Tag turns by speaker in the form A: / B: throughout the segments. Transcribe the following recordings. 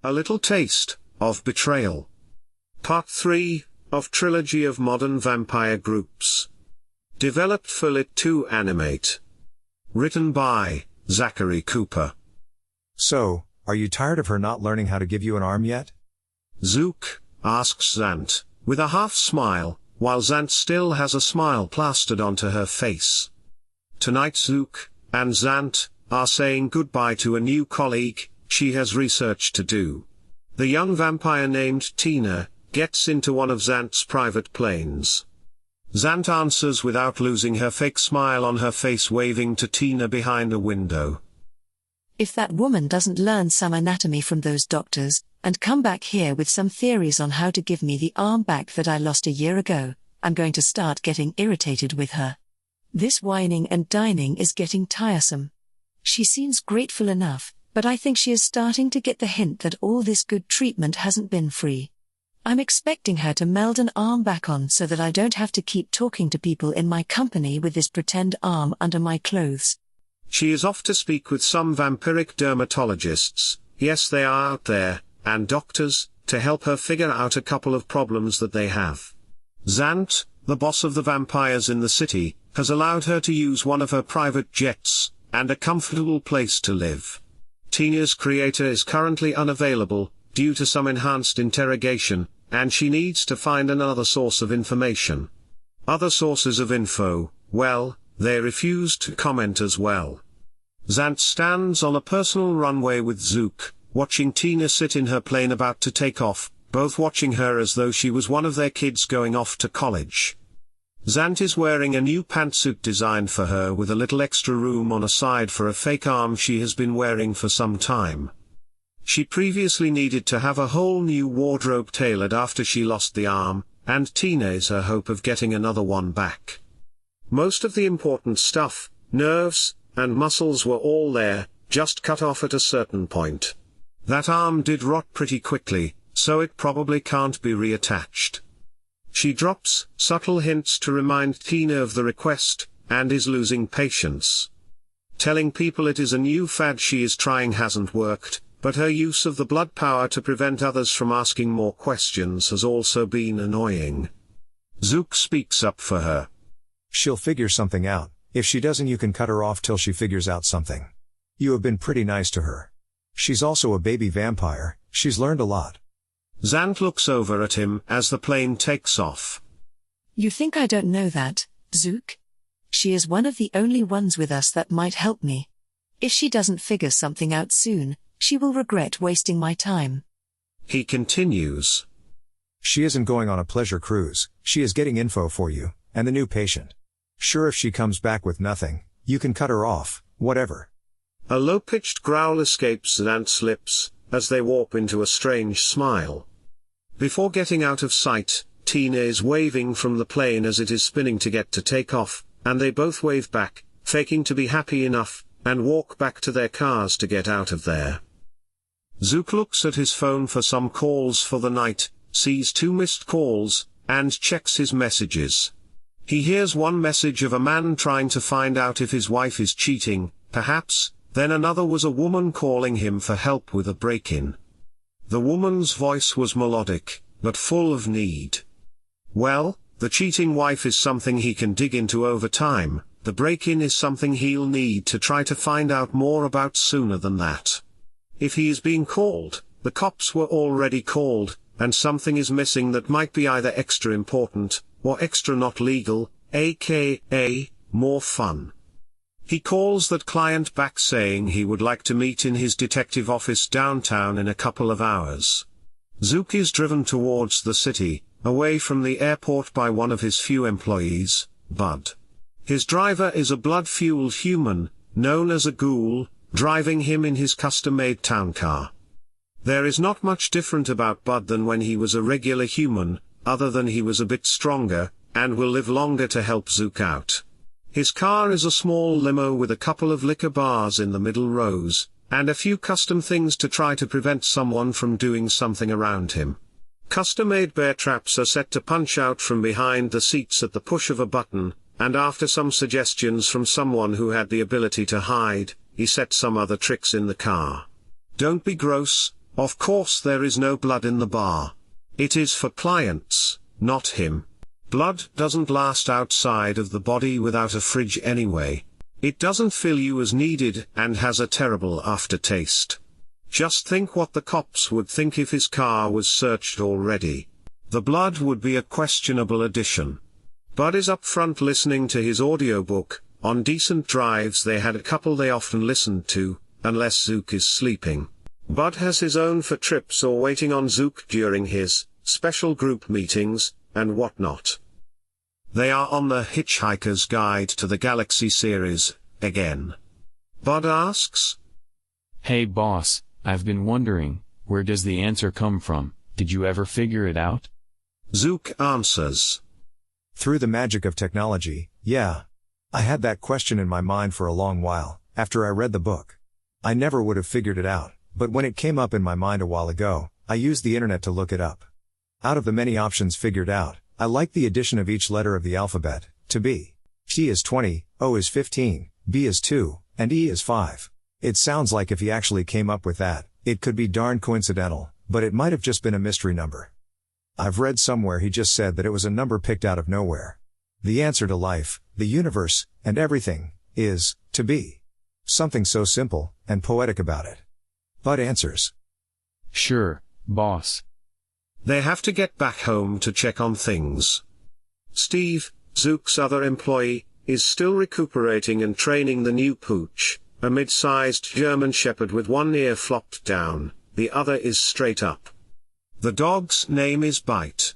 A: A Little Taste of Betrayal. Part 3 of Trilogy of Modern Vampire Groups. Developed for Lit2 Animate. Written by Zachary Cooper.
B: So, are you tired of her not learning how to give you an arm yet?
A: Zook asks Zant, with a half smile, while Zant still has a smile plastered onto her face. Tonight Zook and Zant are saying goodbye to a new colleague. She has research to do. The young vampire named Tina gets into one of Zant's private planes. Zant answers without losing her fake smile on her face, waving to Tina behind a window.
C: If that woman doesn't learn some anatomy from those doctors, and come back here with some theories on how to give me the arm back that I lost a year ago, I'm going to start getting irritated with her. This whining and dining is getting tiresome. She seems grateful enough, but I think she is starting to get the hint that all this good treatment hasn't been free. I'm expecting her to meld an arm back on so that I don't have to keep talking to people in my company with this pretend arm under my clothes.
A: She is off to speak with some vampiric dermatologists, yes they are out there, and doctors, to help her figure out a couple of problems that they have. Zant, the boss of the vampires in the city, has allowed her to use one of her private jets, and a comfortable place to live. Tina's creator is currently unavailable, due to some enhanced interrogation, and she needs to find another source of information. Other sources of info, well, they refuse to comment as well. Zant stands on a personal runway with Zook, watching Tina sit in her plane about to take off, both watching her as though she was one of their kids going off to college. Zant is wearing a new pantsuit designed for her with a little extra room on a side for a fake arm she has been wearing for some time. She previously needed to have a whole new wardrobe tailored after she lost the arm, and Tina is her hope of getting another one back. Most of the important stuff, nerves, and muscles were all there, just cut off at a certain point. That arm did rot pretty quickly, so it probably can't be reattached. She drops subtle hints to remind Tina of the request, and is losing patience. Telling people it is a new fad she is trying hasn't worked, but her use of the blood power to prevent others from asking more questions has also been annoying. Zook speaks up for her.
B: She'll figure something out. If she doesn't, you can cut her off till she figures out something. You have been pretty nice to her. She's also a baby vampire, she's learned a lot.
A: Zant looks over at him as the plane takes off.
C: You think I don't know that, Zook? She is one of the only ones with us that might help me. If she doesn't figure something out soon, she will regret wasting my time.
A: He continues.
B: She isn't going on a pleasure cruise, she is getting info for you, and the new patient. Sure, if she comes back with nothing, you can cut her off, whatever.
A: A low-pitched growl escapes Zant's lips, as they warp into a strange smile. Before getting out of sight, Tina is waving from the plane as it is spinning to get to take off, and they both wave back, faking to be happy enough, and walk back to their cars to get out of there. Zook looks at his phone for some calls for the night, sees 2 missed calls, and checks his messages. He hears one message of a man trying to find out if his wife is cheating, perhaps, then another was a woman calling him for help with a break-in. The woman's voice was melodic, but full of need. Well, the cheating wife is something he can dig into over time, the break-in is something he'll need to try to find out more about sooner than that. If he is being called, the cops were already called, and something is missing that might be either extra important, or extra not legal, aka, more fun. He calls that client back saying he would like to meet in his detective office downtown in a couple of hours. Zook is driven towards the city, away from the airport by one of his few employees, Bud. His driver is a blood-fueled human, known as a ghoul, driving him in his custom-made town car. There is not much different about Bud than when he was a regular human, other than he was a bit stronger, and will live longer to help Zook out. His car is a small limo with a couple of liquor bars in the middle rows, and a few custom things to try to prevent someone from doing something around him. Custom-made bear traps are set to punch out from behind the seats at the push of a button, and after some suggestions from someone who had the ability to hide, he set some other tricks in the car. Don't be gross, Of course there is no blood in the bar. It is for clients, not him. Blood doesn't last outside of the body without a fridge anyway. It doesn't fill you as needed and has a terrible aftertaste. Just think what the cops would think if his car was searched already. The blood would be a questionable addition. Bud is up front listening to his audiobook. On decent drives they had a couple they often listened to, unless Zook is sleeping. Bud has his own for trips or waiting on Zook during his special group meetings, and whatnot. They are on the Hitchhiker's Guide to the Galaxy series, again. Bud asks,
D: "Hey boss, I've been wondering, where does the answer come from? Did you ever figure it out?"
A: Zook answers,
B: Through the magic of technology, yeah. I had that question in my mind for a long while, after I read the book. I never would have figured it out, but when it came up in my mind a while ago, I used the internet to look it up. Out of the many options figured out, I like the addition of each letter of the alphabet, to B. T is 20, O is 15, B is 2, and E is 5. It sounds like if he actually came up with that, it could be darn coincidental, but it might have just been a mystery number. I've read somewhere he just said that it was a number picked out of nowhere. The answer to life, the universe, and everything, is, to be. Something so simple, and poetic about it. Bud answers,
D: "Sure, boss."
A: They have to get back home to check on things. Steve, Zook's other employee, is still recuperating and training the new pooch, a mid-sized German Shepherd with one ear flopped down, the other is straight up. The dog's name is Bite.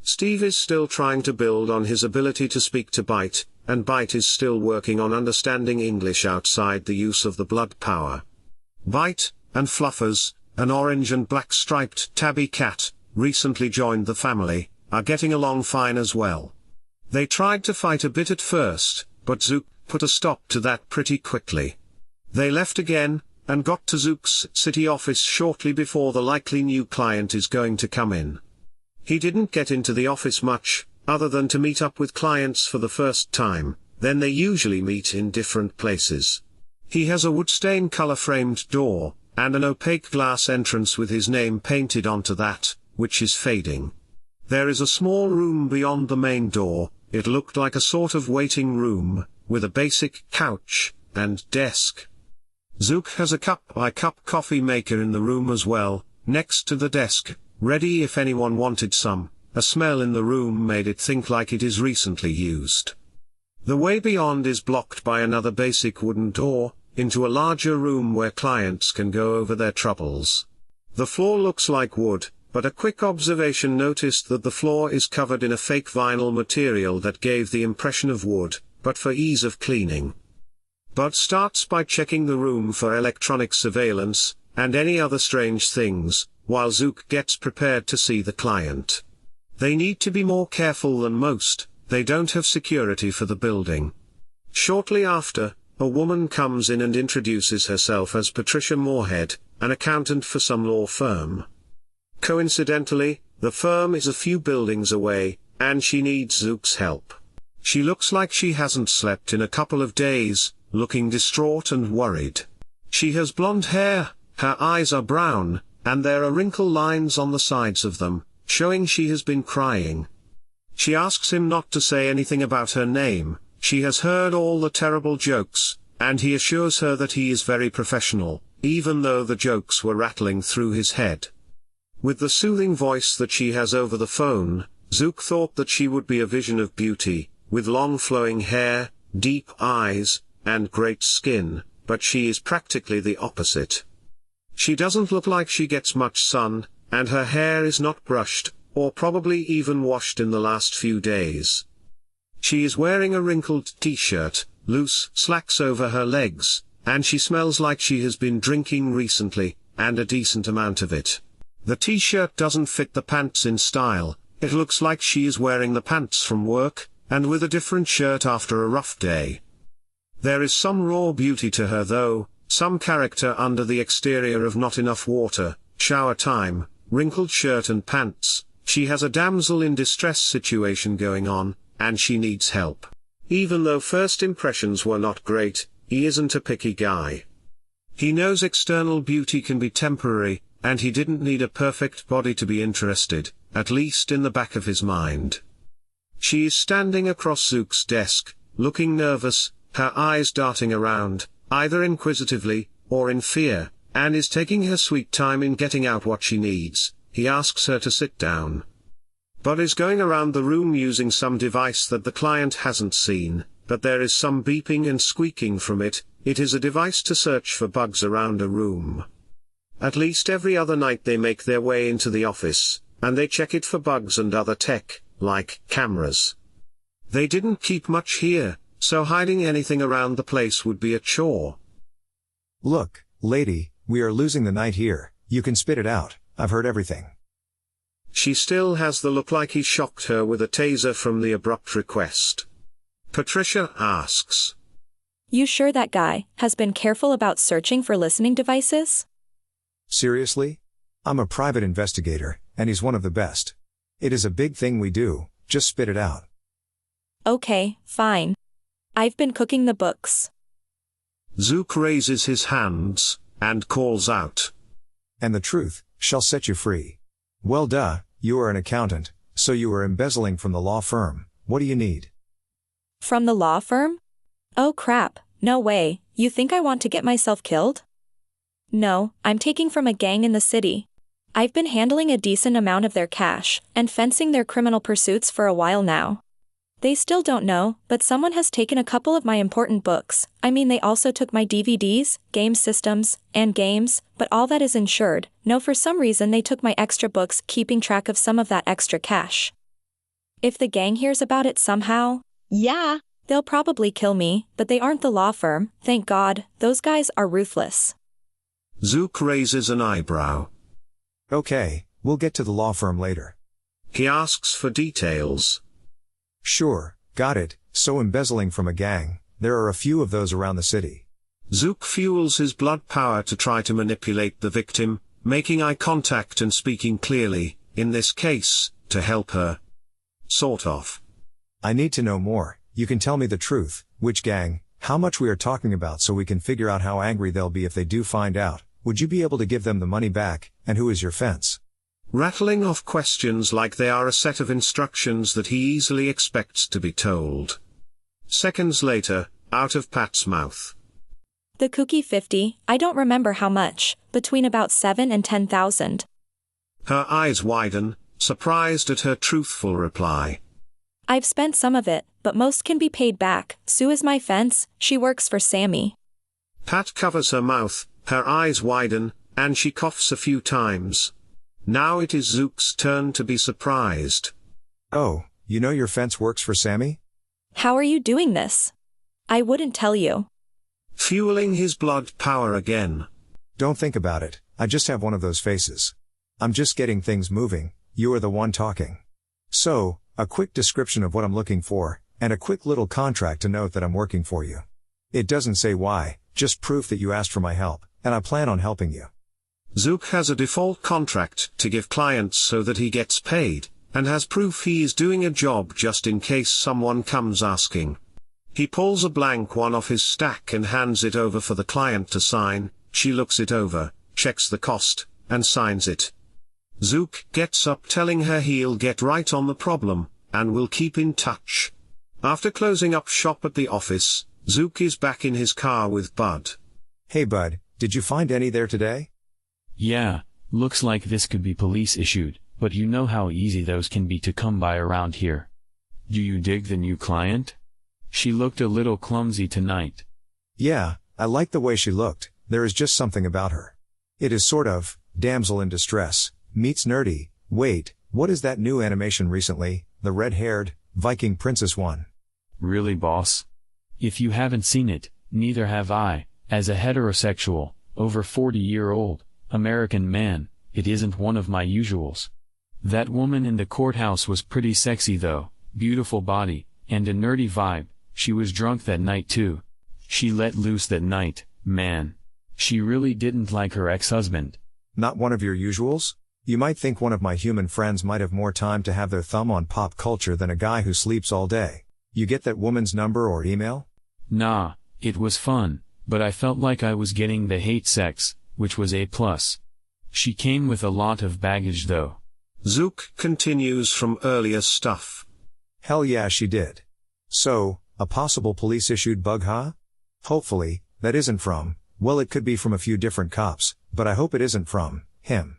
A: Steve is still trying to build on his ability to speak to Bite, and Bite is still working on understanding English outside the use of the blood power. Bite, and Fluffers, an orange and black striped tabby cat, recently joined the family, are getting along fine as well. They tried to fight a bit at first, but Zook put a stop to that pretty quickly. They left again, and got to Zook's city office shortly before the likely new client is going to come in. He didn't get into the office much, other than to meet up with clients for the first time, then they usually meet in different places. He has a wood-stain color-framed door, and an opaque glass entrance with his name painted onto that, which is fading. There is a small room beyond the main door. It looked like a sort of waiting room, with a basic couch and desk. Zook has a cup-by-cup coffee maker in the room as well, next to the desk, ready if anyone wanted some. A smell in the room made it think like it is recently used. The way beyond is blocked by another basic wooden door, into a larger room where clients can go over their troubles. The floor looks like wood, but a quick observation noticed that the floor is covered in a fake vinyl material that gave the impression of wood, but for ease of cleaning. Bud starts by checking the room for electronic surveillance, and any other strange things, while Zook gets prepared to see the client. They need to be more careful than most, they don't have security for the building. Shortly after, a woman comes in and introduces herself as Patricia Moorhead, an accountant for some law firm. Coincidentally, the firm is a few buildings away, and she needs Zook's help. She looks like she hasn't slept in a couple of days, looking distraught and worried. She has blonde hair, her eyes are brown, and there are wrinkle lines on the sides of them, showing she has been crying. She asks him not to say anything about her name. She has heard all the terrible jokes, and he assures her that he is very professional, even though the jokes were rattling through his head. With the soothing voice that she has over the phone, Zook thought that she would be a vision of beauty, with long flowing hair, deep eyes, and great skin, but she is practically the opposite. She doesn't look like she gets much sun, and her hair is not brushed, or probably even washed in the last few days. She is wearing a wrinkled t-shirt, loose slacks over her legs, and she smells like she has been drinking recently, and a decent amount of it. The t-shirt doesn't fit the pants in style. It looks like she is wearing the pants from work, and with a different shirt after a rough day. There is some raw beauty to her though, some character under the exterior of not enough water, shower time, wrinkled shirt and pants. She has a damsel in distress situation going on, and she needs help. Even though first impressions were not great, he isn't a picky guy. He knows external beauty can be temporary, and he didn't need a perfect body to be interested, at least in the back of his mind. She is standing across Zook's desk, looking nervous, her eyes darting around, either inquisitively, or in fear, and is taking her sweet time in getting out what she needs. He asks her to sit down. Bud is going around the room using some device that the client hasn't seen, but there is some beeping and squeaking from it. It is a device to search for bugs around a room. At least every other night they make their way into the office, and they check it for bugs and other tech, like cameras. They didn't keep much here, so hiding anything around the place would be a chore.
B: Look, lady, we are losing the night here. You can spit it out. I've heard everything.
A: She still has the look like he shocked her with a taser from the abrupt request. Patricia asks,
E: You sure that guy has been careful about searching for listening devices?
B: Seriously? I'm a private investigator, and he's one of the best. It is a big thing we do, just spit it out.
E: Okay, fine. I've been cooking the books.
A: Zook raises his hands, and calls out,
B: And the truth shall set you free. Well duh, you are an accountant, so you are embezzling from the law firm. What do you need?
E: From the law firm? Oh crap, no way, you think I want to get myself killed? No, I'm taking from a gang in the city. I've been handling a decent amount of their cash, and fencing their criminal pursuits for a while now. They still don't know, but someone has taken a couple of my important books. I mean, they also took my DVDs, game systems, and games, but all that is insured. No, for some reason they took my extra books, keeping track of some of that extra cash. If the gang hears about it somehow, yeah, they'll probably kill me, but they aren't the law firm, thank God. Those guys are ruthless.
A: Zook raises an eyebrow.
B: Okay, we'll get to the law firm later.
A: He asks for details.
B: Sure, got it. So embezzling from a gang, there are a few of those around the city.
A: Zook fuels his blood power to try to manipulate the victim, making eye contact and speaking clearly, in this case, to help her. Sort of.
B: I need to know more. You can tell me the truth, which gang, how much we are talking about, so we can figure out how angry they'll be if they do find out. Would you be able to give them the money back, and who is your fence?
A: Rattling off questions like they are a set of instructions that he easily expects to be told. Seconds later, out of Pat's mouth.
E: The kooky 50, I don't remember how much, between about 7 and 10,000.
A: Her eyes widen, surprised at her truthful reply.
E: I've spent some of it, but most can be paid back. Sue is my fence, she works for Sammy.
A: Pat covers her mouth, her eyes widen, and she coughs a few times. Now it is Zook's turn to be surprised.
B: Oh, you know your fence works for Sammy?
E: How are you doing this? I wouldn't tell you.
A: Fueling his blood power again.
B: Don't think about it, I just have one of those faces. I'm just getting things moving, you are the one talking. So, a quick description of what I'm looking for, and a quick little contract to note that I'm working for you. It doesn't say why, just proof that you asked for my help, and I plan on helping you.
A: Zook has a default contract to give clients so that he gets paid, and has proof he is doing a job just in case someone comes asking. He pulls a blank one off his stack and hands it over for the client to sign. She looks it over, checks the cost, and signs it. Zook gets up telling her he'll get right on the problem, and will keep in touch. After closing up shop at the office, Zook is back in his car with Bud.
B: Hey Bud, did you find any there today?
D: Yeah, looks like this could be police issued, but you know how easy those can be to come by around here. Do you dig the new client? She looked a little clumsy tonight.
B: Yeah, I like the way she looked, there is just something about her. It is sort of, damsel in distress, meets nerdy. Wait, what is that new animation recently, the red-haired, Viking princess one?
D: Really, boss? If you haven't seen it, neither have I. As a heterosexual, over 40-year-old, American man, it isn't one of my usuals. That woman in the courthouse was pretty sexy though, beautiful body, and a nerdy vibe. She was drunk that night too. She let loose that night, man. She really didn't like her ex-husband.
B: Not one of your usuals? You might think one of my human friends might have more time to have their thumb on pop culture than a guy who sleeps all day. You get that woman's number or email?
D: Nah, it was fun, but I felt like I was getting the hate sex, which was A+. She came with a lot of baggage though.
A: Zook continues from earlier stuff.
B: Hell yeah, she did. So, a possible police-issued bug, huh? Hopefully, that isn't from, well, it could be from a few different cops, but I hope it isn't from him.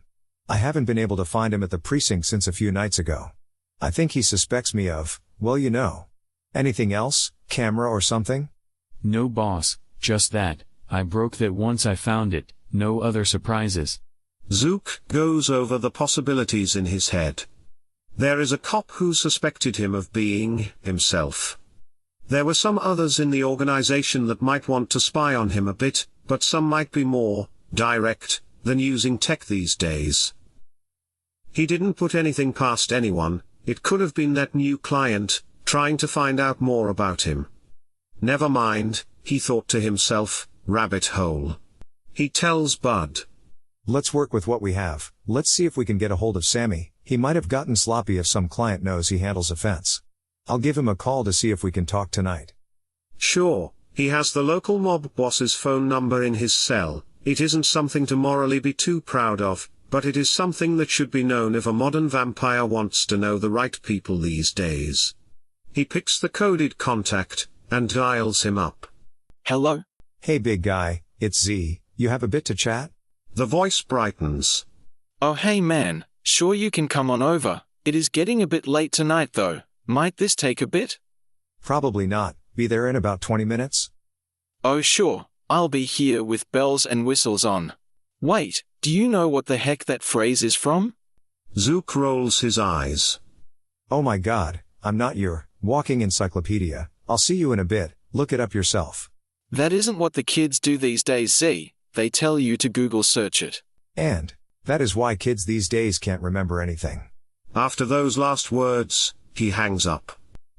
B: I haven't been able to find him at the precinct since a few nights ago. I think he suspects me of, well, you know. Anything else, camera or something?
D: No boss, just that. I broke that once I found it, no other surprises.
A: Zook goes over the possibilities in his head. There is a cop who suspected him of being himself. There were some others in the organization that might want to spy on him a bit, but some might be more direct than using tech these days. He didn't put anything past anyone. It could have been that new client, trying to find out more about him. Never mind, he thought to himself, rabbit hole. He tells Bud.
B: Let's work with what we have. Let's see if we can get a hold of Sammy. He might have gotten sloppy if some client knows he handles offense. I'll give him a call to see if we can talk tonight.
A: Sure, he has the local mob boss's phone number in his cell. It isn't something to morally be too proud of, but it is something that should be known if a modern vampire wants to know the right people these days. He picks the coded contact, and dials him up.
F: Hello?
B: Hey big guy, it's Z, you have a bit to chat?
A: The voice brightens.
F: Oh hey man, sure you can come on over. It is getting a bit late tonight though. Might this take a bit?
B: Probably not, be there in about 20 minutes?
F: Oh sure, I'll be here with bells and whistles on. Wait, do you know what the heck that phrase is from?
A: Zook rolls his eyes.
B: Oh my god, I'm not your walking encyclopedia. I'll see you in a bit, look it up yourself.
F: That isn't what the kids do these days, Z. They tell you to Google search it.
B: And that is why kids these days can't remember anything.
A: After those last words, he hangs up.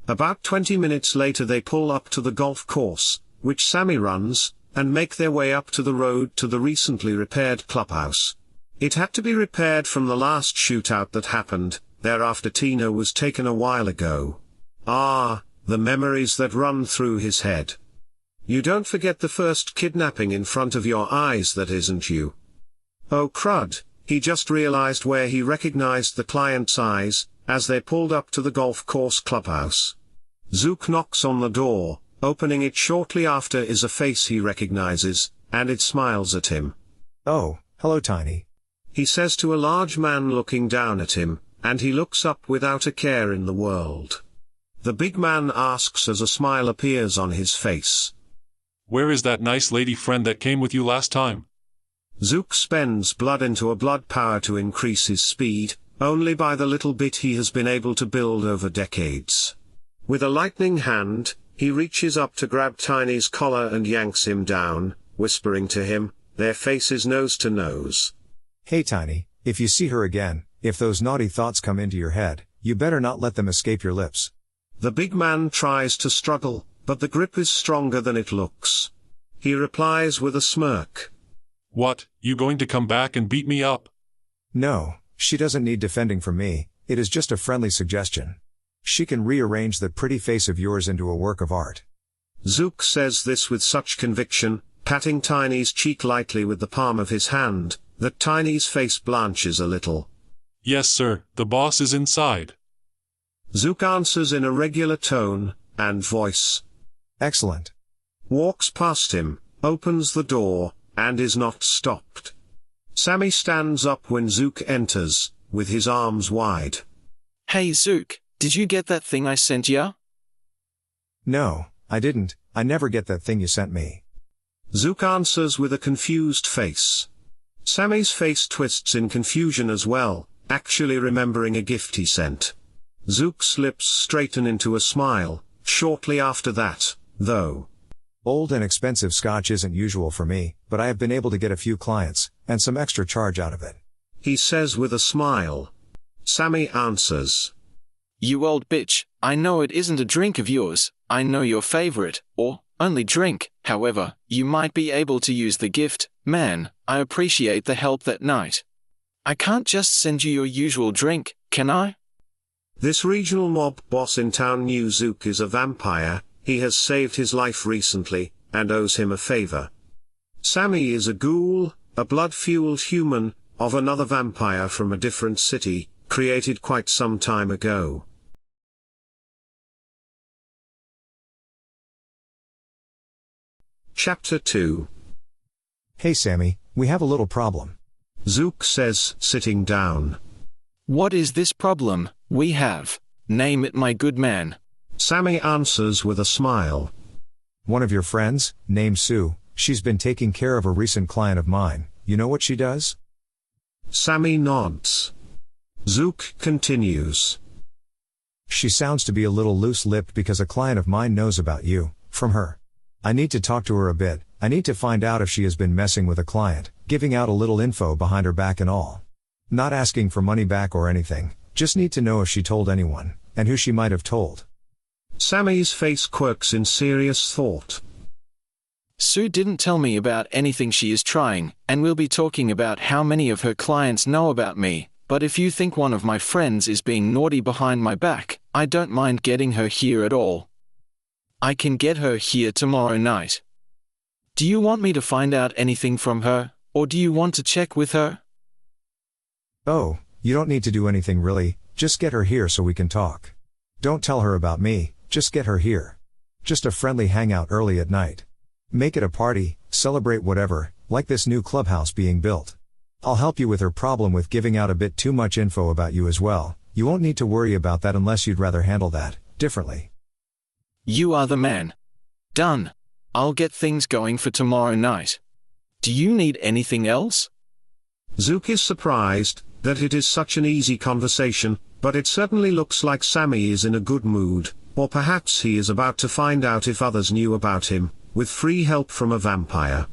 A: About 20 minutes later they pull up to the golf course, which Sammy runs, and make their way up to the road to the recently repaired clubhouse. It had to be repaired from the last shootout that happened there after Tina was taken a while ago. Ah, the memories that run through his head. You don't forget the first kidnapping in front of your eyes that isn't you. Oh crud, he just realized where he recognized the client's eyes, as they pulled up to the golf course clubhouse. Zook knocks on the door, opening it shortly after is a face he recognizes, and it smiles at him.
B: Oh, hello Tiny.
A: He says to a large man looking down at him, and he looks up without a care in the world. The big man asks as a smile appears on his face.
G: Where is that nice lady friend that came with you last time?
A: Zook spends blood into a blood power to increase his speed, only by the little bit he has been able to build over decades. With a lightning hand, he reaches up to grab Tiny's collar and yanks him down, whispering to him, their faces nose to nose.
B: Hey Tiny, if you see her again, if those naughty thoughts come into your head, you better not let them escape your lips.
A: The big man tries to struggle, but the grip is stronger than it looks. He replies with a smirk.
G: What, you going to come back and beat me up?
B: No, she doesn't need defending from me, it is just a friendly suggestion. She can rearrange that pretty face of yours into a work of art.
A: Zook says this with such conviction, patting Tiny's cheek lightly with the palm of his hand, that Tiny's face blanches a little.
G: Yes sir, the boss is inside.
A: Zook answers in a regular tone and voice.
B: Excellent.
A: Walks past him, opens the door, and is not stopped. Sammy stands up when Zook enters, with his arms wide.
F: Hey Zook, did you get that thing I sent ya?
B: No, I didn't, I never get that thing you sent me.
A: Zook answers with a confused face. Sammy's face twists in confusion as well, actually remembering a gift he sent. Zook's lips straighten into a smile, shortly after that, though.
B: Old and expensive scotch isn't usual for me, but I have been able to get a few clients, and some extra charge out of it.
A: He says with a smile. Sammy answers.
F: You old bitch, I know it isn't a drink of yours, I know your favorite, or only drink, however, you might be able to use the gift, man, I appreciate the help that night. I can't just send you your usual drink, can I?
A: This regional mob boss in town knew Zook is a vampire, he has saved his life recently, and owes him a favor. Sammy is a ghoul, a blood-fueled human, of another vampire from a different city, created quite some time ago. Chapter 2.
B: Hey Sammy, we have a little problem.
A: Zook says, sitting down.
F: What is this problem we have? Name it, my good man.
A: Sammy answers with a smile.
B: One of your friends, named Sue, she's been taking care of a recent client of mine. You know what she does?
A: Sammy nods. Zook continues.
B: She sounds to be a little loose-lipped because a client of mine knows about you, from her. I need to talk to her a bit. I need to find out if she has been messing with a client, giving out a little info behind her back and all. Not asking for money back or anything, just need to know if she told anyone, and who she might have told.
A: Sammy's face quirks in serious thought.
F: Sue didn't tell me about anything she is trying, and we'll be talking about how many of her clients know about me, but if you think one of my friends is being naughty behind my back, I don't mind getting her here at all. I can get her here tomorrow night. Do you want me to find out anything from her, or do you want to check with her?
B: Oh, you don't need to do anything really, just get her here so we can talk. Don't tell her about me, just get her here. Just a friendly hangout early at night. Make it a party, celebrate whatever, like this new clubhouse being built. I'll help you with her problem with giving out a bit too much info about you as well. You won't need to worry about that unless you'd rather handle that differently.
F: You are the man. Done. I'll get things going for tomorrow night. Do you need anything else?
A: Zook is surprised that it is such an easy conversation, but it certainly looks like Sammy is in a good mood, or perhaps he is about to find out if others knew about him, with free help from a vampire.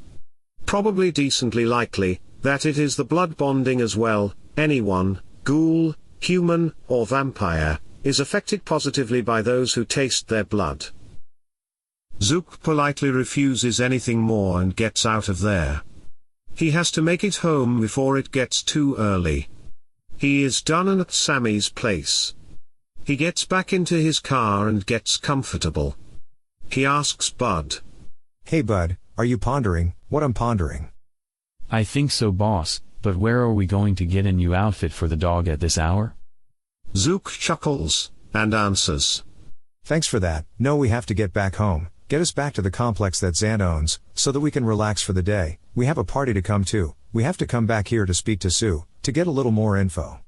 A: Probably decently likely that it is the blood bonding as well. Anyone, ghoul, human, or vampire, is affected positively by those who taste their blood. Zook politely refuses anything more and gets out of there. He has to make it home before it gets too early. He is done at Sammy's place. He gets back into his car and gets comfortable. He asks Bud.
B: Hey Bud, are you pondering what I'm pondering?
D: I think so, boss, but where are we going to get a new outfit for the dog at this hour?
A: Zook chuckles, and answers.
B: Thanks for that. No, we have to get back home, get us back to the complex that Zan owns, so that we can relax for the day. We have a party to come to. We have to come back here to speak to Sue, to get a little more info.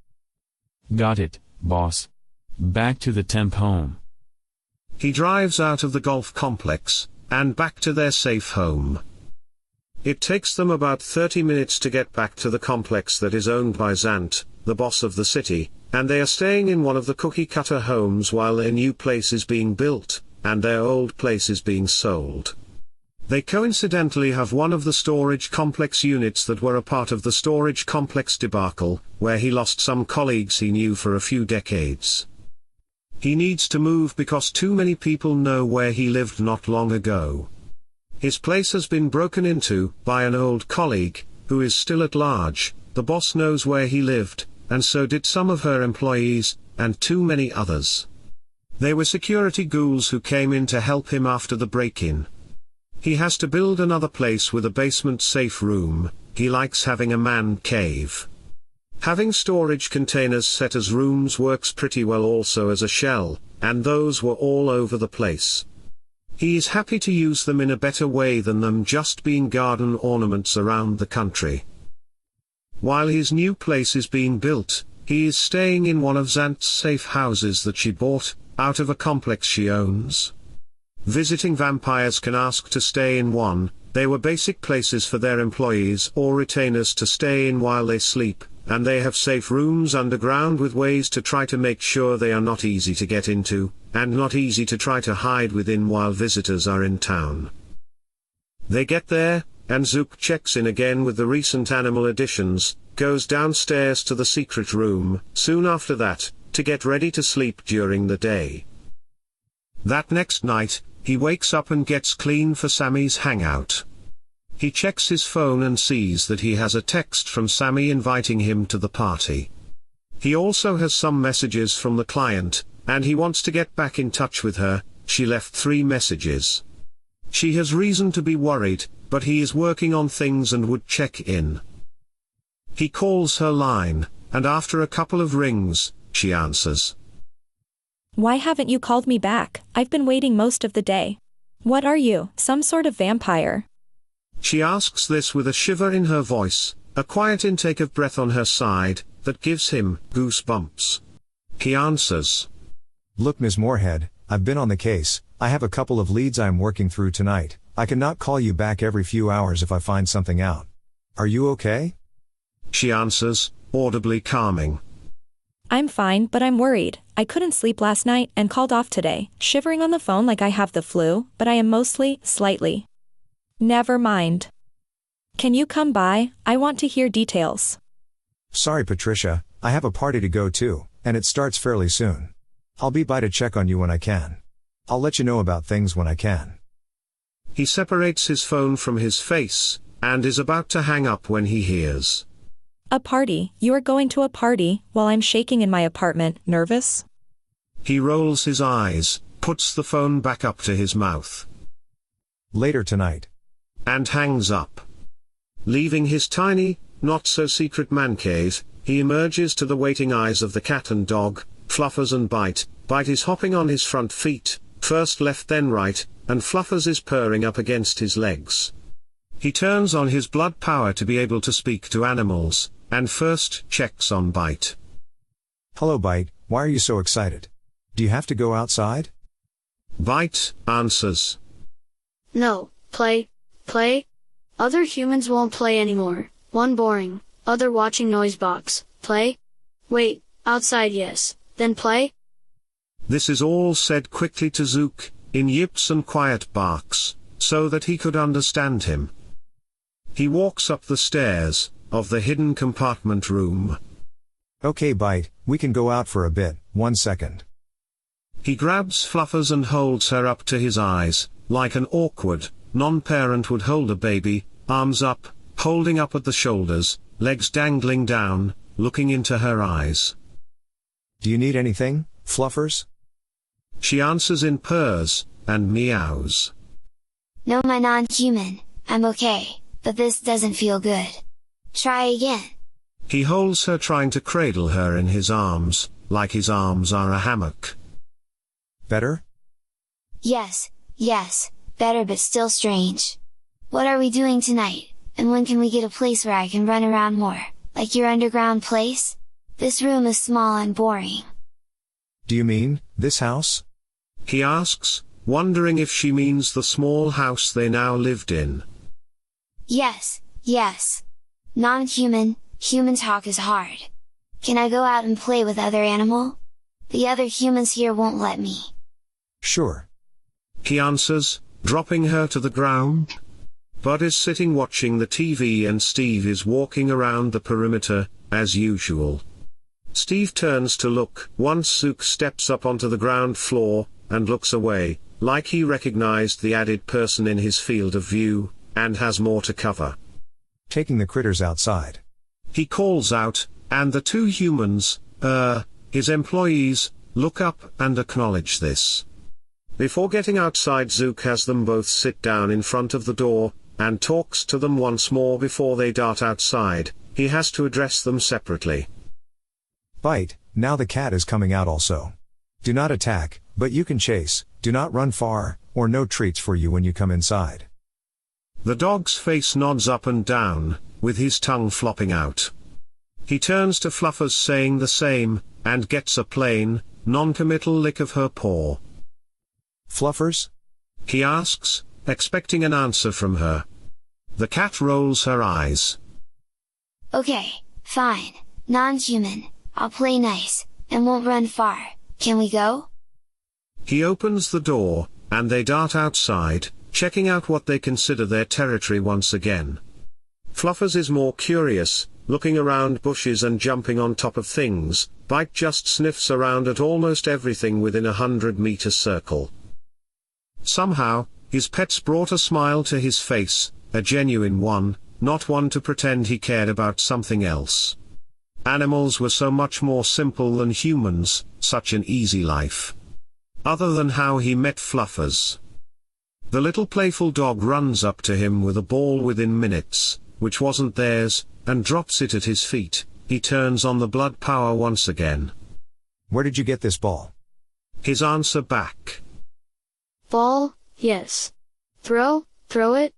D: Got it, boss. Back to the temp home.
A: He drives out of the golf complex, and back to their safe home. It takes them about 30 minutes to get back to the complex that is owned by Zant, the boss of the city, and they are staying in one of the cookie-cutter homes while their new place is being built, and their old place is being sold. They coincidentally have one of the storage complex units that were a part of the storage complex debacle, where he lost some colleagues he knew for a few decades. He needs to move because too many people know where he lived not long ago. His place has been broken into by an old colleague, who is still at large. The boss knows where he lived, and so did some of her employees, and too many others. They were security ghouls who came in to help him after the break-in. He has to build another place with a basement safe room. He likes having a man cave. Having storage containers set as rooms works pretty well also as a shell, and those were all over the place. He is happy to use them in a better way than them just being garden ornaments around the country. While his new place is being built, he is staying in one of Zant's safe houses that she bought, out of a complex she owns. Visiting vampires can ask to stay in one. They were basic places for their employees or retainers to stay in while they sleep, and they have safe rooms underground with ways to try to make sure they are not easy to get into, and not easy to try to hide within while visitors are in town. They get there, and Zook checks in again with the recent animal additions, goes downstairs to the secret room, soon after that, to get ready to sleep during the day. That next night, he wakes up and gets clean for Sammy's hangout. He checks his phone and sees that he has a text from Sammy inviting him to the party. He also has some messages from the client, and he wants to get back in touch with her. She left 3 messages. She has reason to be worried, but he is working on things and would check in. He calls her line, and after a couple of rings, she answers.
E: Why haven't you called me back? I've been waiting most of the day. What are you, some sort of vampire?
A: She asks this with a shiver in her voice, a quiet intake of breath on her side, that gives him goosebumps. He answers.
B: Look, Ms. Moorhead, I've been on the case. I have a couple of leads I'm working through tonight. I cannot call you back every few hours if I find something out. Are you okay?
A: She answers, audibly calming.
E: I'm fine, but I'm worried. I couldn't sleep last night and called off today, shivering on the phone like I have the flu, but I am mostly, slightly. Never mind. Can you come by? I want to hear details.
B: Sorry, Patricia, I have a party to go to, and it starts fairly soon. I'll be by to check on you when I can. I'll let you know about things when I can.
A: He separates his phone from his face, and is about to hang up when he hears.
E: A party? You are going to a party, while I'm shaking in my apartment, nervous?
A: He rolls his eyes, puts the phone back up to his mouth.
B: Later tonight.
A: And hangs up. Leaving his tiny, not-so-secret man cave, he emerges to the waiting eyes of the cat and dog, Fluffers and Bite. Bite is hopping on his front feet, first left then right, and Fluffers is purring up against his legs. He turns on his blood power to be able to speak to animals, and first checks on Bite.
B: Hello, Bite, why are you so excited? Do you have to go outside?
A: Bite answers.
H: No, play. Other humans won't play anymore. One boring, other watching noise box. Play? Wait, outside yes, then play?
A: This is all said quickly to Zook, in yips and quiet barks, so that he could understand him. He walks up the stairs, of the hidden compartment room.
B: Okay, Bite, we can go out for a bit, 1 second.
A: He grabs Fluffers and holds her up to his eyes, like an awkward, non-parent would hold a baby, arms up, holding up at the shoulders, legs dangling down, looking into her eyes.
B: Do you need anything, Fluffers?
A: She answers in purrs, and meows.
I: No, my non-human, I'm okay, but this doesn't feel good. Try again.
A: He holds her, trying to cradle her in his arms, like his arms are a hammock.
B: Better?
I: Yes, better but still strange. What are we doing tonight, and when can we get a place where I can run around more, like your underground place? This room is small and boring.
B: Do you mean, this house?
A: He asks, wondering if she means the small house they now lived in.
I: Yes. Non-human, human talk is hard. Can I go out and play with other animal? The other humans here won't let me.
B: Sure.
A: He answers, dropping her to the ground. Bud is sitting watching the TV and Steve is walking around the perimeter, as usual. Steve turns to look, once Zook steps up onto the ground floor, and looks away, like he recognized the added person in his field of view, and has more to cover.
B: Taking the critters outside.
A: He calls out, and the two humans, his employees, look up and acknowledge this. Before getting outside, Zook has them both sit down in front of the door, and talks to them once more before they dart outside. He has to address them separately.
B: Bite, now the cat is coming out also. Do not attack, but you can chase, do not run far, or no treats for you when you come inside.
A: The dog's face nods up and down, with his tongue flopping out. He turns to Fluffers saying the same, and gets a plain, non-committal lick of her paw.
B: Fluffers?
A: He asks, expecting an answer from her. The cat rolls her eyes.
I: Okay, fine, non-human, I'll play nice, and won't run far. Can we go?
A: He opens the door, and they dart outside, checking out what they consider their territory once again. Fluffers is more curious, looking around bushes and jumping on top of things. Bite just sniffs around at almost everything within 100-meter circle. Somehow, his pets brought a smile to his face, a genuine one, not one to pretend he cared about something else. Animals were so much more simple than humans, such an easy life. Other than how he met Fluffers. The little playful dog runs up to him with a ball within minutes, which wasn't theirs, and drops it at his feet. He turns on the blood power once again.
B: Where did you get this ball?
A: His answer back.
H: Ball, yes. Throw it?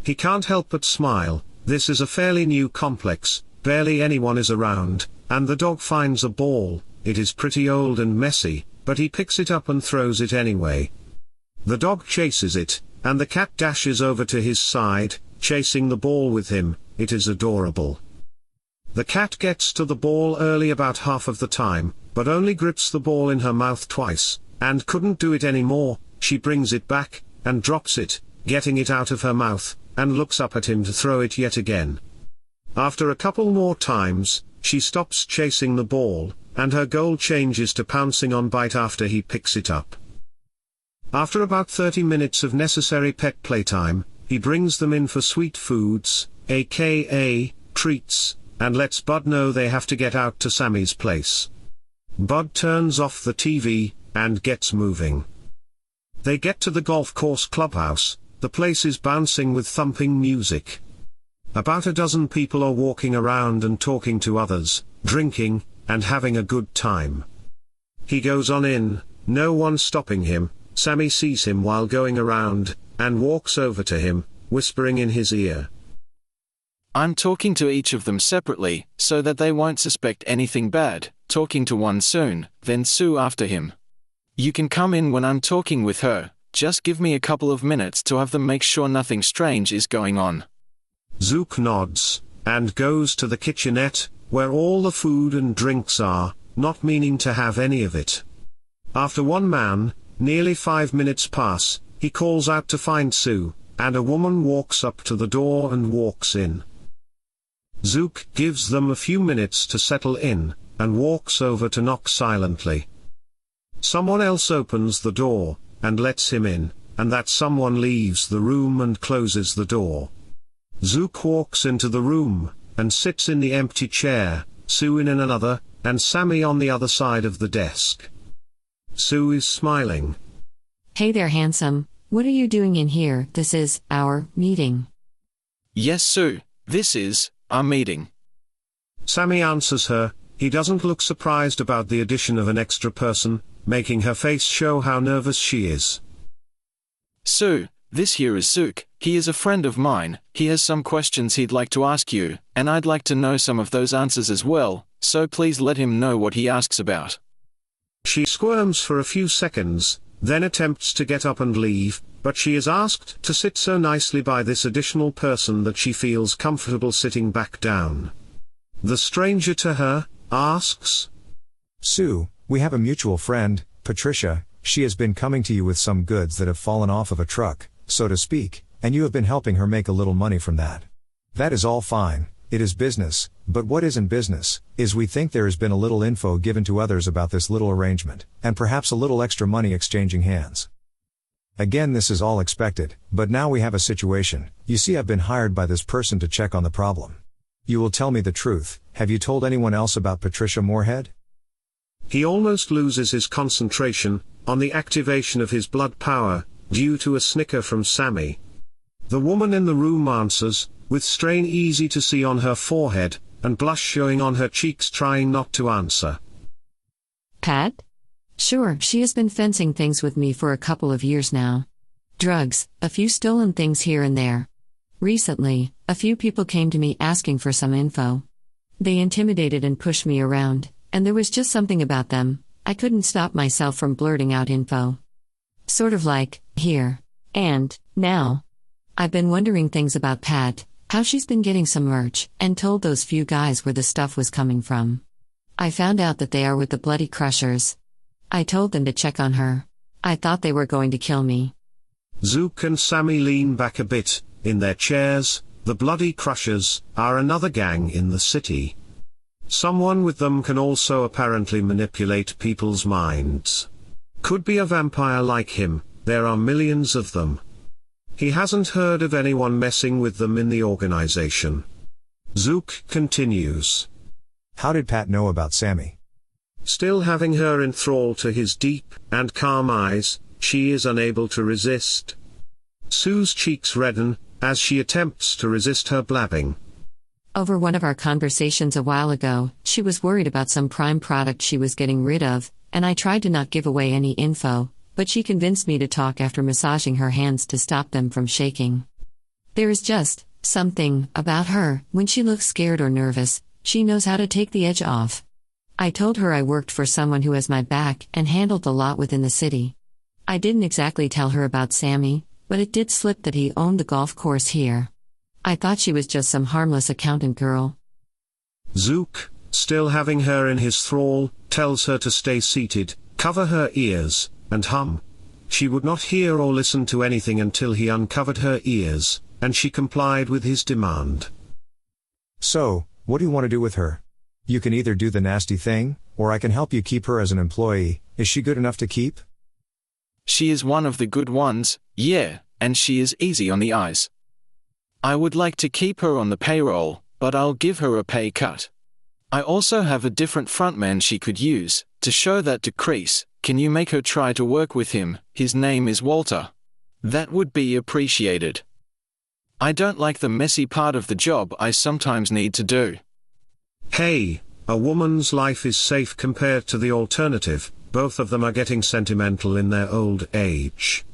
A: He can't help but smile. This is a fairly new complex, barely anyone is around, and the dog finds a ball. It is pretty old and messy, but he picks it up and throws it anyway. The dog chases it, and the cat dashes over to his side, chasing the ball with him. It is adorable. The cat gets to the ball early about half of the time, but only grips the ball in her mouth twice, and couldn't do it anymore. She brings it back, and drops it, getting it out of her mouth, and looks up at him to throw it yet again. After a couple more times, she stops chasing the ball, and her goal changes to pouncing on Bite after he picks it up. After about 30 minutes of necessary pet playtime, he brings them in for sweet foods, aka treats, and lets Bud know they have to get out to Sammy's place. Bud turns off the TV, and gets moving. They get to the golf course clubhouse. The place is bouncing with thumping music. About a dozen people are walking around and talking to others, drinking, and having a good time. He goes on in, no one stopping him. Sammy sees him while going around, and walks over to him, whispering in his ear.
F: I'm talking to each of them separately, so that they won't suspect anything bad. Talking to one soon, then Sue after him. You can come in when I'm talking with her. Just give me a couple of minutes to have them make sure nothing strange is going on.
A: Zook nods, and goes to the kitchenette, where all the food and drinks are, not meaning to have any of it. After one man, nearly 5 minutes pass, he calls out to find Sue, and a woman walks up to the door and walks in. Zook gives them a few minutes to settle in, and walks over to knock silently. Someone else opens the door, and lets him in, and that someone leaves the room and closes the door. Zook walks into the room, and sits in the empty chair, Sue in another, and Sammy on the other side of the desk. Sue is smiling.
C: Hey there, handsome. What are you doing in here? This is our meeting.
F: Yes, Sue, this is our meeting.
A: Sammy answers her. He doesn't look surprised about the addition of an extra person, making her face show how nervous she is.
F: Sue, this here is Zook. He is a friend of mine. He has some questions he'd like to ask you, and I'd like to know some of those answers as well, so please let him know what he asks about.
A: She squirms for a few seconds, then attempts to get up and leave, but she is asked to sit so nicely by this additional person that she feels comfortable sitting back down. The stranger to her asks,
B: Sue, we have a mutual friend, Patricia. She has been coming to you with some goods that have fallen off of a truck, so to speak, and you have been helping her make a little money from that. That is all fine, it is business, but what isn't business, is we think there has been a little info given to others about this little arrangement, and perhaps a little extra money exchanging hands. Again, this is all expected, but now we have a situation. You see, I've been hired by this person to check on the problem. You will tell me the truth. Have you told anyone else about Patricia Moorhead?
A: He almost loses his concentration on the activation of his blood power, due to a snicker from Sammy. The woman in the room answers, with strain easy to see on her forehead, and blush showing on her cheeks, trying not to answer.
C: Pat? Sure, she has been fencing things with me for a couple of years now. Drugs, a few stolen things here and there. Recently, a few people came to me asking for some info. They intimidated and pushed me around, and there was just something about them. I couldn't stop myself from blurting out info. Sort of like, here. And, now. I've been wondering things about Pat, how she's been getting some merch, and told those few guys where the stuff was coming from. I found out that they are with the Bloody Crushers. I told them to check on her. I thought they were going to kill me.
A: Zook and Sammy lean back a bit, in their chairs. The Bloody Crushers are another gang in the city. Someone with them can also apparently manipulate people's minds. Could be a vampire like him, there are millions of them. He hasn't heard of anyone messing with them in the organization. Zook continues.
B: How did Pat know about Sammy?
A: Still having her enthralled to his deep and calm eyes, she is unable to resist. Sue's cheeks redden, as she attempts to resist her blabbing.
C: Over one of our conversations a while ago, she was worried about some prime product she was getting rid of, and I tried to not give away any info, but she convinced me to talk after massaging her hands to stop them from shaking. There is just something about her. When she looks scared or nervous, she knows how to take the edge off. I told her I worked for someone who has my back and handled a lot within the city. I didn't exactly tell her about Sammy, but it did slip that he owned the golf course here. I thought she was just some harmless accountant girl.
A: Zook, still having her in his thrall, tells her to stay seated, cover her ears, and hum. She would not hear or listen to anything until he uncovered her ears, and she complied with his demand.
B: So, what do you want to do with her? You can either do the nasty thing, or I can help you keep her as an employee. Is she good enough to keep?
F: She is one of the good ones, yeah, and she is easy on the eyes. I would like to keep her on the payroll, but I'll give her a pay cut. I also have a different frontman she could use. To show that decrease, can you make her try to work with him? His name is Walter. That would be appreciated. I don't like the messy part of the job I sometimes need to do.
A: Hey, a woman's life is safe compared to the alternative. Both of them are getting sentimental in their old age.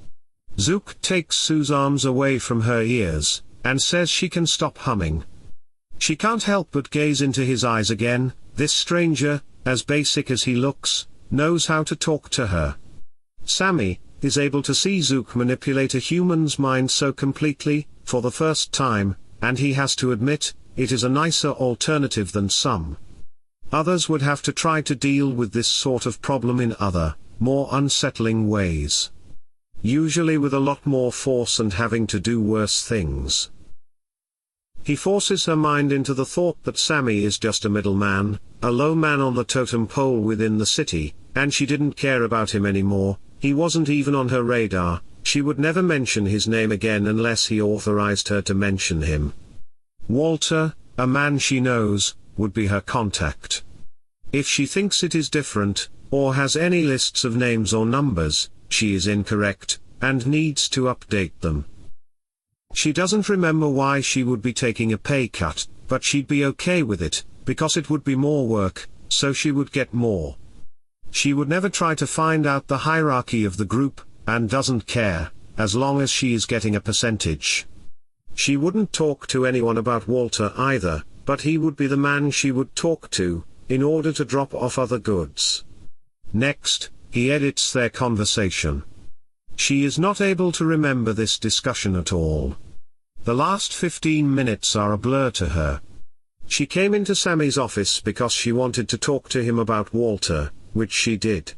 A: Zook takes Sue's arms away from her ears, and says she can stop humming. She can't help but gaze into his eyes again. This stranger, as basic as he looks, knows how to talk to her. Sammy is able to see Zook manipulate a human's mind so completely, for the first time, and he has to admit, it is a nicer alternative than some. Others would have to try to deal with this sort of problem in other, more unsettling ways. Usually with a lot more force and having to do worse things. He forces her mind into the thought that Sammy is just a middleman, a low man on the totem pole within the city, and she didn't care about him anymore. He wasn't even on her radar. She would never mention his name again unless he authorized her to mention him. Walter, a man she knows, would be her contact. If she thinks it is different, or has any lists of names or numbers, she is incorrect, and needs to update them. She doesn't remember why she would be taking a pay cut, but she'd be okay with it, because it would be more work, so she would get more. She would never try to find out the hierarchy of the group, and doesn't care, as long as she is getting a percentage. She wouldn't talk to anyone about Walter either, but he would be the man she would talk to, in order to drop off other goods. Next, he edits their conversation. She is not able to remember this discussion at all. The last 15 minutes are a blur to her. She came into Sammy's office because she wanted to talk to him about Walter, which she did.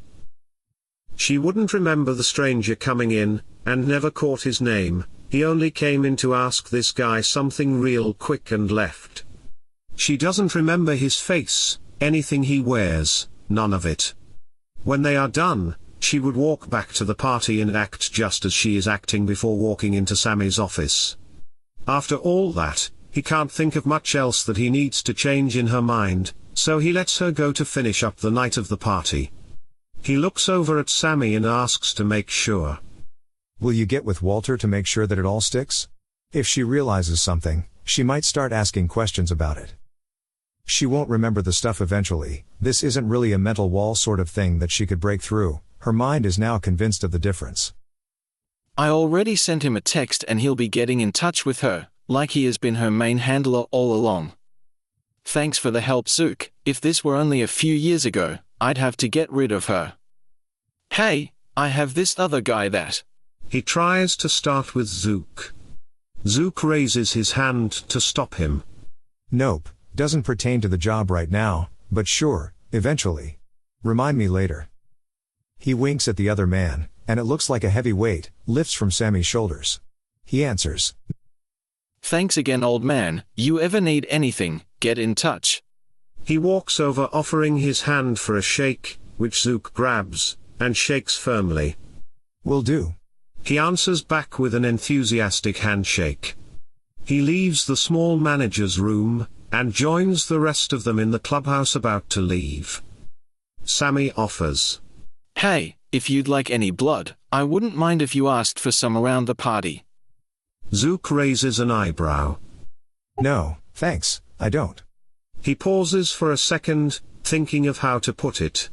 A: She wouldn't remember the stranger coming in, and never caught his name. He only came in to ask this guy something real quick and left. She doesn't remember his face, anything he wears, none of it. When they are done, she would walk back to the party and act just as she is acting before walking into Sammy's office. After all that, he can't think of much else that he needs to change in her mind, so he lets her go to finish up the night of the party. He looks over at Sammy and asks to make sure.
B: Will you get with Walter to make sure that it all sticks? If she realizes something, she might start asking questions about it. She won't remember the stuff eventually. This isn't really a mental wall sort of thing that she could break through. Her mind is now convinced of the difference.
F: I already sent him a text and he'll be getting in touch with her, like he has been her main handler all along. Thanks for the help, Zook. If this were only a few years ago, I'd have to get rid of her. Hey, I have this other guy that...
A: He tries to start with Zook. Zook raises his hand to stop him.
B: Nope, doesn't pertain to the job right now, but sure, eventually. Remind me later. He winks at the other man, and it looks like a heavy weight lifts from Sammy's shoulders. He answers.
F: Thanks again, old man. You ever need anything, get in touch.
A: He walks over offering his hand for a shake, which Zook grabs, and shakes firmly.
B: Will do.
A: He answers back with an enthusiastic handshake. He leaves the small manager's room, and joins the rest of them in the clubhouse about to leave. Sammy offers.
F: Hey, if you'd like any blood, I wouldn't mind if you asked for some around the party.
A: Zook raises an eyebrow.
B: No, thanks, I don't.
A: He pauses for a second, thinking of how to put it.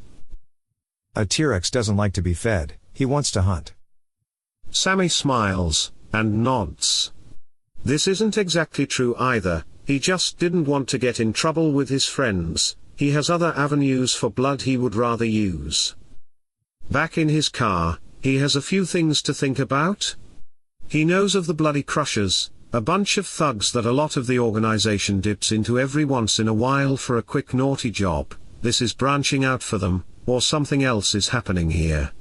B: A T-Rex doesn't like to be fed, he wants to hunt.
A: Sammy smiles, and nods. This isn't exactly true either, he just didn't want to get in trouble with his friends, he has other avenues for blood he would rather use. Back in his car, he has a few things to think about. He knows of the Bloody Crushers, a bunch of thugs that a lot of the organization dips into every once in a while for a quick naughty job. This is branching out for them, or something else is happening here.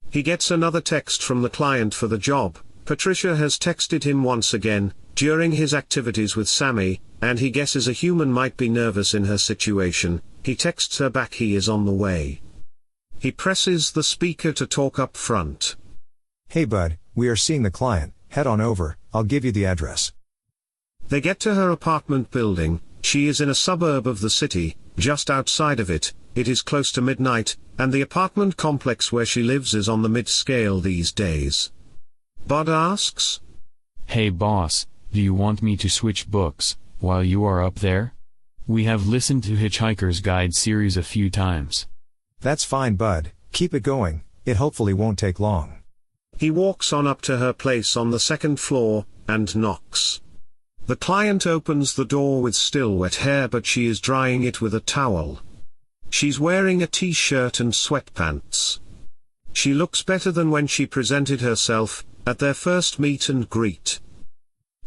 A: He gets another text from the client for the job. Patricia has texted him once again, during his activities with Sammy, and he guesses a human might be nervous in her situation. He texts her back he is on the way. He presses the speaker to talk up front.
B: Hey bud, we are seeing the client, head on over, I'll give you the address.
A: They get to her apartment building. She is in a suburb of the city, just outside of it. It is close to midnight, and the apartment complex where she lives is on the mid-scale these days. Bud asks,
D: Hey boss, do you want me to switch books, while you are up there? We have listened to Hitchhiker's Guide series a few times.
B: That's fine bud, keep it going, it hopefully won't take long.
A: He walks on up to her place on the second floor, and knocks. The client opens the door with still wet hair, but she is drying it with a towel. She's wearing a t-shirt and sweatpants. She looks better than when she presented herself, at their first meet and greet.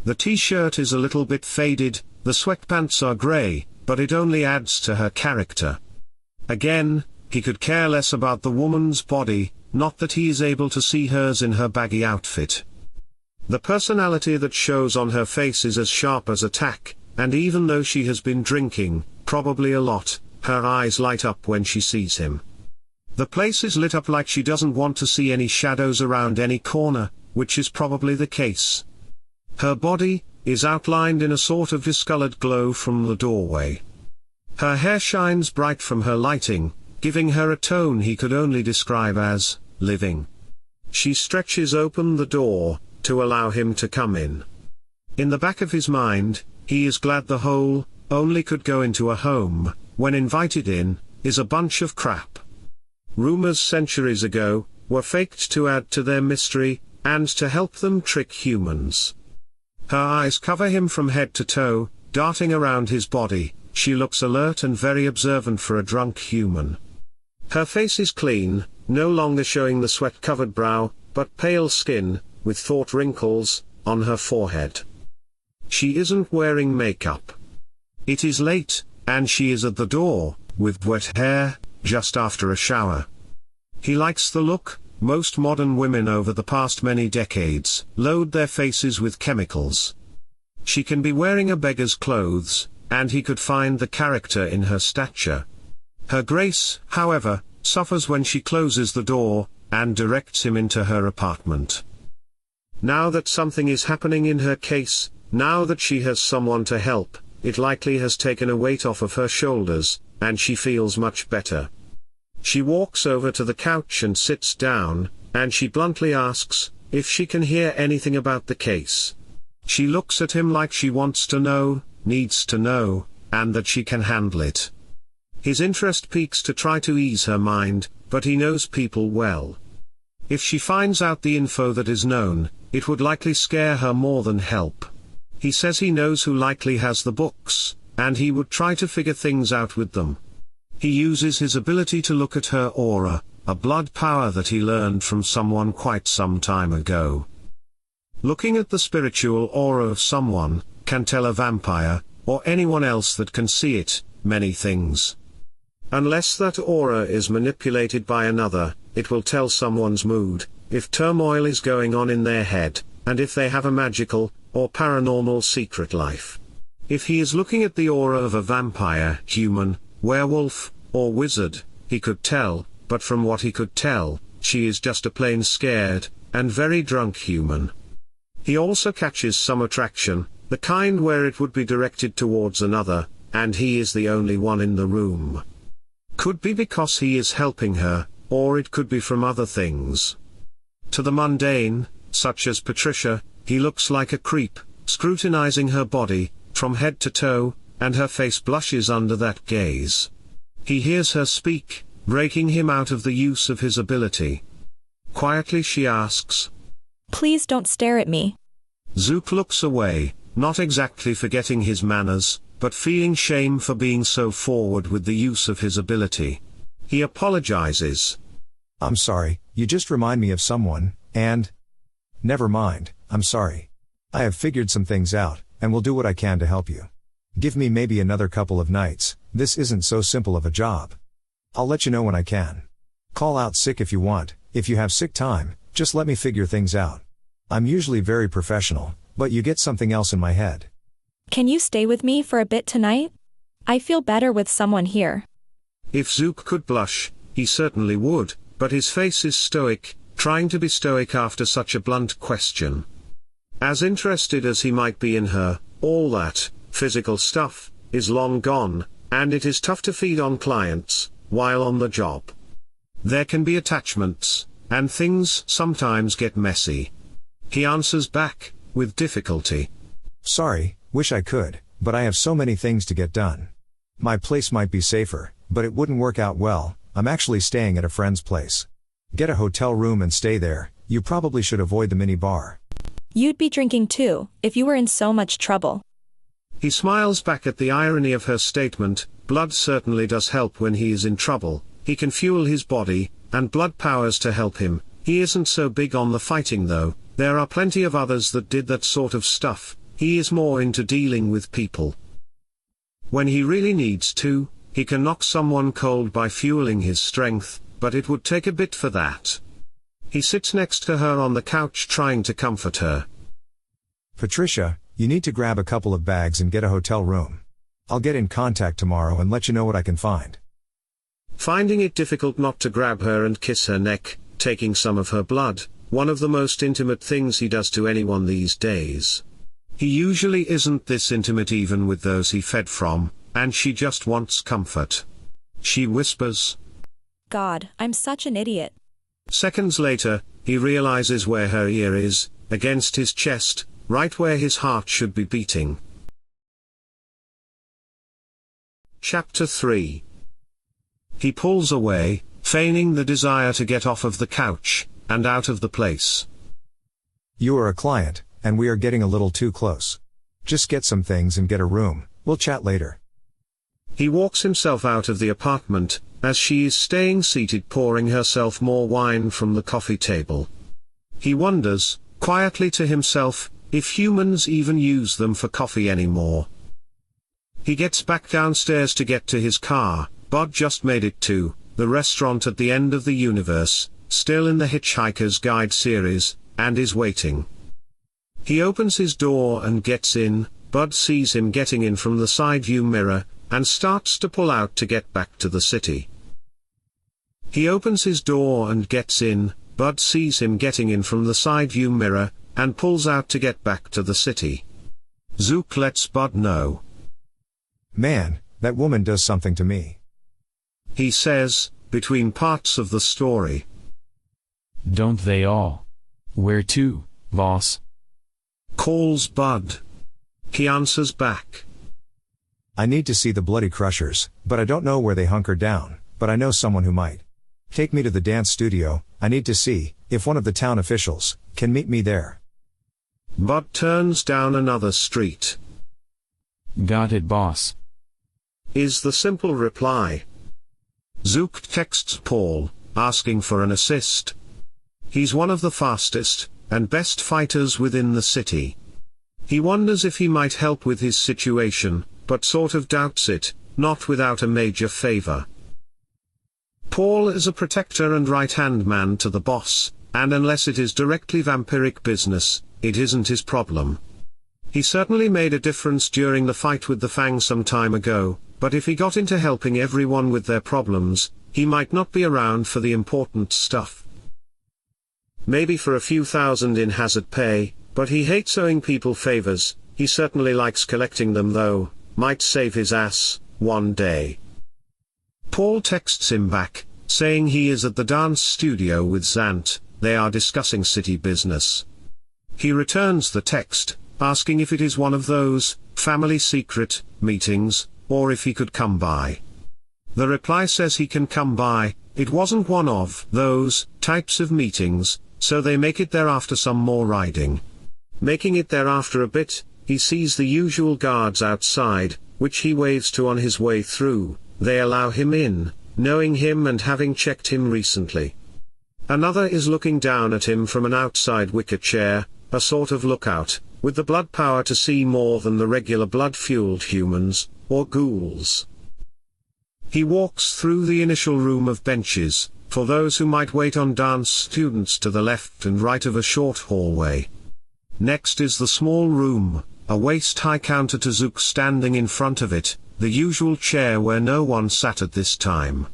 A: The t-shirt is a little bit faded, the sweatpants are grey, but it only adds to her character. Again, he could care less about the woman's body, not that he is able to see hers in her baggy outfit. The personality that shows on her face is as sharp as a tack, and even though she has been drinking, probably a lot, her eyes light up when she sees him. The place is lit up like she doesn't want to see any shadows around any corner, which is probably the case. Her body is outlined in a sort of discolored glow from the doorway. Her hair shines bright from her lighting, giving her a tone he could only describe as living. She stretches open the door to allow him to come in. In the back of his mind, he is glad the whole only could go into a home, when invited in, is a bunch of crap. Rumors centuries ago were faked to add to their mystery, and to help them trick humans. Her eyes cover him from head to toe, darting around his body. She looks alert and very observant for a drunk human. Her face is clean, no longer showing the sweat-covered brow, but pale skin, with thought wrinkles on her forehead. She isn't wearing makeup. It is late, and she is at the door, with wet hair, just after a shower. He likes the look. Most modern women over the past many decades load their faces with chemicals. She can be wearing a beggar's clothes, and he could find the character in her stature. Her grace, however, suffers when she closes the door, and directs him into her apartment. Now that something is happening in her case, now that she has someone to help, it likely has taken a weight off of her shoulders, and she feels much better. She walks over to the couch and sits down, and she bluntly asks if she can hear anything about the case. She looks at him like she wants to know, needs to know, and that she can handle it. His interest peaks to try to ease her mind, but he knows people well. If she finds out the info that is known, it would likely scare her more than help. He says he knows who likely has the books, and he would try to figure things out with them. He uses his ability to look at her aura, a blood power that he learned from someone quite some time ago. Looking at the spiritual aura of someone can tell a vampire, or anyone else that can see it, many things. Unless that aura is manipulated by another, it will tell someone's mood, if turmoil is going on in their head, and if they have a magical or paranormal secret life. If he is looking at the aura of a vampire, human, werewolf, or wizard, he could tell, but from what he could tell, she is just a plain scared, and very drunk human. He also catches some attraction, the kind where it would be directed towards another, and he is the only one in the room. Could be because he is helping her, or it could be from other things. To the mundane, such as Patricia, He looks like a creep, scrutinizing her body, from head to toe, and her face blushes under that gaze. He hears her speak, breaking him out of the use of his ability. Quietly she asks,
E: "Please don't stare at me."
A: Zook looks away, not exactly forgetting his manners, but feeling shame for being so forward with the use of his ability. He apologizes.
B: I'm sorry, you just remind me of someone, and... Never mind, I'm sorry. I have figured some things out, and will do what I can to help you. Give me maybe another couple of nights, this isn't so simple of a job. I'll let you know when I can. Call out sick if you want, if you have sick time, just let me figure things out. I'm usually very professional, but you get something else in my head.
E: Can you stay with me for a bit tonight? I feel better with someone here.
A: If Zook could blush, he certainly would, but his face is stoic, trying to be stoic after such a blunt question. As interested as he might be in her, all that physical stuff is long gone, and it is tough to feed on clients while on the job. There can be attachments, and things sometimes get messy. He answers back, with difficulty.
B: Sorry, wish I could, but I have so many things to get done. My place might be safer, but it wouldn't work out well. I'm actually staying at a friend's place. Get a hotel room and stay there. You probably should avoid the mini bar.
E: You'd be drinking too, if you were in so much trouble.
A: He smiles back at the irony of her statement. Blood certainly does help when he is in trouble. He can fuel his body, and blood powers to help him. He isn't so big on the fighting though. There are plenty of others that did that sort of stuff. He is more into dealing with people. When he really needs to, he can knock someone cold by fueling his strength, but it would take a bit for that. He sits next to her on the couch trying to comfort her.
B: Patricia, you need to grab a couple of bags and get a hotel room. I'll get in contact tomorrow and let you know what I can find.
A: Finding it difficult not to grab her and kiss her neck, taking some of her blood, one of the most intimate things he does to anyone these days. He usually isn't this intimate even with those he fed from, and she just wants comfort. She whispers,
E: God, I'm such an idiot.
A: Seconds later, he realizes where her ear is, against his chest, right where his heart should be beating. Chapter 3. He pulls away, feigning the desire to get off of the couch, and out of the place.
B: You are a client, and we are getting a little too close. Just get some things and get a room, we'll chat later.
A: He walks himself out of the apartment, as she is staying seated pouring herself more wine from the coffee table. He wonders, quietly to himself, if humans even use them for coffee anymore. He gets back downstairs to get to his car. Bud just made it to the restaurant at the end of the universe, still in the Hitchhiker's Guide series, and is waiting. He opens his door and gets in. Bud sees him getting in from the side view mirror, and starts to pull out to get back to the city. He opens his door and gets in. Bud sees him getting in from the side view mirror, and pulls out to get back to the city. Zook lets Bud know.
B: Man, that woman does something to me.
A: He says, between parts of the story.
D: Don't they all? Where to, boss?
A: Calls Bud. He answers back.
B: I need to see the Bloody Crushers, but I don't know where they hunker down, but I know someone who might. Take me to the dance studio. I need to see if one of the town officials can meet me there.
A: Bud turns down another street.
D: Got it, boss.
A: Is the simple reply. Zook texts Paul, asking for an assist. He's one of the fastest and best fighters within the city. He wonders if he might help with his situation, but sort of doubts it, not without a major favor. Paul is a protector and right-hand man to the boss, and unless it is directly vampiric business, it isn't his problem. He certainly made a difference during the fight with the Fang some time ago, but if he got into helping everyone with their problems, he might not be around for the important stuff. Maybe for a few thousand in hazard pay, but he hates owing people favors. He certainly likes collecting them though, might save his ass, one day. Paul texts him back, saying he is at the dance studio with Zant. They are discussing city business. He returns the text, asking if it is one of those family secret meetings, or if he could come by. The reply says he can come by. It wasn't one of those types of meetings, so they make it there after some more riding. Making it there after a bit, he sees the usual guards outside, which he waves to on his way through. They allow him in, knowing him and having checked him recently. Another is looking down at him from an outside wicker chair, a sort of lookout, with the blood power to see more than the regular blood-fueled humans, or ghouls. He walks through the initial room of benches, for those who might wait on dance students to the left and right of a short hallway. Next is the small room, a waist-high counter to Zook standing in front of it, the usual chair where no one sat at this time.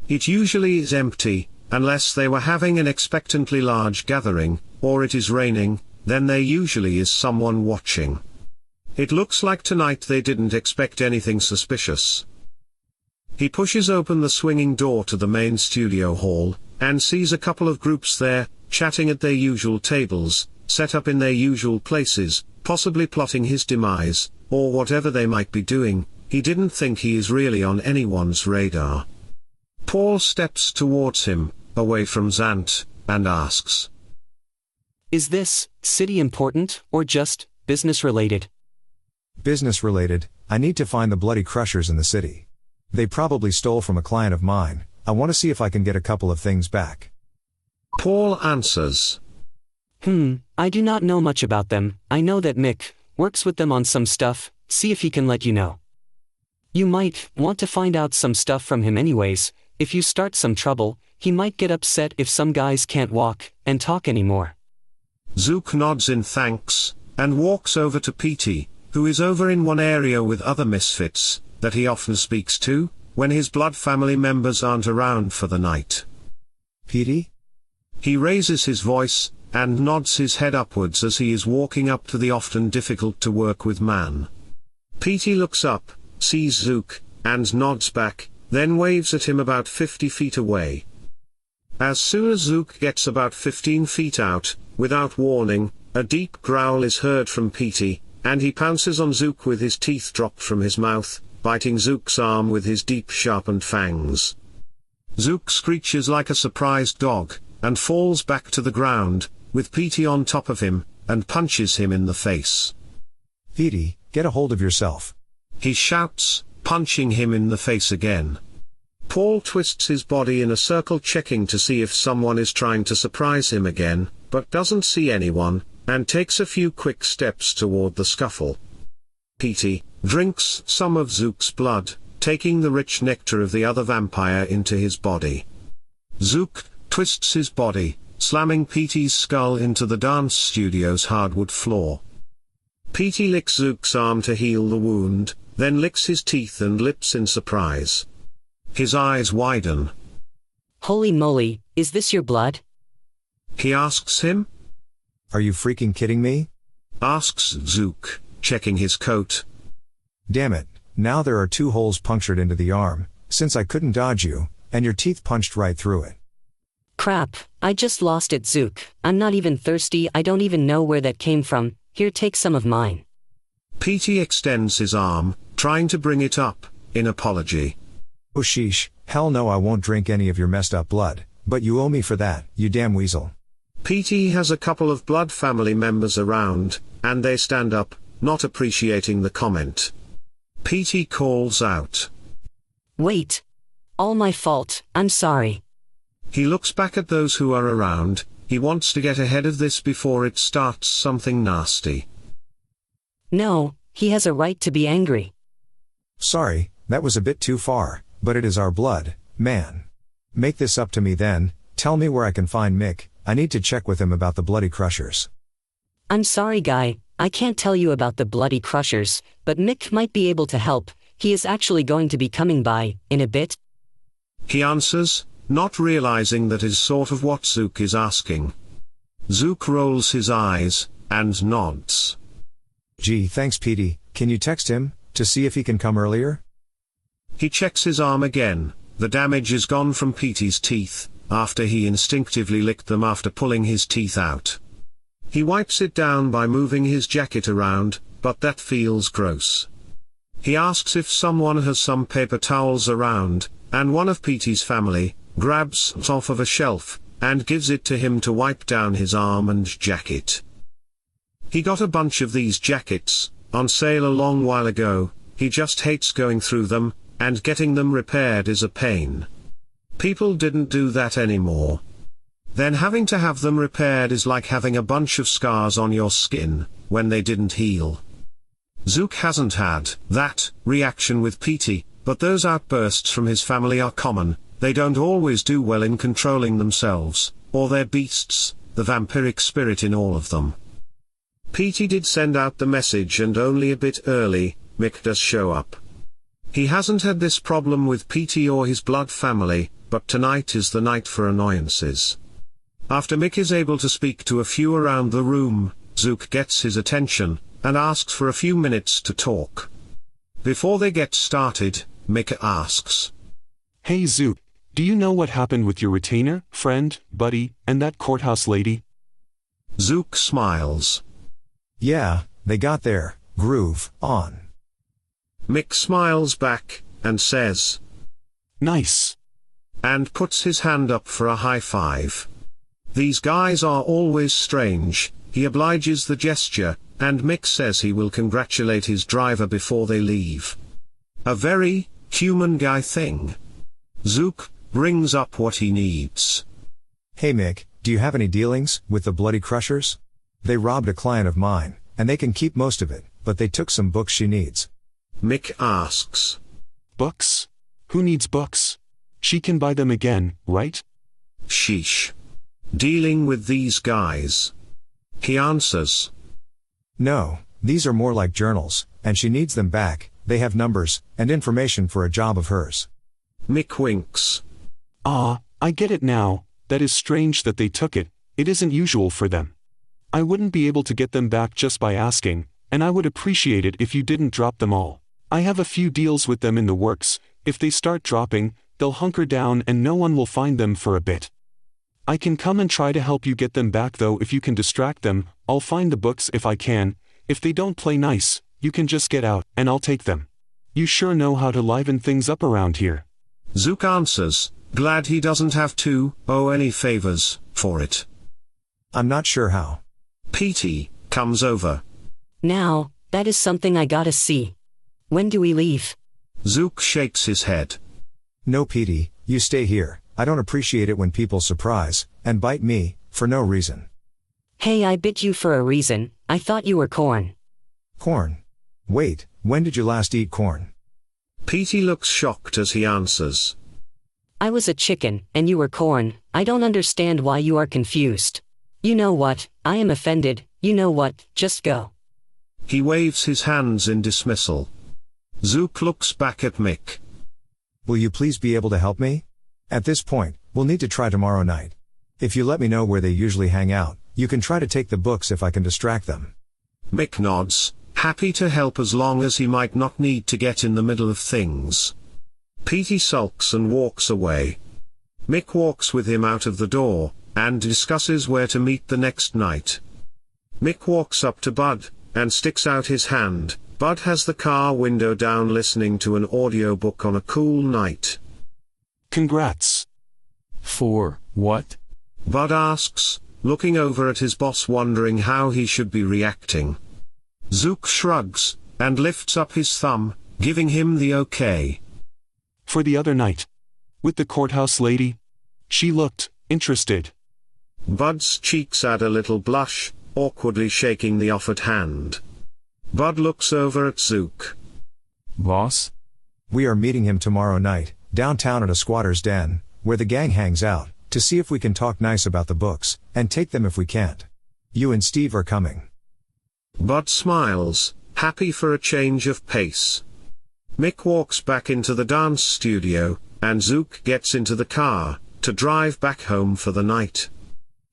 A: It usually is empty, unless they were having an expectantly large gathering, or it is raining, then there usually is someone watching. It looks like tonight they didn't expect anything suspicious. He pushes open the swinging door to the main studio hall, and sees a couple of groups there, chatting at their usual tables, set up in their usual places, possibly plotting his demise, or whatever they might be doing. He didn't think he is really on anyone's radar. Paul steps towards him, away from Zant, and asks,
J: "Is this city important, or just business related?"
B: Business related. I need to find the bloody crushers in the city. They probably stole from a client of mine. I want to see if I can get a couple of things back.
A: Paul answers,
J: I do not know much about them. I know that Mick works with them on some stuff. See if he can let you know. You might want to find out some stuff from him anyways. If you start some trouble, he might get upset if some guys can't walk and talk anymore.
A: Zook nods in thanks, and walks over to Petey, who is over in one area with other misfits, that he often speaks to, when his blood family members aren't around for the night.
B: Petey?
A: He raises his voice, and nods his head upwards as he is walking up to the often difficult to work with man. Petey looks up, sees Zook, and nods back, then waves at him about 50 feet away. As soon as Zook gets about 15 feet out, without warning, a deep growl is heard from Petey, and he pounces on Zook with his teeth dropped from his mouth, biting Zook's arm with his deep sharpened fangs. Zook screeches like a surprised dog, and falls back to the ground, with Petey on top of him, and punches him in the face.
B: Petey, get a hold of yourself.
A: He shouts, punching him in the face again. Paul twists his body in a circle checking to see if someone is trying to surprise him again, but doesn't see anyone, and takes a few quick steps toward the scuffle. Petey drinks some of Zook's blood, taking the rich nectar of the other vampire into his body. Zook twists his body, slamming Petey's skull into the dance studio's hardwood floor. Petey licks Zook's arm to heal the wound, then licks his teeth and lips in surprise. His eyes widen.
J: Holy moly, is this your blood?
A: He asks him.
B: Are you freaking kidding me?
A: Asks Zook, checking his coat.
B: Damn it, now there are 2 holes punctured into the arm, since I couldn't dodge you, and your teeth punched right through it.
J: Crap, I just lost it, Zook. I'm not even thirsty. I don't even know where that came from. Here, take some of mine.
A: Petey extends his arm, trying to bring it up, in apology.
B: Oh sheesh, hell no, I won't drink any of your messed up blood, but you owe me for that, you damn weasel.
A: Petey has a couple of blood family members around, and they stand up, not appreciating the comment. Petey calls out.
J: Wait. All my fault, I'm sorry.
A: He looks back at those who are around. He wants to get ahead of this before it starts something nasty.
J: No, he has a right to be angry.
B: Sorry, that was a bit too far, but it is our blood, man. Make this up to me then, tell me where I can find Mick, I need to check with him about the bloody crushers.
J: I'm sorry, guy, I can't tell you about the bloody crushers, but Mick might be able to help. He is actually going to be coming by, in a bit.
A: He answers, not realizing that is sort of what Zook is asking. Zook rolls his eyes, and nods.
B: Gee, thanks Petey, can you text him, to see if he can come earlier?
A: He checks his arm again. The damage is gone from Petey's teeth, after he instinctively licked them after pulling his teeth out. He wipes it down by moving his jacket around, but that feels gross. He asks if someone has some paper towels around, and one of Petey's family grabs it off of a shelf and gives it to him to wipe down his arm and jacket. He got a bunch of these jackets on sale a long while ago. He just hates going through them, and getting them repaired is a pain. People didn't do that anymore. Then having to have them repaired is like having a bunch of scars on your skin when they didn't heal. Zook hasn't had that reaction with Petey, but those outbursts from his family are common. They don't always do well in controlling themselves, or their beasts, the vampiric spirit in all of them. Petey did send out the message, and only a bit early, Mick does show up. He hasn't had this problem with Petey or his blood family, but tonight is the night for annoyances. After Mick is able to speak to a few around the room, Zook gets his attention, and asks for a few minutes to talk. Before they get started, Mick asks,
K: "Hey Zook, do you know what happened with your retainer, friend, buddy, and that courthouse lady?"
A: Zook smiles.
B: Yeah, they got their groove on.
A: Mick smiles back, and says,
K: "Nice,"
A: and puts his hand up for a high five. These guys are always strange. He obliges the gesture, and Mick says he will congratulate his driver before they leave. A very human guy thing. Zook brings up what he needs.
B: Hey Mick, do you have any dealings with the Bloody Crushers? They robbed a client of mine, and they can keep most of it, but they took some books she needs.
A: Mick asks,
K: "Books? Who needs books? She can buy them again, right?"
A: Sheesh. Dealing with these guys. He answers,
B: No, these are more like journals, and she needs them back. They have numbers and information for a job of hers.
A: Mick winks.
K: "Ah, I get it now. That is strange that they took it. It isn't usual for them. I wouldn't be able to get them back just by asking, and I would appreciate it if you didn't drop them all. I have a few deals with them in the works. If they start dropping, they'll hunker down and no one will find them for a bit. I can come and try to help you get them back though if you can distract them. I'll find the books if I can. If they don't play nice, you can just get out, and I'll take them. You sure know how to liven things up around here."
A: Zook answers, glad he doesn't have to owe any favors for it.
B: I'm not sure how.
A: Petey comes over.
L: Now, that is something I gotta see. When do we leave?
A: Zook shakes his head.
B: No Petey, you stay here. I don't appreciate it when people surprise and bite me for no reason.
L: Hey, I bit you for a reason. I thought you were corn.
B: Corn? Wait, when did you last eat corn?
A: Petey looks shocked as he answers.
L: I was a chicken, and you were corn. I don't understand why you are confused. You know what, I am offended. You know what, just go.
A: He waves his hands in dismissal. Zook looks back at Mick.
B: Will you please be able to help me? At this point, we'll need to try tomorrow night. If you let me know where they usually hang out, you can try to take the books if I can distract them.
A: Mick nods, happy to help as long as he might not need to get in the middle of things. Petey sulks and walks away. Mick walks with him out of the door, and discusses where to meet the next night. Mick walks up to Bud, and sticks out his hand. Bud has the car window down listening to an audiobook on a cool night.
K: "Congrats."
D: For what?
A: Bud asks, looking over at his boss wondering how he should be reacting. Zook shrugs, and lifts up his thumb, giving him the okay.
K: "For the other night. With the courthouse lady. She looked interested."
A: Bud's cheeks add a little blush, awkwardly shaking the offered hand. Bud looks over at Zook.
D: Boss?
B: We are meeting him tomorrow night, downtown at a squatter's den, where the gang hangs out, to see if we can talk nice about the books, and take them if we can't. You and Steve are coming.
A: Bud smiles, happy for a change of pace. Mick walks back into the dance studio, and Zook gets into the car, to drive back home for the night.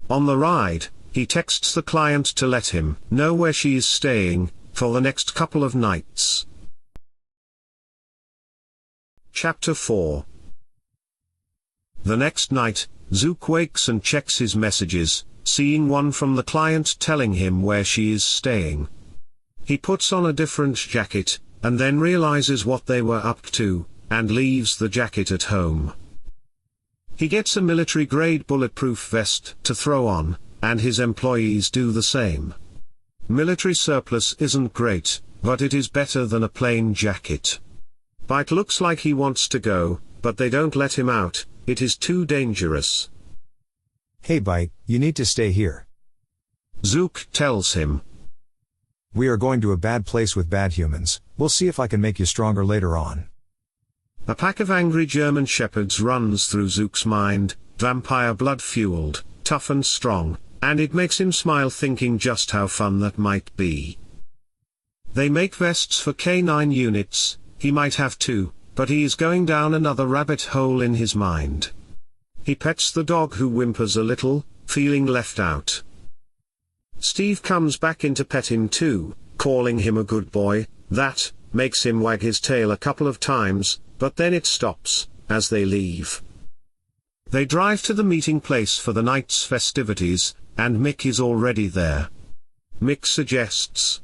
A: On the ride, he texts the client to let him know where she is staying, for the next couple of nights. Chapter 4. The next night, Zook wakes and checks his messages, seeing one from the client telling him where she is staying. He puts on a different jacket, and then realizes what they were up to, and leaves the jacket at home. He gets a military-grade bulletproof vest to throw on, and his employees do the same. Military surplus isn't great, but it is better than a plain jacket. Bite looks like he wants to go, but they don't let him out, it is too dangerous.
B: Hey Bite, you need to stay here.
A: Zook tells him.
B: We are going to a bad place with bad humans, we'll see if I can make you stronger later on.
A: A pack of angry German shepherds runs through Zook's mind, vampire blood-fueled, tough and strong, and it makes him smile thinking just how fun that might be. They make vests for K9 units, he might have two, but he is going down another rabbit hole in his mind. He pets the dog who whimpers a little, feeling left out. Steve comes back in to pet him too, calling him a good boy. That makes him wag his tail a couple of times, but then it stops, as they leave. They drive to the meeting place for the night's festivities, and Mick is already there. Mick suggests,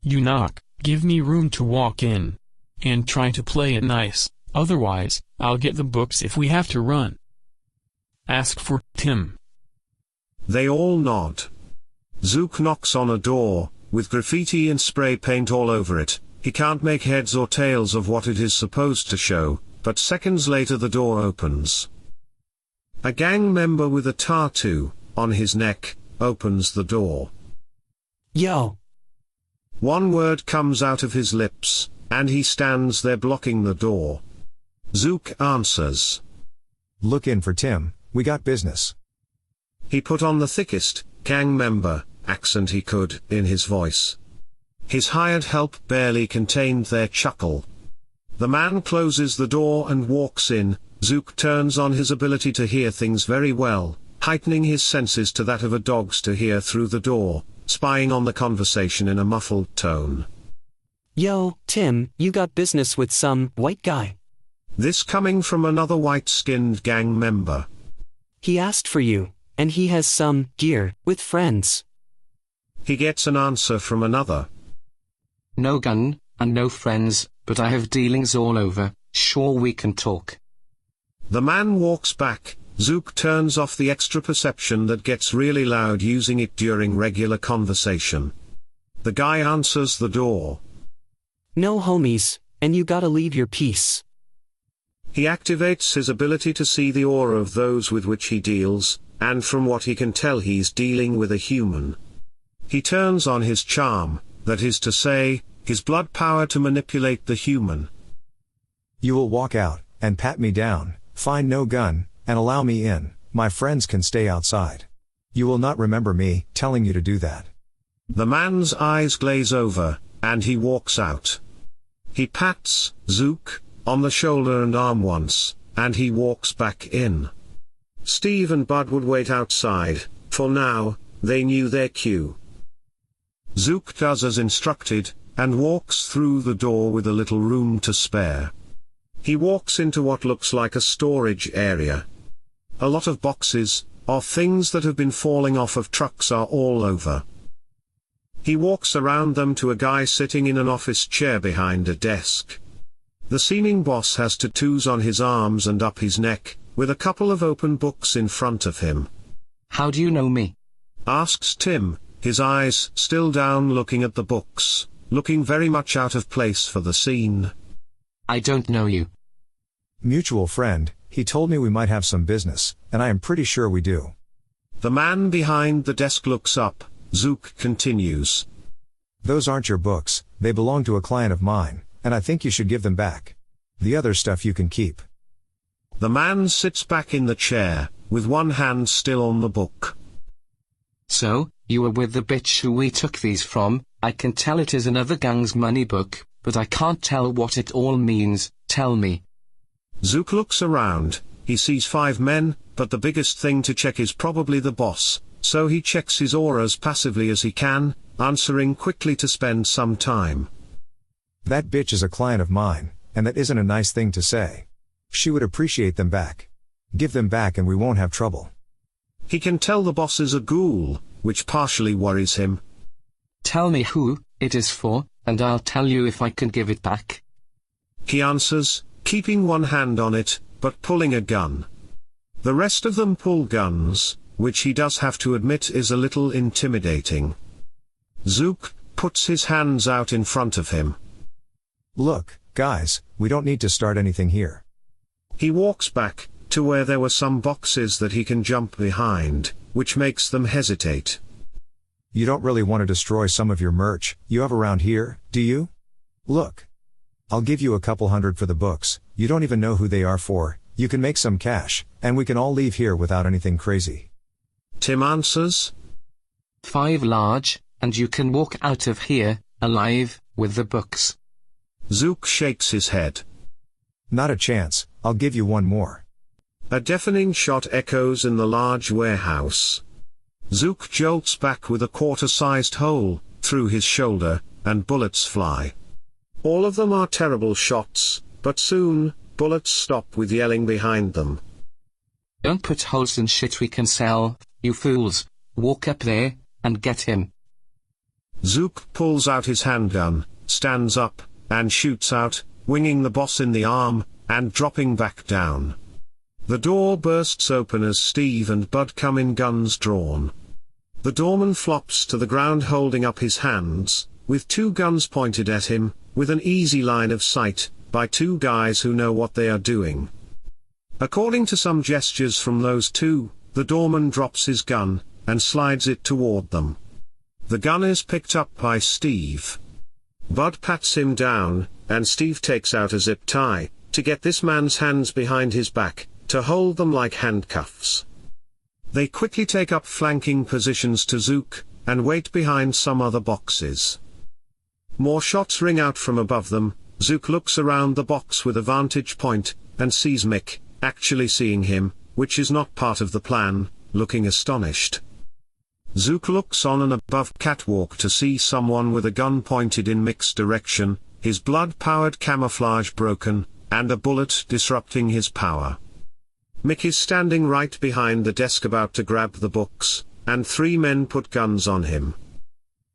M: "You knock, give me room to walk in. And try to play it nice, otherwise, I'll get the books if we have to run. Ask for Tim."
A: They all nod. Zook knocks on a door, with graffiti and spray paint all over it. He can't make heads or tails of what it is supposed to show, but seconds later the door opens. A gang member with a tattoo on his neck opens the door.
J: Yo.
A: One word comes out of his lips, and he stands there blocking the door. Zook answers.
B: Look in for Tim, we got business.
A: He put on the thickest gang member accent he could in his voice. His hired help barely contained their chuckle. The man closes the door and walks in. Zook turns on his ability to hear things very well, heightening his senses to that of a dog's to hear through the door, spying on the conversation in a muffled tone.
J: Yo, Tim, you got business with some white guy.
A: This coming from another white-skinned gang member.
J: He asked for you, and he has some gear with friends.
A: He gets an answer from another.
N: No gun, and no friends, but I have dealings all over, sure we can talk.
A: The man walks back. Zook turns off the extra perception that gets really loud using it during regular conversation. The guy answers the door.
J: No homies, and you gotta leave your piece.
A: He activates his ability to see the aura of those with which he deals, and from what he can tell he's dealing with a human. He turns on his charm, that is to say, his blood power to manipulate the human.
B: You will walk out, and pat me down, find no gun, and allow me in, my friends can stay outside. You will not remember me telling you to do that.
A: The man's eyes glaze over, and he walks out. He pats Zook on the shoulder and arm once, and he walks back in. Steve and Bud would wait outside, for now, they knew their cue. Zook does as instructed, and walks through the door with a little room to spare. He walks into what looks like a storage area. A lot of boxes, of things that have been falling off of trucks are all over. He walks around them to a guy sitting in an office chair behind a desk. The seeming boss has tattoos on his arms and up his neck, with a couple of open books in front of him.
N: How do you know me?
A: Asks Tim, his eyes still down looking at the books, looking very much out of place for the scene.
N: I don't know you.
B: Mutual friend, he told me we might have some business, and I am pretty sure we do.
A: The man behind the desk looks up. Zook continues.
B: Those aren't your books, they belong to a client of mine, and I think you should give them back. The other stuff you can keep.
A: The man sits back in the chair, with one hand still on the book.
N: So, you were with the bitch who we took these from. I can tell it is another gang's money book, but I can't tell what it all means, tell me.
A: Zook looks around, he sees 5 men, but the biggest thing to check is probably the boss, so he checks his auras passively as he can, answering quickly to spend some time.
B: That bitch is a client of mine, and that isn't a nice thing to say. She would appreciate them back. Give them back and we won't have trouble.
A: He can tell the boss is a ghoul, which partially worries him.
N: Tell me who it is for, and I'll tell you if I can give it back.
A: He answers, keeping one hand on it, but pulling a gun. The rest of them pull guns, which he does have to admit is a little intimidating. Zook puts his hands out in front of him.
B: Look, guys, we don't need to start anything here.
A: He walks back to where there were some boxes that he can jump behind, which makes them hesitate.
B: You don't really want to destroy some of your merch you have around here, do you? Look. I'll give you a couple hundred for the books, you don't even know who they are for, you can make some cash, and we can all leave here without anything crazy.
A: Tim answers.
N: 5 large, and you can walk out of here, alive, with the books.
A: Zook shakes his head.
B: Not a chance, I'll give you one more.
A: A deafening shot echoes in the large warehouse. Zook jolts back with a quarter-sized hole through his shoulder, and bullets fly. All of them are terrible shots, but soon, bullets stop with yelling behind them.
N: Don't put holes in shit we can sell, you fools. Walk up there, and get him.
A: Zook pulls out his handgun, stands up, and shoots out, winging the boss in the arm, and dropping back down. The door bursts open as Steve and Bud come in, guns drawn. The doorman flops to the ground holding up his hands, with 2 guns pointed at him, with an easy line of sight, by 2 guys who know what they are doing. According to some gestures from those 2, the doorman drops his gun, and slides it toward them. The gun is picked up by Steve. Bud pats him down, and Steve takes out a zip tie, to get this man's hands behind his back, to hold them like handcuffs. They quickly take up flanking positions to Zook, and wait behind some other boxes. More shots ring out from above them. Zook looks around the box with a vantage point, and sees Mick, actually seeing him, which is not part of the plan, looking astonished. Zook looks on an above catwalk to see someone with a gun pointed in Mick's direction, his blood-powered camouflage broken, and a bullet disrupting his power. Mick is standing right behind the desk about to grab the books, and 3 men put guns on him.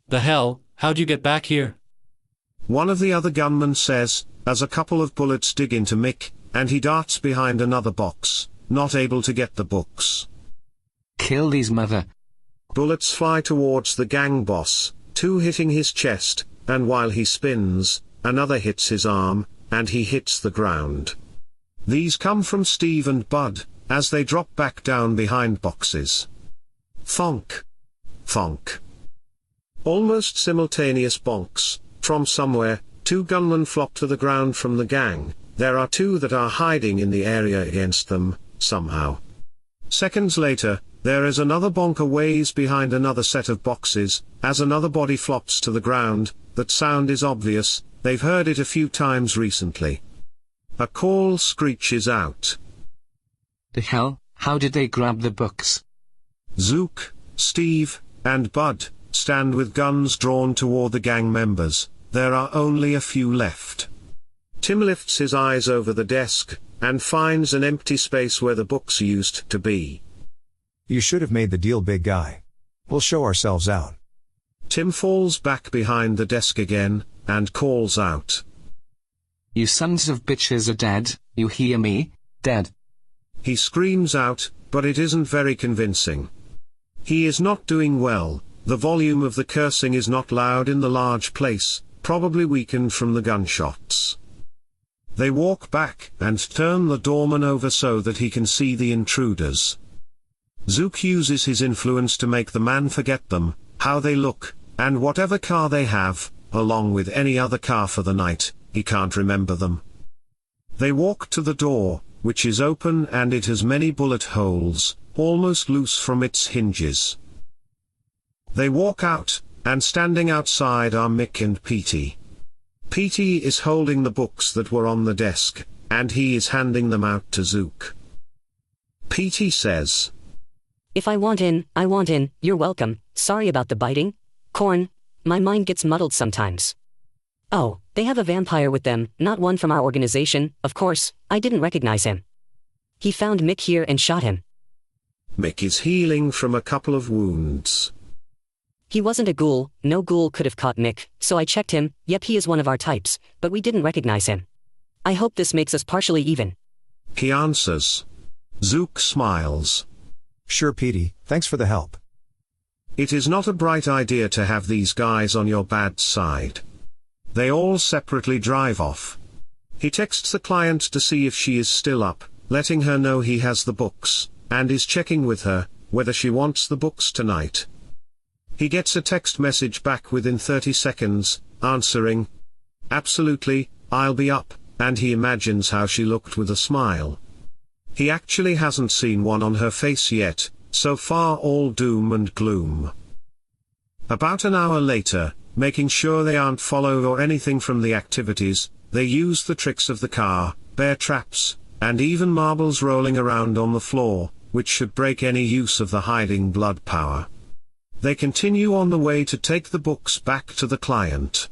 O: The hell, how'd you get back here?
A: One of the other gunmen says, as a couple of bullets dig into Mick, and he darts behind another box, not able to get the books.
N: Kill these mother.
A: Bullets fly towards the gang boss, 2 hitting his chest, and while he spins, another hits his arm, and he hits the ground. These come from Steve and Bud, as they drop back down behind boxes. Thonk. Thonk. Almost simultaneous bonks. From somewhere, 2 gunmen flop to the ground from the gang. There are 2 that are hiding in the area against them, somehow. Seconds later, there is another bonk a ways behind another set of boxes, as another body flops to the ground. That sound is obvious, they've heard it a few times recently. A call screeches out.
N: The hell, how did they grab the books?
A: Zook, Steve, and Bud stand with guns drawn toward the gang members. There are only a few left. Tim lifts his eyes over the desk, and finds an empty space where the books used to be.
B: You should have made the deal, big guy. We'll show ourselves out.
A: Tim falls back behind the desk again, and calls out.
N: You sons of bitches are dead, you hear me? Dead.
A: He screams out, but it isn't very convincing. He is not doing well. The volume of the cursing is not loud in the large place, probably weakened from the gunshots. They walk back, and turn the doorman over so that he can see the intruders. Zook uses his influence to make the man forget them, how they look, and whatever car they have, along with any other car for the night. He can't remember them. They walk to the door, which is open and it has many bullet holes, almost loose from its hinges. They walk out, and standing outside are Mick and Petey. Petey is holding the books that were on the desk, and he is handing them out to Zook. Petey says,
L: If I want in, you're welcome, sorry about the biting. Corn, my mind gets muddled sometimes. Oh, they have a vampire with them, not one from our organization, of course, I didn't recognize him. He found Mick here and shot him.
A: Mick is healing from a couple of wounds.
L: He wasn't a ghoul, no ghoul could have caught Mick, so I checked him. Yep, he is one of our types, but we didn't recognize him. I hope this makes us partially even.
A: He answers. Zook smiles.
B: Sure, Petey, thanks for the help.
A: It is not a bright idea to have these guys on your bad side. They all separately drive off. He texts the client to see if she is still up, letting her know he has the books, and is checking with her, whether she wants the books tonight. He gets a text message back within 30 seconds, answering, "Absolutely, I'll be up," and he imagines how she looked with a smile. He actually hasn't seen one on her face yet, so far all doom and gloom. About an hour later, making sure they aren't followed or anything from the activities, they use the tricks of the car, bear traps, and even marbles rolling around on the floor, which should break any use of the hiding blood power. They continue on the way to take the books back to the client.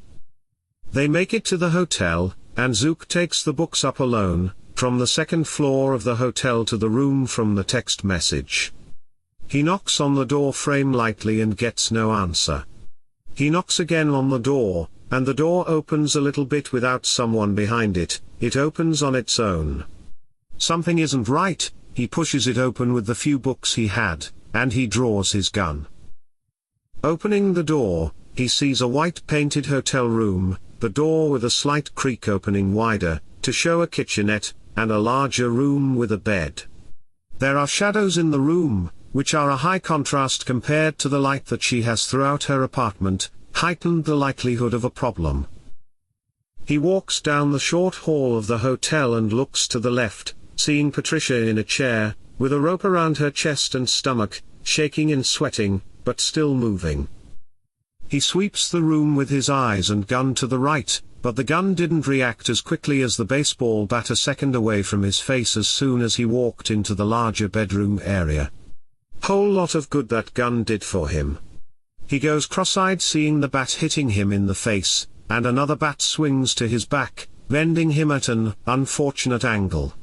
A: They make it to the hotel, and Zook takes the books up alone, from the second floor of the hotel to the room from the text message. He knocks on the door frame lightly and gets no answer. He knocks again on the door, and the door opens a little bit without someone behind it. It opens on its own. Something isn't right. He pushes it open with the few books he had, and he draws his gun. Opening the door, he sees a white painted hotel room, the door with a slight creak opening wider, to show a kitchenette, and a larger room with a bed. There are shadows in the room, which are a high contrast compared to the light that she has throughout her apartment, heightened the likelihood of a problem. He walks down the short hall of the hotel and looks to the left, seeing Patricia in a chair, with a rope around her chest and stomach, shaking and sweating, but still moving. He sweeps the room with his eyes and gun to the right, but the gun didn't react as quickly as the baseball bat a second away from his face as soon as he walked into the larger bedroom area. Whole lot of good that gun did for him. He goes cross-eyed seeing the bat hitting him in the face, and another bat swings to his back, bending him at an unfortunate angle.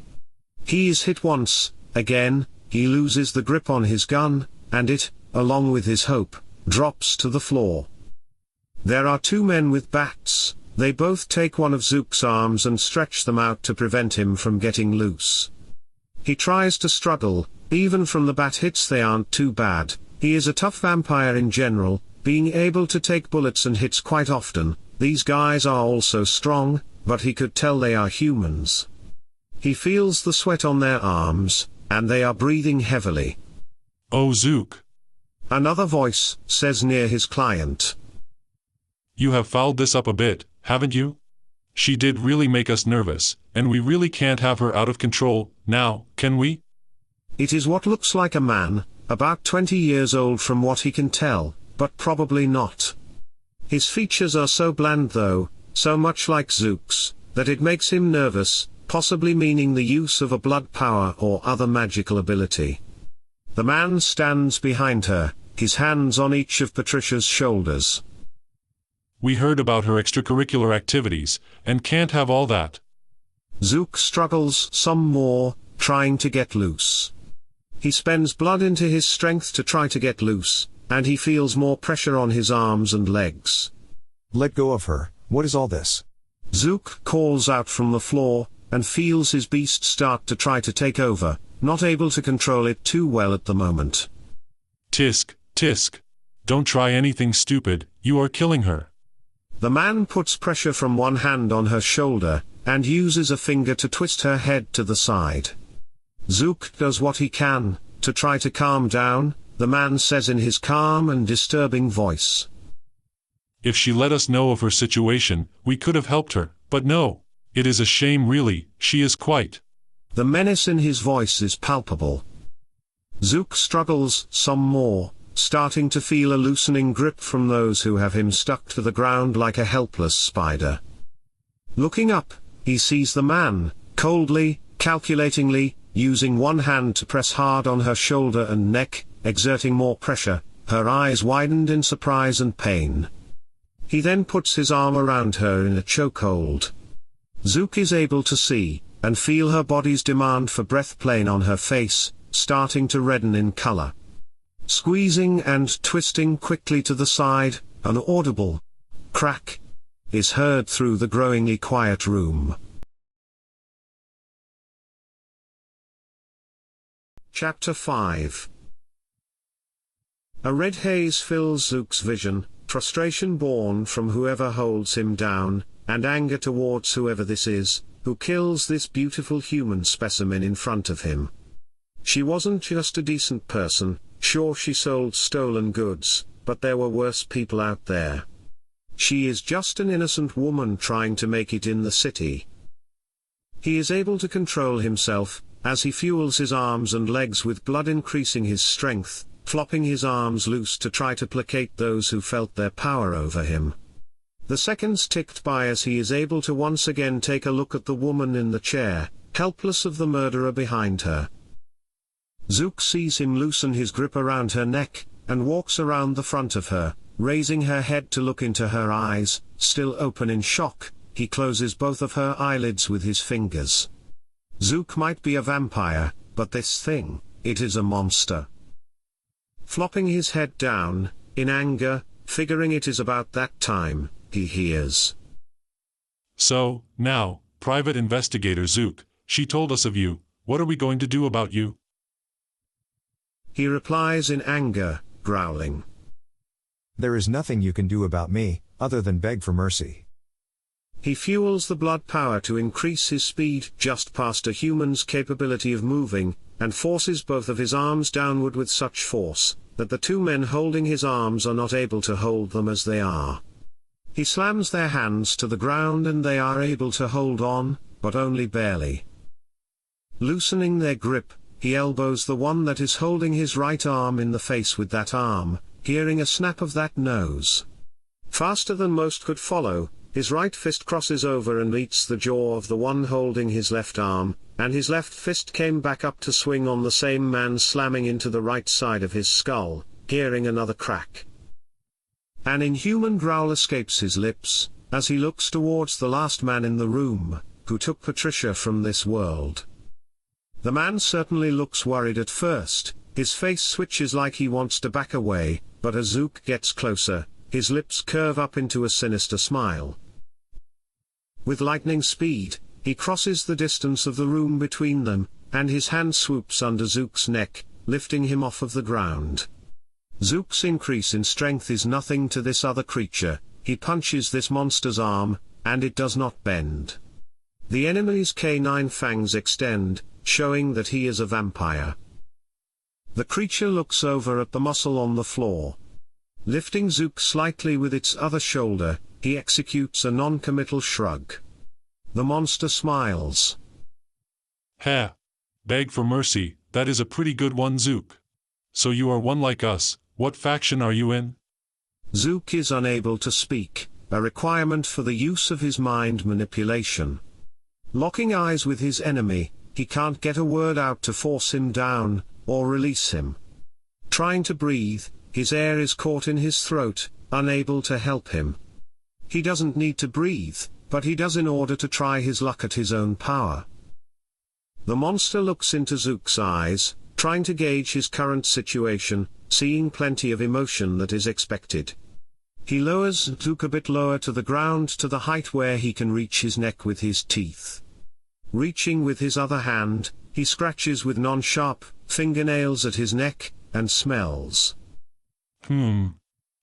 A: He is hit once, again, he loses the grip on his gun, and it, along with his hope, drops to the floor. There are two men with bats. They both take one of Zook's arms and stretch them out to prevent him from getting loose. He tries to struggle. Even from the bat hits they aren't too bad. He is a tough vampire in general, being able to take bullets and hits quite often. These guys are also strong, but he could tell they are humans. He feels the sweat on their arms, and they are breathing heavily.
G: "Oh, Zook,"
A: another voice says near his client.
G: "You have fouled this up a bit, haven't you? She did really make us nervous, and we really can't have her out of control, now, can we?"
A: It is what looks like a man, about 20 years old from what he can tell, but probably not. His features are so bland though, so much like Zook's, that it makes him nervous, possibly meaning the use of a blood power or other magical ability. The man stands behind her, his hands on each of Patricia's shoulders.
G: "We heard about her extracurricular activities, and can't have all that."
A: Zook struggles some more, trying to get loose. He spends blood into his strength to try to get loose, and he feels more pressure on his arms and legs.
B: "Let go of her, what is all this?"
A: Zook calls out from the floor, and feels his beast start to try to take over, not able to control it too well at the moment.
G: "Tisk, tisk. Don't try anything stupid, you are killing her."
A: The man puts pressure from one hand on her shoulder, and uses a finger to twist her head to the side. Zook does what he can, to try to calm down, the man says in his calm and disturbing voice.
G: "If she let us know of her situation, we could have helped her, but no. It is a shame really, she is quite..."
A: The menace in his voice is palpable. Zook struggles some more, starting to feel a loosening grip from those who have him stuck to the ground like a helpless spider. Looking up, he sees the man, coldly, calculatingly, using one hand to press hard on her shoulder and neck, exerting more pressure, her eyes widened in surprise and pain. He then puts his arm around her in a chokehold. Zook is able to see, and feel her body's demand for breath plain on her face, starting to redden in color. Squeezing and twisting quickly to the side, an audible crack is heard through the growingly quiet room. Chapter 5. A red haze fills Zook's vision, frustration born from whoever holds him down, and anger towards whoever this is, who kills this beautiful human specimen in front of him. She wasn't just a decent person, sure she sold stolen goods, but there were worse people out there. She is just an innocent woman trying to make it in the city. He is able to control himself, as he fuels his arms and legs with blood increasing his strength, flopping his arms loose to try to placate those who felt their power over him. The seconds ticked by as he is able to once again take a look at the woman in the chair, helpless of the murderer behind her. Zook sees him loosen his grip around her neck, and walks around the front of her, raising her head to look into her eyes, still open in shock. He closes both of her eyelids with his fingers. Zook might be a vampire, but this thing, it is a monster. Flopping his head down, in anger, figuring it is about that time, he hears.
G: So, now, Private Investigator Zook, she told us of you, what are we going to do about you?
A: He replies in anger, growling.
B: There is nothing you can do about me, other than beg for mercy.
A: He fuels the blood power to increase his speed just past a human's capability of moving, and forces both of his arms downward with such force, that the two men holding his arms are not able to hold them as they are. He slams their hands to the ground and they are able to hold on, but only barely. Loosening their grip, he elbows the one that is holding his right arm in the face with that arm, hearing a snap of that nose. Faster than most could follow, his right fist crosses over and meets the jaw of the one holding his left arm, and his left fist came back up to swing on the same man, slamming into the right side of his skull, hearing another crack. An inhuman growl escapes his lips, as he looks towards the last man in the room, who took Patricia from this world. The man certainly looks worried at first, his face switches like he wants to back away, but as Zook gets closer, his lips curve up into a sinister smile. With lightning speed, he crosses the distance of the room between them, and his hand swoops under Zook's neck, lifting him off of the ground. Zook's increase in strength is nothing to this other creature. He punches this monster's arm, and it does not bend. The enemy's canine fangs extend, showing that he is a vampire. The creature looks over at the muscle on the floor. Lifting Zook slightly with its other shoulder, he executes a non-committal shrug. The monster smiles.
G: Ha! Beg for mercy, that is a pretty good one, Zook. So you are one like us, what faction are you in?
A: Zook is unable to speak, a requirement for the use of his mind manipulation. Locking eyes with his enemy, he can't get a word out to force him down, or release him. Trying to breathe, his air is caught in his throat, unable to help him. He doesn't need to breathe, but he does in order to try his luck at his own power. The monster looks into Zook's eyes, trying to gauge his current situation, seeing plenty of emotion that is expected. He lowers Zook a bit lower to the ground to the height where he can reach his neck with his teeth. Reaching with his other hand, he scratches with non-sharp fingernails at his neck, and smells.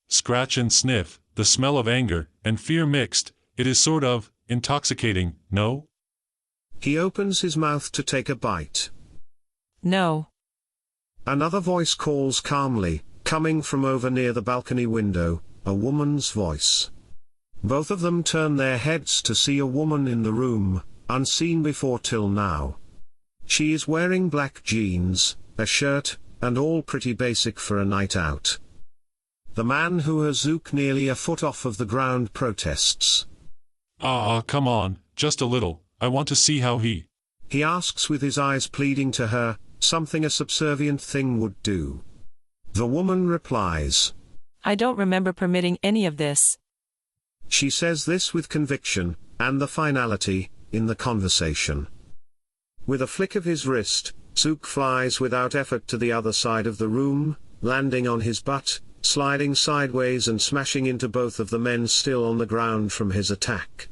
G: Scratch and sniff, the smell of anger and fear mixed, it is sort of intoxicating, no?
A: He opens his mouth to take a bite.
P: No.
A: Another voice calls calmly, coming from over near the balcony window, a woman's voice. Both of them turn their heads to see a woman in the room, unseen before till now. She is wearing black jeans, a shirt, and all pretty basic for a night out. The man who has Zook nearly a foot off of the ground protests.
G: Come on, just a little, I want to see how he
A: asks with his eyes pleading to her, something a subservient thing would do. The woman replies.
P: I don't remember permitting any of this.
A: She says this with conviction, and the finality, in the conversation. With a flick of his wrist, Zook flies without effort to the other side of the room, landing on his butt, sliding sideways and smashing into both of the men still on the ground from his attack.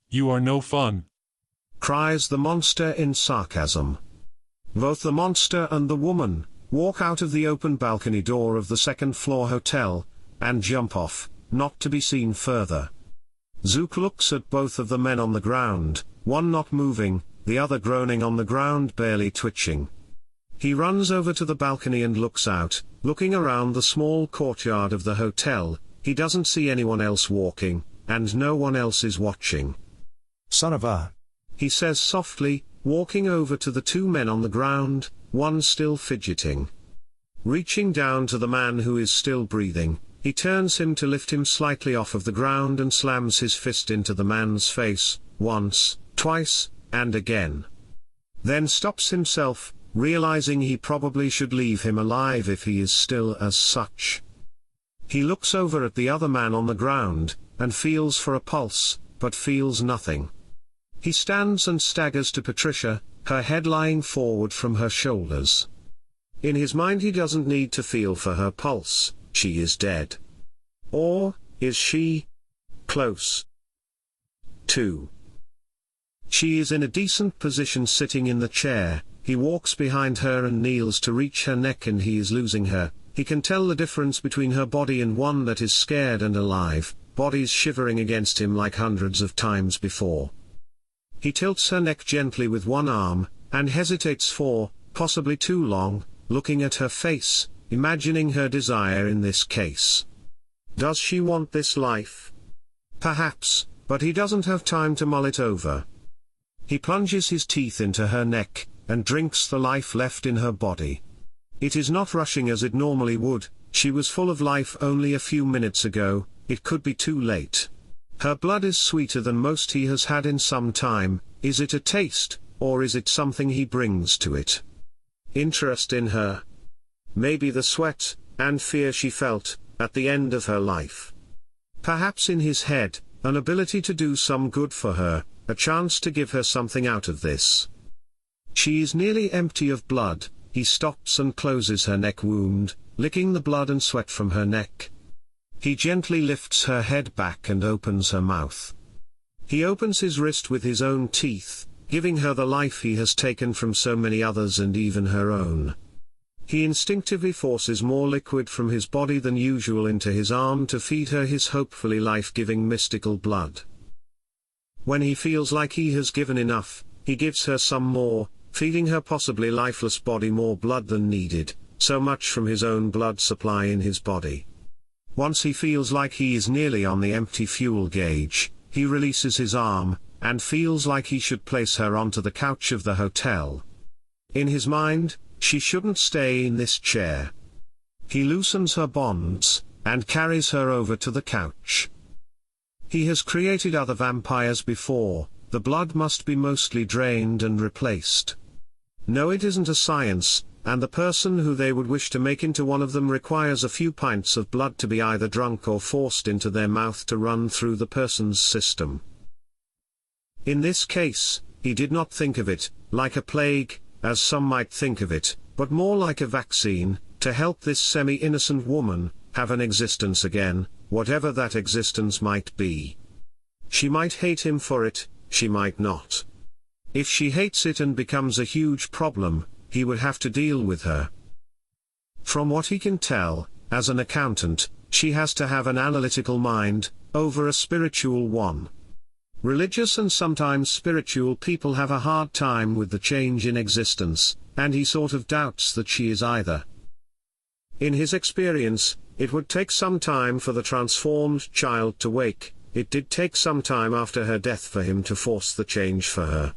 G: You are no fun,
A: cries the monster in sarcasm. Both the monster and the woman walk out of the open balcony door of the second-floor hotel, and jump off, not to be seen further. Zook looks at both of the men on the ground, one not moving, the other groaning on the ground, barely twitching. He runs over to the balcony and looks out, looking around the small courtyard of the hotel. He doesn't see anyone else walking, and no one else is watching.
B: Son of a...
A: he says softly, walking over to the two men on the ground, one still fidgeting. Reaching down to the man who is still breathing, he turns him to lift him slightly off of the ground and slams his fist into the man's face, once, twice, and again. Then stops himself, realizing he probably should leave him alive if he is still as such. He looks over at the other man on the ground, and feels for a pulse, but feels nothing. He stands and staggers to Patricia, her head lying forward from her shoulders. In his mind he doesn't need to feel for her pulse, she is dead. Or, is she? Close. 2. She is in a decent position sitting in the chair. He walks behind her and kneels to reach her neck, and he is losing her. He can tell the difference between her body and one that is scared and alive, bodies shivering against him like hundreds of times before. He tilts her neck gently with one arm, and hesitates for, possibly too long, looking at her face, imagining her desire in this case. Does she want this life? Perhaps, but he doesn't have time to mull it over. He plunges his teeth into her neck, and drinks the life left in her body. It is not rushing as it normally would. She was full of life only a few minutes ago. It could be too late. Her blood is sweeter than most he has had in some time. Is it a taste, or is it something he brings to it? Interest in her? Maybe the sweat and fear she felt at the end of her life. Perhaps in his head, an ability to do some good for her, a chance to give her something out of this. She is nearly empty of blood. He stops and closes her neck wound, licking the blood and sweat from her neck. He gently lifts her head back and opens her mouth. He opens his wrist with his own teeth, giving her the life he has taken from so many others and even her own. He instinctively forces more liquid from his body than usual into his arm to feed her his hopefully life-giving mystical blood. When he feels like he has given enough, he gives her some more, feeding her possibly lifeless body more blood than needed, so much from his own blood supply in his body. Once he feels like he is nearly on the empty fuel gauge, he releases his arm, and feels like he should place her onto the couch of the hotel. In his mind, she shouldn't stay in this chair. He loosens her bonds, and carries her over to the couch. He has created other vampires before. The blood must be mostly drained and replaced. No, it isn't a science, and the person who they would wish to make into one of them requires a few pints of blood to be either drunk or forced into their mouth to run through the person's system. In this case, he did not think of it like a plague, as some might think of it, but more like a vaccine, to help this semi-innocent woman have an existence again, whatever that existence might be. She might hate him for it, she might not. If she hates it and becomes a huge problem, he would have to deal with her. From what he can tell, as an accountant, she has to have an analytical mind, over a spiritual one. Religious and sometimes spiritual people have a hard time with the change in existence, and he sort of doubts that she is either. In his experience, it would take some time for the transformed child to wake. It did take some time after her death for him to force the change for her.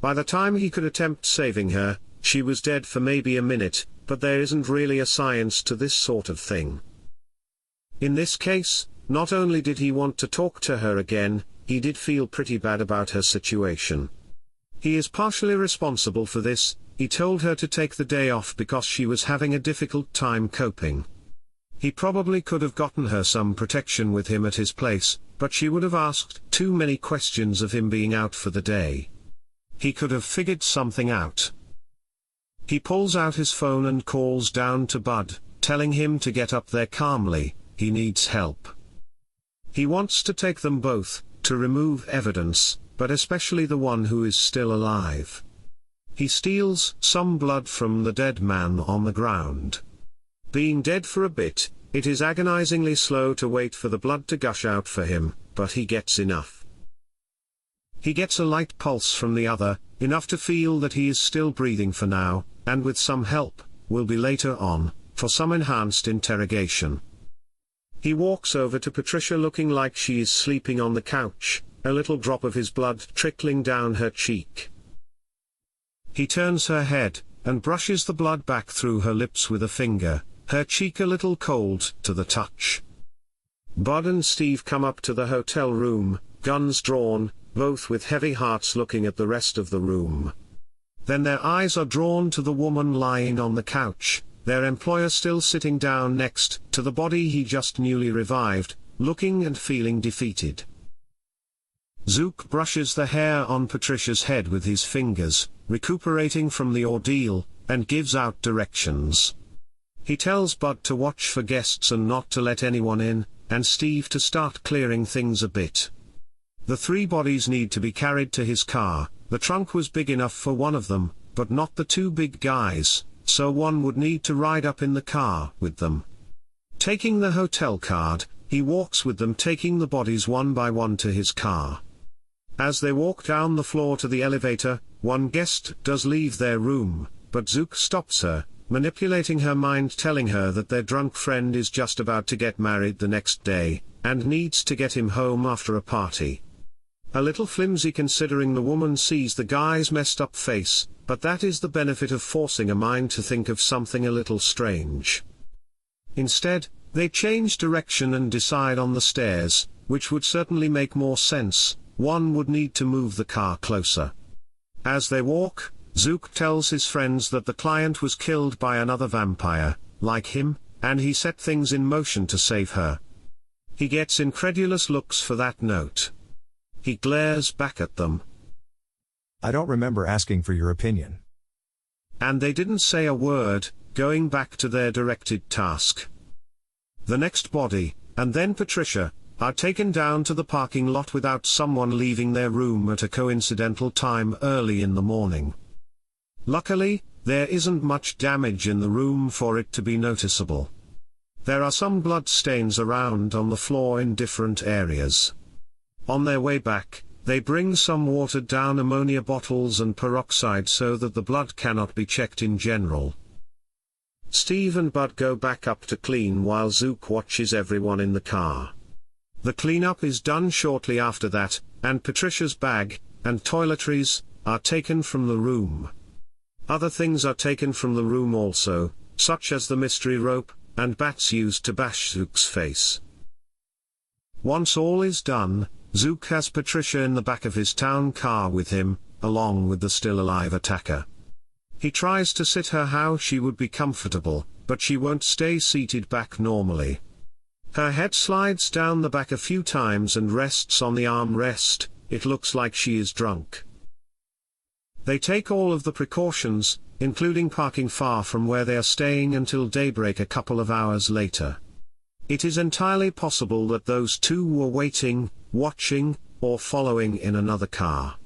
A: By the time he could attempt saving her, she was dead for maybe a minute, but there isn't really a science to this sort of thing. In this case, not only did he want to talk to her again, he did feel pretty bad about her situation. He is partially responsible for this. He told her to take the day off because she was having a difficult time coping. He probably could have gotten her some protection with him at his place, but she would have asked too many questions of him being out for the day. He could have figured something out. He pulls out his phone and calls down to Bud, telling him to get up there calmly, he needs help. He wants to take them both, to remove evidence, but especially the one who is still alive. He steals some blood from the dead man on the ground. Being dead for a bit, it is agonizingly slow to wait for the blood to gush out for him, but he gets enough. He gets a light pulse from the other, enough to feel that he is still breathing for now, and with some help, will be later on, for some enhanced interrogation. He walks over to Patricia looking like she is sleeping on the couch, a little drop of his blood trickling down her cheek. He turns her head, and brushes the blood back through her lips with a finger, her cheek a little cold to the touch. Bud and Steve come up to the hotel room, guns drawn, both with heavy hearts looking at the rest of the room. Then their eyes are drawn to the woman lying on the couch, their employer still sitting down next to the body he just newly revived, looking and feeling defeated. Zook brushes the hair on Patricia's head with his fingers, recuperating from the ordeal, and gives out directions. He tells Bud to watch for guests and not to let anyone in, and Steve to start clearing things a bit. The 3 bodies need to be carried to his car. The trunk was big enough for one of them, but not the 2 big guys, so one would need to ride up in the car with them. Taking the hotel card, he walks with them, taking the bodies one by one to his car. As they walk down the floor to the elevator, one guest does leave their room, but Zook stops her, manipulating her mind, telling her that their drunk friend is just about to get married the next day, and needs to get him home after a party. A little flimsy considering the woman sees the guy's messed up face, but that is the benefit of forcing a mind to think of something a little strange. Instead, they change direction and decide on the stairs, which would certainly make more sense. One would need to move the car closer. As they walk, Zook tells his friends that the client was killed by another vampire, like him, and he set things in motion to save her. He gets incredulous looks for that note. He glares back at them.
B: I don't remember asking for your opinion.
A: And they didn't say a word, going back to their directed task. The next body, and then Patricia, are taken down to the parking lot without someone leaving their room at a coincidental time early in the morning. Luckily, there isn't much damage in the room for it to be noticeable. There are some blood stains around on the floor in different areas. On their way back, they bring some watered-down ammonia bottles and peroxide so that the blood cannot be checked in general. Steve and Bud go back up to clean while Zook watches everyone in the car. The cleanup is done shortly after that, and Patricia's bag and toiletries are taken from the room. Other things are taken from the room also, such as the mystery rope and bats used to bash Zook's face. Once all is done, Zook has Patricia in the back of his town car with him, along with the still-alive attacker. He tries to sit her how she would be comfortable, but she won't stay seated back normally. Her head slides down the back a few times and rests on the armrest. It looks like she is drunk. They take all of the precautions, including parking far from where they are staying until daybreak a couple of hours later. It is entirely possible that those 2 were waiting, watching, or following in another car.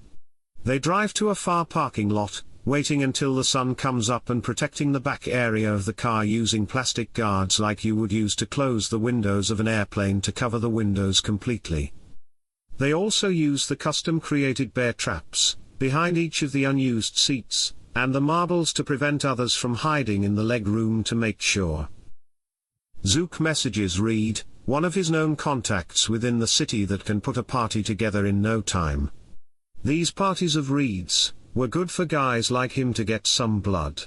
A: They drive to a far parking lot, waiting until the sun comes up and protecting the back area of the car using plastic guards like you would use to close the windows of an airplane to cover the windows completely. They also use the custom-created bear traps behind each of the unused seats, and the marbles to prevent others from hiding in the leg room to make sure. Zook messages Reed, one of his known contacts within the city that can put a party together in no time. These parties of Reed's were good for guys like him to get some blood.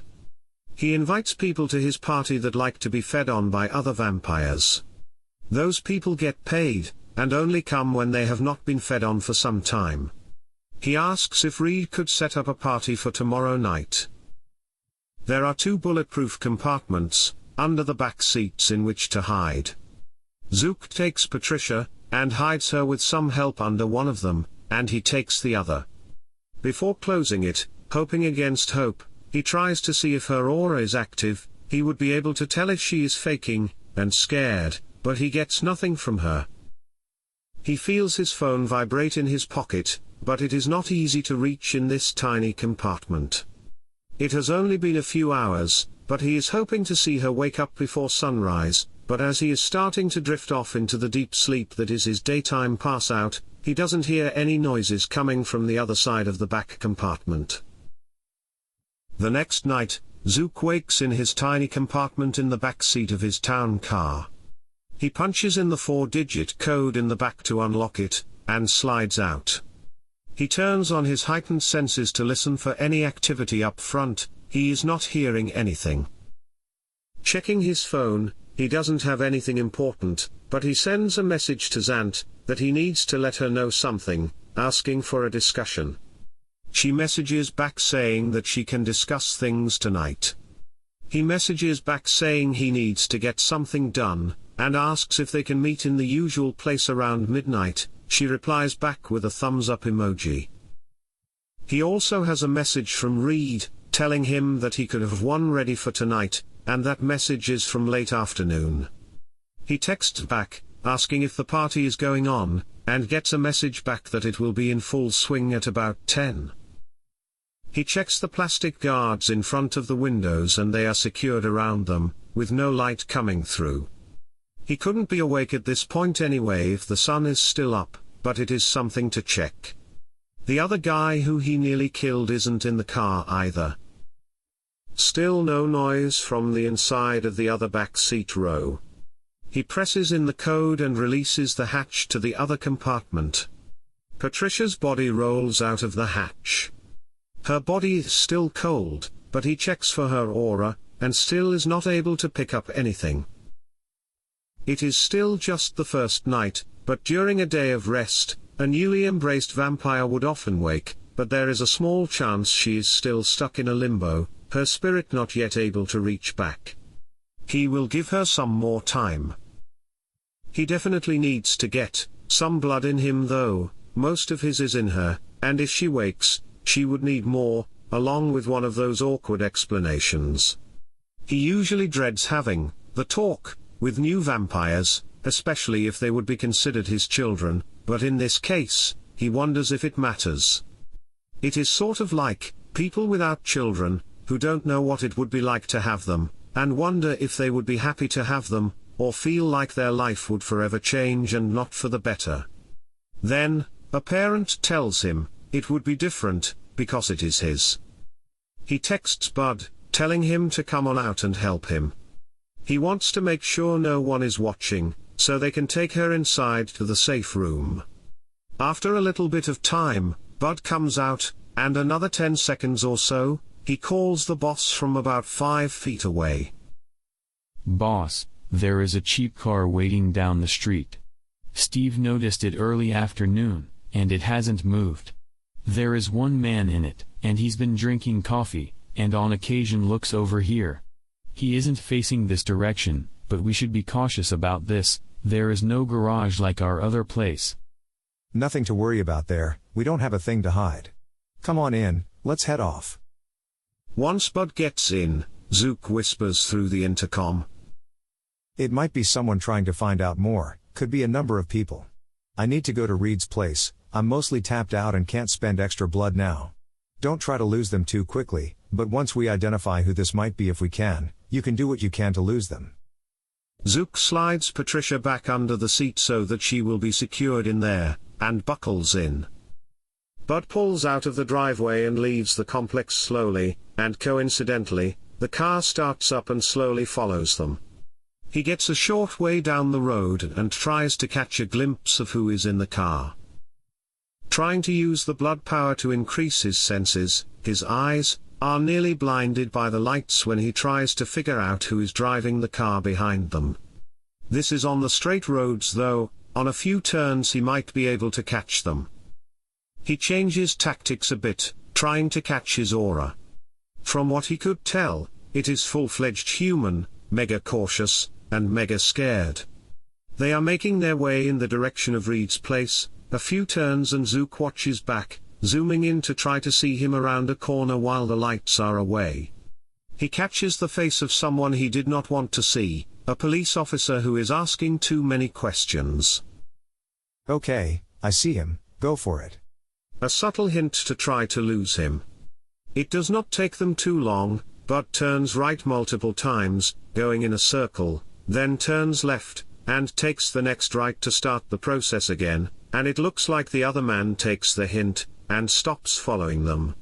A: He invites people to his party that like to be fed on by other vampires. Those people get paid, and only come when they have not been fed on for some time. He asks if Reed could set up a party for tomorrow night. There are 2 bulletproof compartments under the back seats in which to hide. Zook takes Patricia, and hides her with some help under one of them, and he takes the other. Before closing it, hoping against hope, He tries to see if her aura is active. He would be able to tell if she is faking and scared, but he gets nothing from her. He feels his phone vibrate in his pocket, but it is not easy to reach in this tiny compartment. It has only been a few hours, but he is hoping to see her wake up before sunrise, but as he is starting to drift off into the deep sleep that is his daytime pass-out, he doesn't hear any noises coming from the other side of the back compartment. The next night, Zook wakes in his tiny compartment in the back seat of his town car. He punches in the 4-digit code in the back to unlock it, and slides out. He turns on his heightened senses to listen for any activity up front. He is not hearing anything. Checking his phone, he doesn't have anything important, but he sends a message to Zant, that he needs to let her know something, asking for a discussion. She messages back saying that she can discuss things tonight. He messages back saying he needs to get something done, and asks if they can meet in the usual place around midnight. She replies back with a thumbs up emoji. He also has a message from Reed, telling him that he could have one ready for tonight, and that message is from late afternoon. He texts back, asking if the party is going on, and gets a message back that it will be in full swing at about 10. He checks the plastic guards in front of the windows and they are secured around them, with no light coming through. He couldn't be awake at this point anyway if the sun is still up, but it is something to check. The other guy who he nearly killed isn't in the car either. Still no noise from the inside of the other back seat row. He presses in the code and releases the hatch to the other compartment. Patricia's body rolls out of the hatch. Her body is still cold, but he checks for her aura, and still is not able to pick up anything. It is still just the first night, but during a day of rest, a newly embraced vampire would often wake, but there is a small chance she is still stuck in a limbo, her spirit not yet able to reach back. He will give her some more time. He definitely needs to get some blood in him though, most of his is in her, and if she wakes, she would need more, along with one of those awkward explanations. He usually dreads having the talk with new vampires, especially if they would be considered his children, but in this case, he wonders if it matters. It is sort of like people without children, who don't know what it would be like to have them, and wonder if they would be happy to have them, or feel like their life would forever change and not for the better. Then, a parent tells him, it would be different, because it is his. He texts Bud, telling him to come on out and help him. He wants to make sure no one is watching, so they can take her inside to the safe room. After a little bit of time, Bud comes out, and another 10 seconds or so, he calls the boss from about 5 feet away.
D: Boss, there is a cheap car waiting down the street. Steve noticed it early afternoon, and it hasn't moved. There is one man in it, and he's been drinking coffee, and on occasion looks over here. He isn't facing this direction, but we should be cautious about this. There is no garage like our other place.
B: Nothing to worry about there, we don't have a thing to hide. Come on in, let's head off.
A: Once Bud gets in, Zook whispers through the intercom.
B: It might be someone trying to find out more, could be a number of people. I need to go to Reed's place, I'm mostly tapped out and can't spend extra blood now. Don't try to lose them too quickly, but once we identify who this might be if we can, you can do what you can to lose them.
A: Zook slides Patricia back under the seat so that she will be secured in there, and buckles in. Bud pulls out of the driveway and leaves the complex slowly, and coincidentally, the car starts up and slowly follows them. He gets a short way down the road and tries to catch a glimpse of who is in the car. Trying to use the blood power to increase his senses, his eyes are nearly blinded by the lights when he tries to figure out who is driving the car behind them. This is on the straight roads though, on a few turns he might be able to catch them. He changes tactics a bit, trying to catch his aura. From what he could tell, it is full-fledged human, mega cautious, and mega scared. They are making their way in the direction of Reed's place, a few turns and Zook watches back. zooming in to try to see him around a corner while the lights are away. He catches the face of someone he did not want to see, a police officer who is asking too many questions.
B: Okay, I see him, go for it.
A: A subtle hint to try to lose him. It does not take them too long, Bud turns right multiple times, going in a circle, then turns left, and takes the next right to start the process again, and it looks like the other man takes the hint, and stops following them.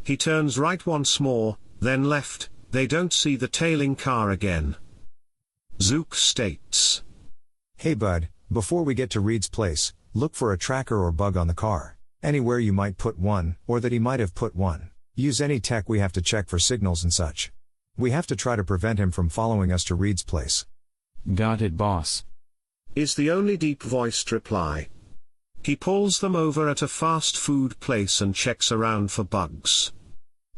A: He turns right once more, then left, they don't see the tailing car again. Zook states.
B: Hey Bud, before we get to Reed's place, look for a tracker or bug on the car. Anywhere you might put one, or that he might have put one. Use any tech we have to check for signals and such. We have to try to prevent him from following us to Reed's place.
D: Got it, boss.
A: Is the only deep-voiced reply. He pulls them over at a fast food place and checks around for bugs.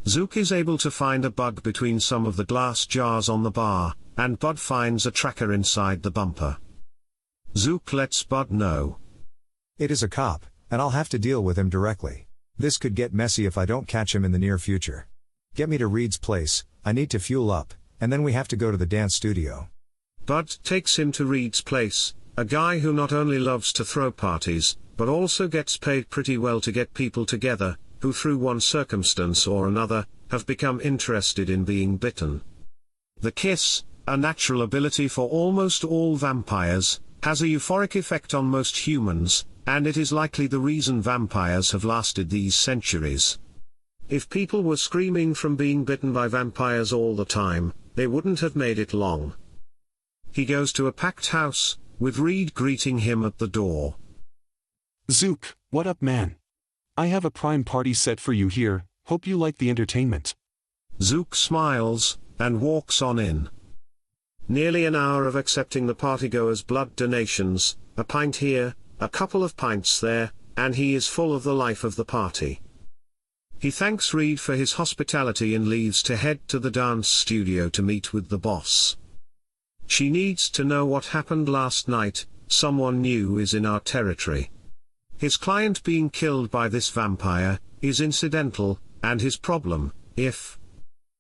A: Zook is able to find a bug between some of the glass jars on the bar, and Bud finds a tracker inside the bumper. Zook lets Bud know.
B: It is a cop, and I'll have to deal with him directly. This could get messy if I don't catch him in the near future. Get me to Reed's place, I need to fuel up, and then we have to go to the dance studio.
A: Bud takes him to Reed's place, a guy who not only loves to throw parties, but also gets paid pretty well to get people together, who through one circumstance or another, have become interested in being bitten. The kiss, a natural ability for almost all vampires, has a euphoric effect on most humans, and it is likely the reason vampires have lasted these centuries. If people were screaming from being bitten by vampires all the time, they wouldn't have made it long. He goes to a packed house, with Reed greeting him at the door.
K: Zook, what up man? I have a prime party set for you here, hope you like the entertainment.
A: Zook smiles, and walks on in. Nearly an hour of accepting the partygoers' blood donations, a pint here, a couple of pints there, and he is full of the life of the party. He thanks Reed for his hospitality and leaves to head to the dance studio to meet with the boss. She needs to know what happened last night, someone new is in our territory. His client being killed by this vampire, is incidental, and his problem,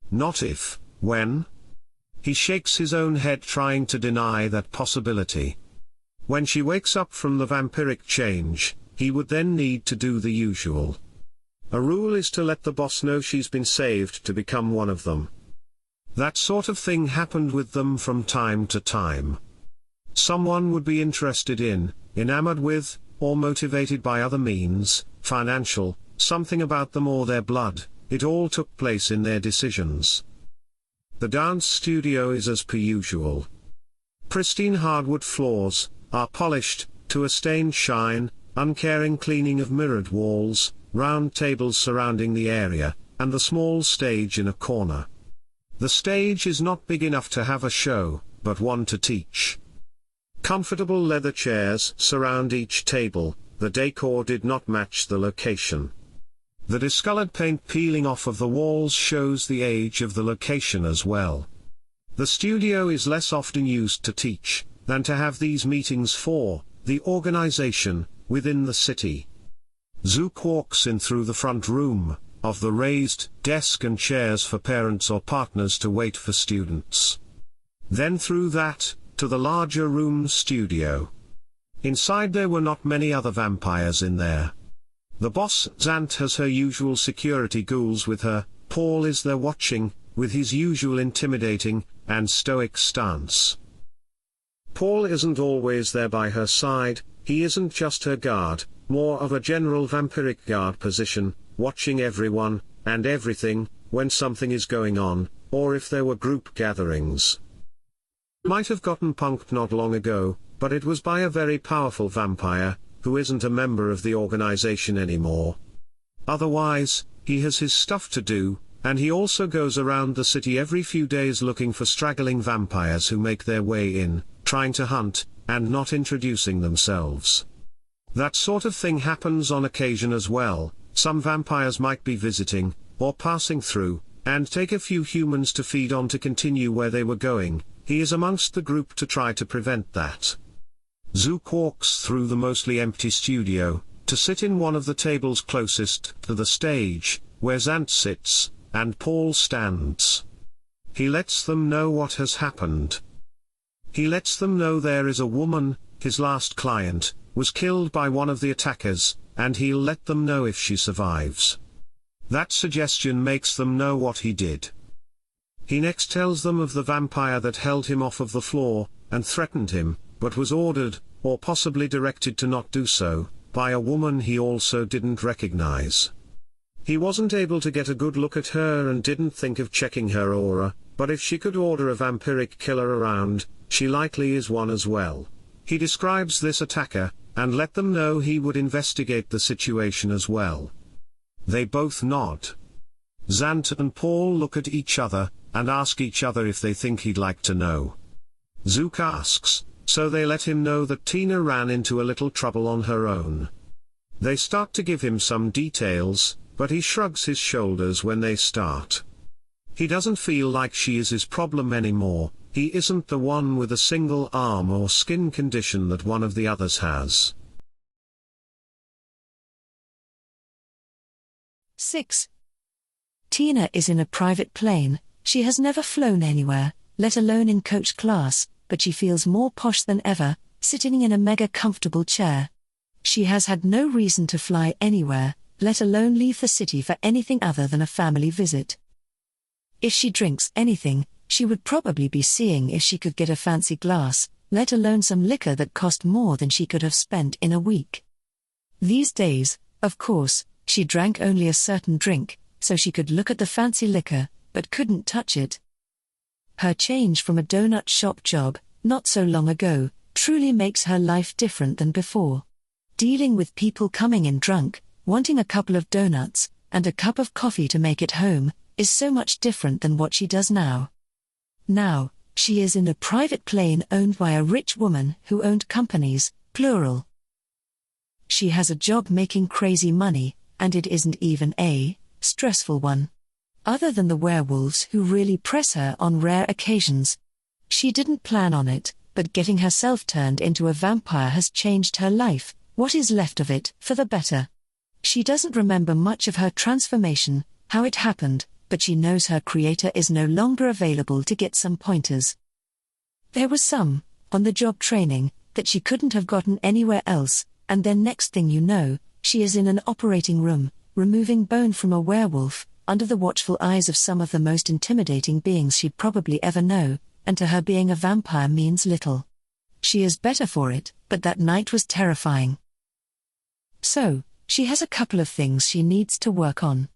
A: not if, when? He shakes his own head trying to deny that possibility. When she wakes up from the vampiric change, he would then need to do the usual. A rule is to let the boss know she's been saved to become one of them. That sort of thing happened with them from time to time. Someone would be interested in, enamored with, or motivated by other means, financial, something about them or their blood, it all took place in their decisions. The dance studio is as per usual. Pristine hardwood floors, are polished, to a stained shine, uncaring cleaning of mirrored walls, round tables surrounding the area, and the small stage in a corner. The stage is not big enough to have a show, but one to teach. Comfortable leather chairs surround each table, the decor did not match the location. The discolored paint peeling off of the walls shows the age of the location as well. The studio is less often used to teach, than to have these meetings for, the organization, within the city. Zook walks in through the front room, of the raised desk and chairs for parents or partners to wait for students. Then through that, to the larger room studio. Inside there were not many other vampires in there. The boss, Zant, has her usual security ghouls with her, Paul is there watching, with his usual intimidating, and stoic stance. Paul isn't always there by her side, he isn't just her guard, more of a general vampiric guard position, watching everyone, and everything, when something is going on, or if there were group gatherings. Might have gotten punked not long ago, but it was by a very powerful vampire, who isn't a member of the organization anymore. Otherwise, he has his stuff to do, and he also goes around the city every few days looking for straggling vampires who make their way in, trying to hunt, and not introducing themselves. That sort of thing happens on occasion as well, some vampires might be visiting, or passing through, and take a few humans to feed on to continue where they were going. He is amongst the group to try to prevent that. Zook walks through the mostly empty studio, to sit in one of the tables closest to the stage, where Zant sits, and Paul stands. He lets them know what has happened. He lets them know there is a woman, his last client, was killed by one of the attackers, and he'll let them know if she survives. That suggestion makes them know what he did. He next tells them of the vampire that held him off of the floor, and threatened him, but was ordered, or possibly directed to not do so, by a woman he also didn't recognize. He wasn't able to get a good look at her and didn't think of checking her aura, but if she could order a vampiric killer around, she likely is one as well. He describes this attacker, and let them know he would investigate the situation as well. They both nod. Zant and Paul look at each other, and ask each other if they think he'd like to know. Zook asks, so they let him know that Tina ran into a little trouble on her own. They start to give him some details, but he shrugs his shoulders when they start. He doesn't feel like she is his problem anymore. He isn't the one with a single arm or skin condition that one of the others has.
C: 6. Tina is in a private plane. She has never flown anywhere, let alone in coach class, but she feels more posh than ever, sitting in a mega comfortable chair. She has had no reason to fly anywhere, let alone leave the city for anything other than a family visit. If she drinks anything, she would probably be seeing if she could get a fancy glass, let alone some liquor that cost more than she could have spent in a week. These days, of course, she drank only a certain drink, so she could look at the fancy liquor, but couldn't touch it. Her change from a donut shop job, not so long ago, truly makes her life different than before. Dealing with people coming in drunk, wanting a couple of donuts, and a cup of coffee to make it home, is so much different than what she does now. Now, she is in a private plane owned by a rich woman who owned companies, plural. She has a job making crazy money, and it isn't even a stressful one. Other than the werewolves who really press her on rare occasions. She didn't plan on it, but getting herself turned into a vampire has changed her life, what is left of it, for the better. She doesn't remember much of her transformation, how it happened, but she knows her creator is no longer available to get some pointers. There was some, on-the-job training, that she couldn't have gotten anywhere else, and then next thing you know, she is in an operating room, removing bone from a werewolf, under the watchful eyes of some of the most intimidating beings she'd probably ever know, and to her being a vampire means little. She is better for it, but that night was terrifying. So, she has a couple of things she needs to work on.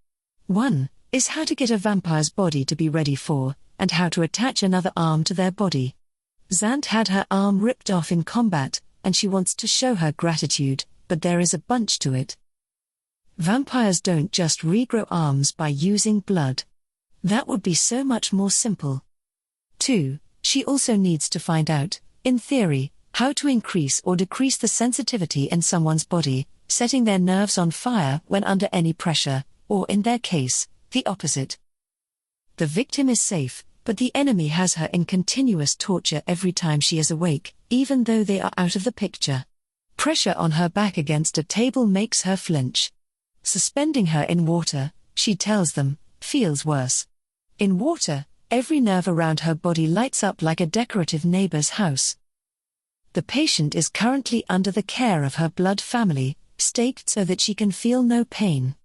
C: One is how to get a vampire's body to be ready for, and how to attach another arm to their body. Zant had her arm ripped off in combat, and she wants to show her gratitude, but there is a bunch to it. Vampires don't just regrow arms by using blood. That would be so much more simple. 2. She also needs to find out, in theory, how to increase or decrease the sensitivity in someone's body, setting their nerves on fire when under any pressure, or in their case, the opposite. The victim is safe, but the enemy has her in continuous torture every time she is awake, even though they are out of the picture. Pressure on her back against a table makes her flinch. Suspending her in water, she tells them, feels worse. In water, every nerve around her body lights up like a decorative neighbor's house. The patient is currently under the care of her blood family, staked so that she can feel no pain.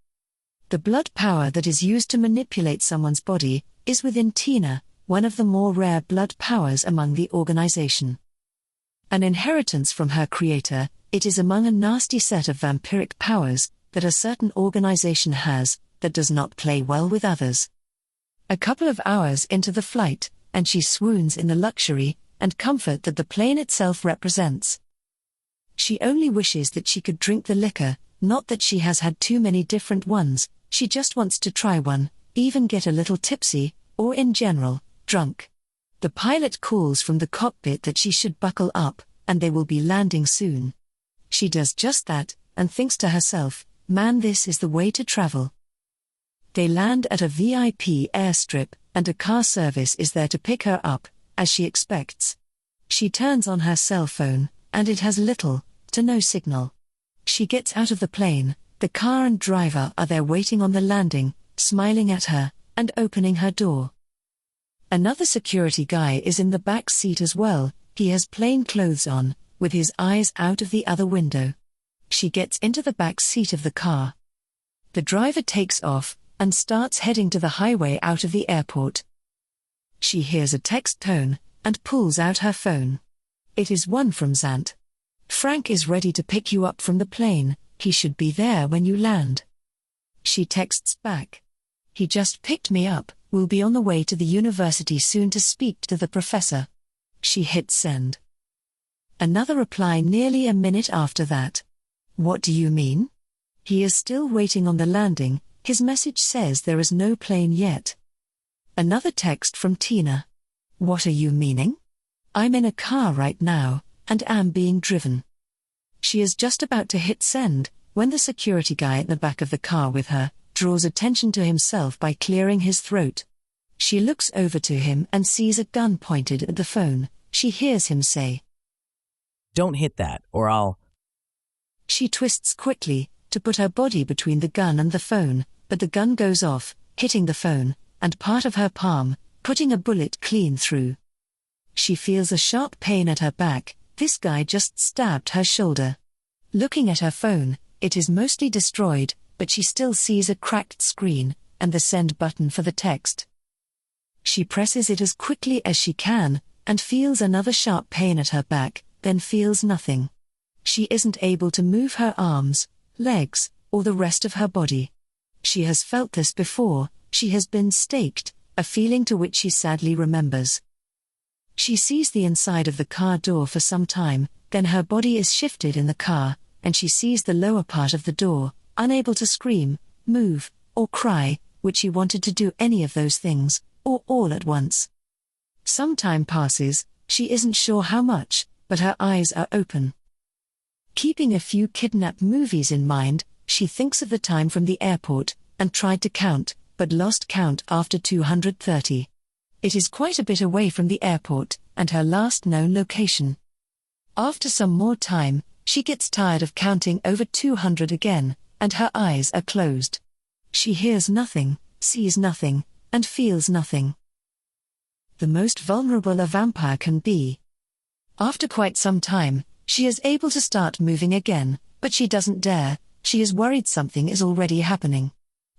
C: The blood power that is used to manipulate someone's body is within Tina, one of the more rare blood powers among the organization. An inheritance from her creator, it is among a nasty set of vampiric powers that a certain organization has, that does not play well with others. A couple of hours into the flight, and she swoons in the luxury and comfort that the plane itself represents. She only wishes that she could drink the liquor, not that she has had too many different ones, she just wants to try one, even get a little tipsy, or in general, drunk. The pilot calls from the cockpit that she should buckle up, and they will be landing soon. She does just that, and thinks to herself, man, this is the way to travel. They land at a VIP airstrip, and a car service is there to pick her up, as she expects. She turns on her cell phone, and it has little to no signal. She gets out of the plane, the car and driver are there waiting on the landing, smiling at her, and opening her door. Another security guy is in the back seat as well. He has plain clothes on, with his eyes out of the other window. She gets into the back seat of the car. The driver takes off, and starts heading to the highway out of the airport. She hears a text tone, and pulls out her phone. It is one from Zant. Frank is ready to pick you up from the plane, he should be there when you land. She texts back. He just picked me up, we'll be on the way to the university soon to speak to the professor. She hits send. Another reply nearly a minute after that. What do you mean? He is still waiting on the landing, his message says there is no plane yet. Another text from Tina. What are you meaning? I'm in a car right now, and am being driven. She is just about to hit send, when the security guy at the back of the car with her, draws attention to himself by clearing his throat. She looks over to him and sees a gun pointed at the phone. She hears him say,
Q: "Don't hit that, or I'll..."
C: She twists quickly, to put her body between the gun and the phone, but the gun goes off, hitting the phone, and part of her palm, putting a bullet clean through. She feels a sharp pain at her back. This guy just stabbed her shoulder. Looking at her phone, it is mostly destroyed, but she still sees a cracked screen, and the send button for the text. She presses it as quickly as she can, and feels another sharp pain at her back, then feels nothing. She isn't able to move her arms, legs, or the rest of her body. She has felt this before, she has been staked, a feeling to which she sadly remembers. She sees the inside of the car door for some time, then her body is shifted in the car, and she sees the lower part of the door, unable to scream, move, or cry, which she wanted to do any of those things, or all at once. Some time passes, she isn't sure how much, but her eyes are open. Keeping a few kidnap movies in mind, she thinks of the time from the airport, and tried to count, but lost count after 230. It is quite a bit away from the airport, and her last known location. After some more time, she gets tired of counting over 200 again, and her eyes are closed. She hears nothing, sees nothing, and feels nothing. The most vulnerable a vampire can be. After quite some time, she is able to start moving again, but she doesn't dare, she is worried something is already happening.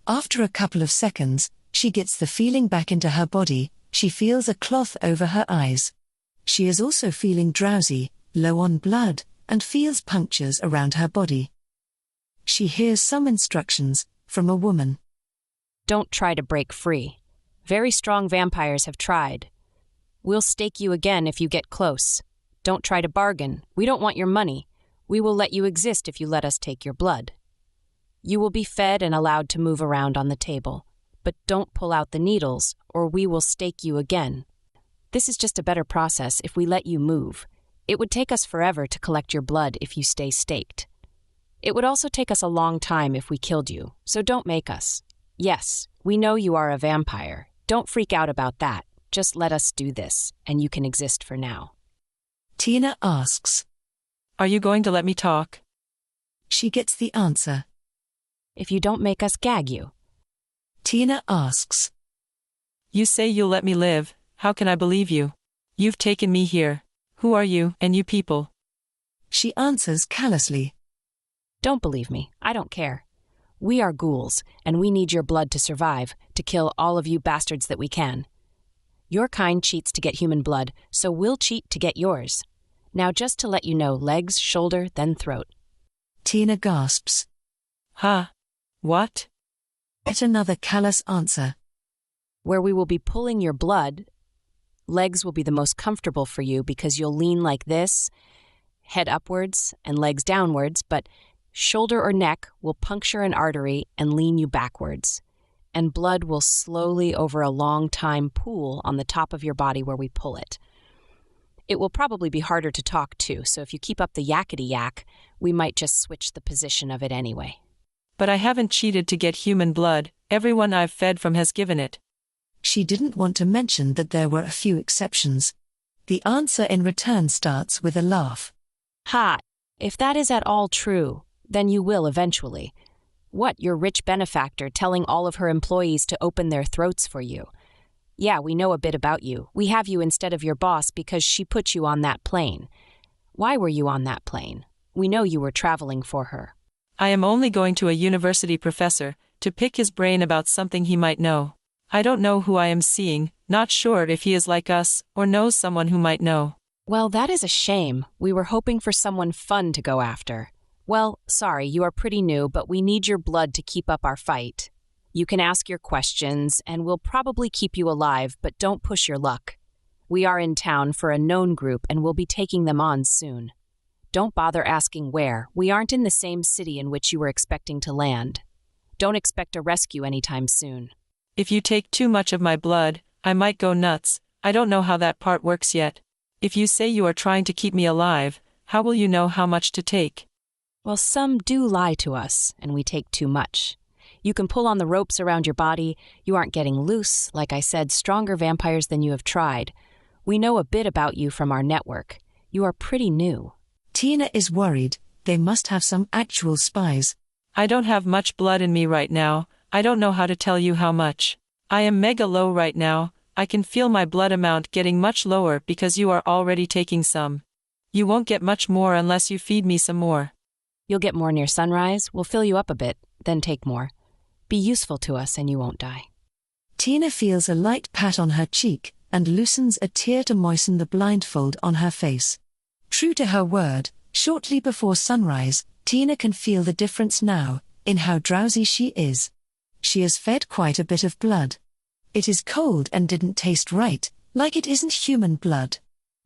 C: After a couple of seconds, she gets the feeling back into her body, she feels a cloth over her eyes. She is also feeling drowsy, low on blood, and feels punctures around her body. She hears some instructions, from a woman.
R: Don't try to break free. Very strong vampires have tried. We'll stake you again if you get close. Don't try to bargain. We don't want your money. We will let you exist if you let us take your blood. You will be fed and allowed to move around on the table. But don't pull out the needles, or we will stake you again. This is just a better process if we let you move. It would take us forever to collect your blood if you stay staked. It would also take us a long time if we killed you, so don't make us. Yes, we know you are a vampire. Don't freak out about that. Just let us do this, and you can exist for now.
C: Tina asks,
P: "Are you going to let me talk?"
C: She gets the answer.
R: If you don't make us gag you.
C: Tina asks,
P: "You say you'll let me live, how can I believe you? You've taken me here. Who are you, and you people?"
C: She answers callously.
R: Don't believe me, I don't care. We are ghouls, and we need your blood to survive, to kill all of you bastards that we can. Your kind cheats to get human blood, so we'll cheat to get yours. Now just to let you know, legs, shoulder, then throat.
C: Tina gasps.
P: "Ha? What?"
C: Get another callous answer.
R: Where we will be pulling your blood. Legs will be the most comfortable for you because you'll lean like this, head upwards and legs downwards, but shoulder or neck will puncture an artery and lean you backwards. And blood will slowly over a long time pool on the top of your body where we pull it. It will probably be harder to talk too, so if you keep up the yakety yak, we might just switch the position of it anyway.
P: "But I haven't cheated to get human blood, everyone I've fed from has given it."
C: She didn't want to mention that there were a few exceptions. The answer in return starts with a laugh.
R: Ha! If that is at all true, Then you will eventually. What, your rich benefactor telling all of her employees to open their throats for you? Yeah, we know a bit about you. We have you instead of your boss because she put you on that plane. Why were you on that plane? We know you were traveling for her.
P: I am only going to a university professor, to pick his brain about something he might know. I don't know who I am seeing, not sure if he is like us, or knows someone who might know.
R: Well, that is a shame. We were hoping for someone fun to go after. Well, sorry, you are pretty new, but we need your blood to keep up our fight. You can ask your questions, and we'll probably keep you alive, but don't push your luck. We are in town for a known group, and we'll be taking them on soon. Don't bother asking where. We aren't in the same city in which you were expecting to land. Don't expect a rescue anytime soon.
P: If you take too much of my blood, I might go nuts. I don't know how that part works yet. If you say you are trying to keep me alive, how will you know how much to take?
R: Well, some do lie to us, and we take too much. You can pull on the ropes around your body. You aren't getting loose. Like I said, stronger vampires than you have tried. We know a bit about you from our network. You are pretty new.
C: Tina is worried. They must have some actual spies.
P: I don't have much blood in me right now. I don't know how to tell you how much. I am mega low right now. I can feel my blood amount getting much lower because you are already taking some. You won't get much more unless you feed me some more.
R: You'll get more near sunrise. We'll fill you up a bit, then take more. Be useful to us and you won't die.
C: Tina feels a light pat on her cheek and loosens a tear to moisten the blindfold on her face. True to her word, shortly before sunrise, Tina can feel the difference now, in how drowsy she is. She has fed quite a bit of blood. It is cold and didn't taste right, like it isn't human blood.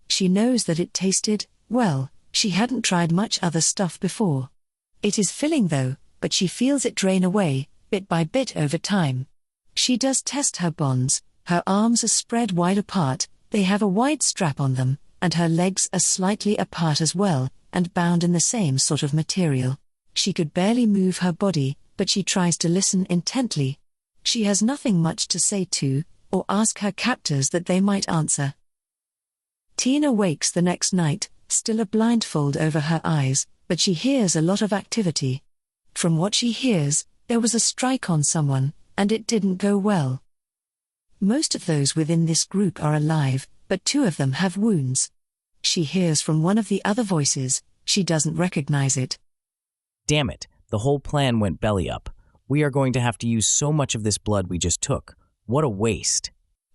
C: She knows that it tasted, well, she hadn't tried much other stuff before. It is filling though, but she feels it drain away, bit by bit over time. She does test her bonds. Her arms are spread wide apart, they have a wide strap on them, and her legs are slightly apart as well, and bound in the same sort of material. She could barely move her body, but she tries to listen intently. She has nothing much to say to, or ask her captors that they might answer. Tina wakes the next night, still a blindfold over her eyes, but she hears a lot of activity. From what she hears, there was a strike on someone, and it didn't go well. Most of those within this group are alive, but 2 of them have wounds. She hears from one of the other voices. She doesn't recognize it.
Q: Damn it, the whole plan went belly up. We are going to have to use so much of this blood we just took. What a waste.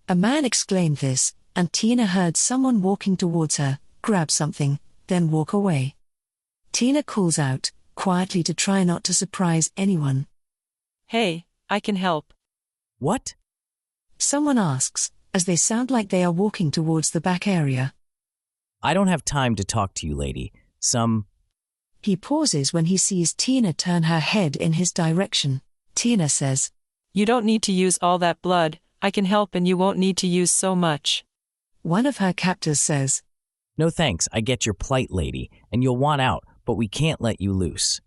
C: A man exclaimed this, and Tina heard someone walking towards her, grab something, then walk away. Tina calls out, quietly to try not to surprise anyone.
P: Hey, I can help.
Q: What?
C: Someone asks, as they sound like they are walking towards the back area.
Q: I don't have time to talk to you, lady.
C: He pauses when he sees Tina turn her head in his direction. Tina says,
P: You don't need to use all that blood. I can help and you won't need to use so much.
C: One of her captors says,
Q: No thanks, I get your plight, lady, and you'll want out, but we can't let you loose.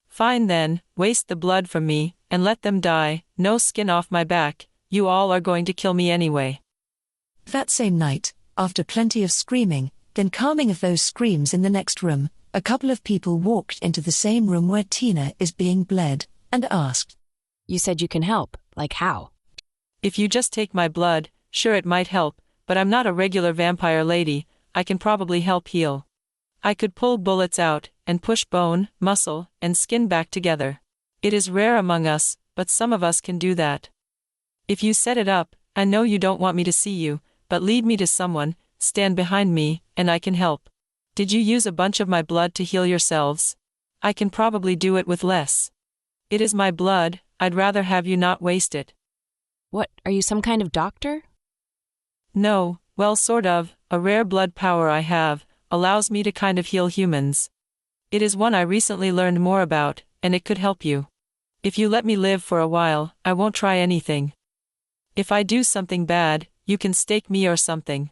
P: Fine then, waste the blood from me, and let them die, no skin off my back. You all are going to kill me anyway.
C: That same night, after plenty of screaming, then calming of those screams in the next room, a couple of people walked into the same room where Tina is being bled, and asked,
R: You said you can help, like how?
P: If you just take my blood, sure it might help, but I'm not a regular vampire lady. I can probably help heal. I could pull bullets out, and push bone, muscle, and skin back together. It is rare among us, but some of us can do that. If you set it up, I know you don't want me to see you, but lead me to someone, stand behind me, and I can help. Did you use a bunch of my blood to heal yourselves? I can probably do it with less. It is my blood, I'd rather have you not waste it.
R: What, are you some kind of doctor?
P: No, well sort of, a rare blood power I have, allows me to kind of heal humans. It is one I recently learned more about, and it could help you. If you let me live for a while, I won't try anything. If I do something bad, you can stake me or something.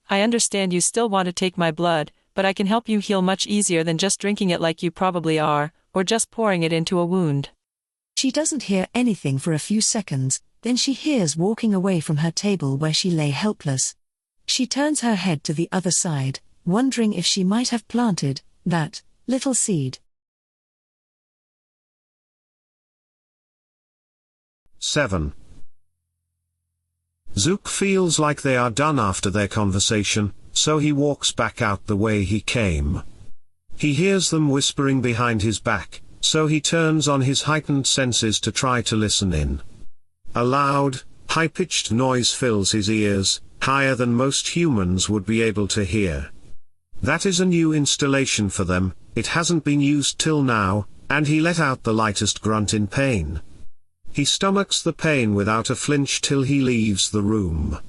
P: I understand you still want to take my blood, but I can help you heal much easier than just drinking it like you probably are, or just pouring it into a wound.
C: She doesn't hear anything for a few seconds, then she hears walking away from her table where she lay helpless. She turns her head to the other side, wondering if she might have planted that little seed.
A: 7. Zook feels like they are done after their conversation, so he walks back out the way he came. He hears them whispering behind his back, so he turns on his heightened senses to try to listen in. A loud, high-pitched noise fills his ears, higher than most humans would be able to hear. That is a new installation for them, it hasn't been used till now, and he let out the lightest grunt in pain. He stomachs the pain without a flinch till he leaves the room.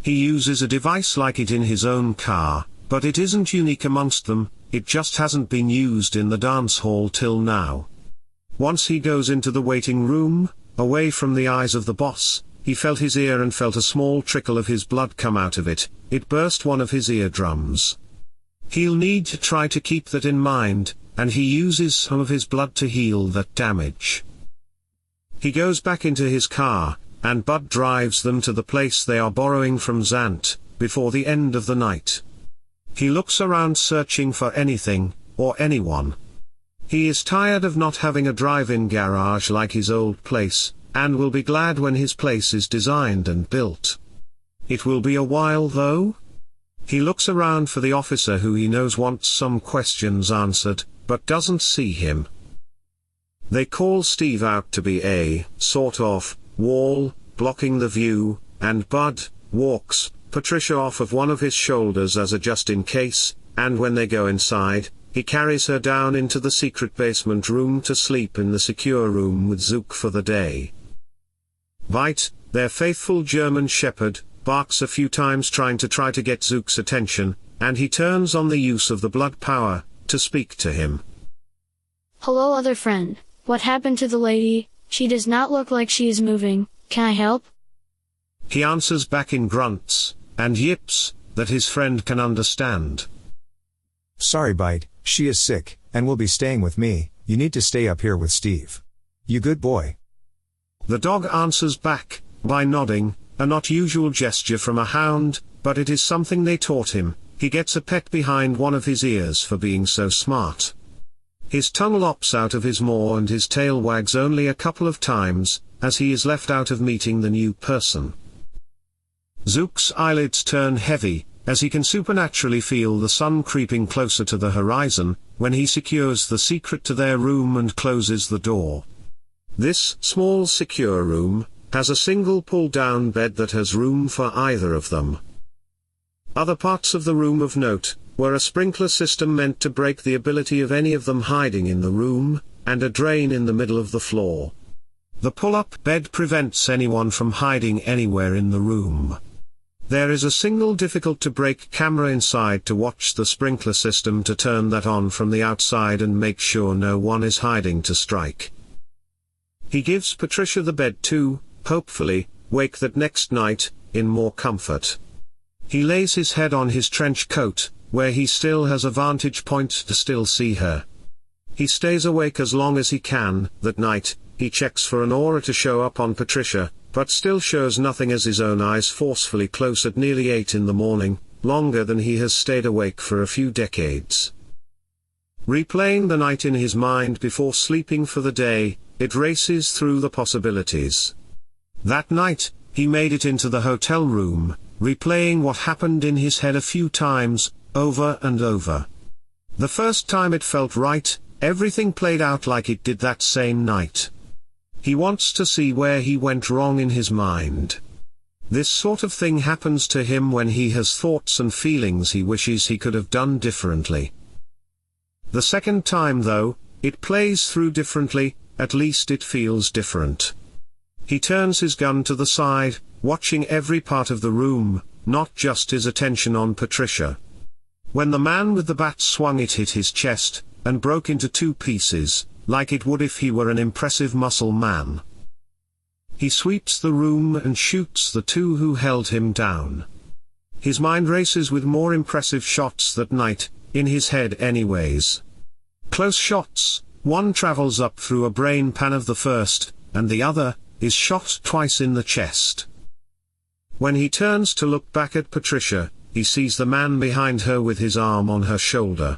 A: He uses a device like it in his own car, but it isn't unique amongst them, it just hasn't been used in the dance hall till now. Once he goes into the waiting room, away from the eyes of the boss, he felt his ear and felt a small trickle of his blood come out of it, it burst one of his eardrums. He'll need to try to keep that in mind, and he uses some of his blood to heal that damage. He goes back into his car, and Bud drives them to the place they are borrowing from Zant, before the end of the night. He looks around searching for anything, or anyone. He is tired of not having a drive-in garage like his old place, and will be glad when his place is designed and built. It will be a while though. He looks around for the officer who he knows wants some questions answered, but doesn't see him. They call Steve out to be a, sort of, wall, blocking the view, and Bud walks Patricia off of one of his shoulders as a just-in-case, and when they go inside, he carries her down into the secret basement room to sleep in the secure room with Zook for the day. Bite, their faithful German shepherd, barks a few times trying to get Zook's attention, and he turns on the use of the blood power, to speak to him.
H: Hello, other friend. What happened to the lady? She does not look like she is moving. Can I help?
A: He answers back in grunts, and yips, that his friend can understand.
B: Sorry, Bite, she is sick, and will be staying with me, you need to stay up here with Steve. You good boy.
A: The dog answers back, by nodding, a not usual gesture from a hound, but it is something they taught him. He gets a pet behind one of his ears for being so smart. His tongue lops out of his maw and his tail wags only a couple of times, as he is left out of meeting the new person. Zook's eyelids turn heavy, as he can supernaturally feel the sun creeping closer to the horizon, when he secures the secret to their room and closes the door. This small secure room has a single pull-down bed that has room for either of them. Other parts of the room of note were a sprinkler system meant to break the ability of any of them hiding in the room, and a drain in the middle of the floor. The pull-up bed prevents anyone from hiding anywhere in the room. There is a single difficult-to-break camera inside to watch the sprinkler system to turn that on from the outside and make sure no one is hiding to strike. He gives Patricia the bed to, hopefully, wake that next night, in more comfort. He lays his head on his trench coat, where he still has a vantage point to still see her. He stays awake as long as he can. That night, he checks for an aura to show up on Patricia, but still shows nothing as his own eyes forcefully close at nearly 8 in the morning, longer than he has stayed awake for a few decades. Replaying the night in his mind before sleeping for the day, it races through the possibilities. That night, he made it into the hotel room, replaying what happened in his head a few times, over and over. The first time it felt right, everything played out like it did that same night. He wants to see where he went wrong in his mind. This sort of thing happens to him when he has thoughts and feelings he wishes he could have done differently. The second time though, it plays through differently, at least it feels different. He turns his gun to the side, watching every part of the room, not just his attention on Patricia. When the man with the bat swung, it hit his chest, and broke into 2 pieces, like it would if he were an impressive muscle man. He sweeps the room and shoots the 2 who held him down. His mind races with more impressive shots that night, in his head anyways. Close shots, one travels up through a brain pan of the first, and the other is shot twice in the chest. When he turns to look back at Patricia, he sees the man behind her with his arm on her shoulder.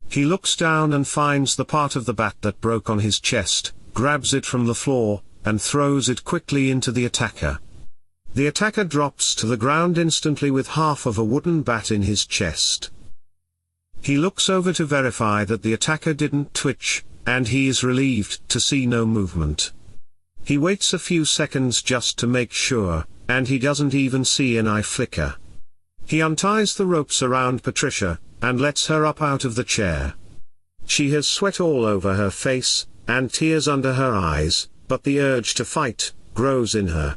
A: He looks down and finds the part of the bat that broke on his chest, grabs it from the floor, and throws it quickly into the attacker. The attacker drops to the ground instantly with half of a wooden bat in his chest. He looks over to verify that the attacker didn't twitch, and he is relieved to see no movement. He waits a few seconds just to make sure, and he doesn't even see an eye flicker. He unties the ropes around Patricia, and lets her up out of the chair. She has sweat all over her face, and tears under her eyes, but the urge to fight grows in her.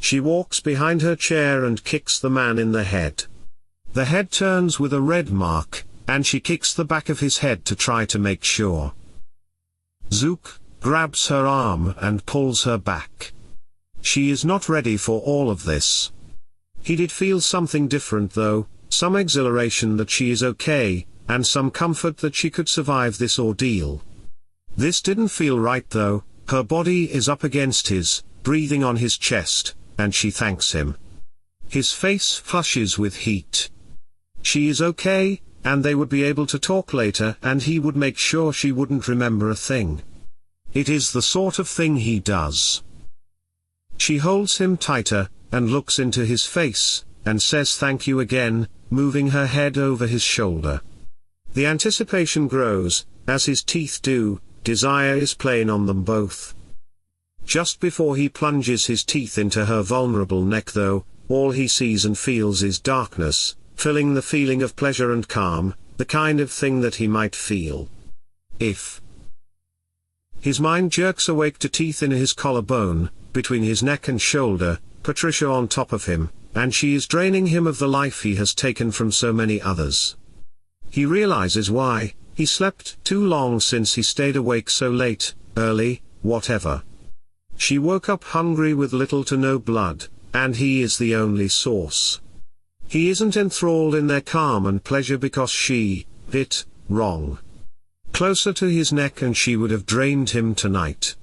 A: She walks behind her chair and kicks the man in the head. The head turns with a red mark, and she kicks the back of his head to try to make sure. Zook grabs her arm and pulls her back. She is not ready for all of this. He did feel something different though, some exhilaration that she is okay, and some comfort that she could survive this ordeal. This didn't feel right though. Her body is up against his, breathing on his chest, and she thanks him. His face flushes with heat. She is okay, and they would be able to talk later, and he would make sure she wouldn't remember a thing. It is the sort of thing he does. She holds him tighter, and looks into his face, and says thank you again, moving her head over his shoulder. The anticipation grows, as his teeth do. Desire is plain on them both. Just before he plunges his teeth into her vulnerable neck though, all he sees and feels is darkness, filling the feeling of pleasure and calm, the kind of thing that he might feel if... His mind jerks awake to teeth in his collarbone, between his neck and shoulder, Patricia on top of him, and she is draining him of the life he has taken from so many others. He realizes why. He slept too long since he stayed awake so late, early, whatever. She woke up hungry with little to no blood, and he is the only source. He isn't enthralled in their calm and pleasure because she did wrong. Closer to his neck and she would have drained him tonight.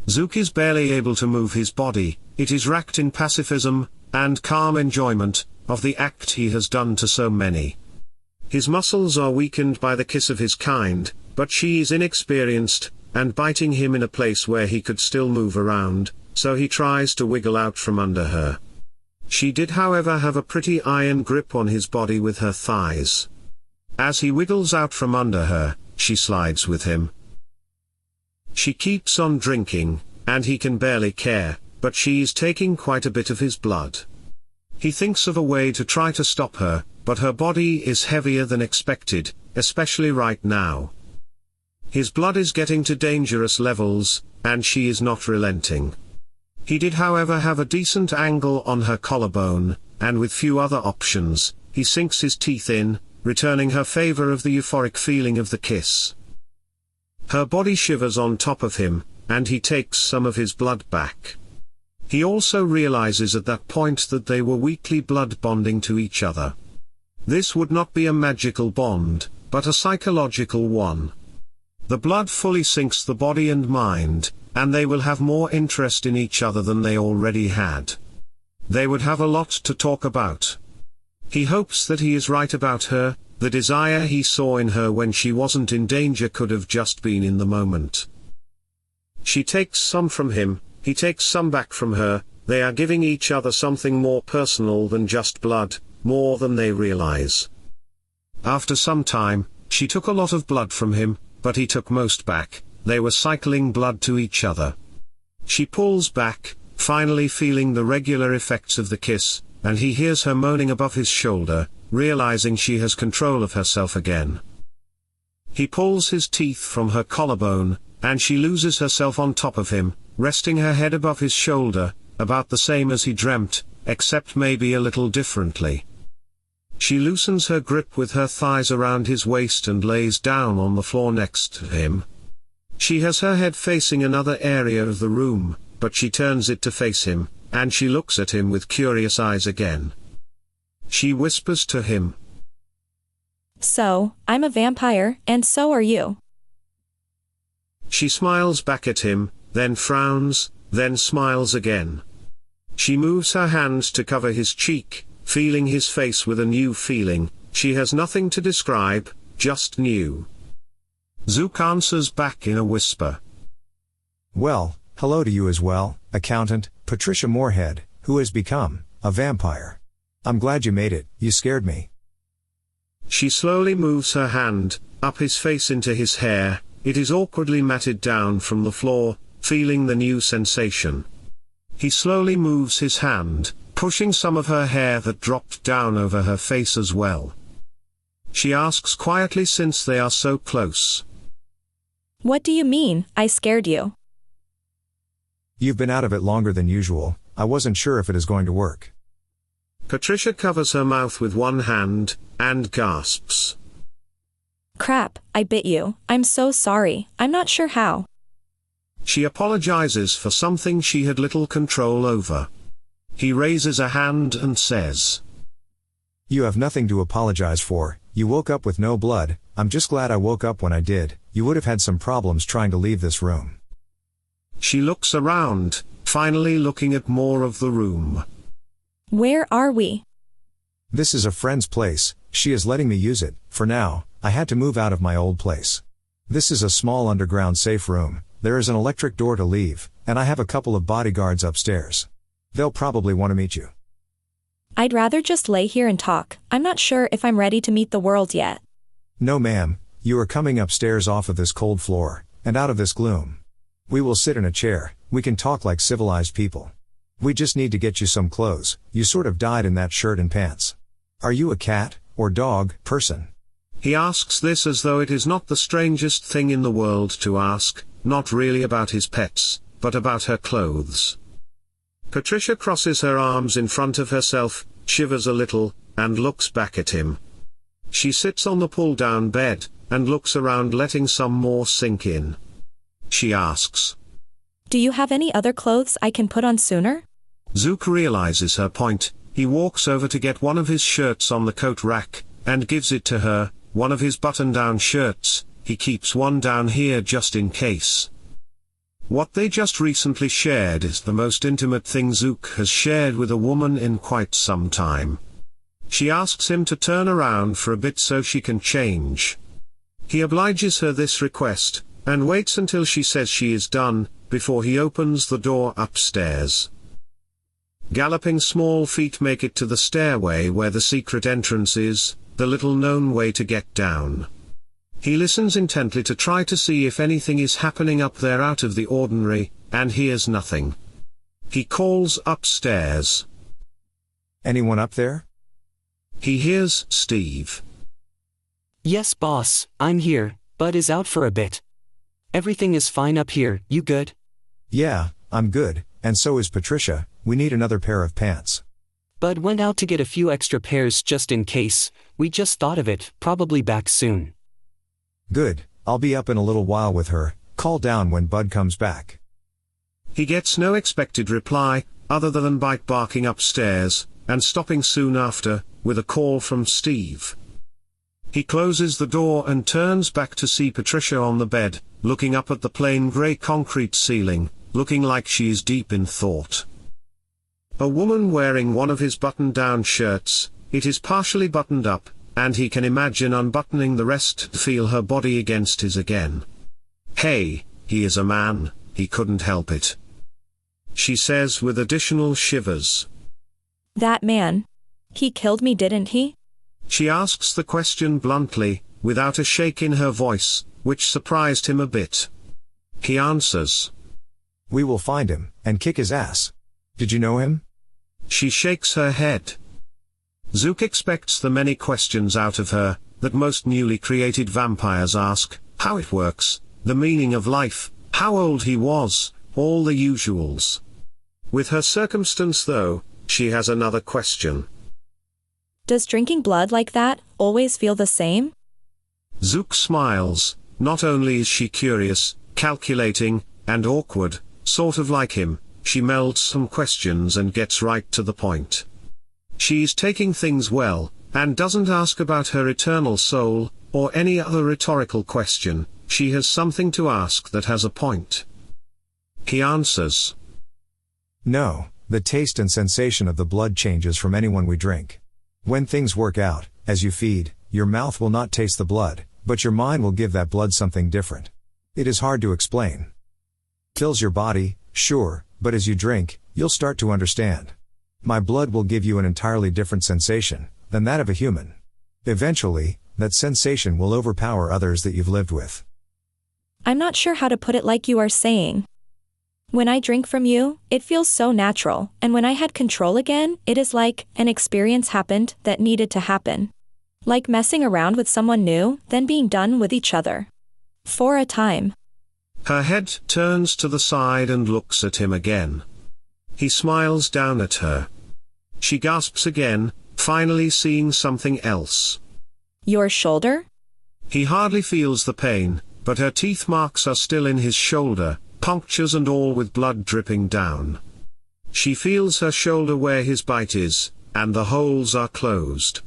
A: Zook is barely able to move his body. It is racked in pacifism and calm enjoyment of the act he has done to so many. His muscles are weakened by the kiss of his kind, but she is inexperienced, and biting him in a place where he could still move around, so he tries to wiggle out from under her. She did however have a pretty iron grip on his body with her thighs. As he wiggles out from under her, she slides with him. She keeps on drinking, and he can barely care, but she's taking quite a bit of his blood. He thinks of a way to try to stop her, but her body is heavier than expected, especially right now. His blood is getting to dangerous levels, and she is not relenting. He did however have a decent angle on her collarbone, and with few other options, he sinks his teeth in, returning her favor of the euphoric feeling of the kiss. Her body shivers on top of him, and he takes some of his blood back. He also realizes at that point that they were weakly blood bonding to each other. This would not be a magical bond, but a psychological one. The blood fully sinks the body and mind, and they will have more interest in each other than they already had. They would have a lot to talk about. He hopes that he is right about her. The desire he saw in her when she wasn't in danger could have just been in the moment. She takes some from him, he takes some back from her. They are giving each other something more personal than just blood, more than they realize. After some time, she took a lot of blood from him, but he took most back. They were cycling blood to each other. She pulls back, finally feeling the regular effects of the kiss, and he hears her moaning above his shoulder, realizing she has control of herself again. He pulls his teeth from her collarbone, and she loses herself on top of him, resting her head above his shoulder, about the same as he dreamt, except maybe a little differently. She loosens her grip with her thighs around his waist and lays down on the floor next to him. She has her head facing another area of the room, but she turns it to face him, and she looks at him with curious eyes again. She whispers to him,
E: "So, I'm a vampire, and so are you."
A: She smiles back at him, then frowns, then smiles again. She moves her hands to cover his cheek, feeling his face with a new feeling. She has nothing to describe, just new. Zook answers back in a whisper.
B: Well, Hello to you as well, accountant, Patricia Moorhead, who has become a vampire. I'm glad you made it, you scared me.
A: She slowly moves her hand up his face into his hair. It is awkwardly matted down from the floor, feeling the new sensation. He slowly moves his hand, pushing some of her hair that dropped down over her face as well. She asks quietly since they are so close.
E: What do you mean, I scared you?
B: You've been out of it longer than usual, I wasn't sure if it is going to work.
A: Patricia covers her mouth with one hand, and gasps.
E: Crap, I bit you. I'm so sorry, I'm not sure how.
A: She apologizes for something she had little control over. He raises a hand and says,
B: You have nothing to apologize for, you woke up with no blood, I'm just glad I woke up when I did, you would have had some problems trying to leave this room.
A: She looks around, finally looking at more of the room.
E: Where are we?
B: This is a friend's place, she is letting me use it, for now, I had to move out of my old place. This is a small underground safe room, there is an electric door to leave, and I have a couple of bodyguards upstairs. They'll probably want to meet you.
E: I'd rather just lay here and talk, I'm not sure if I'm ready to meet the world yet.
B: No ma'am, you are coming upstairs off of this cold floor, and out of this gloom. We will sit in a chair, we can talk like civilized people. We just need to get you some clothes, you sort of died in that shirt and pants. Are you a cat, or dog, person?
A: He asks this as though it is not the strangest thing in the world to ask, not really about his pets, but about her clothes. Patricia crosses her arms in front of herself, shivers a little, and looks back at him. She sits on the pull-down bed, and looks around letting some more sink in. She asks,
E: Do you have any other clothes I can put on sooner?
A: Zook realizes her point. He walks over to get one of his shirts on the coat rack, and gives it to her, one of his button-down shirts. He keeps one down here just in case. What they just recently shared is the most intimate thing Zook has shared with a woman in quite some time. She asks him to turn around for a bit so she can change. He obliges her this request, and waits until she says she is done, before he opens the door upstairs. Galloping small feet make it to the stairway where the secret entrance is, the little-known way to get down. He listens intently to try to see if anything is happening up there out of the ordinary, and hears nothing. He calls upstairs.
B: Anyone up there?
A: He hears Steve.
J: Yes, boss, I'm here. Bud is out for a bit. Everything is fine up here, you good?
B: Yeah, I'm good, and so is Patricia, we need another pair of pants.
J: Bud went out to get a few extra pairs just in case, we just thought of it, probably back soon.
B: Good, I'll be up in a little while with her, call down when Bud comes back.
A: He gets no expected reply, other than Bite barking upstairs, and stopping soon after, with a call from Steve. He closes the door and turns back to see Patricia on the bed, looking up at the plain grey concrete ceiling, looking like she is deep in thought. A woman wearing one of his button-down shirts, it is partially buttoned up, and he can imagine unbuttoning the rest to feel her body against his again. Hey, he is a man, he couldn't help it. She says with additional shivers.
E: That man. He killed me, didn't he?
A: She asks the question bluntly, without a shake in her voice, which surprised him a bit. He answers.
B: We will find him, and kick his ass. Did you know him?
A: She shakes her head. Zook expects the many questions out of her, that most newly created vampires ask, how it works, the meaning of life, how old he was, all the usuals. With her circumstance though, she has another question.
E: Does drinking blood like that always feel the same?
A: Zook smiles. Not only is she curious, calculating, and awkward, sort of like him, she melds some questions and gets right to the point. She's taking things well, and doesn't ask about her eternal soul, or any other rhetorical question. She has something to ask that has a point. He answers.
B: No, the taste and sensation of the blood changes from anyone we drink. When things work out, as you feed, your mouth will not taste the blood, but your mind will give that blood something different. It is hard to explain. Fills your body, Sure, but as you drink, you'll start to understand. My blood will give you an entirely different sensation than that of a human. Eventually, that sensation will overpower others that you've lived with.
E: I'm not sure how to put it like you are saying. When I drink from you, it feels so natural, and when I had control again, it is like an experience happened that needed to happen. Like messing around with someone new, then being done with each other. For a time.
A: Her head turns to the side and looks at him again. He smiles down at her. She gasps again, finally seeing something else.
E: Your shoulder?
A: He hardly feels the pain, but her teeth marks are still in his shoulder, punctures and all with blood dripping down. She feels her shoulder where his bite is, and the holes are closed.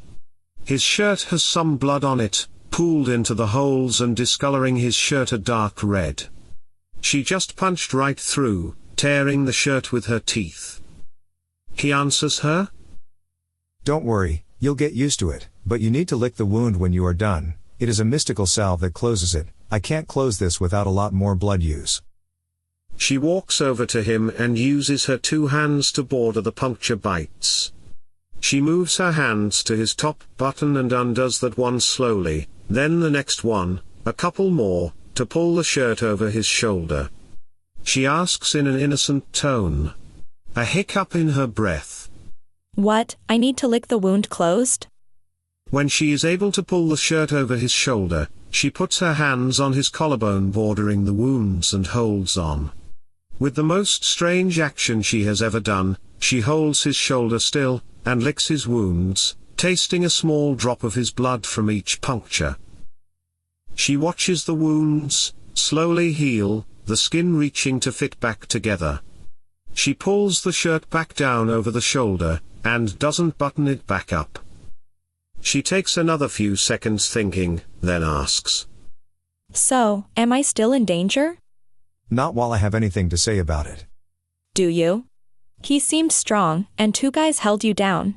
A: His shirt has some blood on it, pooled into the holes and discoloring his shirt a dark red. She just punched right through, tearing the shirt with her teeth. He answers her.
B: Don't worry, you'll get used to it, but you need to lick the wound when you are done. It is a mystical salve that closes it. I can't close this without a lot more blood use.
A: She walks over to him and uses her 2 hands to border the puncture bites. She moves her hands to his top button and undoes that one slowly, then the next one, a couple more, to pull the shirt over his shoulder. She asks in an innocent tone. A hiccup in her breath.
E: What, I need to lick the wound closed?
A: When she is able to pull the shirt over his shoulder, she puts her hands on his collarbone bordering the wounds and holds on. With the most strange action she has ever done, she holds his shoulder still, and licks his wounds, tasting a small drop of his blood from each puncture. She watches the wounds slowly heal, the skin reaching to fit back together. She pulls the shirt back down over the shoulder, and doesn't button it back up. She takes another few seconds thinking, then asks.
E: So, am I still in danger?
B: Not while I have anything to say about it.
E: Do you? He seemed strong, and 2 guys held you down.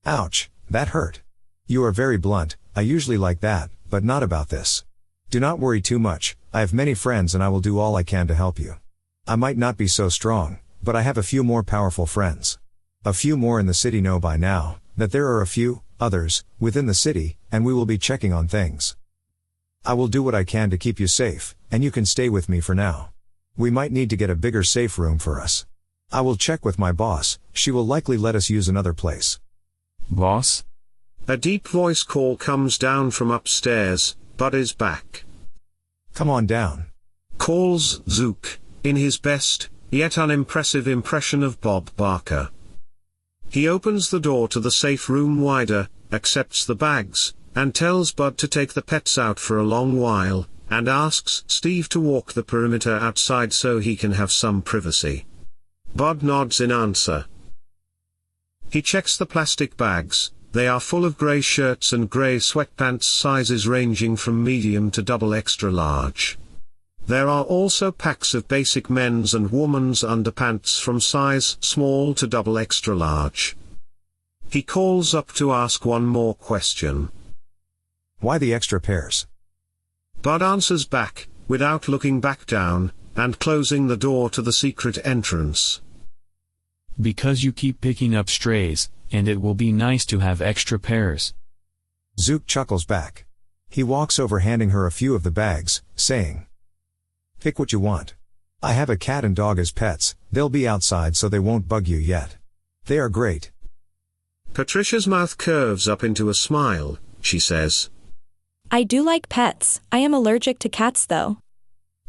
B: Ouch, that hurt. You are very blunt. I usually like that, but not about this. Do not worry too much. I have many friends and I will do all I can to help you. I might not be so strong, but I have a few more powerful friends. A few more in the city know by now that there are a few others within the city, and we will be checking on things. I will do what I can to keep you safe, and you can stay with me for now. We might need to get a bigger safe room for us. I will check with my boss. She will likely let us use another place.
D: Boss?
A: A deep voice call comes down from upstairs. Bud is back.
B: Come on down.
A: Calls Zook, in his best, yet unimpressive impression of Bob Barker. He opens the door to the safe room wider, accepts the bags, and tells Bud to take the pets out for a long while, and asks Steve to walk the perimeter outside so he can have some privacy. Bud nods in answer. He checks the plastic bags. They are full of grey shirts and grey sweatpants sizes ranging from medium to double extra large. There are also packs of basic men's and women's underpants from size small to double extra large. He calls up to ask one more question.
B: Why the extra pairs?
A: Bud answers back, without looking back down, and closing the door to the secret entrance.
D: Because you keep picking up strays, and it will be nice to have extra pairs.
B: Zook chuckles back. He walks over handing her a few of the bags, saying, Pick what you want. I have a cat and dog as pets. They'll be outside so they won't bug you yet. They are great.
A: Patricia's mouth curves up into a smile. She says,
E: I do like pets. I am allergic to cats though.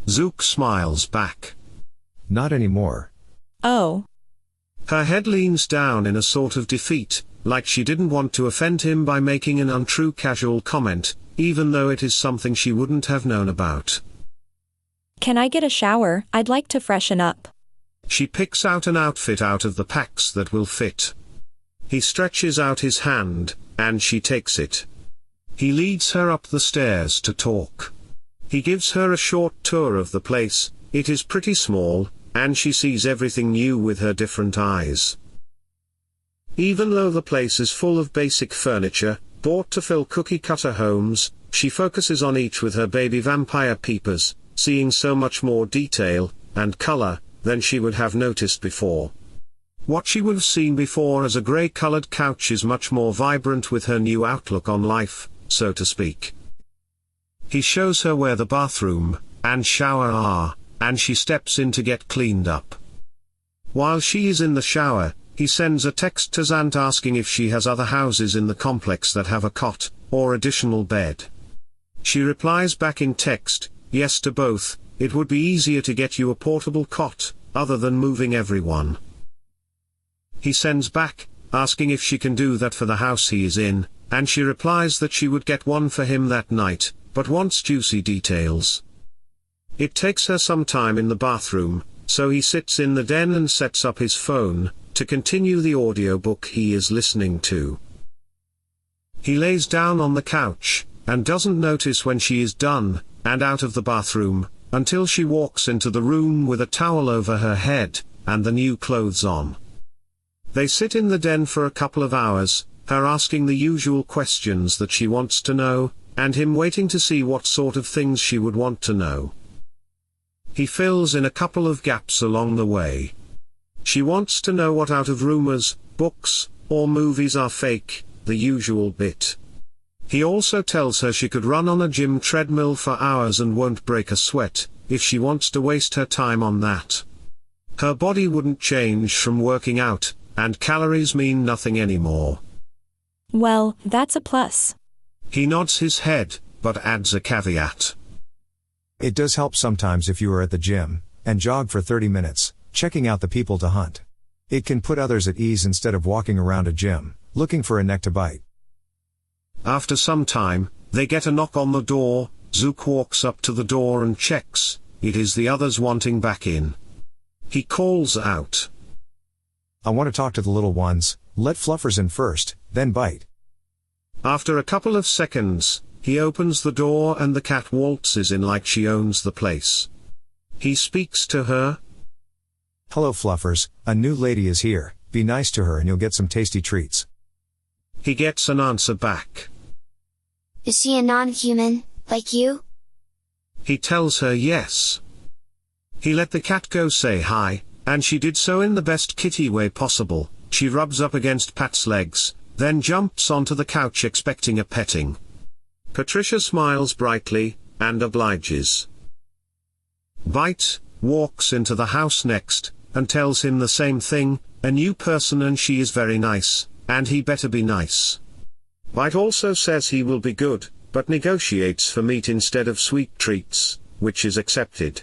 A: Zook smiles back.
B: Not anymore.
E: Oh.
A: Her head leans down in a sort of defeat, like she didn't want to offend him by making an untrue casual comment, even though it is something she wouldn't have known about.
E: Can I get a shower? I'd like to freshen up.
A: She picks out an outfit out of the packs that will fit. He stretches out his hand, and she takes it. He leads her up the stairs to talk. He gives her a short tour of the place. It is pretty small, and she sees everything new with her different eyes. Even though the place is full of basic furniture, bought to fill cookie-cutter homes, she focuses on each with her baby vampire peepers, seeing so much more detail and color than she would have noticed before. What she would have seen before as a grey-colored couch is much more vibrant with her new outlook on life, so to speak. He shows her where the bathroom and shower are, and she steps in to get cleaned up. While she is in the shower, he sends a text to Zant asking if she has other houses in the complex that have a cot, or additional bed. She replies back in text, yes to both. It would be easier to get you a portable cot, other than moving everyone. He sends back, asking if she can do that for the house he is in, and she replies that she would get one for him that night, but wants juicy details. It takes her some time in the bathroom, so he sits in the den and sets up his phone, to continue the audiobook he is listening to. He lays down on the couch, and doesn't notice when she is done, and out of the bathroom, until she walks into the room with a towel over her head, and the new clothes on. They sit in the den for a couple of hours, her asking the usual questions that she wants to know, and him waiting to see what sort of things she would want to know. He fills in a couple of gaps along the way. She wants to know what out of rumors, books, or movies are fake, the usual bit. He also tells her she could run on a gym treadmill for hours and won't break a sweat, if she wants to waste her time on that. Her body wouldn't change from working out, and calories mean nothing anymore.
E: Well, that's a plus.
A: He nods his head, but adds a caveat.
B: It does help sometimes if you are at the gym, and jog for 30 minutes, checking out the people to hunt. It can put others at ease instead of walking around a gym, looking for a neck to bite.
A: After some time, they get a knock on the door. Zook walks up to the door and checks. It is the others wanting back in. He calls out,
B: I want to talk to the little ones, let Fluffers in first, then bite.
A: After a couple of seconds, he opens the door and the cat waltzes in like she owns the place. He speaks to her.
B: Hello Fluffers, a new lady is here, be nice to her and you'll get some tasty treats.
A: He gets an answer back.
I: Is she a non-human, like you?
A: He tells her yes. He let the cat go say hi, and she did so in the best kitty way possible. She rubs up against Pat's legs, then jumps onto the couch expecting a petting. Patricia smiles brightly, and obliges. Bite walks into the house next, and tells him the same thing, a new person and she is very nice, and he better be nice. Bite also says he will be good, but negotiates for meat instead of sweet treats, which is accepted.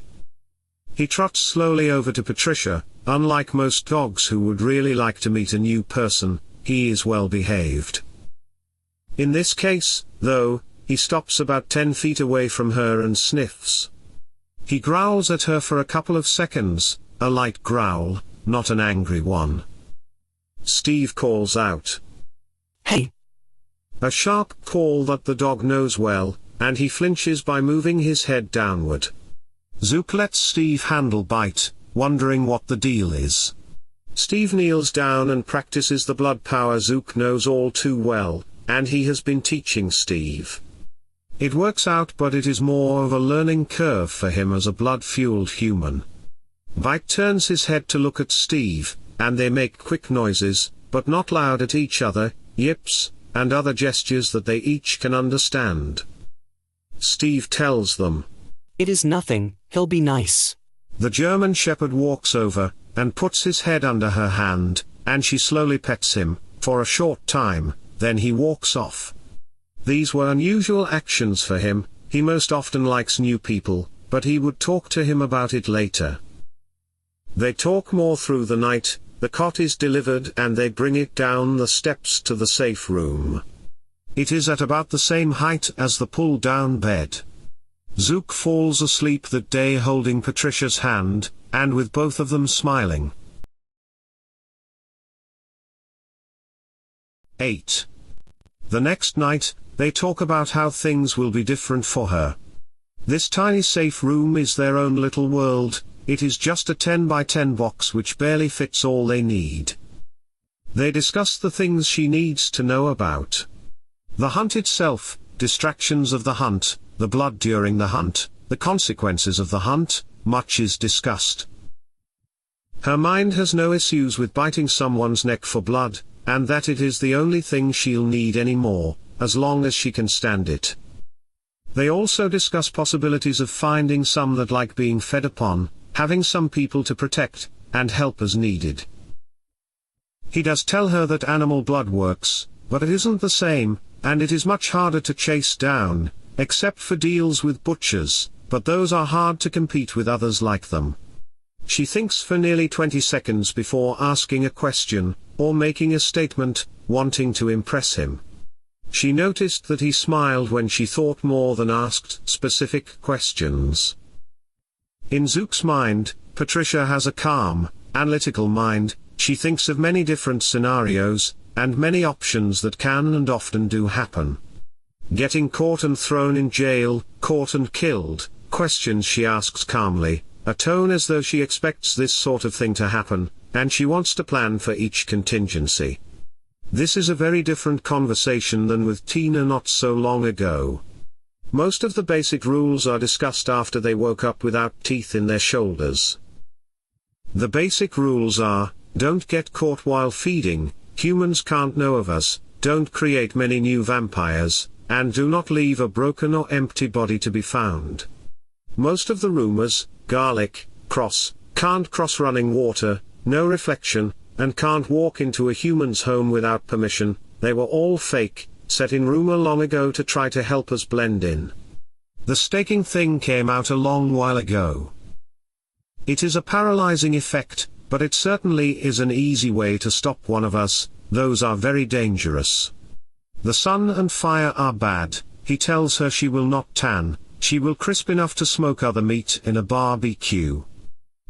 A: He trots slowly over to Patricia. Unlike most dogs who would really like to meet a new person, he is well behaved. In this case, though, he stops about 10 feet away from her and sniffs. He growls at her for a couple of seconds, a light growl, not an angry one. Steve calls out,
J: Hey!
A: A sharp call that the dog knows well, and he flinches by moving his head downward. Zook lets Steve handle Bite, wondering what the deal is. Steve kneels down and practices the blood power Zook knows all too well, and he has been teaching Steve. It works out, but it is more of a learning curve for him as a blood-fueled human. Bite turns his head to look at Steve, and they make quick noises, but not loud at each other, yips, and other gestures that they each can understand. Steve tells them,
J: It is nothing, he'll be nice.
A: The German Shepherd walks over, and puts his head under her hand, and she slowly pets him, for a short time, then he walks off. These were unusual actions for him. He most often likes new people, but he would talk to him about it later. They talk more through the night. The cot is delivered and they bring it down the steps to the safe room. It is at about the same height as the pull-down bed. Zook falls asleep that day holding Patricia's hand, and with both of them smiling. 8. The next night, they talk about how things will be different for her. This tiny safe room is their own little world. It is just a 10 by 10 box which barely fits all they need. They discuss the things she needs to know about the hunt itself, distractions of the hunt, the blood during the hunt, the consequences of the hunt. Much is discussed. Her mind has no issues with biting someone's neck for blood, and that it is the only thing she'll need anymore, as long as she can stand it. They also discuss possibilities of finding some that like being fed upon, having some people to protect, and help as needed. He does tell her that animal blood works, but it isn't the same, and it is much harder to chase down, except for deals with butchers, but those are hard to compete with others like them. She thinks for nearly 20 seconds before asking a question, or making a statement, wanting to impress him. She noticed that he smiled when she thought more than asked specific questions. In Zook's mind, Patricia has a calm, analytical mind. She thinks of many different scenarios, and many options that can and often do happen. Getting caught and thrown in jail, caught and killed, questions she asks calmly, a tone as though she expects this sort of thing to happen, and she wants to plan for each contingency. This is a very different conversation than with Tina not so long ago. Most of the basic rules are discussed after they woke up without teeth in their shoulders. The basic rules are, don't get caught while feeding, humans can't know of us, don't create many new vampires, and do not leave a broken or empty body to be found. Most of the rumors, garlic, can't cross running water, no reflection, and can't walk into a human's home without permission, they were all fake, set in rumor long ago to try to help us blend in. The staking thing came out a long while ago. It is a paralyzing effect, but it certainly is an easy way to stop one of us, those are very dangerous. The sun and fire are bad, he tells her she will not tan, she will crisp enough to smoke other meat in a barbecue.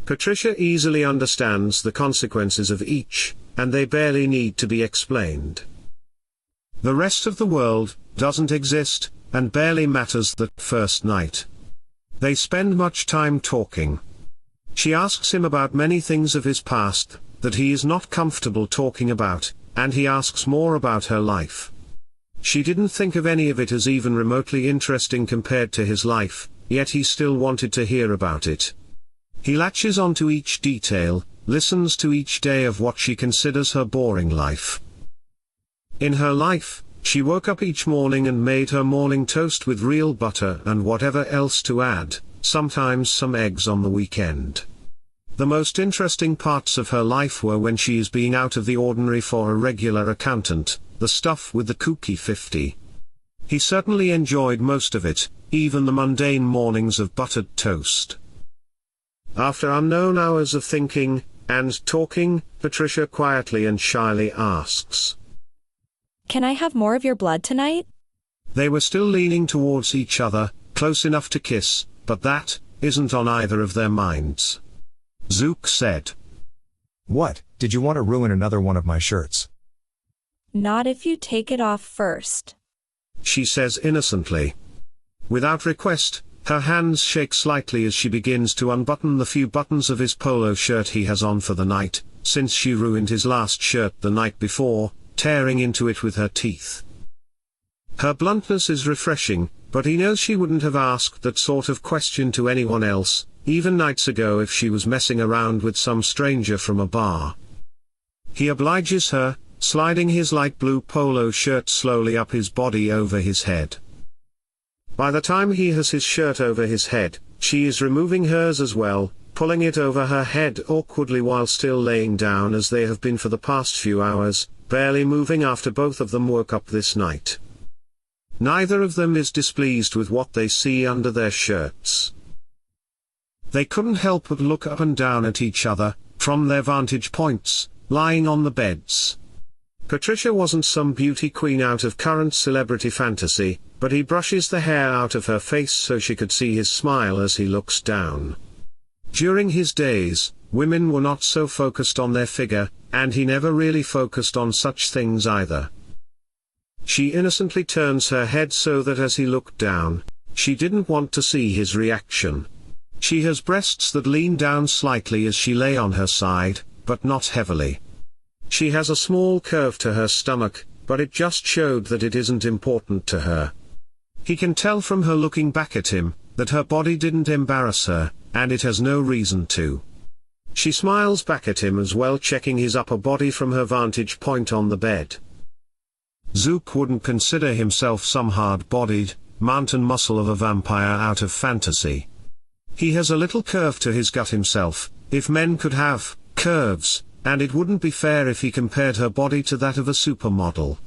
A: Patricia easily understands the consequences of each, and they barely need to be explained. The rest of the world doesn't exist, and barely matters that first night. They spend much time talking. She asks him about many things of his past, that he is not comfortable talking about, and he asks more about her life. She didn't think of any of it as even remotely interesting compared to his life, yet he still wanted to hear about it. He latches onto each detail, listens to each day of what she considers her boring life. In her life, she woke up each morning and made her morning toast with real butter and whatever else to add, sometimes some eggs on the weekend. The most interesting parts of her life were when she is being out of the ordinary for a regular accountant, the stuff with the kooky 50. He certainly enjoyed most of it, even the mundane mornings of buttered toast. After unknown hours of thinking and talking, Patricia quietly and shyly asks,
E: "Can I have more of your blood tonight?"
A: They were still leaning towards each other, close enough to kiss, but that isn't on either of their minds. Zook said,
B: "What, did you want to ruin another one of my shirts?"
E: "Not if you take it off first,"
A: she says innocently. Without request, her hands shake slightly as she begins to unbutton the few buttons of his polo shirt he has on for the night, since she ruined his last shirt the night before, tearing into it with her teeth. Her bluntness is refreshing, but he knows she wouldn't have asked that sort of question to anyone else, even nights ago if she was messing around with some stranger from a bar. He obliges her, sliding his light blue polo shirt slowly up his body over his head. By the time he has his shirt over his head, she is removing hers as well, pulling it over her head awkwardly while still laying down as they have been for the past few hours, barely moving after both of them woke up this night. Neither of them is displeased with what they see under their shirts. They couldn't help but look up and down at each other, from their vantage points, lying on the beds. Patricia wasn't some beauty queen out of current celebrity fantasy, but he brushes the hair out of her face so she could see his smile as he looks down. During his days, women were not so focused on their figure, and he never really focused on such things either. She innocently turns her head so that as he looked down, she didn't want to see his reaction. She has breasts that lean down slightly as she lay on her side, but not heavily. She has a small curve to her stomach, but it just showed that it isn't important to her. He can tell from her looking back at him, that her body didn't embarrass her, and it has no reason to. She smiles back at him as well, checking his upper body from her vantage point on the bed. Zook wouldn't consider himself some hard-bodied, mountain muscle of a vampire out of fantasy. He has a little curve to his gut himself, if men could have curves, and it wouldn't be fair if he compared her body to that of a supermodel.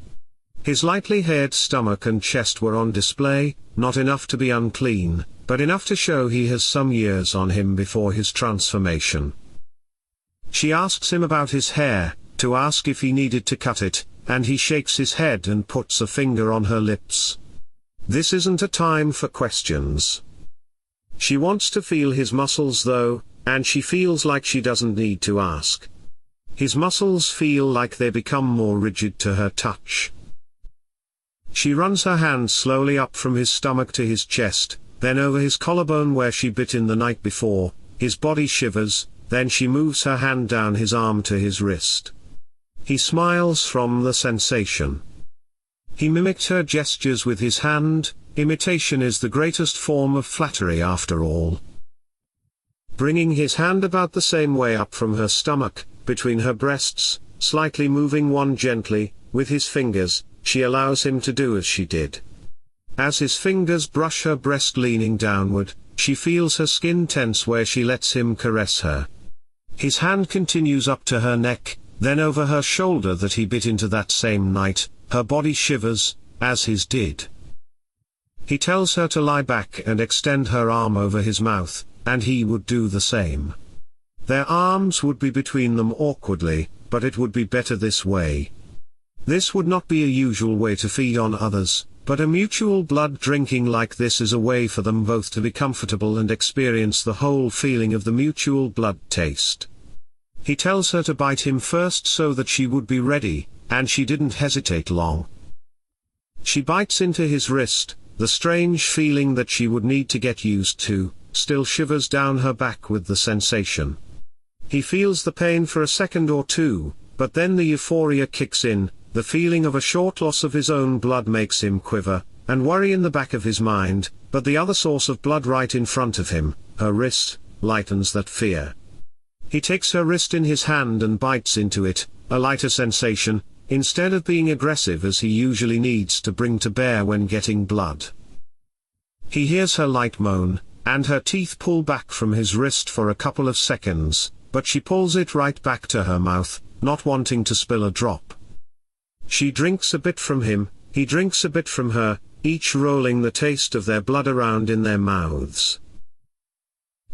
A: His lightly haired stomach and chest were on display, not enough to be unclean, but enough to show he has some years on him before his transformation. She asks him about his hair, to ask if he needed to cut it, and he shakes his head and puts a finger on her lips. This isn't a time for questions. She wants to feel his muscles though, and she feels like she doesn't need to ask. His muscles feel like they become more rigid to her touch. She runs her hand slowly up from his stomach to his chest, then over his collarbone where she bit in the night before. His body shivers, then she moves her hand down his arm to his wrist. He smiles from the sensation. He mimicked her gestures with his hand. Imitation is the greatest form of flattery after all. Bringing his hand about the same way up from her stomach, between her breasts, slightly moving one gently, with his fingers, she allows him to do as she did. As his fingers brush her breast leaning downward, she feels her skin tense where she lets him caress her. His hand continues up to her neck, then over her shoulder that he bit into that same night. Her body shivers, as his did. He tells her to lie back and extend her arm over his mouth, and he would do the same. Their arms would be between them awkwardly, but it would be better this way. This would not be a usual way to feed on others, but a mutual blood drinking like this is a way for them both to be comfortable and experience the whole feeling of the mutual blood taste. He tells her to bite him first so that she would be ready, and she didn't hesitate long. She bites into his wrist. The strange feeling that she would need to get used to, still shivers down her back with the sensation. He feels the pain for a second or two, but then the euphoria kicks in. The feeling of a short loss of his own blood makes him quiver, and worry in the back of his mind, but the other source of blood right in front of him, her wrist, lightens that fear. He takes her wrist in his hand and bites into it, a lighter sensation, instead of being aggressive as he usually needs to bring to bear when getting blood. He hears her light moan, and her teeth pull back from his wrist for a couple of seconds, but she pulls it right back to her mouth, not wanting to spill a drop. She drinks a bit from him, he drinks a bit from her, each rolling the taste of their blood around in their mouths.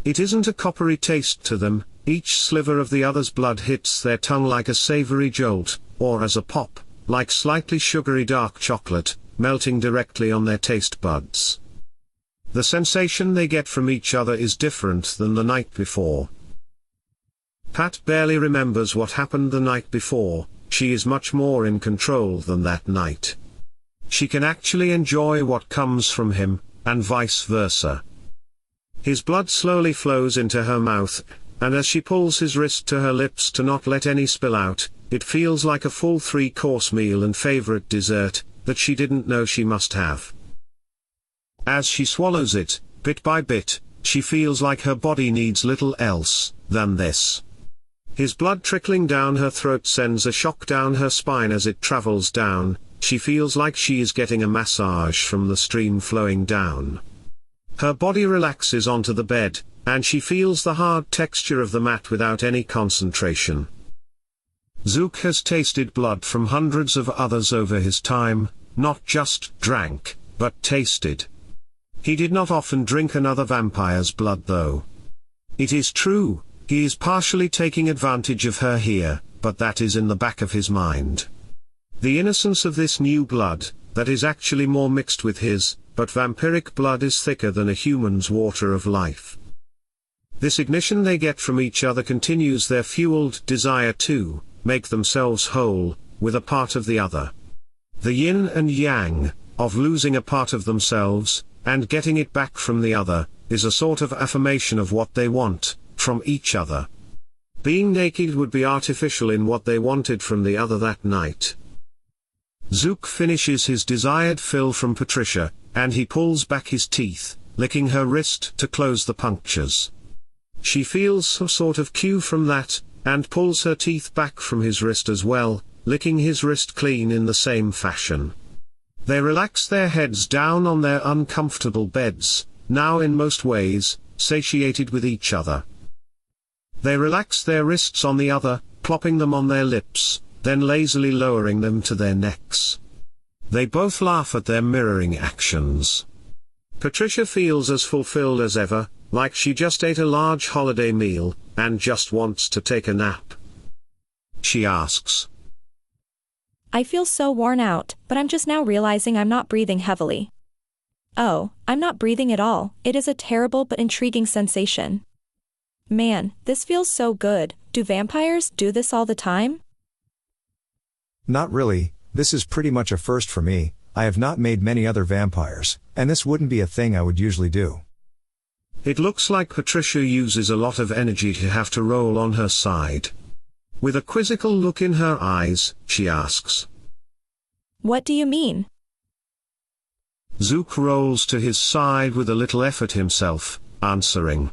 A: It isn't a coppery taste to them, each sliver of the other's blood hits their tongue like a savory jolt, or as a pop, like slightly sugary dark chocolate, melting directly on their taste buds. The sensation they get from each other is different than the night before. Pat barely remembers what happened the night before. She is much more in control than that night. She can actually enjoy what comes from him, and vice versa. His blood slowly flows into her mouth, and as she pulls his wrist to her lips to not let any spill out, it feels like a full 3-course meal and favorite dessert, that she didn't know she must have. As she swallows it, bit by bit, she feels like her body needs little else than this. His blood trickling down her throat sends a shock down her spine as it travels down. She feels like she is getting a massage from the stream flowing down. Her body relaxes onto the bed, and she feels the hard texture of the mat without any concentration. Zook has tasted blood from hundreds of others over his time, not just drank, but tasted. He did not often drink another vampire's blood though. It is true, he is partially taking advantage of her here, but that is in the back of his mind. The innocence of this new blood, that is actually more mixed with his, but vampiric blood is thicker than a human's water of life. This ignition they get from each other continues their fueled desire to make themselves whole, with a part of the other. The yin and yang, of losing a part of themselves, and getting it back from the other, is a sort of affirmation of what they want from each other. Being naked would be artificial in what they wanted from the other that night. Zook finishes his desired fill from Patricia, and he pulls back his teeth, licking her wrist to close the punctures. She feels some sort of cue from that, and pulls her teeth back from his wrist as well, licking his wrist clean in the same fashion. They relax their heads down on their uncomfortable beds, now in most ways, satiated with each other. They relax their wrists on the other, plopping them on their lips, then lazily lowering them to their necks. They both laugh at their mirroring actions. Patricia feels as fulfilled as ever, like she just ate a large holiday meal, and just wants to take a nap. She asks,
E: I feel so worn out, but I'm just now realizing I'm not breathing heavily. Oh, I'm not breathing at all. It is a terrible but intriguing sensation. Man, this feels so good. Do vampires do this all the time?
B: Not really, this is pretty much a first for me. I have not made many other vampires, and this wouldn't be a thing I would usually do.
A: It looks like Patricia uses a lot of energy to have to roll on her side. With a quizzical look in her eyes, she asks,
E: What do you mean?
A: Zook rolls to his side with a little effort himself, answering,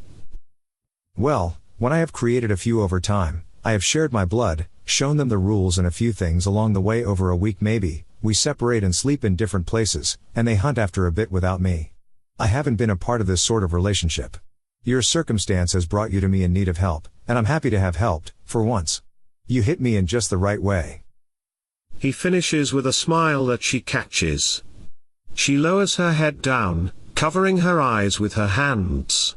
B: Well, when I have created a few over time, I have shared my blood, shown them the rules and a few things along the way over a week maybe, we separate and sleep in different places, and they hunt after a bit without me. I haven't been a part of this sort of relationship. Your circumstance has brought you to me in need of help, and I'm happy to have helped, for once. You hit me in just the right way.
A: He finishes with a smile that she catches. She lowers her head down, covering her eyes with her hands.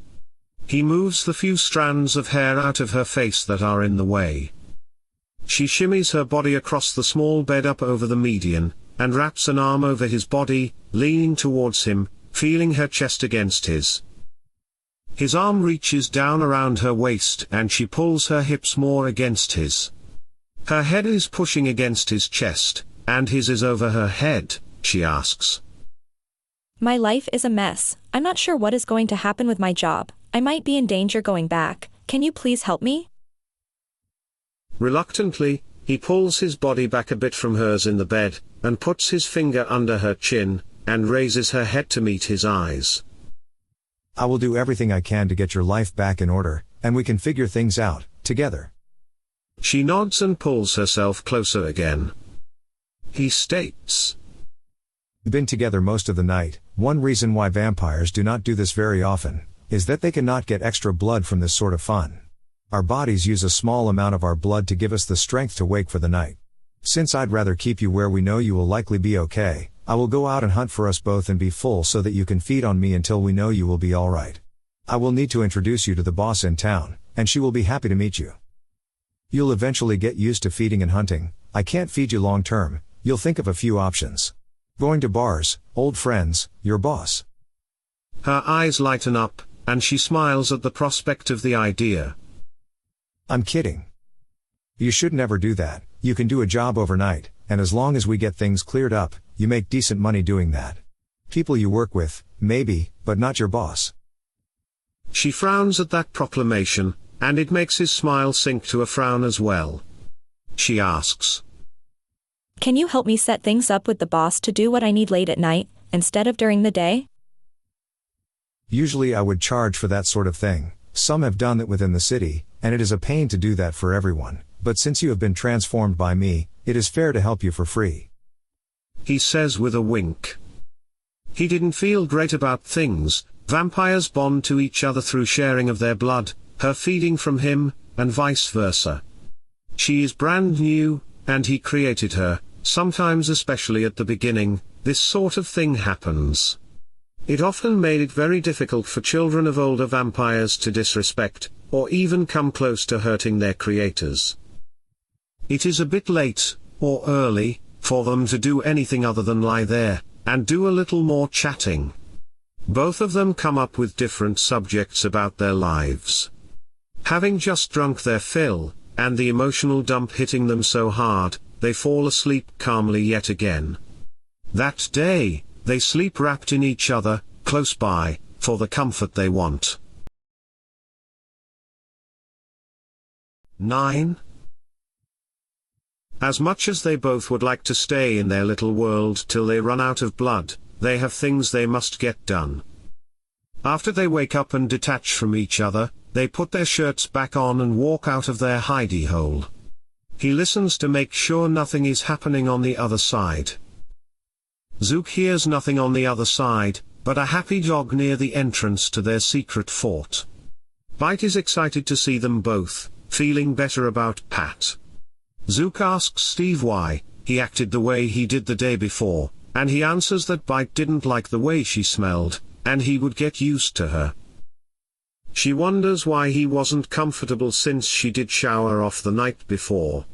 A: He moves the few strands of hair out of her face that are in the way. She shimmies her body across the small bed up over the median, and wraps an arm over his body, leaning towards him, feeling her chest against his. His arm reaches down around her waist and she pulls her hips more against his. Her head is pushing against his chest, and his is over her head, she asks.
E: My life is a mess. I'm not sure what is going to happen with my job. I might be in danger going back. Can you please help me?
A: Reluctantly, he pulls his body back a bit from hers in the bed, and puts his finger under her chin, and raises her head to meet his eyes.
B: I will do everything I can to get your life back in order, and we can figure things out, together.
A: She nods and pulls herself closer again. He states,
B: Been together most of the night. One reason why vampires do not do this very often, is that they cannot get extra blood from this sort of fun. Our bodies use a small amount of our blood to give us the strength to wake for the night. Since I'd rather keep you where we know you will likely be okay, I will go out and hunt for us both and be full so that you can feed on me until we know you will be alright. I will need to introduce you to the boss in town, and she will be happy to meet you. You'll eventually get used to feeding and hunting. I can't feed you long term, you'll think of a few options. Going to bars, old friends, your boss.
A: Her eyes lighten up, and she smiles at the prospect of the idea.
B: I'm kidding. You should never do that. You can do a job overnight, and as long as we get things cleared up, you make decent money doing that. People you work with, maybe, but not your boss.
A: She frowns at that proclamation, and it makes his smile sink to a frown as well. She asks,
E: Can you help me set things up with the boss to do what I need late at night, instead of during the day?
B: Usually I would charge for that sort of thing. Some have done it within the city, and it is a pain to do that for everyone, but since you have been transformed by me, it is fair to help you for free.
A: He says with a wink. He didn't feel great about things. Vampires bond to each other through sharing of their blood, her feeding from him, and vice versa. She is brand new, and he created her. Sometimes, especially at the beginning, this sort of thing happens. It often made it very difficult for children of older vampires to disrespect, or even come close to hurting their creators. It is a bit late, or early, for them to do anything other than lie there, and do a little more chatting. Both of them come up with different subjects about their lives. Having just drunk their fill, and the emotional dump hitting them so hard, they fall asleep calmly yet again. That day, they sleep wrapped in each other, close by, for the comfort they want. 9. As much as they both would like to stay in their little world till they run out of blood, they have things they must get done. After they wake up and detach from each other, they put their shirts back on and walk out of their hidey hole. He listens to make sure nothing is happening on the other side. Zook hears nothing on the other side, but a happy dog near the entrance to their secret fort. Bite is excited to see them both, feeling better about Pat. Zook asks Steve why he acted the way he did the day before, and he answers that Bite didn't like the way she smelled, and he would get used to her. She wonders why he wasn't comfortable since she did shower off the night before.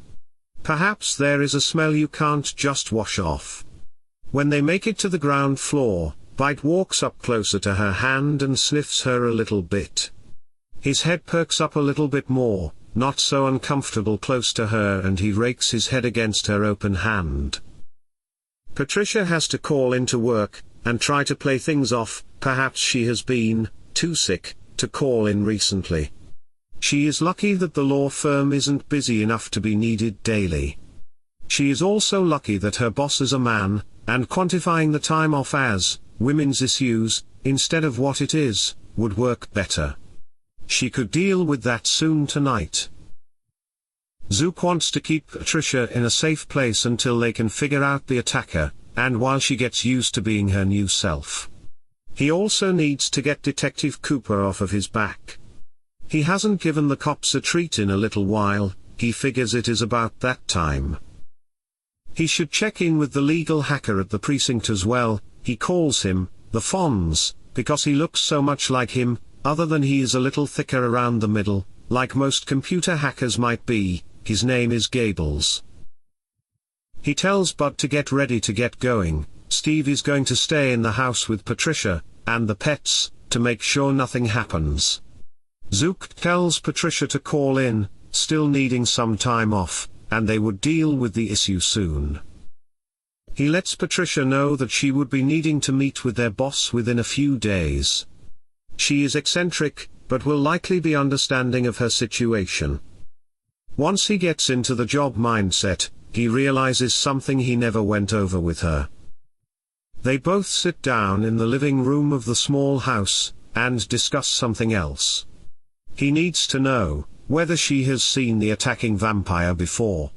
A: Perhaps there is a smell you can't just wash off. When they make it to the ground floor, Bite walks up closer to her hand and sniffs her a little bit. His head perks up a little bit more, not so uncomfortable close to her, and he rakes his head against her open hand. Patricia has to call into work, and try to play things off. Perhaps she has been too sick to call in recently. She is lucky that the law firm isn't busy enough to be needed daily. She is also lucky that her boss is a man, and quantifying the time off as women's issues, instead of what it is, would work better. She could deal with that soon tonight. Zook wants to keep Patricia in a safe place until they can figure out the attacker, and while she gets used to being her new self. He also needs to get Detective Cooper off of his back. He hasn't given the cops a treat in a little while. He figures it is about that time. He should check in with the legal hacker at the precinct as well. He calls him the Fonz, because he looks so much like him, other than he is a little thicker around the middle, like most computer hackers might be. His name is Gables. He tells Bud to get ready to get going. Steve is going to stay in the house with Patricia and the pets to make sure nothing happens. Zook tells Patricia to call in, still needing some time off, and they would deal with the issue soon. He lets Patricia know that she would be needing to meet with their boss within a few days. She is eccentric, but will likely be understanding of her situation. Once he gets into the job mindset, he realizes something he never went over with her. They both sit down in the living room of the small house, and discuss something else. He needs to know whether she has seen the attacking vampire before.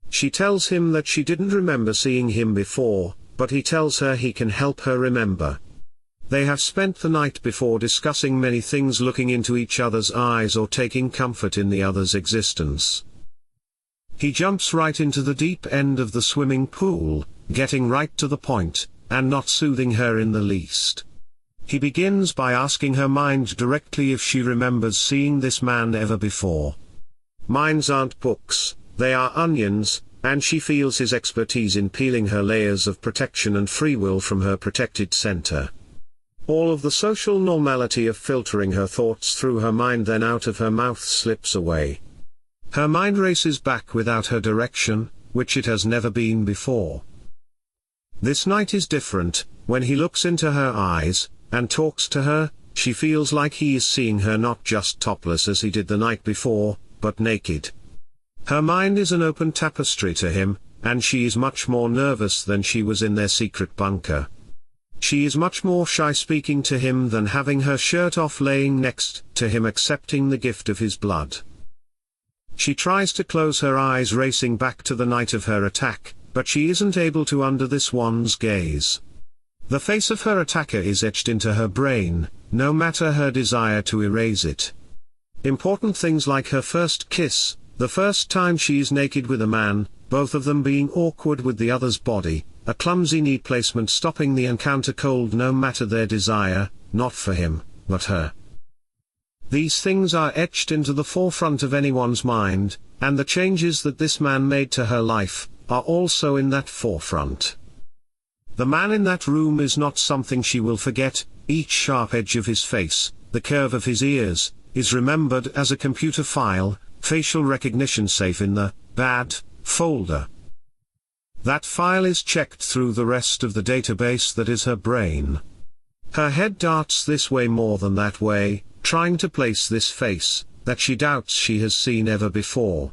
A: She tells him that she didn't remember seeing him before, but he tells her he can help her remember. They have spent the night before discussing many things, looking into each other's eyes or taking comfort in the other's existence. He jumps right into the deep end of the swimming pool, getting right to the point, and not soothing her in the least. He begins by asking her mind directly if she remembers seeing this man ever before. Minds aren't books, they are onions, and she feels his expertise in peeling her layers of protection and free will from her protected center. All of the social normality of filtering her thoughts through her mind then out of her mouth slips away. Her mind races back without her direction, which it has never been before. This night is different. When he looks into her eyes and talks to her, she feels like he is seeing her not just topless as he did the night before, but naked. Her mind is an open tapestry to him, and she is much more nervous than she was in their secret bunker. She is much more shy speaking to him than having her shirt off, laying next to him accepting the gift of his blood. She tries to close her eyes, racing back to the night of her attack, but she isn't able to under this one's gaze. The face of her attacker is etched into her brain, no matter her desire to erase it. Important things like her first kiss, the first time she is naked with a man, both of them being awkward with the other's body, a clumsy knee placement stopping the encounter cold no matter their desire, not for him, but her. These things are etched into the forefront of anyone's mind, and the changes that this man made to her life are also in that forefront. The man in that room is not something she will forget. Each sharp edge of his face, the curve of his ears, is remembered as a computer file, facial recognition safe in the bad folder. That file is checked through the rest of the database that is her brain. Her head darts this way more than that way, trying to place this face that she doubts she has seen ever before.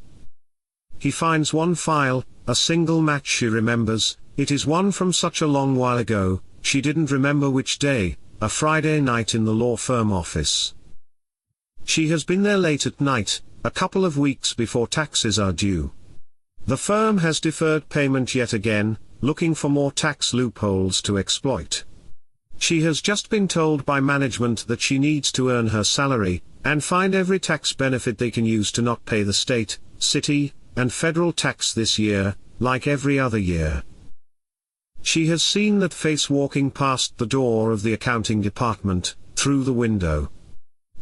A: He finds one file, a single match she remembers. It is one from such a long while ago, she didn't remember which day, a Friday night in the law firm office. She has been there late at night, a couple of weeks before taxes are due. The firm has deferred payment yet again, looking for more tax loopholes to exploit. She has just been told by management that she needs to earn her salary, and find every tax benefit they can use to not pay the state, city, and federal tax this year, like every other year. She has seen that face walking past the door of the accounting department, through the window.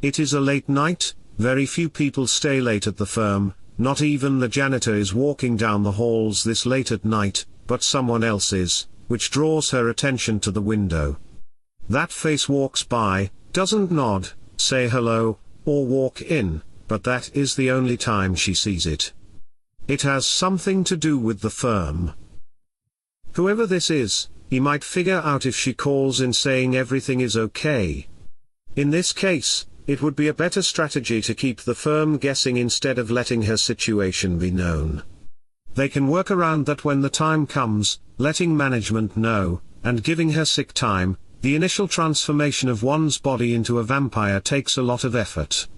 A: It is a late night, very few people stay late at the firm, not even the janitor is walking down the halls this late at night, but someone else is, which draws her attention to the window. That face walks by, doesn't nod, say hello, or walk in, but that is the only time she sees it. It has something to do with the firm. Whoever this is, he might figure out if she calls in saying everything is okay. In this case, it would be a better strategy to keep the firm guessing instead of letting her situation be known. They can work around that when the time comes, letting management know, and giving her sick time. The initial transformation of one's body into a vampire takes a lot of effort.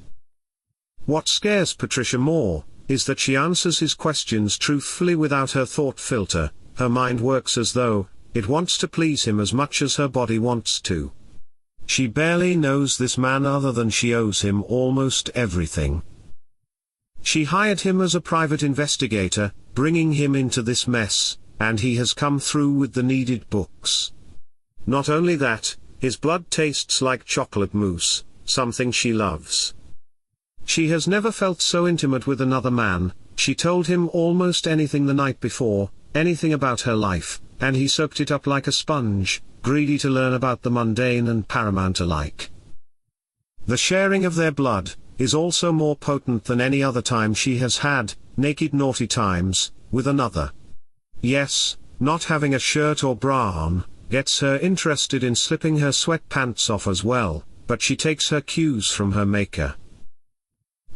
A: What scares Patricia more, is that she answers his questions truthfully without her thought filter. Her mind works as though it wants to please him as much as her body wants to. She barely knows this man other than she owes him almost everything. She hired him as a private investigator, bringing him into this mess, and he has come through with the needed books. Not only that, his blood tastes like chocolate mousse, something she loves. She has never felt so intimate with another man. She told him almost anything the night before, anything about her life, and he soaked it up like a sponge, greedy to learn about the mundane and paramount alike. The sharing of their blood is also more potent than any other time she has had, naked naughty times, with another. Yes, not having a shirt or bra on gets her interested in slipping her sweatpants off as well, but she takes her cues from her maker.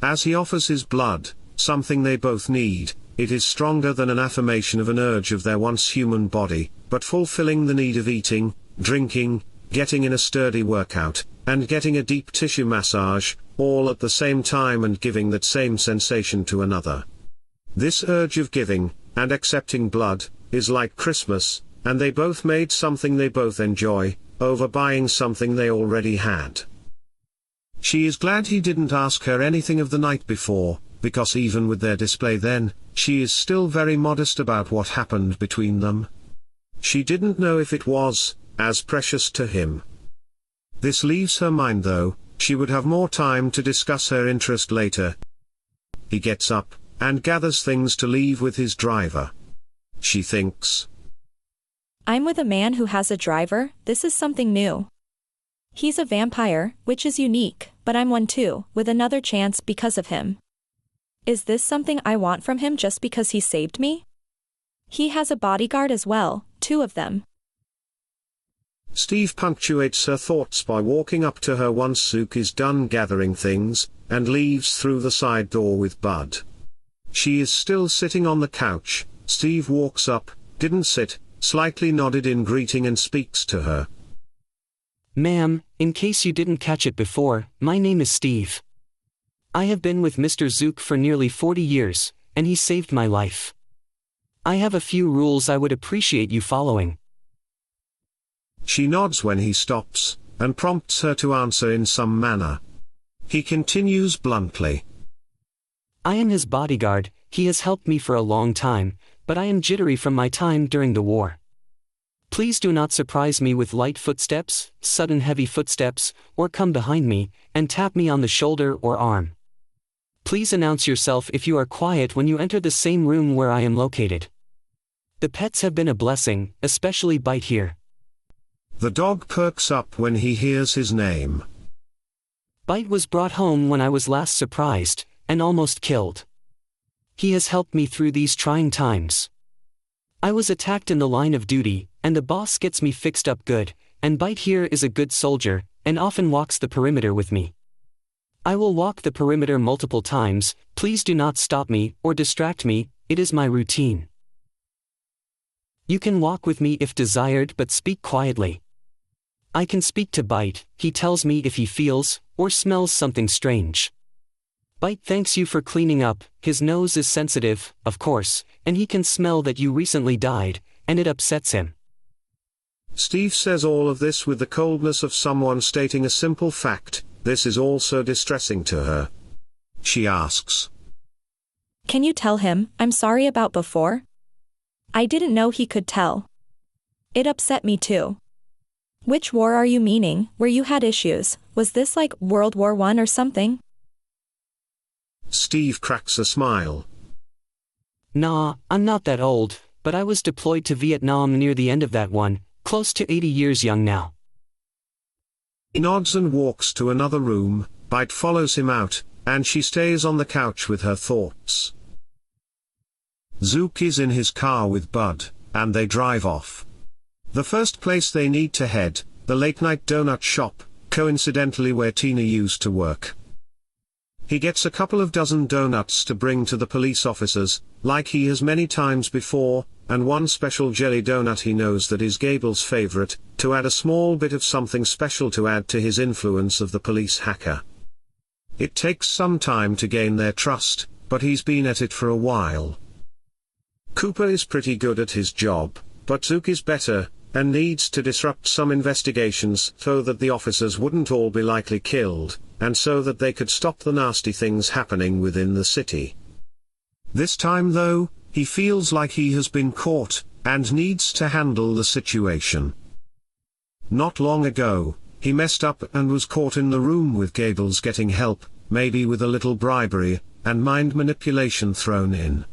A: As he offers his blood, something they both need, it is stronger than an affirmation of an urge of their once human body, but fulfilling the need of eating, drinking, getting in a sturdy workout, and getting a deep tissue massage, all at the same time and giving that same sensation to another. This urge of giving, and accepting blood, is like Christmas, and they both made something they both enjoy, over buying something they already had. She is glad he didn't ask her anything of the night before, because even with their display then, she is still very modest about what happened between them. She didn't know if it was as precious to him. This leaves her mind though, she would have more time to discuss her interest later. He gets up, and gathers things to leave with his driver. She thinks,
E: I'm with a man who has a driver, this is something new. He's a vampire, which is unique, but I'm one too, with another chance because of him. Is this something I want from him just because he saved me? He has a bodyguard as well, 2 of them.
A: Steve punctuates her thoughts by walking up to her once Zook is done gathering things, and leaves through the side door with Bud. She is still sitting on the couch. Steve walks up, didn't sit, slightly nodded in greeting and speaks to her.
J: Ma'am, in case you didn't catch it before, my name is Steve. I have been with Mr. Zook for nearly 40 years, and he saved my life. I have a few rules I would appreciate you following.
A: She nods when he stops, and prompts her to answer in some manner. He continues bluntly.
J: I am his bodyguard, he has helped me for a long time, but I am jittery from my time during the war. Please do not surprise me with light footsteps, sudden heavy footsteps, or come behind me, and tap me on the shoulder or arm. Please announce yourself if you are quiet when you enter the same room where I am located. The pets have been a blessing, especially Bite here.
A: The dog perks up when he hears his name.
J: Bite was brought home when I was last surprised, and almost killed. He has helped me through these trying times. I was attacked in the line of duty, and the boss gets me fixed up good, and Bite here is a good soldier, and often walks the perimeter with me. I will walk the perimeter multiple times, please do not stop me or distract me, it is my routine. You can walk with me if desired but speak quietly. I can speak to Bite, he tells me if he feels or smells something strange. Bite thanks you for cleaning up. His nose is sensitive, of course, and he can smell that you recently died, and it upsets him.
A: Steve says all of this with the coldness of someone stating a simple fact. This is also distressing to her. She asks,
E: "Can you tell him I'm sorry about before? I didn't know he could tell. It upset me too." "Which war are you meaning, where you had issues? Was this like World War I or something?"
A: Steve cracks a smile.
J: Nah, I'm not that old, but I was deployed to Vietnam near the end of that one, close to 80 years young now.
A: He nods and walks to another room. Bite follows him out, and she stays on the couch with her thoughts. Zook is in his car with Bud, and they drive off. The first place they need to head, the late-night donut shop, coincidentally where Tina used to work. He gets a couple of dozen donuts to bring to the police officers, like he has many times before, and one special jelly donut he knows that is Gable's favorite, to add a small bit of something special to add to his influence of the police hacker. It takes some time to gain their trust, but he's been at it for a while. Cooper is pretty good at his job, but Zook is better, and needs to disrupt some investigations so that the officers wouldn't all be likely killed, and so that they could stop the nasty things happening within the city. This time though, he feels like he has been caught, and needs to handle the situation. Not long ago, he messed up and was caught in the room with Gables getting help, maybe with a little bribery, and mind manipulation thrown in.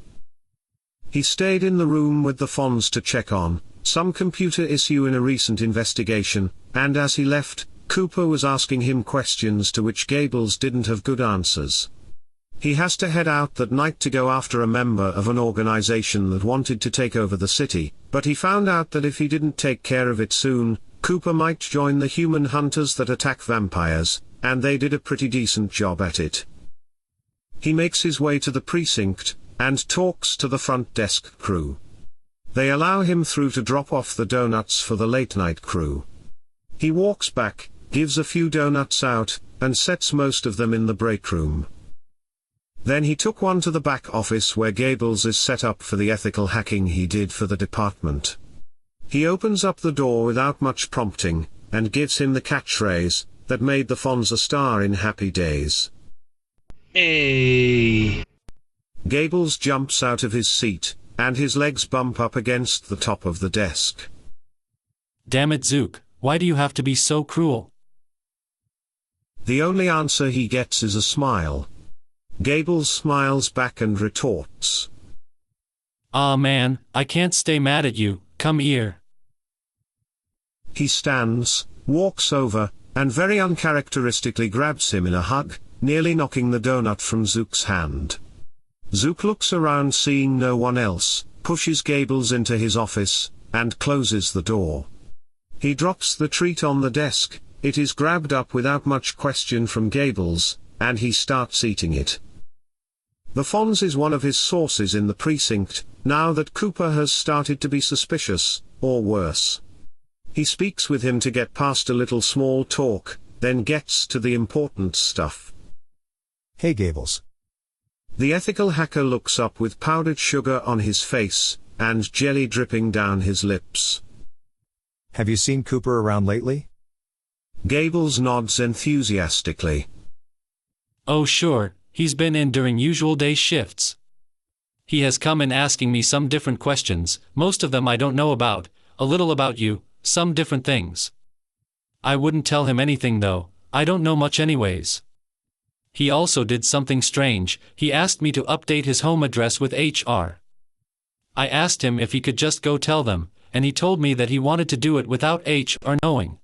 A: He stayed in the room with the Fonz to check on some computer issue in a recent investigation, and as he left, Cooper was asking him questions to which Gables didn't have good answers. He has to head out that night to go after a member of an organization that wanted to take over the city, but he found out that if he didn't take care of it soon, Cooper might join the human hunters that attack vampires, and they did a pretty decent job at it. He makes his way to the precinct, and talks to the front desk crew. They allow him through to drop off the donuts for the late-night crew. He walks back, gives a few donuts out, and sets most of them in the break room. Then he took one to the back office where Gables is set up for the ethical hacking he did for the department. He opens up the door without much prompting, and gives him the catchphrase that made the Fonz a star in Happy Days.
O: Hey!
A: Gables jumps out of his seat, and his legs bump up against the top of the desk.
O: Damn it, Zook, why do you have to be so cruel?
A: The only answer he gets is a smile. Gables smiles back and retorts,
O: "Aw man, I can't stay mad at you, come here."
A: He stands, walks over, and very uncharacteristically grabs him in a hug, nearly knocking the donut from Zook's hand. Zook looks around seeing no one else, pushes Gables into his office, and closes the door. He drops the treat on the desk, it is grabbed up without much question from Gables, and he starts eating it. The Fonz is one of his sources in the precinct, now that Cooper has started to be suspicious, or worse. He speaks with him to get past a little small talk, then gets to the important stuff.
B: "Hey Gables."
A: The ethical hacker looks up with powdered sugar on his face, and jelly dripping down his lips.
B: "Have you seen Cooper around lately?"
A: Gables nods enthusiastically.
O: "Oh sure, he's been in during usual day shifts. He has come in asking me some different questions, most of them I don't know about, a little about you, some different things. I wouldn't tell him anything though, I don't know much anyways. He also did something strange, he asked me to update his home address with HR. I asked him if he could just go tell them, and he told me that he wanted to do it without HR knowing.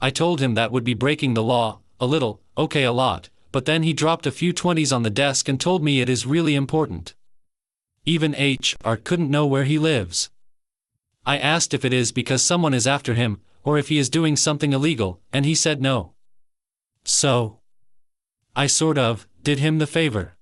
O: I told him that would be breaking the law, a little, okay a lot, but then he dropped a few 20s on the desk and told me it is really important. Even HR couldn't know where he lives. I asked if it is because someone is after him, or if he is doing something illegal, and he said no. So I sort of did him the favor."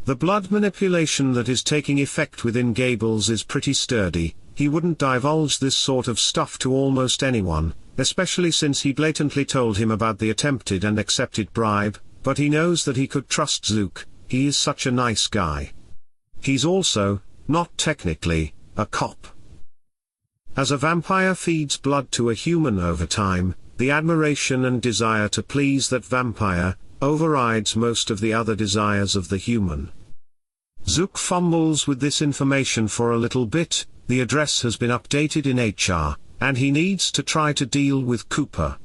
A: The blood manipulation that is taking effect within Gables is pretty sturdy. He wouldn't divulge this sort of stuff to almost anyone, especially since he blatantly told him about the attempted and accepted bribe, but he knows that he could trust Zook, he is such a nice guy. He's also, not technically, a cop. As a vampire feeds blood to a human over time, the admiration and desire to please that vampire overrides most of the other desires of the human. Zook fumbles with this information for a little bit. The address has been updated in HR, and he needs to try to deal with Cooper.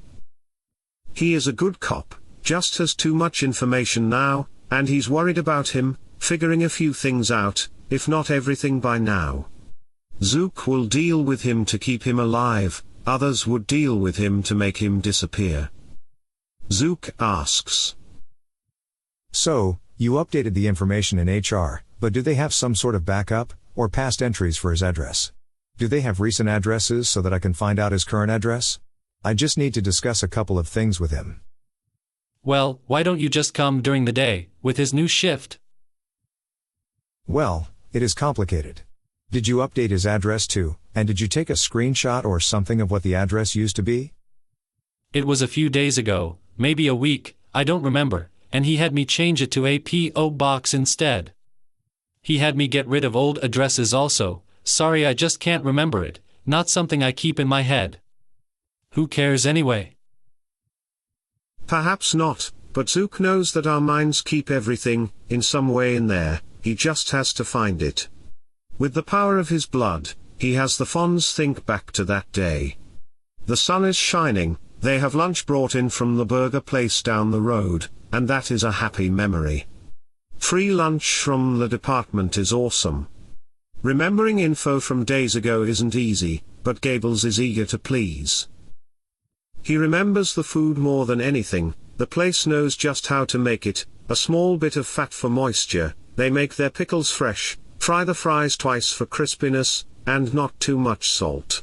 A: He is a good cop, just has too much information now, and he's worried about him, figuring a few things out, if not everything by now. Zook will deal with him to keep him alive, others would deal with him to make him disappear. Zook asks.
B: So, you updated the information in HR, but do they have some sort of backup, or past entries for his address? Do they have recent addresses so that I can find out his current address? I just need to discuss a couple of things with him.
O: Well, why don't you just come during the day, with his new shift?
B: Well, it is complicated. Did you update his address too, and did you take a screenshot or something of what the address used to be?
O: It was a few days ago, maybe a week, I don't remember, and he had me change it to a P.O. box instead. He had me get rid of old addresses also. Sorry, I just can't remember it, not something I keep in my head. Who cares anyway?
A: Perhaps not, but Zook knows that our minds keep everything, in some way in there, he just has to find it. With the power of his blood, he has the Fonz think back to that day. The sun is shining, they have lunch brought in from the burger place down the road, and that is a happy memory. Free lunch from the department is awesome. Remembering info from days ago isn't easy, but Gables is eager to please. He remembers the food more than anything, the place knows just how to make it, a small bit of fat for moisture, they make their pickles fresh, fry the fries twice for crispiness, and not too much salt.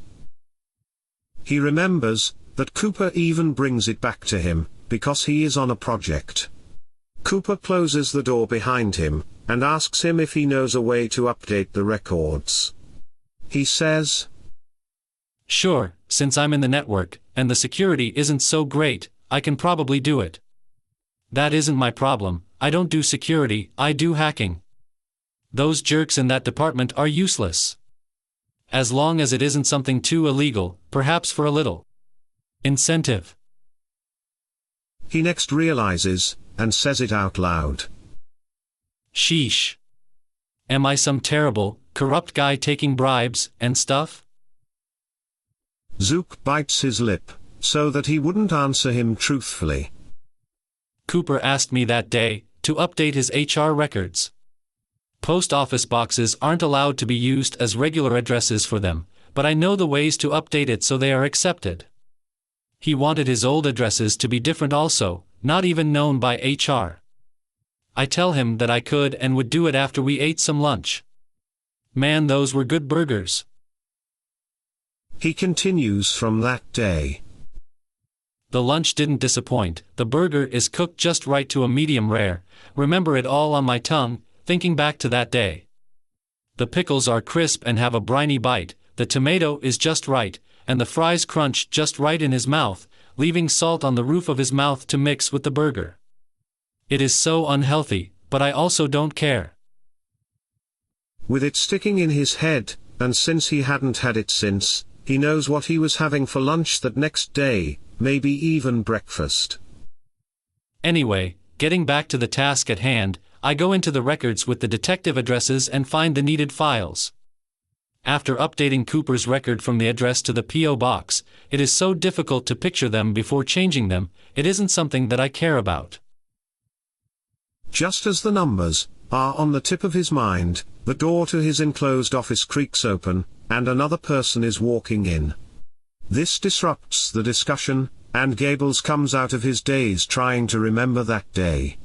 A: He remembers that Cooper even brings it back to him, because he is on a project. Cooper closes the door behind him, and asks him if he knows a way to update the records. He says,
O: Sure, since I'm in the network, and the security isn't so great, I can probably do it. That isn't my problem, I don't do security, I do hacking. Those jerks in that department are useless. As long as it isn't something too illegal, perhaps for a little incentive.
A: He next realizes, and says it out loud.
O: Sheesh. Am I some terrible, corrupt guy taking bribes, and stuff?
A: Zook bites his lip, so that he wouldn't answer him truthfully.
O: Cooper asked me that day, to update his HR records. Post office boxes aren't allowed to be used as regular addresses for them, but I know the ways to update it so they are accepted. He wanted his old addresses to be different also, not even known by HR. I tell him that I could and would do it after we ate some lunch. Man, those were good burgers.
A: He continues from that day.
O: The lunch didn't disappoint, the burger is cooked just right to a medium rare, remember it all on my tongue, thinking back to that day. The pickles are crisp and have a briny bite, the tomato is just right, and the fries crunch just right in his mouth, leaving salt on the roof of his mouth to mix with the burger. It is so unhealthy, but I also don't care.
A: With it sticking in his head, and since he hadn't had it since, he knows what he was having for lunch that next day, maybe even breakfast.
O: Anyway, getting back to the task at hand, I go into the records with the detective addresses and find the needed files. After updating Cooper's record from the address to the P.O. box, it is so difficult to picture them before changing them, it isn't something that I care about.
A: Just as the numbers are on the tip of his mind, the door to his enclosed office creaks open, and another person is walking in. This disrupts the discussion, and Gables comes out of his daze trying to remember that day.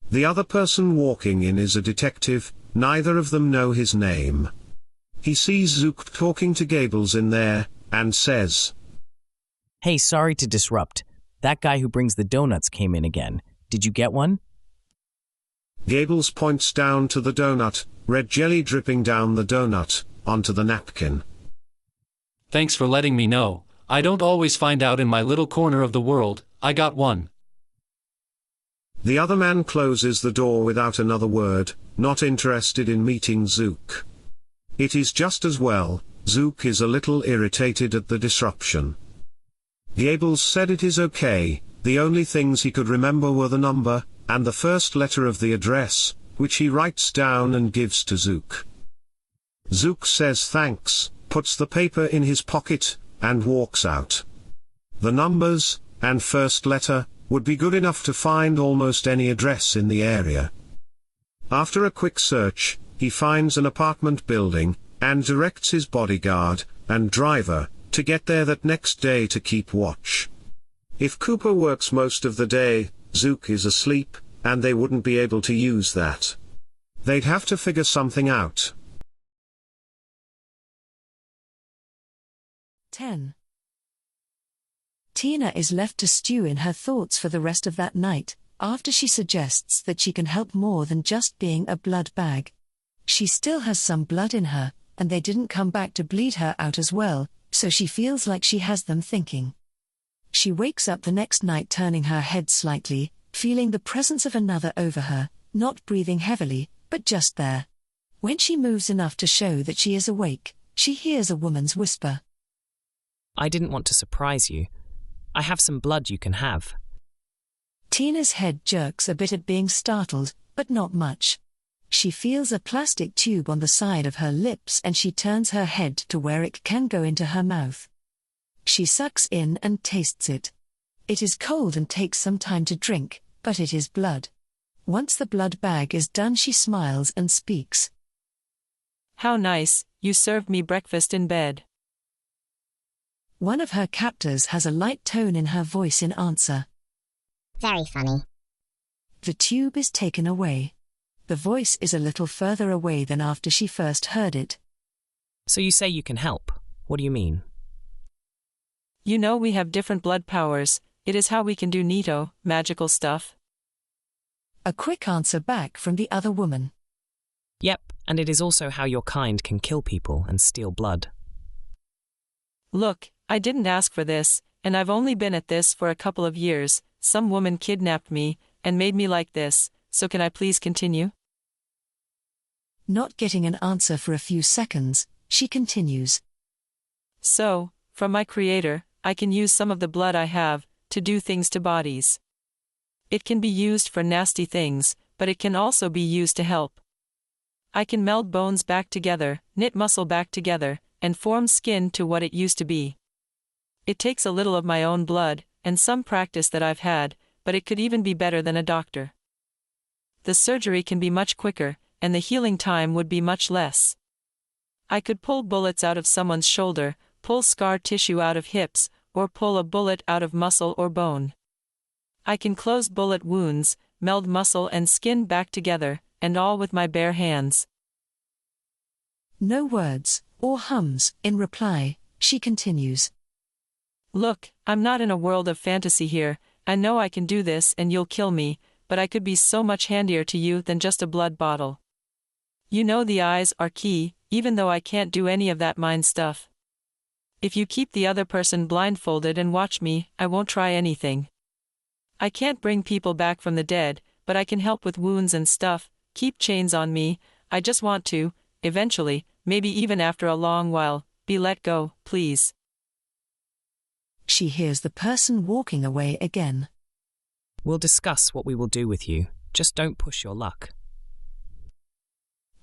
A: The other person walking in is a detective, neither of them know his name. He sees Zook talking to Gables in there, and says,
Q: Hey, sorry to disrupt. That guy who brings the donuts came in again. Did you get one?
A: Gables points down to the donut, red jelly dripping down the donut, onto the napkin.
O: Thanks for letting me know. I don't always find out in my little corner of the world. I got one.
A: The other man closes the door without another word, not interested in meeting Zook. It is just as well. Zook is a little irritated at the disruption. Gables said it is okay, the only things he could remember were the number, and the first letter of the address, which he writes down and gives to Zook. Zook says thanks, puts the paper in his pocket, and walks out. The numbers, and first letter, would be good enough to find almost any address in the area. After a quick search, he finds an apartment building, and directs his bodyguard, and driver, to get there that next day to keep watch. If Cooper works most of the day, Zook is asleep, and they wouldn't be able to use that. They'd have to figure something out.
C: 10. Tina is left to stew in her thoughts for the rest of that night, after she suggests that she can help more than just being a blood bag. She still has some blood in her, and they didn't come back to bleed her out as well, so she feels like she has them thinking. She wakes up the next night turning her head slightly, feeling the presence of another over her, not breathing heavily, but just there. When she moves enough to show that she is awake, she hears a woman's whisper.
Q: I didn't want to surprise you. I have some blood you can have.
C: Tina's head jerks a bit at being startled, but not much. She feels a plastic tube on the side of her lips and she turns her head to where it can go into her mouth. She sucks in and tastes it. It is cold and takes some time to drink, but it is blood. Once the blood bag is done, she smiles and speaks.
P: How nice, you served me breakfast in bed.
C: One of her captors has a light tone in her voice in answer.
S: Very funny.
C: The tube is taken away. The voice is a little further away than after she first heard it.
Q: So you say you can help. What do you mean?
P: You know we have different blood powers. It is how we can do neato, magical stuff.
C: A quick answer back from the other woman.
Q: Yep, and it is also how your kind can kill people and steal blood.
P: Look, I didn't ask for this, and I've only been at this for a couple of years. Some woman kidnapped me, and made me like this, so can I please continue?
C: Not getting an answer for a few seconds, she continues.
P: So, from my creator, I can use some of the blood I have, to do things to bodies. It can be used for nasty things, but it can also be used to help. I can meld bones back together, knit muscle back together, and form skin to what it used to be. It takes a little of my own blood, and some practice that I've had, but it could even be better than a doctor. The surgery can be much quicker, and the healing time would be much less. I could pull bullets out of someone's shoulder, pull scar tissue out of hips, or pull a bullet out of muscle or bone. I can close bullet wounds, meld muscle and skin back together, and all with my bare hands.
C: No words, or hums, in reply, she continues.
P: Look, I'm not in a world of fantasy here. I know I can do this and you'll kill me, but I could be so much handier to you than just a blood bottle. You know the eyes are key, even though I can't do any of that mind stuff. If you keep the other person blindfolded and watch me, I won't try anything. I can't bring people back from the dead, but I can help with wounds and stuff. Keep chains on me. I just want to, eventually, maybe even after a long while, be let go, please.
C: She hears the person walking away again.
Q: We'll discuss what we will do with you. Just don't push your luck.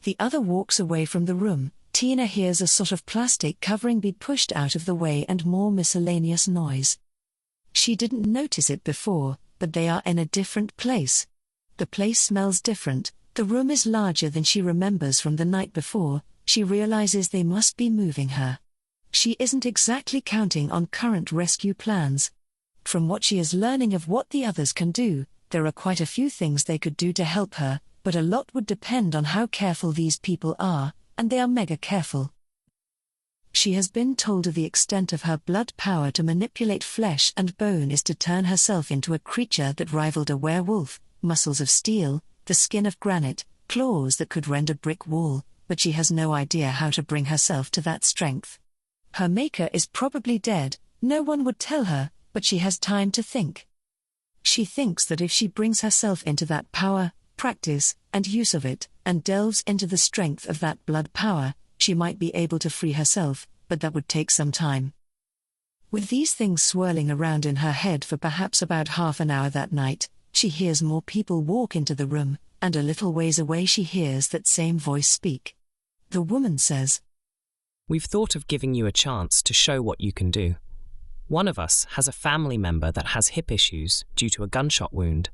C: The other walks away from the room. Tina hears a sort of plastic covering be pushed out of the way and more miscellaneous noise. She didn't notice it before, but they are in a different place. The place smells different. The room is larger than she remembers from the night before. She realizes they must be moving her. She isn't exactly counting on current rescue plans. From what she is learning of what the others can do, there are quite a few things they could do to help her, but a lot would depend on how careful these people are, and they are mega careful. She has been told of the extent of her blood power to manipulate flesh and bone is to turn herself into a creature that rivaled a werewolf, muscles of steel, the skin of granite, claws that could rend a brick wall, but she has no idea how to bring herself to that strength. Her maker is probably dead, no one would tell her, but she has time to think. She thinks that if she brings herself into that power, practice, and use of it, and delves into the strength of that blood power, she might be able to free herself, but that would take some time. With these things swirling around in her head for perhaps about half an hour that night, she hears more people walk into the room, and a little ways away she hears that same voice speak. The woman says,
T: "We've thought of giving you a chance to show what you can do. One of us has a family member that has hip issues due to a gunshot wound,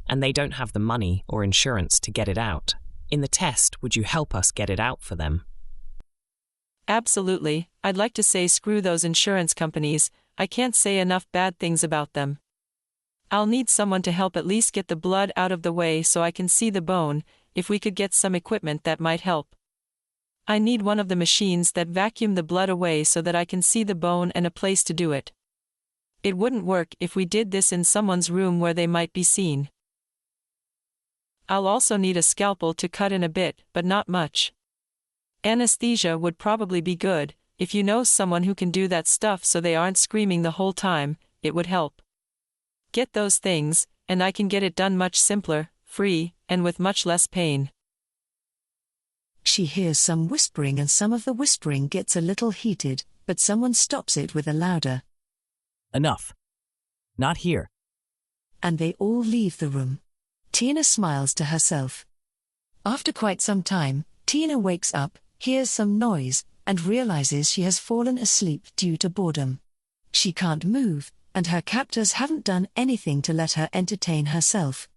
T: and they don't have the money or insurance to get it out. In the test, would you help us get it out for them?"
P: Absolutely. I'd like to say screw those insurance companies. I can't say enough bad things about them. I'll need someone to help at least get the blood out of the way so I can see the bone. If we could get some equipment that might help. I need one of the machines that vacuum the blood away so that I can see the bone and a place to do it. It wouldn't work if we did this in someone's room where they might be seen. I'll also need a scalpel to cut in a bit, but not much. Anesthesia would probably be good. If you know someone who can do that stuff so they aren't screaming the whole time, it would help. Get those things, and I can get it done much simpler, free, and with much less pain.
C: She hears some whispering, and some of the whispering gets a little heated, but someone stops it with a louder,
Q: "Enough. Not here."
C: and they all leave the room. Tina smiles to herself. After quite some time, Tina wakes up, hears some noise, and realizes she has fallen asleep due to boredom. She can't move, and her captors haven't done anything to let her entertain herself.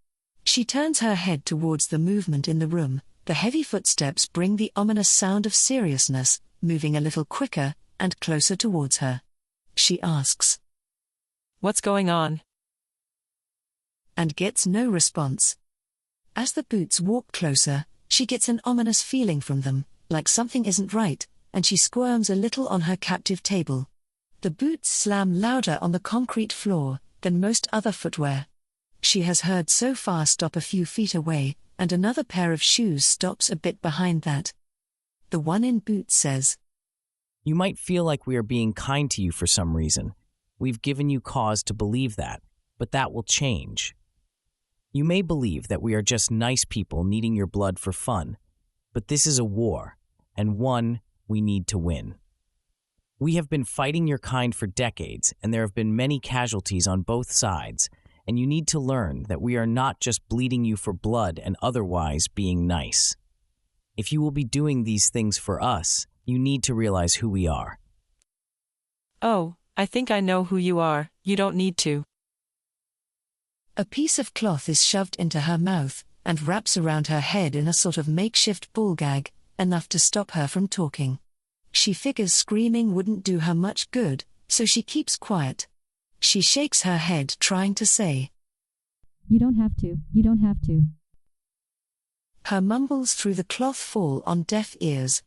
C: She turns her head towards the movement in the room. The heavy footsteps bring the ominous sound of seriousness, moving a little quicker and closer towards her. She asks,
P: "What's going on?"
C: and gets no response. As the boots walk closer, she gets an ominous feeling from them, like something isn't right, and she squirms a little on her captive table. The boots slam louder on the concrete floor than most other footwear. She has heard so far stop a few feet away, and another pair of shoes stops a bit behind that. The one in boots says,
Q: "You might feel like we are being kind to you for some reason. We've given you cause to believe that, but that will change. You may believe that we are just nice people needing your blood for fun, but this is a war, and one we need to win. We have been fighting your kind for decades, and there have been many casualties on both sides, and you need to learn that we are not just bleeding you for blood and otherwise being nice. If you will be doing these things for us, you need to realize who we are."
P: "Oh, I think I know who you are. You don't need to."
C: A piece of cloth is shoved into her mouth and wraps around her head in a sort of makeshift bull gag, enough to stop her from talking. She figures screaming wouldn't do her much good, so she keeps quiet. She shakes her head trying to say,
U: "You don't have to, you don't have to."
C: Her mumbles through the cloth fall on deaf ears.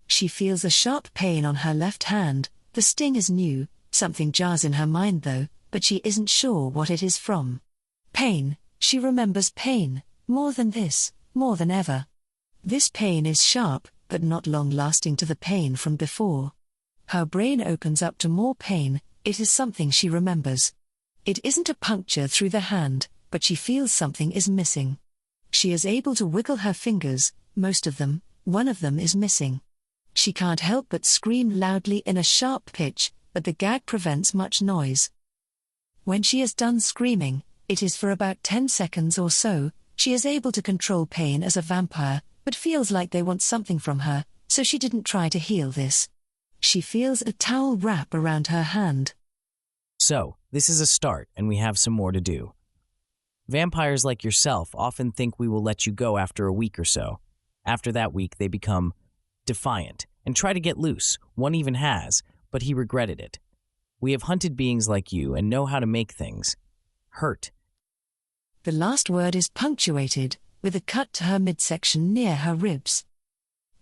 C: She feels a sharp pain on her left hand. The sting is new, something jars in her mind though, but she isn't sure what it is from. Pain, she remembers pain, more than this, more than ever. This pain is sharp, but not long-lasting to the pain from before. Her brain opens up to more pain. It is something she remembers. It isn't a puncture through the hand, but she feels something is missing. She is able to wiggle her fingers, most of them, one of them is missing. She can't help but scream loudly in a sharp pitch, but the gag prevents much noise. When she is done screaming, it is for about 10 seconds or so. She is able to control pain as a vampire, but feels like they want something from her, so she didn't try to heal this. She feels a towel wrap around her hand.
Q: "So, this is a start, and we have some more to do. Vampires like yourself often think we will let you go after a week or so. After that week, they become defiant and try to get loose. One even has, but he regretted it. We have hunted beings like you and know how to make things hurt."
C: The last word is punctuated, with a cut to her midsection near her ribs.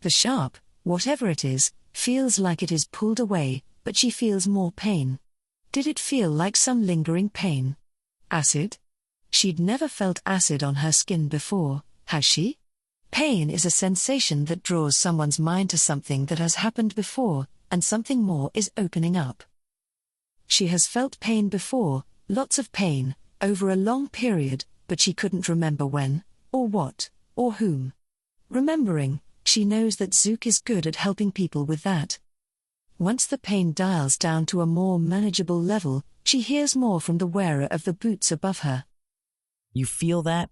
C: The sharp, whatever it is, feels like it is pulled away, but she feels more pain. Did it feel like some lingering pain? Acid? She'd never felt acid on her skin before, has she? Pain is a sensation that draws someone's mind to something that has happened before, and something more is opening up. She has felt pain before, lots of pain, over a long period, but she couldn't remember when, or what, or whom. Remembering, she knows that Zook is good at helping people with that. Once the pain dials down to a more manageable level, she hears more from the wearer of the boots above her.
Q: You feel that?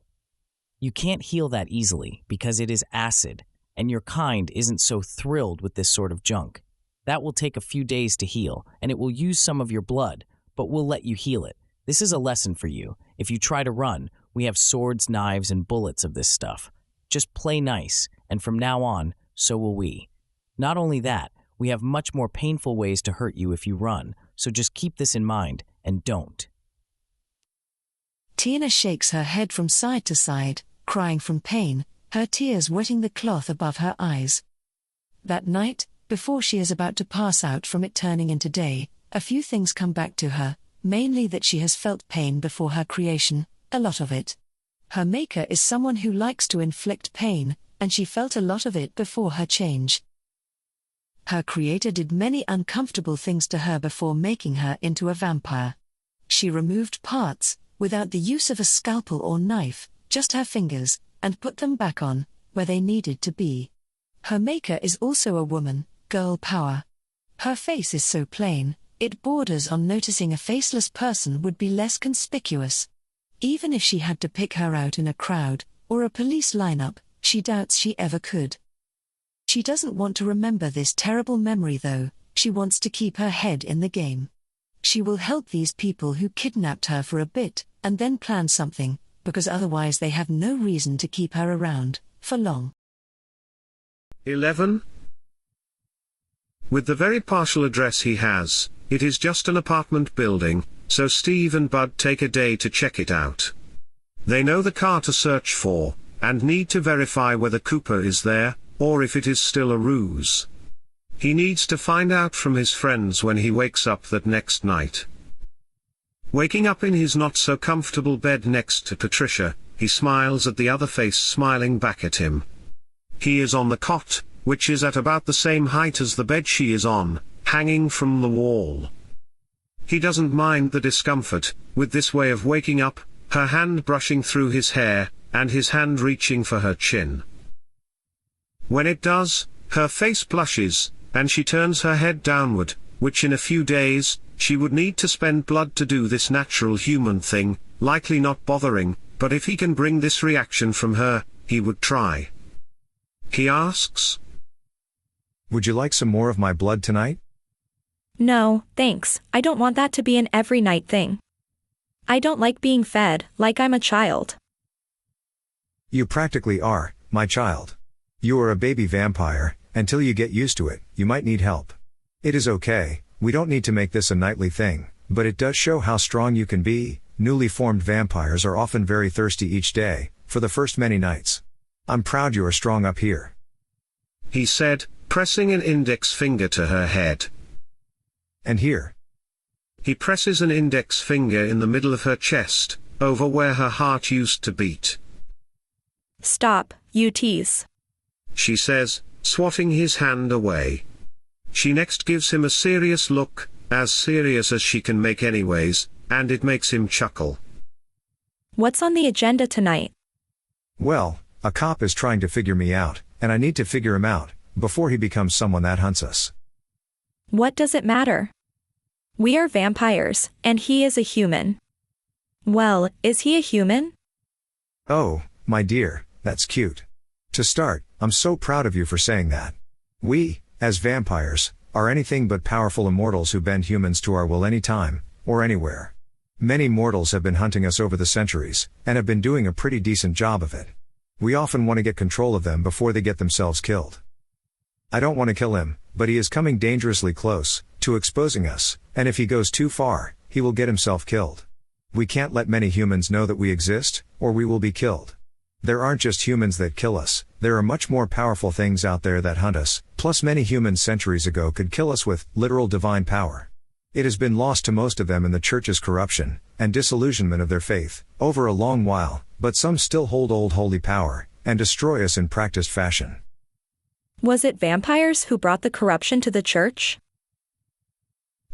Q: You can't heal that easily because it is acid, and your kind isn't so thrilled with this sort of junk. That will take a few days to heal, and it will use some of your blood, but we'll let you heal it. This is a lesson for you. If you try to run, we have swords, knives, and bullets of this stuff. Just play nice, and from now on, so will we. Not only that, we have much more painful ways to hurt you if you run, so just keep this in mind, and don't.
C: Tina shakes her head from side to side, crying from pain, her tears wetting the cloth above her eyes. That night, before she is about to pass out from it turning into day, a few things come back to her, mainly that she has felt pain before her creation, a lot of it. Her maker is someone who likes to inflict pain, and she felt a lot of it before her change. Her creator did many uncomfortable things to her before making her into a vampire. She removed parts, without the use of a scalpel or knife, just her fingers, and put them back on, where they needed to be. Her maker is also a woman, girl power. Her face is so plain, it borders on noticing a faceless person would be less conspicuous. Even if she had to pick her out in a crowd, or a police lineup, she doubts she ever could. She doesn't want to remember this terrible memory though, she wants to keep her head in the game. She will help these people who kidnapped her for a bit, and then plan something, because otherwise they have no reason to keep her around, for long.
A: 11. With the very partial address he has, it is just an apartment building, so Steve and Bud take a day to check it out. They know the car to search for, and need to verify whether Cooper is there, or if it is still a ruse. He needs to find out from his friends when he wakes up that next night. Waking up in his not-so-comfortable bed next to Patricia, he smiles at the other face smiling back at him. He is on the cot, which is at about the same height as the bed she is on, hanging from the wall. He doesn't mind the discomfort, with this way of waking up, her hand brushing through his hair, and his hand reaching for her chin. When it does, her face blushes, and she turns her head downward, which in a few days, she would need to spend blood to do this natural human thing, likely not bothering, but if he can bring this reaction from her, he would try. He asks,
B: "Would you like some more of my blood tonight?"
E: No, thanks, I don't want that to be an every night thing. I don't like being fed, like I'm a child.
B: You practically are, my child. You are a baby vampire, until you get used to it, you might need help. It is okay, we don't need to make this a nightly thing, but it does show how strong you can be. Newly formed vampires are often very thirsty each day, for the first many nights. I'm proud you are strong up here,"
A: he said, pressing an index finger to her head.
B: "And here."
A: He presses an index finger in the middle of her chest, over where her heart used to beat.
E: "Stop, you tease,"
A: she says, swatting his hand away. She next gives him a serious look, as serious as she can make anyways, and it makes him chuckle.
E: "What's on the agenda tonight?"
B: "Well, a cop is trying to figure me out, and I need to figure him out, before he becomes someone that hunts us."
E: "What does it matter? We are vampires, and he is a human." "Well, is he a human?"
B: "Oh, my dear, that's cute. To start, I'm so proud of you for saying that. We, as vampires, are anything but powerful immortals who bend humans to our will anytime, or anywhere. Many mortals have been hunting us over the centuries, and have been doing a pretty decent job of it. We often want to get control of them before they get themselves killed. I don't want to kill him, but he is coming dangerously close to exposing us, and if he goes too far, he will get himself killed. We can't let many humans know that we exist, or we will be killed. There aren't just humans that kill us, there are much more powerful things out there that hunt us, plus many humans centuries ago could kill us with literal divine power. It has been lost to most of them in the church's corruption and disillusionment of their faith over a long while, but some still hold old holy power and destroy us in practiced fashion."
E: Was it vampires who brought the corruption to the church?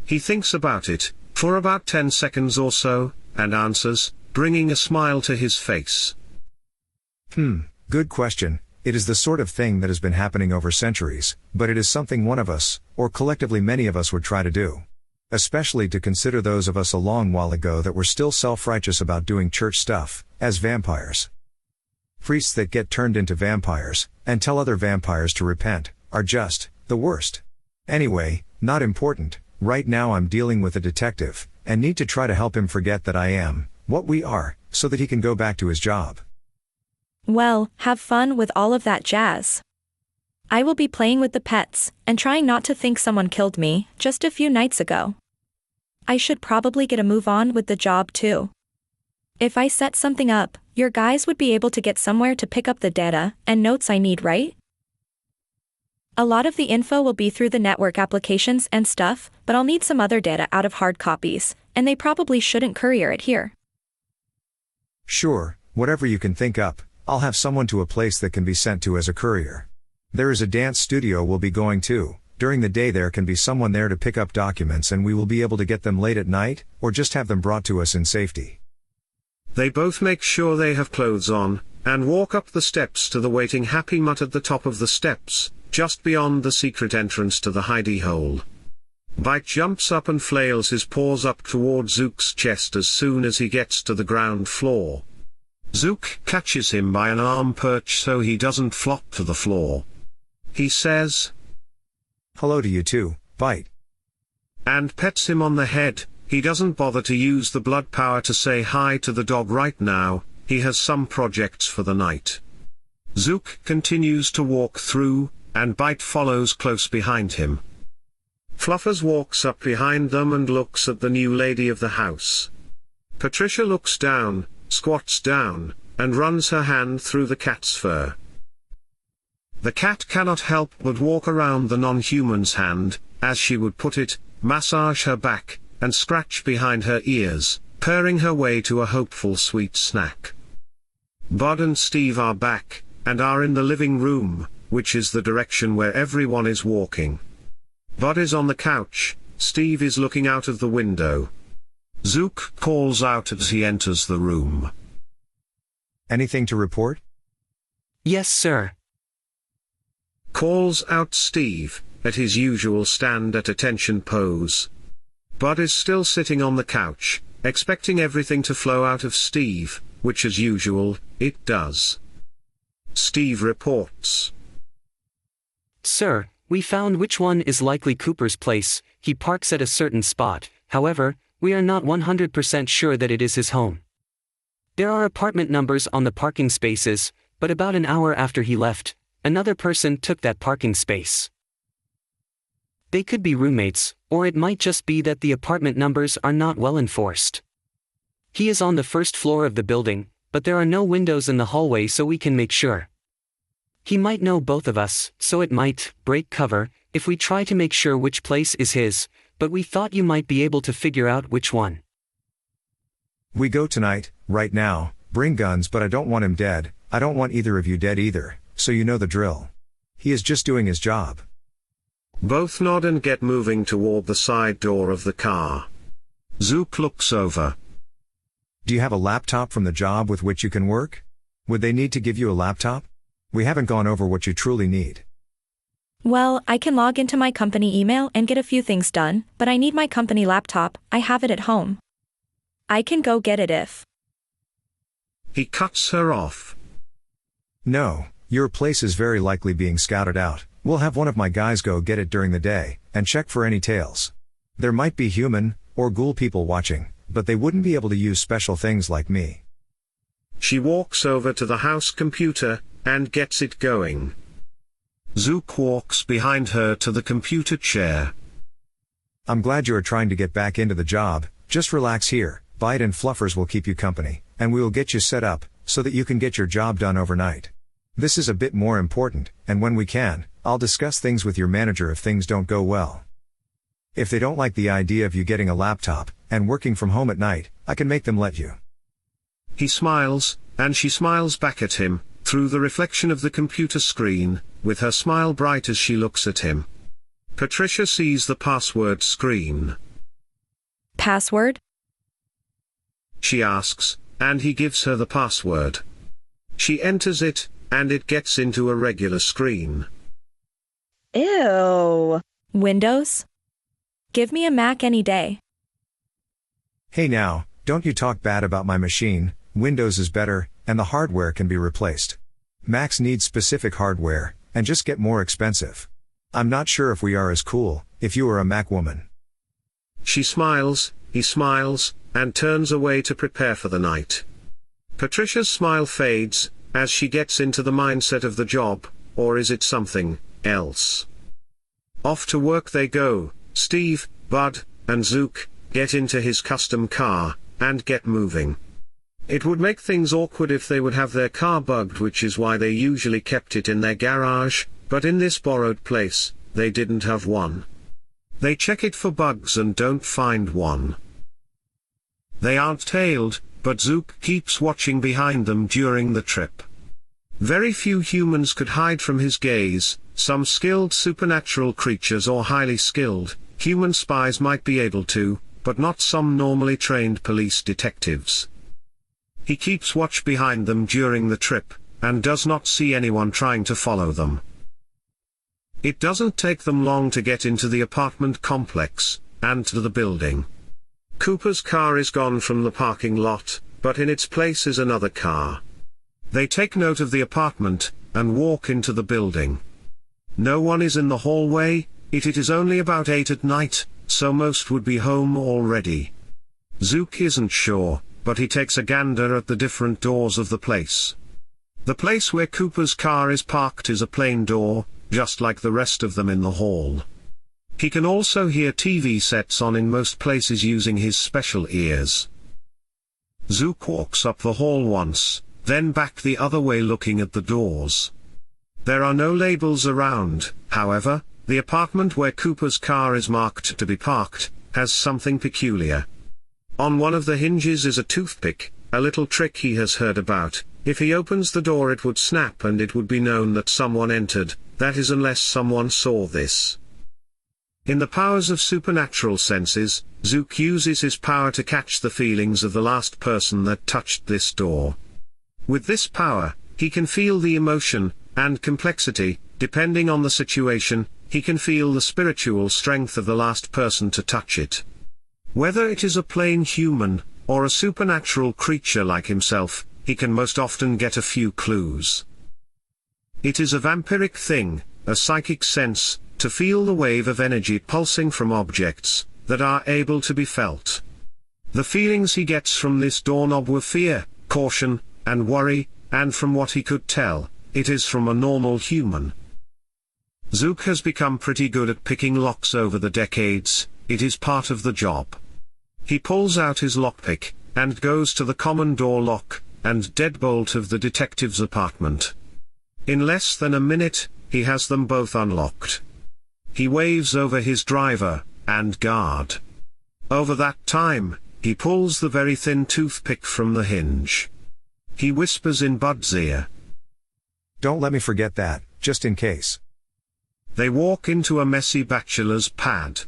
A: He thinks about it, for about 10 seconds or so, and answers, bringing a smile to his face.
B: Good question. It is the sort of thing that has been happening over centuries, but it is something one of us, or collectively many of us would try to do. Especially to consider those of us a long while ago that were still self-righteous about doing church stuff, as vampires. Priests that get turned into vampires, and tell other vampires to repent, are just, the worst. Anyway, not important, right now I'm dealing with a detective, and need to try to help him forget that I am, what we are, so that he can go back to his job.
E: Well, have fun with all of that jazz. I will be playing with the pets, and trying not to think someone killed me, just a few nights ago. I should probably get a move on with the job too. If I set something up, your guys would be able to get somewhere to pick up the data and notes I need, right? A lot of the info will be through the network applications and stuff, but I'll need some other data out of hard copies, and they probably shouldn't courier it here.
B: Sure, whatever you can think up, I'll have someone to a place that can be sent to as a courier. There is a dance studio we'll be going to. During the day there can be someone there to pick up documents and we will be able to get them late at night, or just have them brought to us in safety.
A: They both make sure they have clothes on, and walk up the steps to the waiting Happy Mutt at the top of the steps, just beyond the secret entrance to the hidey hole. Bite jumps up and flails his paws up toward Zook's chest as soon as he gets to the ground floor. Zook catches him by an arm perch so he doesn't flop to the floor. He says,
B: "Hello to you too, Bite,"
A: and pets him on the head. He doesn't bother to use the blood power to say hi to the dog right now, he has some projects for the night. Zook continues to walk through, and Bite follows close behind him. Fluffers walks up behind them and looks at the new lady of the house. Patricia looks down, squats down, and runs her hand through the cat's fur. The cat cannot help but walk around the non-human's hand, as she would put it, massage her back, and scratch behind her ears, purring her way to a hopeful sweet snack. Bud and Steve are back, and are in the living room, which is the direction where everyone is walking. Bud is on the couch, Steve is looking out of the window. Zook calls out as he enters the room.
B: "Anything to report?"
J: "Yes, sir,"
A: calls out Steve, at his usual stand at attention pose. Bud is still sitting on the couch, expecting everything to flow out of Steve, which as usual, it does. Steve reports.
J: "Sir, we found which one is likely Cooper's place. He parks at a certain spot, however, we are not 100% sure that it is his home. There are apartment numbers on the parking spaces, but about an hour after he left, another person took that parking space. They could be roommates, or it might just be that the apartment numbers are not well enforced. He is on the first floor of the building, but there are no windows in the hallway so we can make sure. He might know both of us, so it might break cover if we try to make sure which place is his, but we thought you might be able to figure out which one."
B: "We go tonight, right now, bring guns, but I don't want him dead, I don't want either of you dead either, so you know the drill. He is just doing his job."
A: Both nod and get moving toward the side door of the car. Zook looks over.
B: "Do you have a laptop from the job with which you can work? Would they need to give you a laptop? We haven't gone over what you truly need."
E: Well, I can log into my company email and get a few things done, but I need my company laptop, I have it at home. I can go get it if.
A: He cuts her off.
B: "No, your place is very likely being scouted out. We'll have one of my guys go get it during the day, and check for any tails. There might be human, or ghoul people watching, but they wouldn't be able to use special things like me."
A: She walks over to the house computer, and gets it going. Zook walks behind her to the computer chair.
B: "I'm glad you are trying to get back into the job, just relax here, Bite and Fluffers will keep you company, and we will get you set up, so that you can get your job done overnight. This is a bit more important, and when we can, I'll discuss things with your manager if things don't go well. If they don't like the idea of you getting a laptop, and working from home at night, I can make them let you."
A: He smiles, and she smiles back at him, through the reflection of the computer screen, with her smile bright as she looks at him. Patricia sees the password screen.
E: "Password?"
A: She asks, and he gives her the password. She enters it, and it gets into a regular screen.
E: Ew. Windows? Give me a Mac any day.
B: Hey now, don't you talk bad about my machine. Windows is better, and the hardware can be replaced. Macs need specific hardware, and just get more expensive. I'm not sure if we are as cool, if you are a Mac woman.
A: She smiles, he smiles, and turns away to prepare for the night. Patricia's smile fades, as she gets into the mindset of the job, or is it something else? Off to work they go. Steve, Bud, and Zook get into his custom car, and get moving. It would make things awkward if they would have their car bugged, which is why they usually kept it in their garage, but in this borrowed place, they didn't have one. They check it for bugs and don't find one. They aren't tailed, but Zook keeps watching behind them during the trip. Very few humans could hide from his gaze. Some skilled supernatural creatures or highly skilled human spies might be able to, but not some normally trained police detectives. He keeps watch behind them during the trip, and does not see anyone trying to follow them. It doesn't take them long to get into the apartment complex, and to the building. Cooper's car is gone from the parking lot, but in its place is another car. They take note of the apartment, and walk into the building. No one is in the hallway. It is only about 8 at night, so most would be home already. Zook isn't sure, but he takes a gander at the different doors of the place. The place where Cooper's car is parked is a plain door, just like the rest of them in the hall. He can also hear TV sets on in most places using his special ears. Zook walks up the hall once, then back the other way looking at the doors. There are no labels around, however. The apartment where Cooper's car is marked to be parked has something peculiar. On one of the hinges is a toothpick, a little trick he has heard about. If he opens the door it would snap and it would be known that someone entered, that is unless someone saw this. In the powers of supernatural senses, Zook uses his power to catch the feelings of the last person that touched this door. With this power, he can feel the emotion and complexity, depending on the situation. He can feel the spiritual strength of the last person to touch it. Whether it is a plain human, or a supernatural creature like himself, he can most often get a few clues. It is a vampiric thing, a psychic sense, to feel the wave of energy pulsing from objects, that are able to be felt. The feelings he gets from this doorknob were fear, caution, and worry, and from what he could tell, it is from a normal human. Zook has become pretty good at picking locks over the decades. It is part of the job. He pulls out his lockpick, and goes to the common door lock, and deadbolt of the detective's apartment. In less than a minute, he has them both unlocked. He waves over his driver, and guard. Over that time, he pulls the very thin toothpick from the hinge. He whispers in Bud's ear.
B: Don't let me forget that, just in case.
A: They walk into a messy bachelor's pad.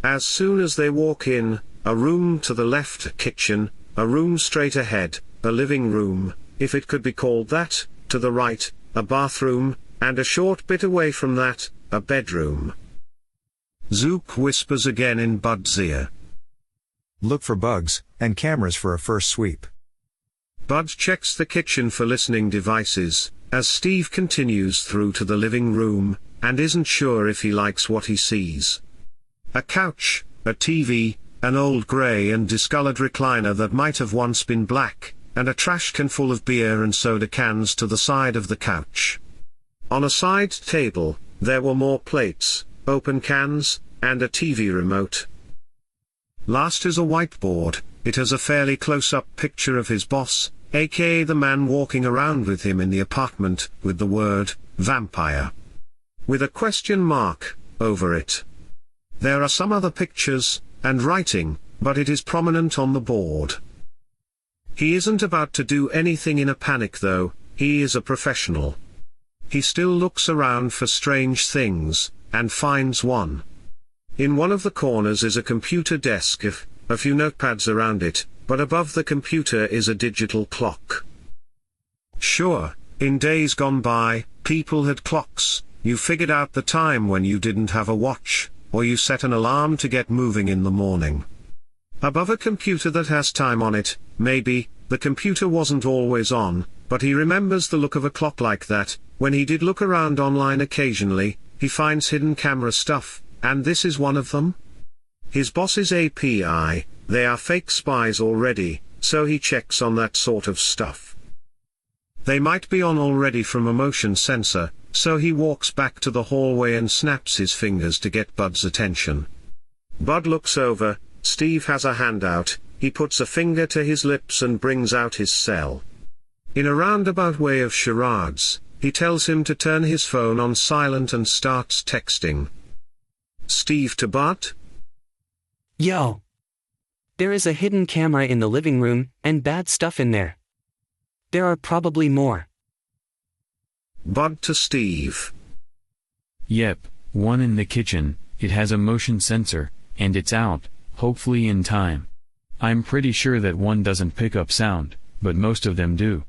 A: As soon as they walk in, a room to the left a kitchen, a room straight ahead, a living room, if it could be called that, to the right, a bathroom, and a short bit away from that, a bedroom. Zook whispers again in Bud's ear.
B: Look for bugs, and cameras for a first sweep.
A: Bud checks the kitchen for listening devices, as Steve continues through to the living room, and isn't sure if he likes what he sees. A couch, a TV, an old grey and discolored recliner that might have once been black, and a trash can full of beer and soda cans to the side of the couch. On a side table, there were more plates, open cans, and a TV remote. Last is a whiteboard. It has a fairly close-up picture of his boss, aka the man walking around with him in the apartment, with the word, vampire, with a question mark over it. There are some other pictures, and writing, but it is prominent on the board. He isn't about to do anything in a panic though. He is a professional. He still looks around for strange things, and finds one. In one of the corners is a computer desk, a few notepads around it, but above the computer is a digital clock. Sure, in days gone by, people had clocks. You figured out the time when you didn't have a watch, or you set an alarm to get moving in the morning. Above a computer that has time on it, maybe, the computer wasn't always on, but he remembers the look of a clock like that. When he did look around online occasionally, he finds hidden camera stuff, and this is one of them. His boss's API, they are fake spies already, so he checks on that sort of stuff. They might be on already from a motion sensor, so he walks back to the hallway and snaps his fingers to get Bud's attention. Bud looks over. Steve has a hand out. He puts a finger to his lips and brings out his cell. In a roundabout way of charades, he tells him to turn his phone on silent and starts texting. Steve to Bud?
J: Yo. There is a hidden camera in the living room, and bad stuff in there. There are probably more.
A: Bud to Steve.
D: Yep, one in the kitchen. It has a motion sensor, and it's out, hopefully in time. I'm pretty sure that one doesn't pick up sound, but most of them do.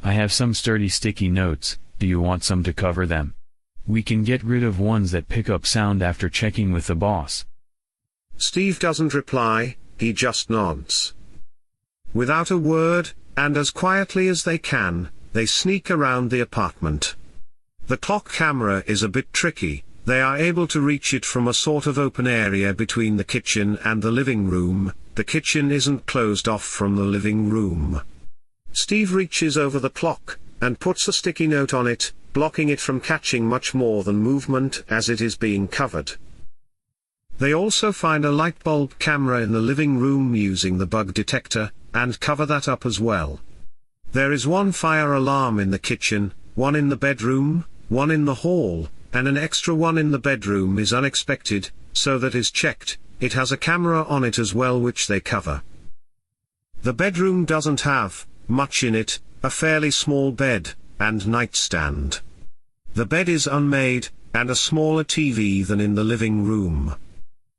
D: I have some sturdy sticky notes. Do you want some to cover them? We can get rid of ones that pick up sound after checking with the boss.
A: Steve doesn't reply, he just nods. Without a word, and as quietly as they can, they sneak around the apartment. The clock camera is a bit tricky. They are able to reach it from a sort of open area between the kitchen and the living room. The kitchen isn't closed off from the living room. Steve reaches over the clock, and puts a sticky note on it, blocking it from catching much more than movement as it is being covered. They also find a light bulb camera in the living room using the bug detector, and cover that up as well. There is one fire alarm in the kitchen, one in the bedroom, one in the hall, and an extra one in the bedroom is unexpected, so that is checked. It has a camera on it as well which they cover. The bedroom doesn't have much in it, a fairly small bed, and nightstand. The bed is unmade, and a smaller TV than in the living room.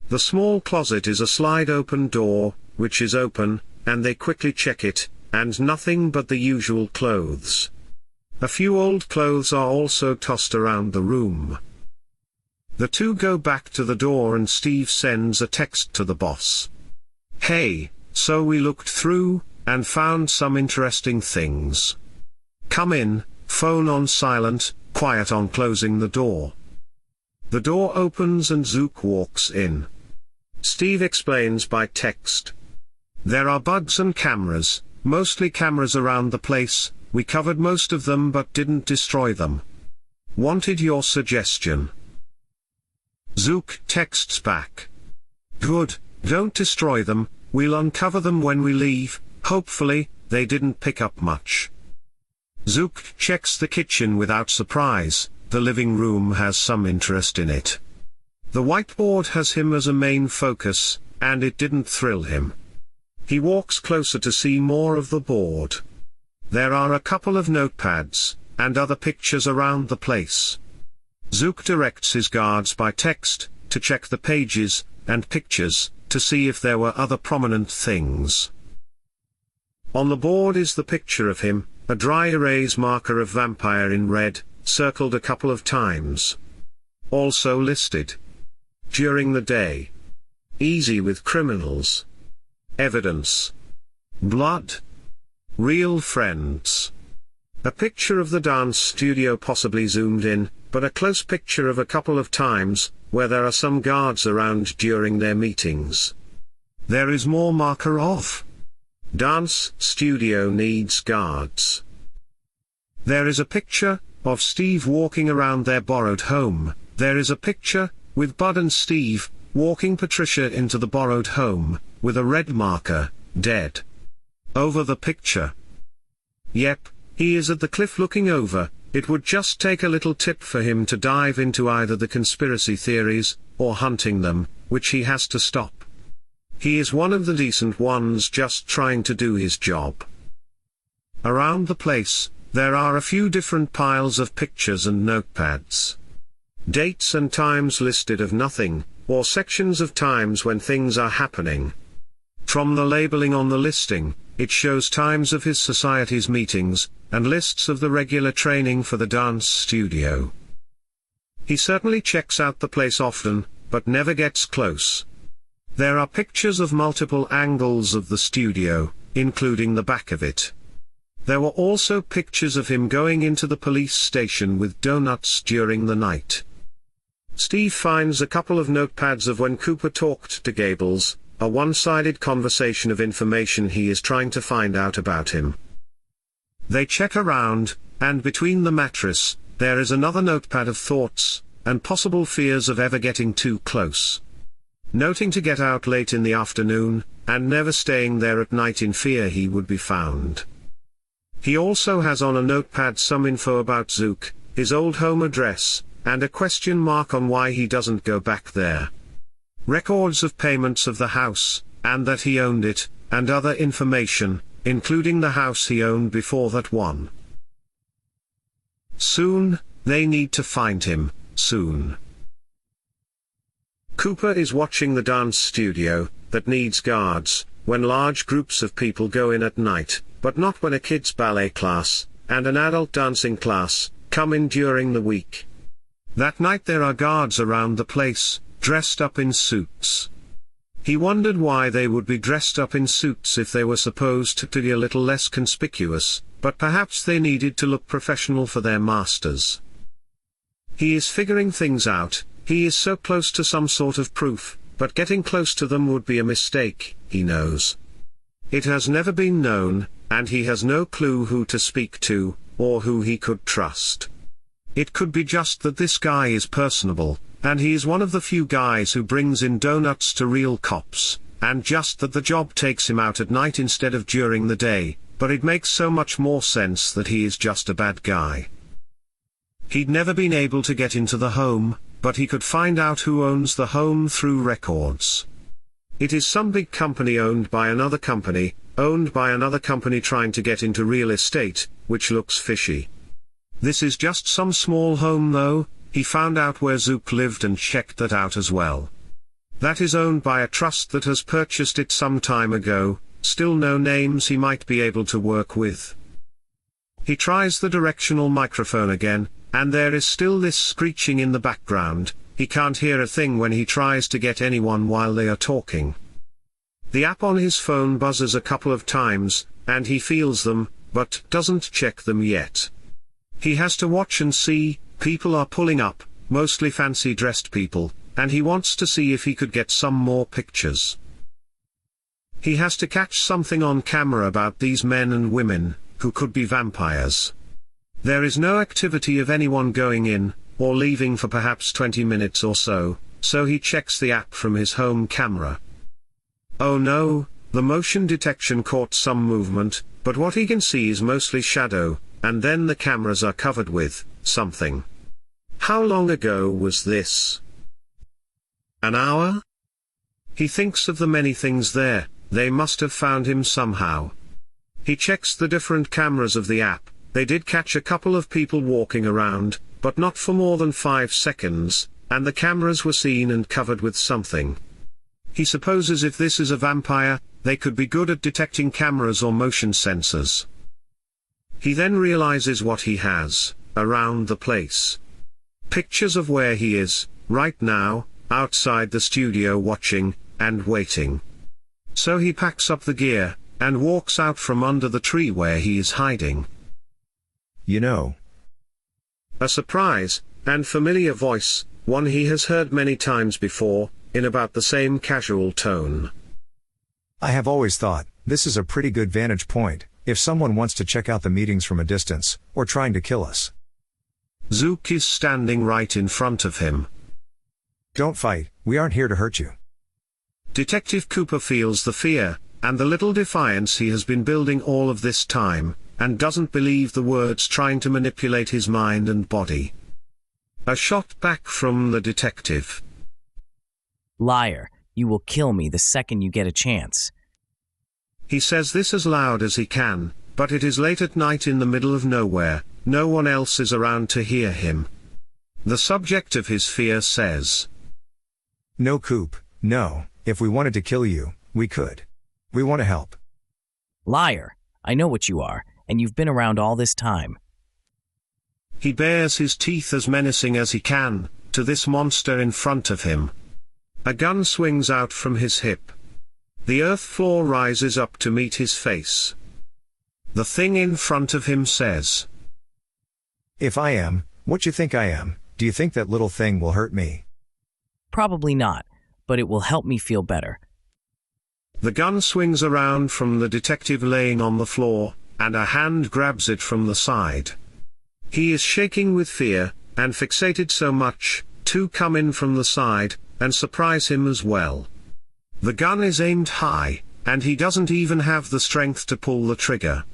A: The small closet is a slide-open door, which is open, and they quickly check it, and nothing but the usual clothes. A few old clothes are also tossed around the room. The two go back to the door and Steve sends a text to the boss. Hey, so we looked through, and found some interesting things. Come in, phone on silent, quiet on closing the door. The door opens and Zook walks in. Steve explains by text. There are bugs and cameras, mostly cameras around the place. We covered most of them but didn't destroy them. Wanted your suggestion. Zook texts back. Good, don't destroy them, we'll uncover them when we leave. Hopefully, they didn't pick up much. Zook checks the kitchen without surprise. The living room has some interest in it. The whiteboard has him as a main focus, and it didn't thrill him. He walks closer to see more of the board. There are a couple of notepads, and other pictures around the place. Zook directs his guards by text, to check the pages, and pictures, to see if there were other prominent things. On the board is the picture of him, a dry erase marker of vampire in red, circled a couple of times. Also listed. During the day. Easy with criminals. Evidence. Blood. Real friends. A picture of the dance studio possibly zoomed in, but a close picture of a couple of times, where there are some guards around during their meetings. There is more marker of. Dance studio needs guards. There is a picture of Steve walking around their borrowed home. There is a picture with Bud and Steve walking Patricia into the borrowed home with a red marker, dead. Over the picture. Yep, he is at the cliff looking over. It would just take a little tip for him to dive into either the conspiracy theories or hunting them, which he has to stop. He is one of the decent ones just trying to do his job. Around the place, there are a few different piles of pictures and notepads. Dates and times listed of nothing, or sections of times when things are happening. From the labeling on the listing, it shows times of his society's meetings, and lists of the regular training for the dance studio. He certainly checks out the place often, but never gets close. There are pictures of multiple angles of the studio, including the back of it. There were also pictures of him going into the police station with donuts during the night. Steve finds a couple of notepads of when Cooper talked to Gables, a one-sided conversation of information he is trying to find out about him. They check around, and between the mattress, there is another notepad of thoughts, and possible fears of ever getting too close. Noting to get out late in the afternoon, and never staying there at night in fear he would be found. He also has on a notepad some info about Zook, his old home address, and a question mark on why he doesn't go back there. Records of payments of the house, and that he owned it, and other information, including the house he owned before that one. Soon, they need to find him, soon. Cooper is watching the dance studio, that needs guards, when large groups of people go in at night, but not when a kids' ballet class, and an adult dancing class, come in during the week. That night there are guards around the place, dressed up in suits. He wondered why they would be dressed up in suits if they were supposed to be a little less conspicuous, but perhaps they needed to look professional for their masters. He is figuring things out. He is so close to some sort of proof, but getting close to them would be a mistake, he knows. It has never been known, and he has no clue who to speak to, or who he could trust. It could be just that this guy is personable, and he is one of the few guys who brings in donuts to real cops, and just that the job takes him out at night instead of during the day, but it makes so much more sense that he is just a bad guy. He'd never been able to get into the home, but he could find out who owns the home through records. It is some big company owned by another company trying to get into real estate, which looks fishy. This is just some small home though. He found out where Zook lived and checked that out as well. That is owned by a trust that has purchased it some time ago, still no names he might be able to work with. He tries the directional microphone again, and there is still this screeching in the background. He can't hear a thing when he tries to get anyone while they are talking. The app on his phone buzzes a couple of times, and he feels them, but doesn't check them yet. He has to watch and see. People are pulling up, mostly fancy-dressed people, and he wants to see if he could get some more pictures. He has to catch something on camera about these men and women, who could be vampires. There is no activity of anyone going in, or leaving for perhaps 20 minutes or so he checks the app from his home camera. Oh no, the motion detection caught some movement, but what he can see is mostly shadow, and then the cameras are covered with something. How long ago was this? An hour? He thinks of the many things there. They must have found him somehow. He checks the different cameras of the app. They did catch a couple of people walking around, but not for more than 5 seconds, and the cameras were seen and covered with something. He supposes if this is a vampire, they could be good at detecting cameras or motion sensors. He then realizes what he has around the place. Pictures of where he is, right now, outside the studio watching, and waiting. So he packs up the gear, and walks out from under the tree where he is hiding.
B: You know.
A: A surprise, and familiar voice, one he has heard many times before, in about the same casual tone.
B: I have always thought, this is a pretty good vantage point, if someone wants to check out the meetings from a distance, or trying to kill us.
A: Zook is standing right in front of him.
B: Don't fight, we aren't here to hurt you.
A: Detective Cooper feels the fear, and the little defiance he has been building all of this time, and doesn't believe the words trying to manipulate his mind and body. A shot back from the detective.
Q: Liar, you will kill me the second you get a chance.
A: He says this as loud as he can, but it is late at night in the middle of nowhere, no one else is around to hear him. The subject of his fear says,
B: No, Coop, no, if we wanted to kill you, we could. We want to help.
Q: Liar. I know what you are, and you've been around all this time.
A: He bares his teeth as menacing as he can, to this monster in front of him. A gun swings out from his hip. The earth floor rises up to meet his face. The thing in front of him says,
B: "If I am, what you think I am, do you think that little thing will hurt me?"
Q: Probably not, but it will help me feel better.
A: The gun swings around from the detective laying on the floor, and a hand grabs it from the side. He is shaking with fear, and fixated so much, two come in from the side, and surprise him as well. The gun is aimed high, and he doesn't even have the strength to pull the trigger.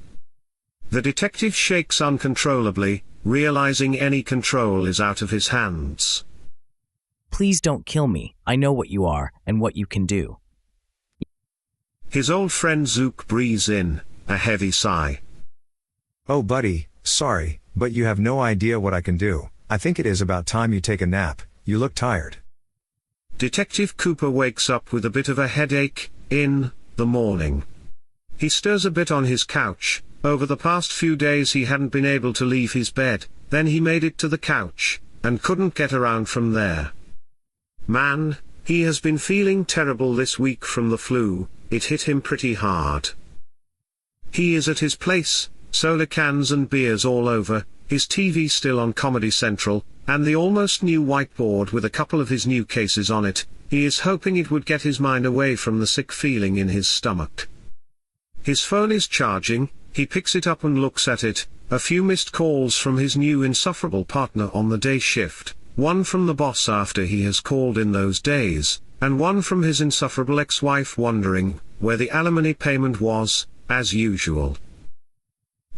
A: The detective shakes uncontrollably, realizing any control is out of his hands.
Q: Please don't kill me. I know what you are, and what you can do.
A: His old friend Zook breathes in a heavy sigh.
B: "Oh buddy, sorry, but you have no idea what I can do. I think it is about time you take a nap, you look tired."
A: Detective Cooper wakes up with a bit of a headache in the morning. He stirs a bit on his couch. Over the past few days he hadn't been able to leave his bed, then he made it to the couch, and couldn't get around from there. Man, he has been feeling terrible this week from the flu. It hit him pretty hard. He is at his place, soda cans and beers all over, his TV still on Comedy Central, and the almost new whiteboard with a couple of his new cases on it. He is hoping it would get his mind away from the sick feeling in his stomach. His phone is charging, he picks it up and looks at it, a few missed calls from his new insufferable partner on the day shift, one from the boss after he has called in those days, and one from his insufferable ex-wife wondering where the alimony payment was, as usual.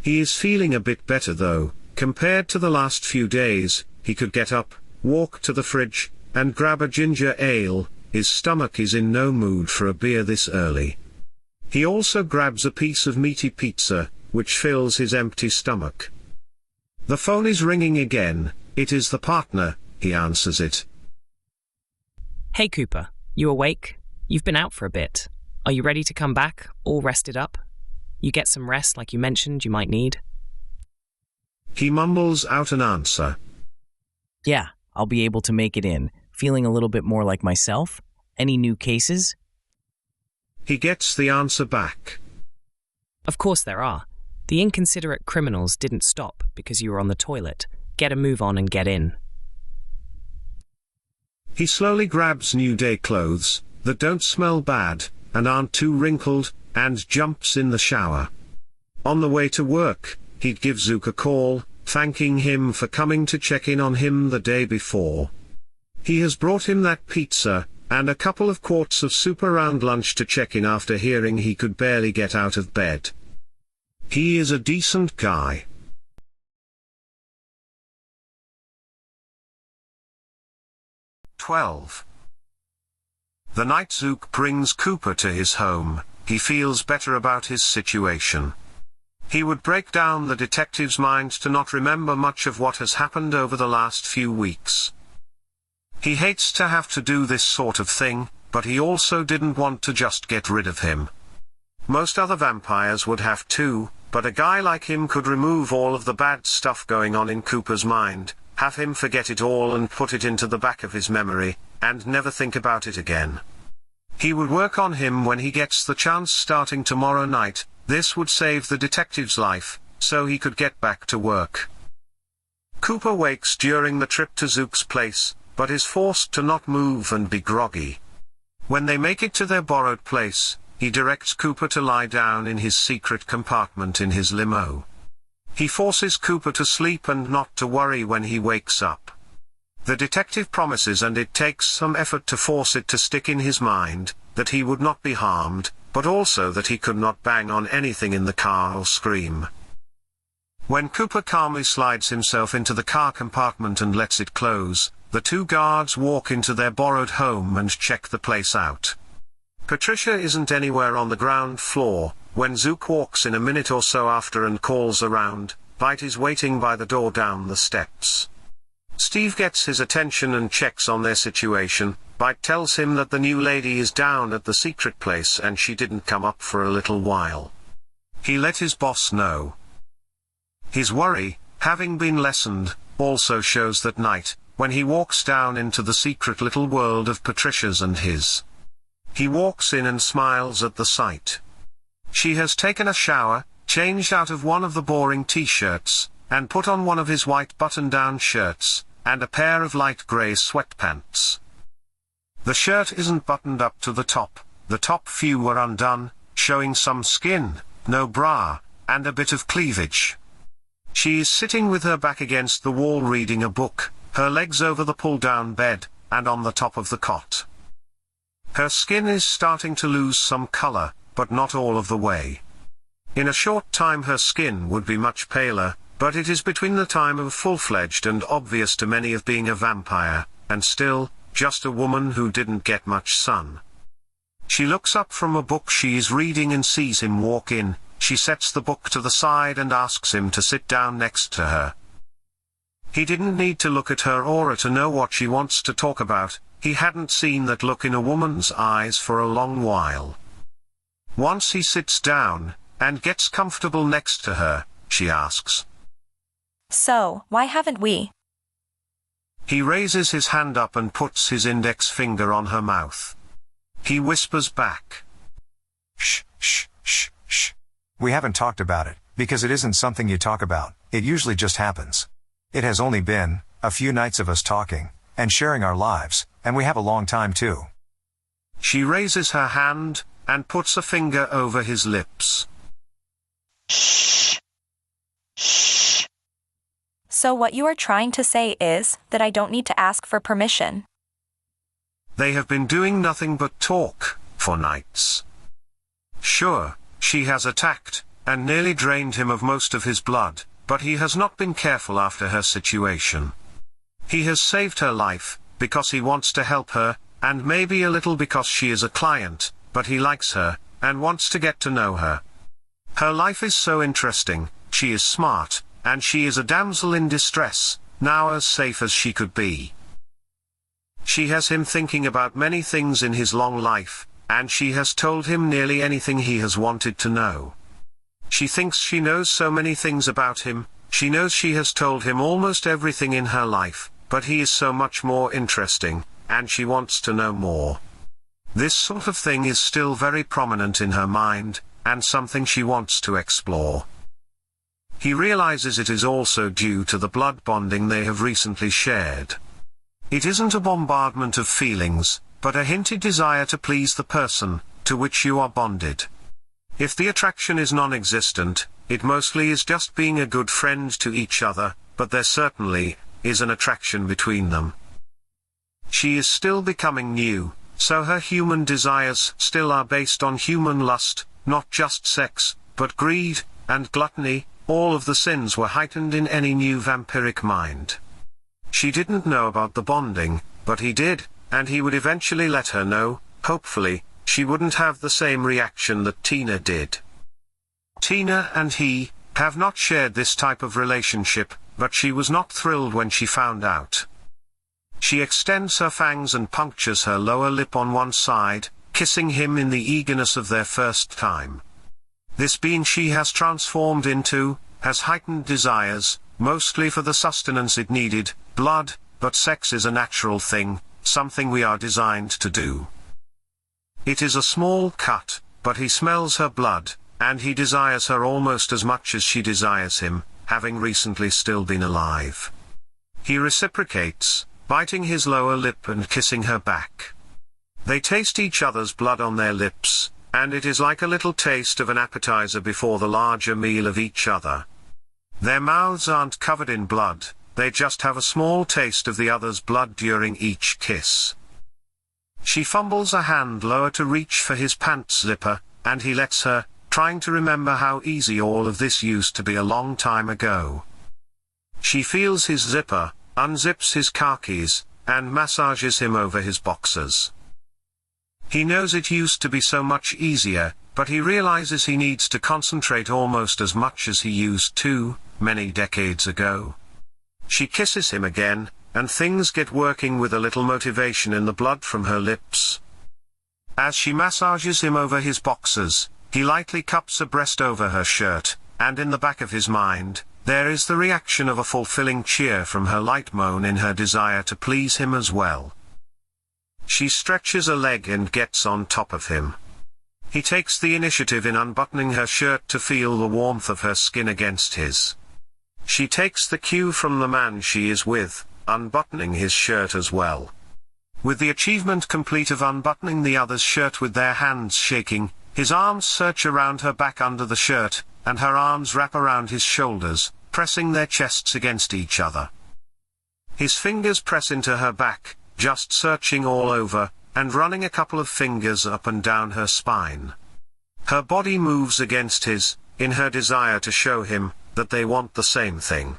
A: He is feeling a bit better though. Compared to the last few days, he could get up, walk to the fridge, and grab a ginger ale. His stomach is in no mood for a beer this early. He also grabs a piece of meaty pizza, which fills his empty stomach. The phone is ringing again. It is the partner. He answers it.
Q: Hey Cooper, you awake? You've been out for a bit. Are you ready to come back, all rested up? You get some rest like you mentioned you might need?
A: He mumbles out an answer.
Q: Yeah, I'll be able to make it in. Feeling a little bit more like myself? Any new cases?
A: He gets the answer back.
Q: Of course there are. The inconsiderate criminals didn't stop because you were on the toilet. Get a move on and get in.
A: He slowly grabs new day clothes that don't smell bad and aren't too wrinkled, and jumps in the shower. On the way to work, he'd give Zook a call, thanking him for coming to check in on him the day before. He has brought him that pizza, and a couple of quarts of soup around lunch to check in after hearing he could barely get out of bed. He is a decent guy. The night Zook brings Cooper to his home, he feels better about his situation. He would break down the detective's mind to not remember much of what has happened over the last few weeks. He hates to have to do this sort of thing, but he also didn't want to just get rid of him. Most other vampires would have too, but a guy like him could remove all of the bad stuff going on in Cooper's mind, have him forget it all and put it into the back of his memory, and never think about it again. He would work on him when he gets the chance starting tomorrow night. This would save the detective's life, so he could get back to work. Cooper wakes during the trip to Zook's place, but is forced to not move and be groggy. When they make it to their borrowed place, he directs Cooper to lie down in his secret compartment in his limo. He forces Cooper to sleep and not to worry when he wakes up. The detective promises, and it takes some effort to force it to stick in his mind, that he would not be harmed, but also that he could not bang on anything in the car or scream. When Cooper calmly slides himself into the car compartment and lets it close, the two guards walk into their borrowed home and check the place out. Patricia isn't anywhere on the ground floor. When Zook walks in a minute or so after and calls around, Bite is waiting by the door down the steps. Steve gets his attention and checks on their situation. Bite tells him that the new lady is down at the secret place and she didn't come up for a little while. He let his boss know. His worry, having been lessened, also shows that night, when he walks down into the secret little world of Patricia's and his. He walks in and smiles at the sight. She has taken a shower, changed out of one of the boring t-shirts, and put on one of his white button-down shirts, and a pair of light grey sweatpants. The shirt isn't buttoned up to the top few were undone, showing some skin, no bra, and a bit of cleavage. She is sitting with her back against the wall reading a book, her legs over the pull-down bed, and on the top of the cot. Her skin is starting to lose some colour, but not all of the way. In a short time her skin would be much paler, but it is between the time of full-fledged and obvious to many of being a vampire, and still, just a woman who didn't get much sun. She looks up from a book she is reading and sees him walk in. She sets the book to the side and asks him to sit down next to her. He didn't need to look at her aura to know what she wants to talk about. He hadn't seen that look in a woman's eyes for a long while. Once he sits down, and gets comfortable next to her, she asks,
E: "So, why haven't we?"
A: He raises his hand up and puts his index finger on her mouth. He whispers back,
B: "Shh, shh, shh, shh. We haven't talked about it, because it isn't something you talk about, it usually just happens. It has only been a few nights of us talking, and sharing our lives, and we have a long time too."
A: She raises her hand, and puts a finger over his lips.
E: Shh. Shh. So what you are trying to say is that I don't need to ask for permission.
A: They have been doing nothing but talk, for nights. Sure, she has attacked, and nearly drained him of most of his blood, but he has not been careful after her situation. He has saved her life, because he wants to help her, and maybe a little because she is a client, but he likes her, and wants to get to know her. Her life is so interesting, she is smart, and she is a damsel in distress, now as safe as she could be. She has him thinking about many things in his long life, and she has told him nearly anything he has wanted to know. She thinks she knows so many things about him, she knows she has told him almost everything in her life, but he is so much more interesting, and she wants to know more. This sort of thing is still very prominent in her mind, and something she wants to explore. He realizes it is also due to the blood bonding they have recently shared. It isn't a bombardment of feelings, but a hinted desire to please the person to which you are bonded. If the attraction is non-existent, it mostly is just being a good friend to each other, but there certainly is an attraction between them. She is still becoming new, so her human desires still are based on human lust, not just sex, but greed, and gluttony. All of the sins were heightened in any new vampiric mind. She didn't know about the bonding, but he did, and he would eventually let her know. Hopefully, she wouldn't have the same reaction that Tina did. Tina and he have not shared this type of relationship, but she was not thrilled when she found out. She extends her fangs and punctures her lower lip on one side, kissing him in the eagerness of their first time. This being she has transformed into, has heightened desires, mostly for the sustenance it needed, blood, but sex is a natural thing, something we are designed to do. It is a small cut, but he smells her blood, and he desires her almost as much as she desires him, having recently still been alive. He reciprocates, biting his lower lip and kissing her back. They taste each other's blood on their lips, and it is like a little taste of an appetizer before the larger meal of each other. Their mouths aren't covered in blood, they just have a small taste of the other's blood during each kiss. She fumbles a hand lower to reach for his pants zipper, and he lets her, trying to remember how easy all of this used to be a long time ago. She feels his zipper, unzips his khakis, and massages him over his boxers. He knows it used to be so much easier, but he realizes he needs to concentrate almost as much as he used to, many decades ago. She kisses him again, and things get working with a little motivation in the blood from her lips. As she massages him over his boxers, he lightly cups a breast over her shirt, and in the back of his mind, there is the reaction of a fulfilling cheer from her light moan in her desire to please him as well. She stretches a leg and gets on top of him. He takes the initiative in unbuttoning her shirt to feel the warmth of her skin against his. She takes the cue from the man she is with, unbuttoning his shirt as well. With the achievement complete of unbuttoning the other's shirt with their hands shaking, his arms search around her back under the shirt, and her arms wrap around his shoulders, pressing their chests against each other. His fingers press into her back, just searching all over, and running a couple of fingers up and down her spine. Her body moves against his, in her desire to show him that they want the same thing.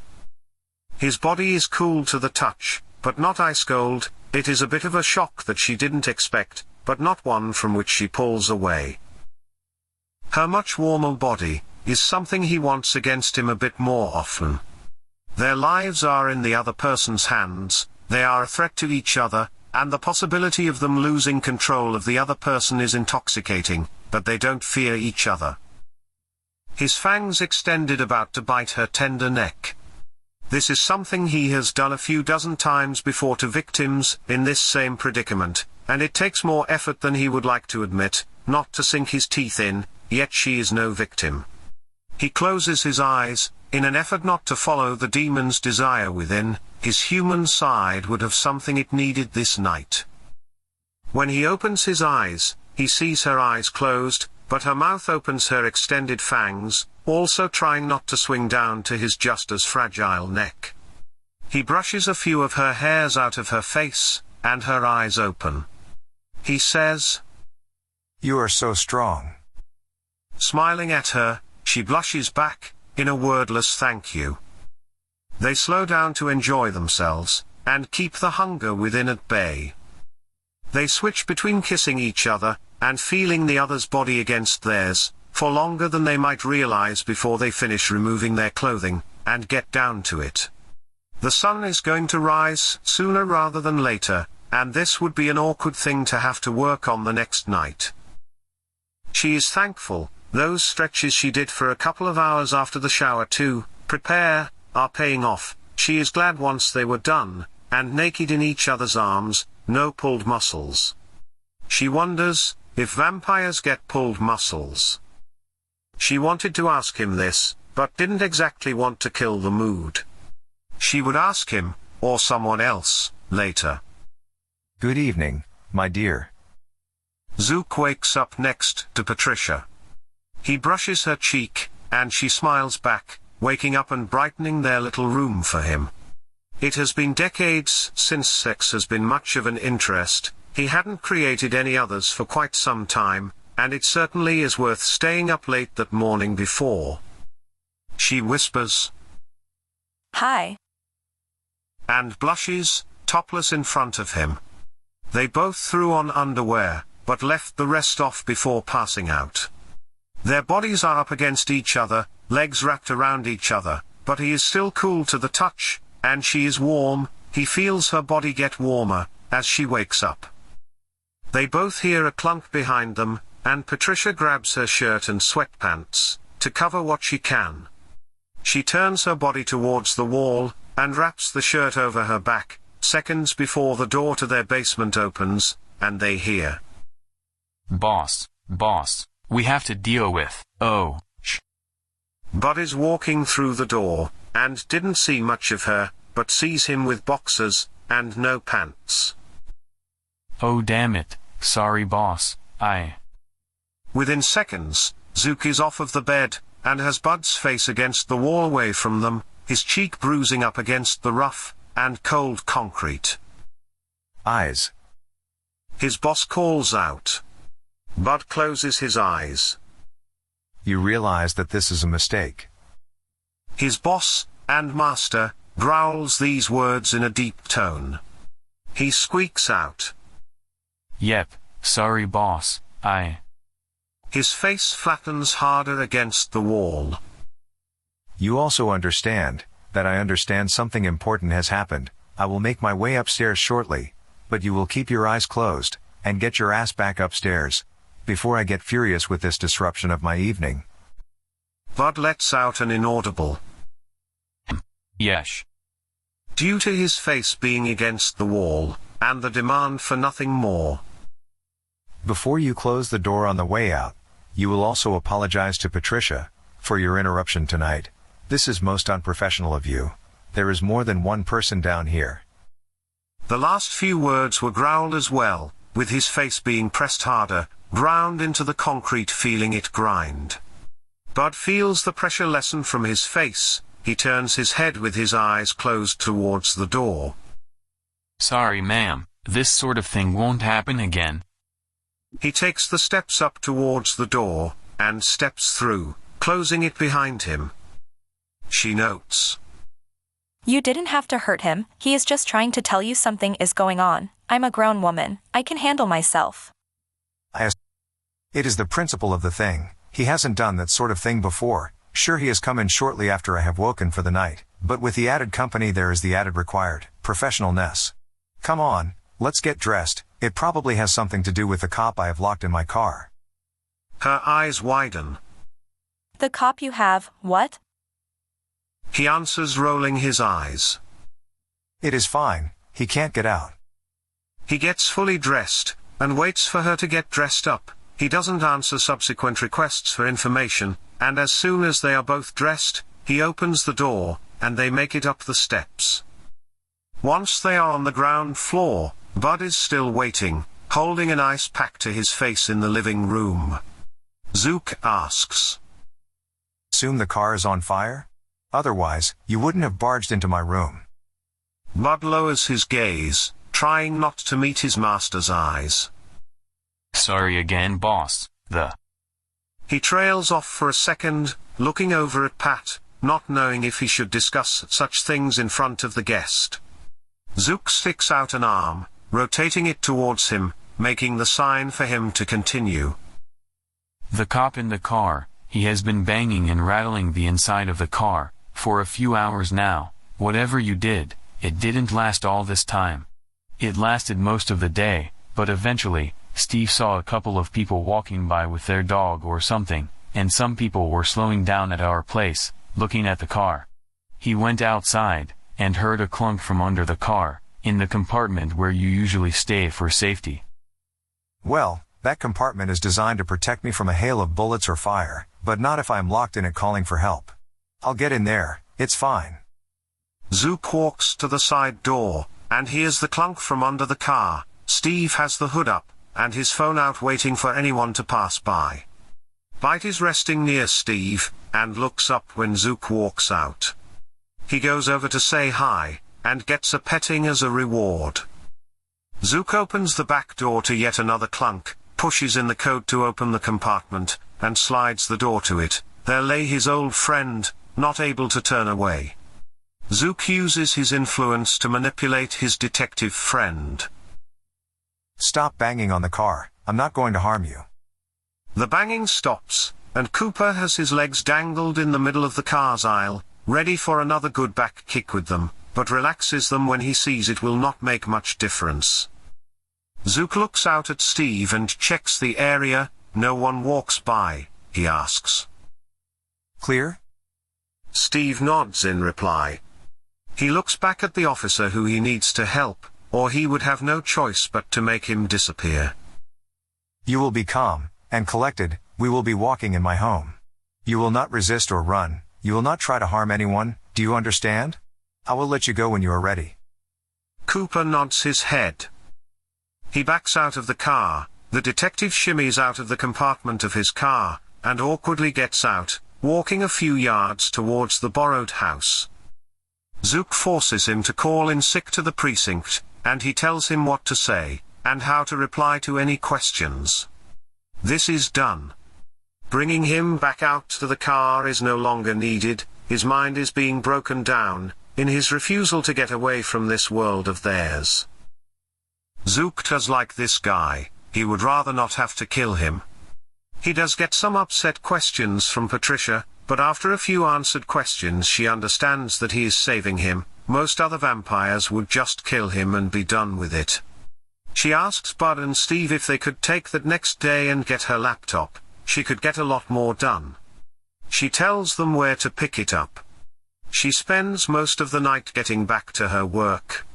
A: His body is cool to the touch, but not ice cold. It is a bit of a shock that she didn't expect, but not one from which she pulls away. Her much warmer body is something he wants against him a bit more often. Their lives are in the other person's hands, they are a threat to each other, and the possibility of them losing control of the other person is intoxicating, but they don't fear each other. His fangs extended about to bite her tender neck. This is something he has done a few dozen times before to victims in this same predicament, and it takes more effort than he would like to admit, not to sink his teeth in, yet she is no victim. He closes his eyes, in an effort not to follow the demon's desire within. His human side would have something it needed this night. When he opens his eyes, he sees her eyes closed, but her mouth opens, her extended fangs, also trying not to swing down to his just as fragile neck. He brushes a few of her hairs out of her face, and her eyes open. He says,
B: "You are so strong."
A: Smiling at her, she blushes back, in a wordless thank you. They slow down to enjoy themselves, and keep the hunger within at bay. They switch between kissing each other, and feeling the other's body against theirs, for longer than they might realize before they finish removing their clothing, and get down to it. The sun is going to rise sooner rather than later, and this would be an awkward thing to have to work on the next night. She is thankful. Those stretches she did for a couple of hours after the shower to prepare are paying off. She is glad once they were done, and naked in each other's arms, no pulled muscles. She wonders if vampires get pulled muscles. She wanted to ask him this, but didn't exactly want to kill the mood. She would ask him, or someone else, later.
B: "Good evening, my dear."
A: Zook wakes up next to Patricia. He brushes her cheek, and she smiles back, waking up and brightening their little room for him. It has been decades since sex has been much of an interest. He hadn't created any others for quite some time, and it certainly is worth staying up late that morning before. She whispers,
E: "Hi,"
A: and blushes, topless in front of him. They both threw on underwear, but left the rest off before passing out. Their bodies are up against each other, legs wrapped around each other, but he is still cool to the touch, and she is warm. He feels her body get warmer, as she wakes up. They both hear a clunk behind them, and Patricia grabs her shirt and sweatpants, to cover what she can. She turns her body towards the wall, and wraps the shirt over her back, seconds before the door to their basement opens, and they hear,
D: Boss, we have to deal with, oh, shh.
A: Bud is walking through the door, and didn't see much of her, but sees him with boxers, and no pants.
D: Oh damn it, sorry boss,
A: Within seconds, Zook is off of the bed, and has Bud's face against the wall away from them, his cheek bruising up against the rough and cold concrete.
B: Eyes.
A: His boss calls out. Bud closes his eyes.
B: You realize that this is a mistake.
A: His boss, and master, growls these words in a deep tone. He squeaks out.
D: Yep, sorry boss,
A: His face flattens harder against the wall.
B: You also understand that I understand something important has happened, I will make my way upstairs shortly, but you will keep your eyes closed, and get your ass back upstairs, before I get furious with this disruption of my evening.
A: Bud lets out an inaudible
D: Yesh.
A: due to his face being against the wall, and the demand for nothing more.
B: Before you close the door on the way out, you will also apologize to Patricia for your interruption tonight. This is most unprofessional of you. There is more than one person down here.
A: The last few words were growled as well, with his face being pressed harder, ground into the concrete, feeling it grind. Bud feels the pressure lessen from his face. He turns his head with his eyes closed towards the door.
D: Sorry, ma'am, this sort of thing won't happen again.
A: He takes the steps up towards the door, and steps through, closing it behind him. She notes.
E: You didn't have to hurt him, he is just trying to tell you something is going on. I'm a grown woman, I can handle myself.
B: It is the principle of the thing. He hasn't done that sort of thing before. Sure, he has come in shortly after I have woken for the night, but with the added company there is the added required professionalness. Come on, let's get dressed. It probably has something to do with the cop I have locked in my car.
A: Her eyes widen.
E: The cop you have, what?
A: He answers, rolling his eyes.
B: It is fine, he can't get out.
A: He gets fully dressed, and waits for her to get dressed up. He doesn't answer subsequent requests for information, and as soon as they are both dressed, he opens the door, and they make it up the steps. Once they are on the ground floor, Bud is still waiting, holding an ice pack to his face in the living room. Zook asks.
B: Assume the car is on fire? Otherwise, you wouldn't have barged into my room.
A: Bud lowers his gaze, trying not to meet his master's eyes.
D: Sorry again, boss.
A: He trails off for a second, looking over at Pat, not knowing if he should discuss such things in front of the guest. Zook sticks out an arm, rotating it towards him, making the sign for him to continue.
D: The cop in the car, he has been banging and rattling the inside of the car, for a few hours now. Whatever you did, it didn't last all this time. It lasted most of the day, but eventually, Steve saw a couple of people walking by with their dog or something, and some people were slowing down at our place, looking at the car. He went outside, and heard a clunk from under the car, in the compartment where you usually stay for safety.
B: Well, that compartment is designed to protect me from a hail of bullets or fire, but not if I am locked in it calling for help. I'll get in there, it's fine.
A: Zook walks to the side door, and hears the clunk from under the car. Steve has the hood up, and his phone out waiting for anyone to pass by. Bite is resting near Steve, and looks up when Zook walks out. He goes over to say hi, and gets a petting as a reward. Zook opens the back door to yet another clunk, pushes in the code to open the compartment, and slides the door to it. There lay his old friend, not able to turn away. Zook uses his influence to manipulate his detective friend.
B: Stop banging on the car, I'm not going to harm you.
A: The banging stops, and Cooper has his legs dangled in the middle of the car's aisle, ready for another good back kick with them, but relaxes them when he sees it will not make much difference. Zook looks out at Steve and checks the area. No one walks by, he asks.
B: Clear?
A: Steve nods in reply. He looks back at the officer who he needs to help, or he would have no choice but to make him disappear.
B: You will be calm and collected. We will be walking in my home. You will not resist or run. You will not try to harm anyone. Do you understand? I will let you go when you are ready.
A: Cooper nods his head. He backs out of the car. The detective shimmies out of the compartment of his car, and awkwardly gets out, walking a few yards towards the borrowed house. Zook forces him to call in sick to the precinct, and he tells him what to say, and how to reply to any questions. This is done. Bringing him back out to the car is no longer needed. His mind is being broken down, in his refusal to get away from this world of theirs. Zook does like this guy. He would rather not have to kill him. He does get some upset questions from Patricia, but after a few answered questions she understands that he is saving him, most other vampires would just kill him and be done with it. She asks Bud and Steve if they could take that next day and get her laptop. She could get a lot more done. She tells them where to pick it up. She spends most of the night getting back to her work.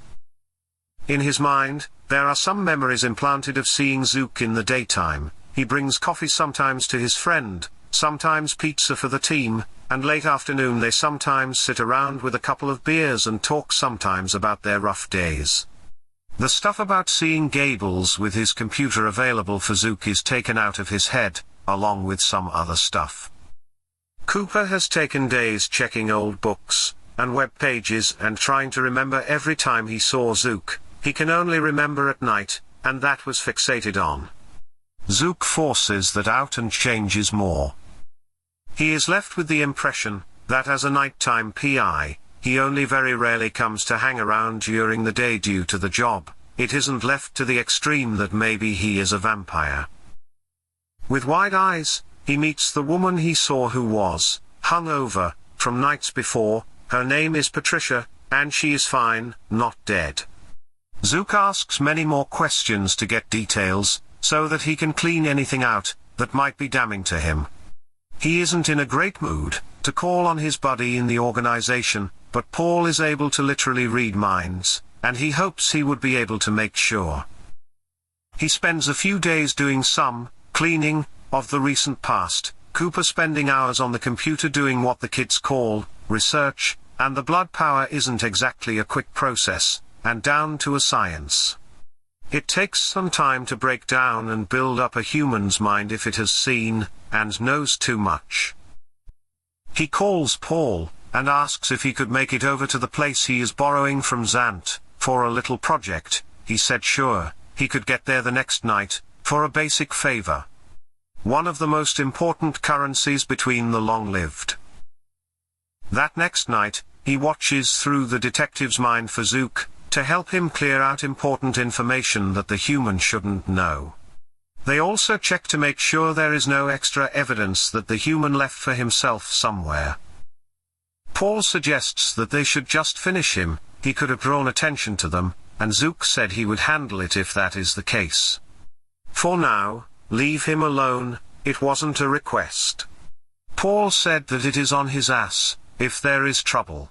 A: In his mind, there are some memories implanted of seeing Zook in the daytime. He brings coffee sometimes to his friend, sometimes pizza for the team, and late afternoon they sometimes sit around with a couple of beers and talk sometimes about their rough days. The stuff about seeing Gables with his computer available for Zook is taken out of his head, along with some other stuff. Cooper has taken days checking old books and web pages and trying to remember every time he saw Zook. He can only remember at night, and that was fixated on. Zook forces that out and changes more. He is left with the impression that as a nighttime PI, he only very rarely comes to hang around during the day due to the job. It isn't left to the extreme that maybe he is a vampire. With wide eyes, he meets the woman he saw who was hungover from nights before. Her name is Patricia, and she is fine, not dead. Zook asks many more questions to get details, so that he can clean anything out that might be damning to him. He isn't in a great mood to call on his buddy in the organization, but Paul is able to literally read minds, and he hopes he would be able to make sure. He spends a few days doing some cleaning of the recent past, Cooper spending hours on the computer doing what the kids call research, and the blood power isn't exactly a quick process, and down to a science. It takes some time to break down and build up a human's mind if it has seen and knows too much. He calls Paul and asks if he could make it over to the place he is borrowing from Zant for a little project. He said sure, he could get there the next night for a basic favor. One of the most important currencies between the long-lived. That next night, he watches through the detective's mind for Zook to help him clear out important information that the human shouldn't know. They also check to make sure there is no extra evidence that the human left for himself somewhere. Paul suggests that they should just finish him. He could have drawn attention to them, and Zook said he would handle it if that is the case. For now, leave him alone. It wasn't a request. Paul said that it is on his ass if there is trouble.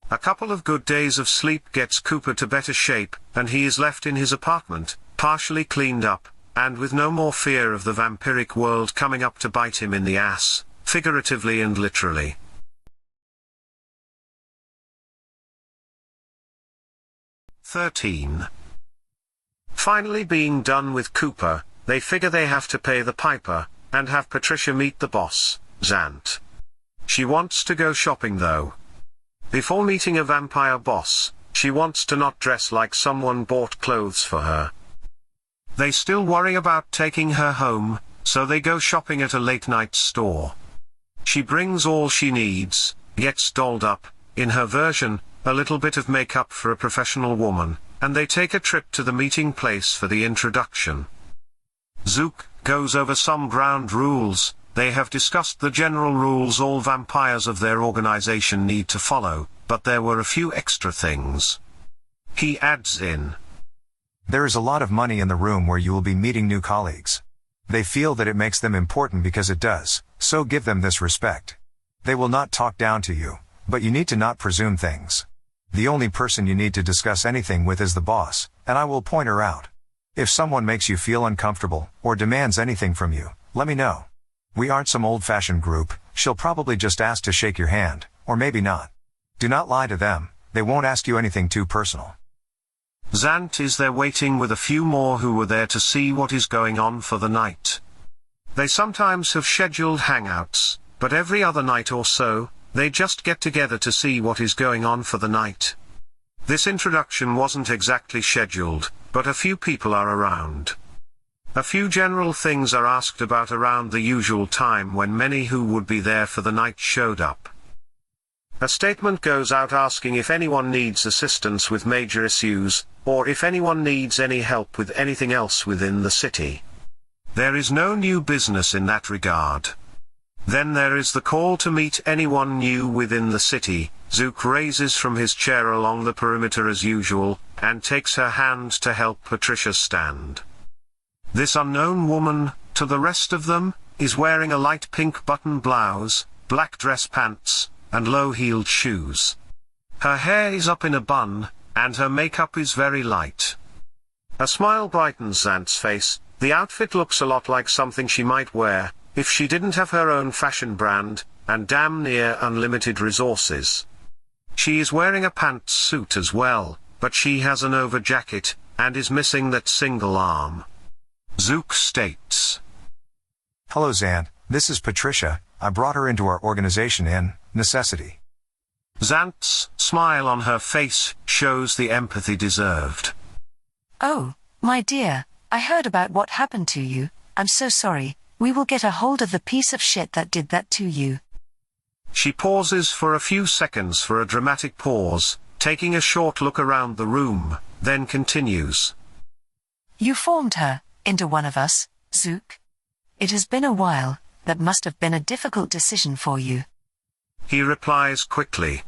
A: A couple of good days of sleep gets Cooper to better shape, and he is left in his apartment, partially cleaned up, and with no more fear of the vampiric world coming up to bite him in the ass, figuratively and literally. (13) Finally being done with Cooper, they figure they have to pay the piper, and have Patricia meet the boss, Zant. She wants to go shopping though. Before meeting a vampire boss, she wants to not dress like someone bought clothes for her. They still worry about taking her home, so they go shopping at a late-night store. She brings all she needs, gets dolled up, in her version, a little bit of makeup for a professional woman, and they take a trip to the meeting place for the introduction. Zook goes over some ground rules. They have discussed the general rules all vampires of their organization need to follow, but there were a few extra things. He adds in.
B: There is a lot of money in the room where you will be meeting new colleagues. They feel that it makes them important because it does, so give them this respect. They will not talk down to you, but you need to not presume things. The only person you need to discuss anything with is the boss, and I will point her out. If someone makes you feel uncomfortable, or demands anything from you, let me know. We aren't some old-fashioned group. She'll probably just ask to shake your hand, or maybe not. Do not lie to them, they won't ask you anything too personal.
A: Zant is there waiting with a few more who were there to see what is going on for the night. They sometimes have scheduled hangouts, but every other night or so, they just get together to see what is going on for the night. This introduction wasn't exactly scheduled, but a few people are around. A few general things are asked about around the usual time when many who would be there for the night showed up. A statement goes out asking if anyone needs assistance with major issues, or if anyone needs any help with anything else within the city. There is no new business in that regard. Then there is the call to meet anyone new within the city. Zook raises from his chair along the perimeter as usual, and takes her hand to help Patricia stand. This unknown woman, to the rest of them, is wearing a light pink button blouse, black dress pants, and low-heeled shoes. Her hair is up in a bun, and her makeup is very light. A smile brightens Zant's face. The outfit looks a lot like something she might wear, if she didn't have her own fashion brand, and damn near unlimited resources. She is wearing a pantsuit as well, but she has an over jacket, and is missing that single arm. Zook states.
B: Hello Zant, this is Patricia. I brought her into our organization in necessity.
A: Zant's smile on her face shows the empathy deserved.
C: Oh, my dear, I heard about what happened to you. I'm so sorry. We will get a hold of the piece of shit that did that to you.
A: She pauses for a few seconds for a dramatic pause, taking a short look around the room, then continues.
C: You formed her into one of us, Zook. It has been a while. That must have been a difficult decision for you.
A: He replies quickly.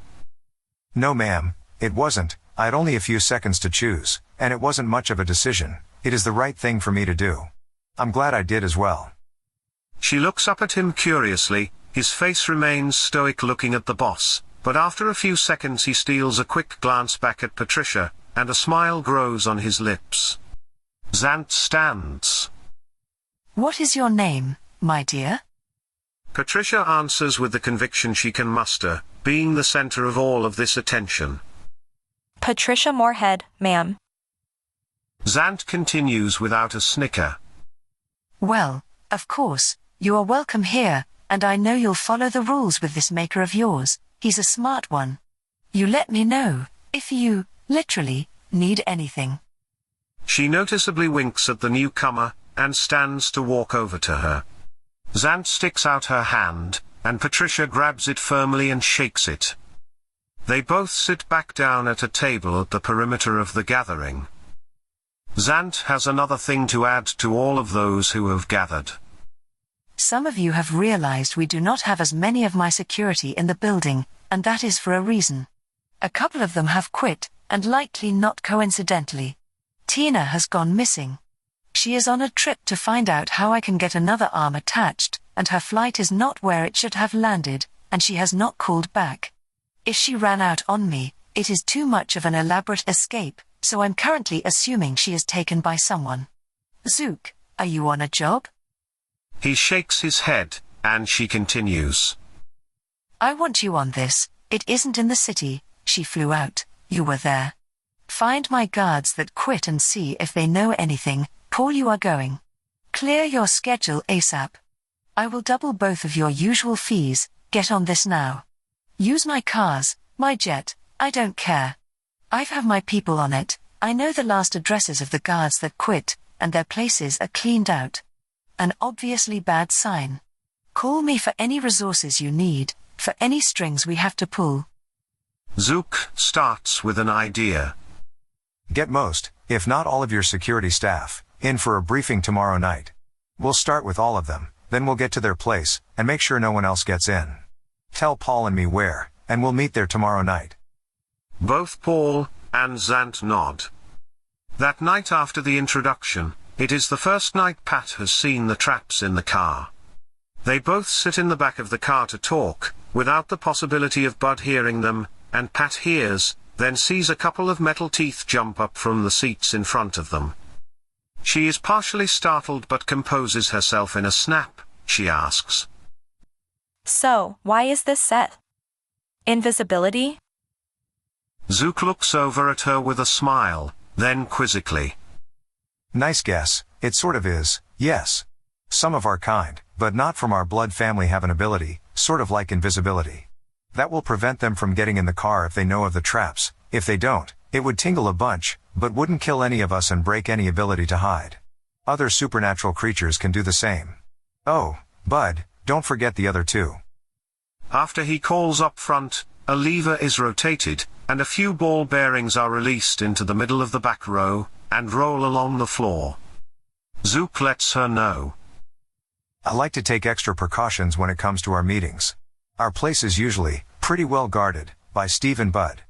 B: No ma'am, it wasn't. I had only a few seconds to choose, and it wasn't much of a decision. It is the right thing for me to do. I'm glad I did as well.
A: She looks up at him curiously. His face remains stoic looking at the boss, but after a few seconds he steals a quick glance back at Patricia, and a smile grows on his lips. Zant stands.
C: What is your name, my dear?
A: Patricia answers with the conviction she can muster, being the center of all of this attention.
E: Patricia Moorhead, ma'am.
A: Zant continues without a snicker.
C: Well, of course, you are welcome here, and I know you'll follow the rules with this maker of yours. He's a smart one. You let me know, if you, literally, need anything.
A: She noticeably winks at the newcomer, and stands to walk over to her. Zant sticks out her hand, and Patricia grabs it firmly and shakes it. They both sit back down at a table at the perimeter of the gathering. Zant has another thing to add to all of those who have gathered.
C: Some of you have realized we do not have as many of my security in the building, and that is for a reason. A couple of them have quit, and likely not coincidentally. Tina has gone missing. She is on a trip to find out how I can get another arm attached, and her flight is not where it should have landed, and she has not called back. If she ran out on me, it is too much of an elaborate escape, so I'm currently assuming she is taken by someone. Zook, are you on a job?
A: He shakes his head, and she continues.
C: I want you on this. It isn't in the city. She flew out. You were there. Find my guards that quit and see if they know anything. Paul, you are going. Clear your schedule ASAP. I will double both of your usual fees. Get on this now. Use my cars, my jet, I don't care. I have my people on it. I know the last addresses of the guards that quit, and their places are cleaned out. An obviously bad sign. Call me for any resources you need, for any strings we have to pull.
A: Zook starts with an idea.
B: Get most, if not all of your security staff, in for a briefing tomorrow night. We'll start with all of them, then we'll get to their place, and make sure no one else gets in. Tell Paul and me where, and we'll meet there tomorrow night.
A: Both Paul and Zant nod. That night after the introduction, it is the first night Pat has seen the traps in the car. They both sit in the back of the car to talk, without the possibility of Bud hearing them, and Pat hears, then sees a couple of metal teeth jump up from the seats in front of them. She is partially startled but composes herself in a snap. She asks.
E: So, why is this set? Invisibility?
A: Zook looks over at her with a smile, then quizzically.
B: Nice guess, it sort of is, yes. Some of our kind, but not from our blood family, have an ability, sort of like invisibility. That will prevent them from getting in the car if they know of the traps. If they don't, it would tingle a bunch, but wouldn't kill any of us and break any ability to hide. Other supernatural creatures can do the same. Oh, Bud, don't forget the other two.
A: After he calls up front, a lever is rotated, and a few ball bearings are released into the middle of the back row, and roll along the floor. Zook lets her know.
B: I like to take extra precautions when it comes to our meetings. Our place is usually pretty well guarded by Steve and Bud.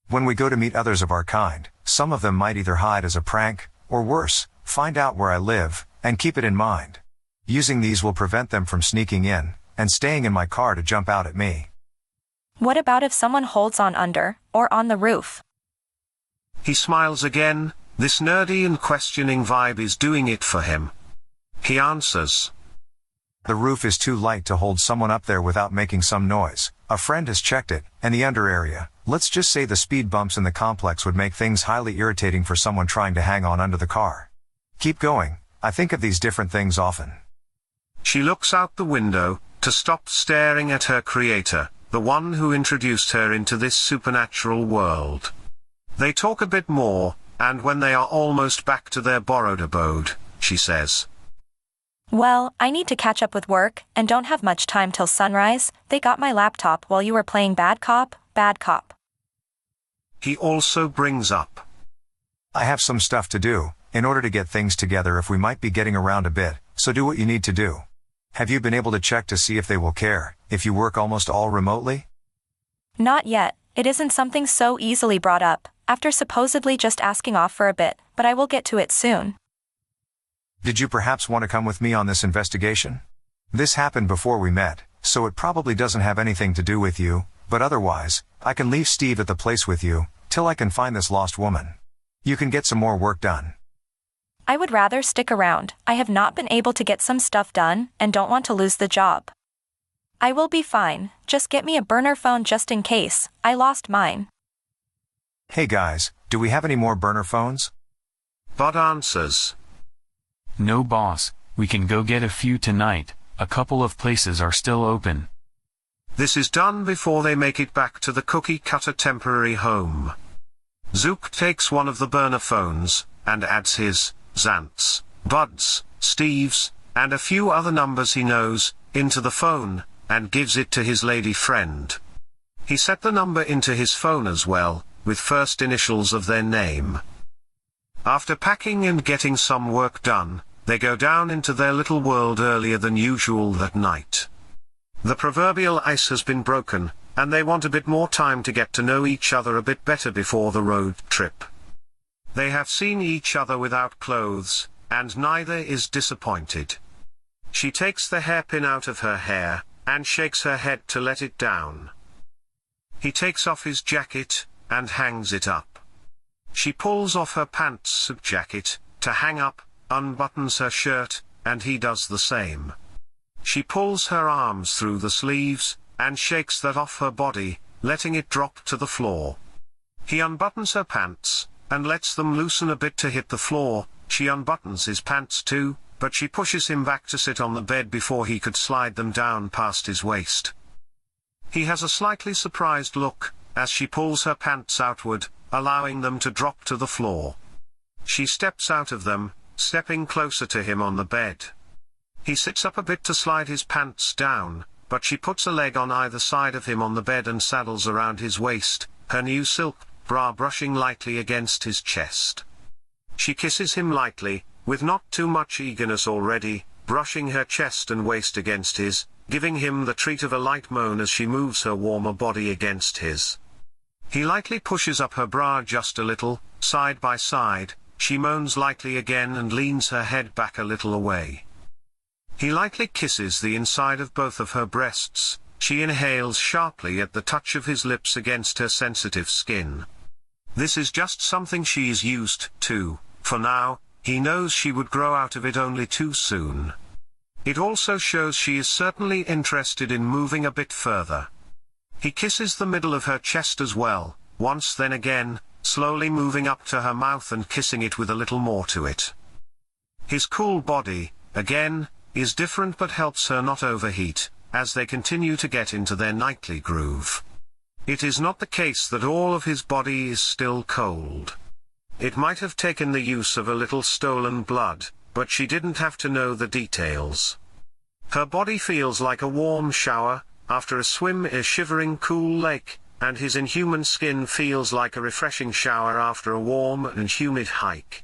B: When we go to meet others of our kind, some of them might either hide as a prank, or worse, find out where I live, and keep it in mind. Using these will prevent them from sneaking in, and staying in my car to jump out at me.
E: What about if someone holds on under, or on the roof?
A: He smiles again. This nerdy and questioning vibe is doing it for him. He answers.
B: The roof is too light to hold someone up there without making some noise. A friend has checked it, and the under area. Let's just say the speed bumps in the complex would make things highly irritating for someone trying to hang on under the car. Keep going. I think of these different things often.
A: She looks out the window, to stop staring at her creator, the one who introduced her into this supernatural world. They talk a bit more, and when they are almost back to their borrowed abode, she says.
E: Well, I need to catch up with work, and don't have much time till sunrise. They got my laptop while you were playing bad cop, bad cop.
A: He also brings up.
B: I have some stuff to do, in order to get things together if we might be getting around a bit, so do what you need to do. Have you been able to check to see if they will care, if you work almost all remotely?
E: Not yet. It isn't something so easily brought up, after supposedly just asking off for a bit, but I will get to it soon.
B: Did you perhaps want to come with me on this investigation? This happened before we met, so it probably doesn't have anything to do with you, but otherwise, I can leave Steve at the place with you, till I can find this lost woman. You can get some more work done.
E: I would rather stick around. I have not been able to get some stuff done, and don't want to lose the job. I will be fine, just get me a burner phone just in case. I lost mine.
B: Hey guys, do we have any more burner phones?
A: Bud answers.
D: No boss, we can go get a few tonight, a couple of places are still open.
A: This is done before they make it back to the cookie-cutter temporary home. Zook takes one of the burner phones, and adds his, Zant's, Bud's, Steve's, and a few other numbers he knows, into the phone, and gives it to his lady friend. He set the number into his phone as well, with first initials of their name. After packing and getting some work done, they go down into their little world earlier than usual that night. The proverbial ice has been broken, and they want a bit more time to get to know each other a bit better before the road trip. They have seen each other without clothes, and neither is disappointed. She takes the hairpin out of her hair, and shakes her head to let it down. He takes off his jacket, and hangs it up. She pulls off her pants and jacket, to hang up, unbuttons her shirt, and he does the same. She pulls her arms through the sleeves, and shakes that off her body, letting it drop to the floor. He unbuttons her pants, and lets them loosen a bit to hit the floor. She unbuttons his pants too, but she pushes him back to sit on the bed before he could slide them down past his waist. He has a slightly surprised look, as she pulls her pants outward, allowing them to drop to the floor. She steps out of them, stepping closer to him on the bed. He sits up a bit to slide his pants down, but she puts a leg on either side of him on the bed and saddles around his waist, her new silk bra brushing lightly against his chest. She kisses him lightly, with not too much eagerness already, brushing her chest and waist against his, giving him the treat of a light moan as she moves her warmer body against his. He lightly pushes up her bra just a little, side by side. She moans lightly again and leans her head back a little away. He lightly kisses the inside of both of her breasts. She inhales sharply at the touch of his lips against her sensitive skin. This is just something she is used to. For now, he knows she would grow out of it only too soon. It also shows she is certainly interested in moving a bit further. He kisses the middle of her chest as well, once then again, slowly moving up to her mouth and kissing it with a little more to it. His cool body, again, is different but helps her not overheat, as they continue to get into their nightly groove. It is not the case that all of his body is still cold. It might have taken the use of a little stolen blood, but she didn't have to know the details. Her body feels like a warm shower, after a swim in a shivering cool lake, and his inhuman skin feels like a refreshing shower after a warm and humid hike.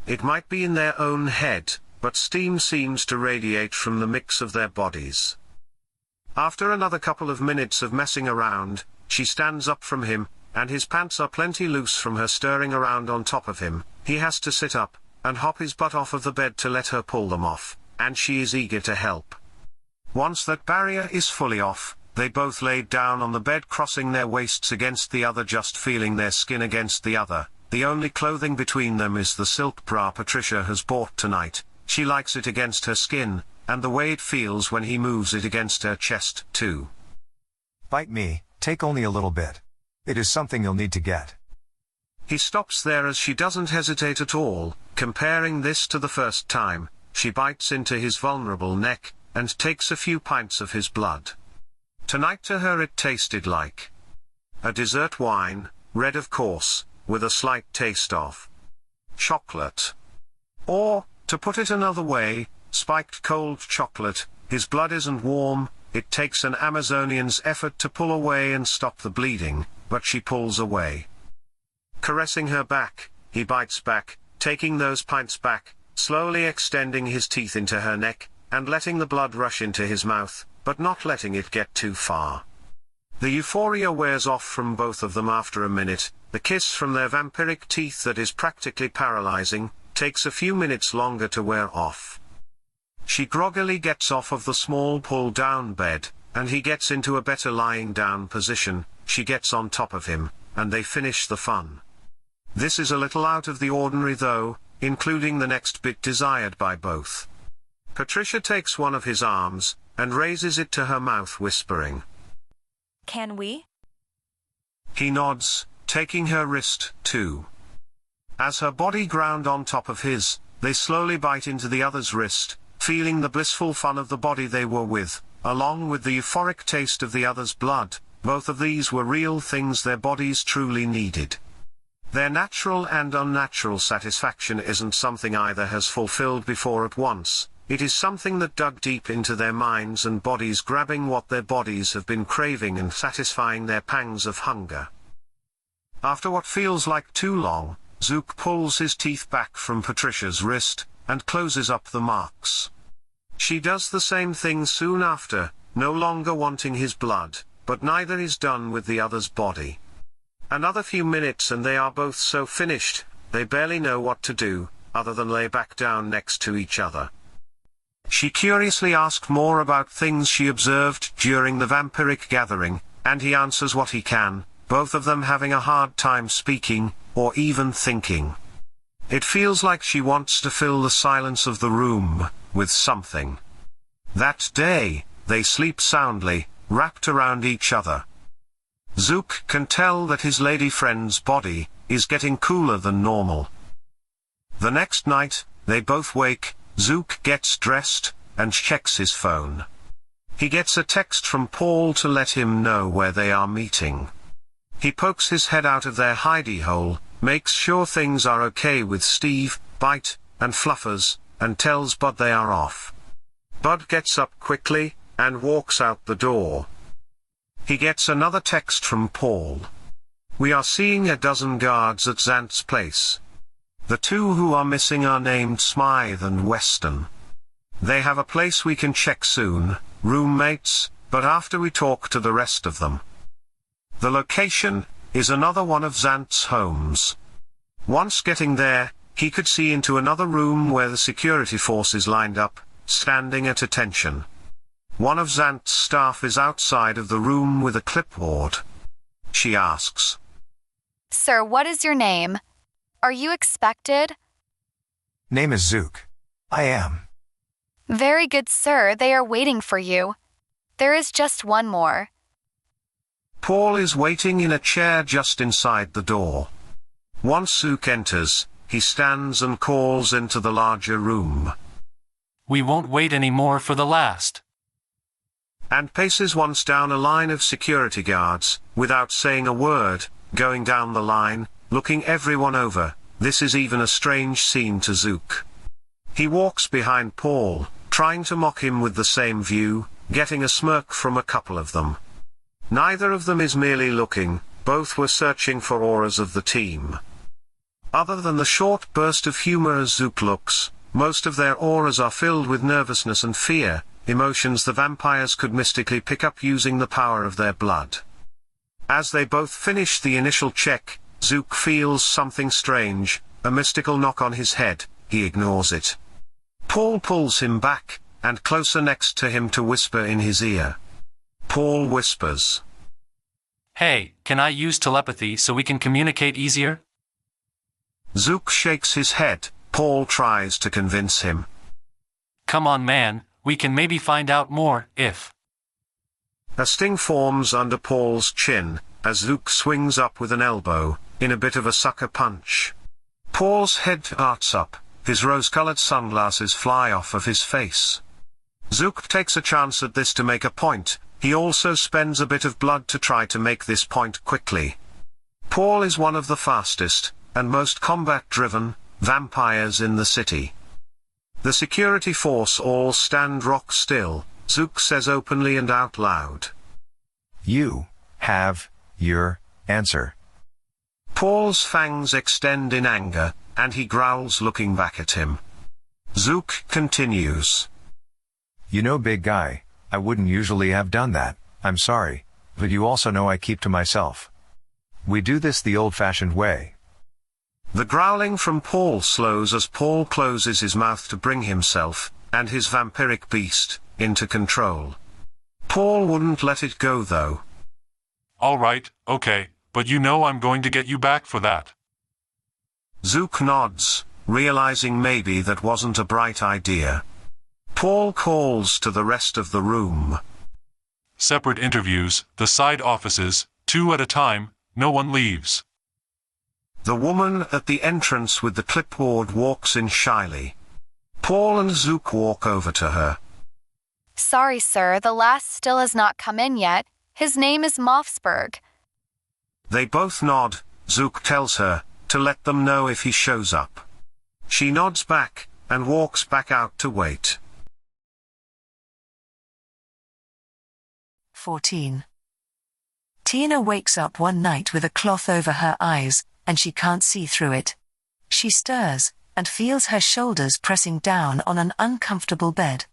A: It might be in their own head, but steam seems to radiate from the mix of their bodies. After another couple of minutes of messing around, she stands up from him, and his pants are plenty loose from her stirring around on top of him. He has to sit up, and hop his butt off of the bed to let her pull them off, and she is eager to help. Once that barrier is fully off, they both laid down on the bed, crossing their waists against the other, just feeling their skin against the other. The only clothing between them is the silk bra Patricia has bought tonight. She likes it against her skin, and the way it feels when he moves it against her chest, too.
B: Bite me, take only a little bit. It is something you'll need to get.
A: He stops there as she doesn't hesitate at all, comparing this to the first time. She bites into his vulnerable neck, and takes a few pints of his blood. Tonight to her it tasted like a dessert wine, red of course, with a slight taste of chocolate. Or, to put it another way, spiked cold chocolate. His blood isn't warm, it takes an Amazonian's effort to pull away and stop the bleeding, but she pulls away. Caressing her back, he bites back, taking those pints back, slowly extending his teeth into her neck, and letting the blood rush into his mouth, but not letting it get too far. The euphoria wears off from both of them after a minute. The kiss from their vampiric teeth that is practically paralyzing takes a few minutes longer to wear off. She groggily gets off of the small pull-down bed, and he gets into a better lying-down position. She gets on top of him, and they finish the fun. This is a little out of the ordinary though, including the next bit desired by both. Patricia takes one of his arms, and raises it to her mouth, whispering,
E: "Can we?"
A: He nods, taking her wrist, too. As her body ground on top of his, they slowly bite into the other's wrist, feeling the blissful fun of the body they were with, along with the euphoric taste of the other's blood. Both of these were real things their bodies truly needed. Their natural and unnatural satisfaction isn't something either has fulfilled before at once. It is something that dug deep into their minds and bodies, grabbing what their bodies have been craving and satisfying their pangs of hunger. After what feels like too long, Zook pulls his teeth back from Patricia's wrist, and closes up the marks. She does the same thing soon after, no longer wanting his blood, but neither is done with the other's body. Another few minutes and they are both so finished, they barely know what to do, other than lay back down next to each other. She curiously asked more about things she observed during the vampiric gathering, and he answers what he can, both of them having a hard time speaking, or even thinking. It feels like she wants to fill the silence of the room with something. That day, they sleep soundly, wrapped around each other. Zook can tell that his lady friend's body is getting cooler than normal. The next night, they both wake. Zook gets dressed, and checks his phone. He gets a text from Paul to let him know where they are meeting. He pokes his head out of their hidey hole, makes sure things are okay with Steve, Bite, and Fluffers, and tells Bud they are off. Bud gets up quickly, and walks out the door. He gets another text from Paul. We are seeing a dozen guards at Zant's place. The two who are missing are named Smythe and Weston. They have a place we can check soon, roommates, but after we talk to the rest of them. The location is another one of Zant's homes. Once getting there, he could see into another room where the security force is lined up, standing at attention. One of Zant's staff is outside of the room with a clipboard. She asks,
F: "Sir, what is your name? Are you expected?"
B: Name is Zook. I am.
F: Very good, sir. They are waiting for you. There is just one more.
A: Paul is waiting in a chair just inside the door. Once Zook enters, he stands and calls into the larger room.
O: We won't wait any more for the last.
A: And paces once down a line of security guards, without saying a word, going down the line, looking everyone over. This is even a strange scene to Zook. He walks behind Paul, trying to mock him with the same view, getting a smirk from a couple of them. Neither of them is merely looking, both were searching for auras of the team. Other than the short burst of humor as Zook looks, Most of their auras are filled with nervousness and fear, emotions the vampires could mystically pick up using the power of their blood. As they both finish the initial check, Zook feels something strange, a mystical knock on his head. He ignores it. Paul pulls him back, and closer next to him to whisper in his ear. Paul whispers,
O: "Hey, can I use telepathy so we can communicate easier?"
A: Zook shakes his head. Paul tries to convince him.
O: "Come on, man, we can maybe find out more, if..."
A: A sting forms under Paul's chin, as Zook swings up with an elbow, in a bit of a sucker punch. Paul's head darts up, his rose-colored sunglasses fly off of his face. Zook takes a chance at this to make a point. He also spends a bit of blood to try to make this point quickly. Paul is one of the fastest, and most combat-driven, vampires in the city. The security force all stand rock still. Zook says openly and out loud,
B: "You have your answer."
A: Paul's fangs extend in anger, and he growls looking back at him. Zook continues,
B: "You know, big guy, I wouldn't usually have done that, I'm sorry, but you also know I keep to myself. We do this the old-fashioned way."
A: The growling from Paul slows as Paul closes his mouth to bring himself, and his vampiric beast, into control. Paul wouldn't let it go though.
G: "All right, okay, but you know I'm going to get you back for that."
A: Zook nods, realizing maybe that wasn't a bright idea. Paul calls to the rest of the room.
G: "Separate interviews, the side offices, 2 at a time, no one leaves."
A: The woman at the entrance with the clipboard walks in shyly. Paul and Zook walk over to her.
F: Sorry, sir, the last still has not come in yet. His name is Moffsberg.
A: They both nod. Zook tells her to let them know if he shows up. She nods back, and walks back out to wait.
C: 14. Tina wakes up one night with a cloth over her eyes, and she can't see through it. She stirs, and feels her shoulders pressing down on an uncomfortable bed.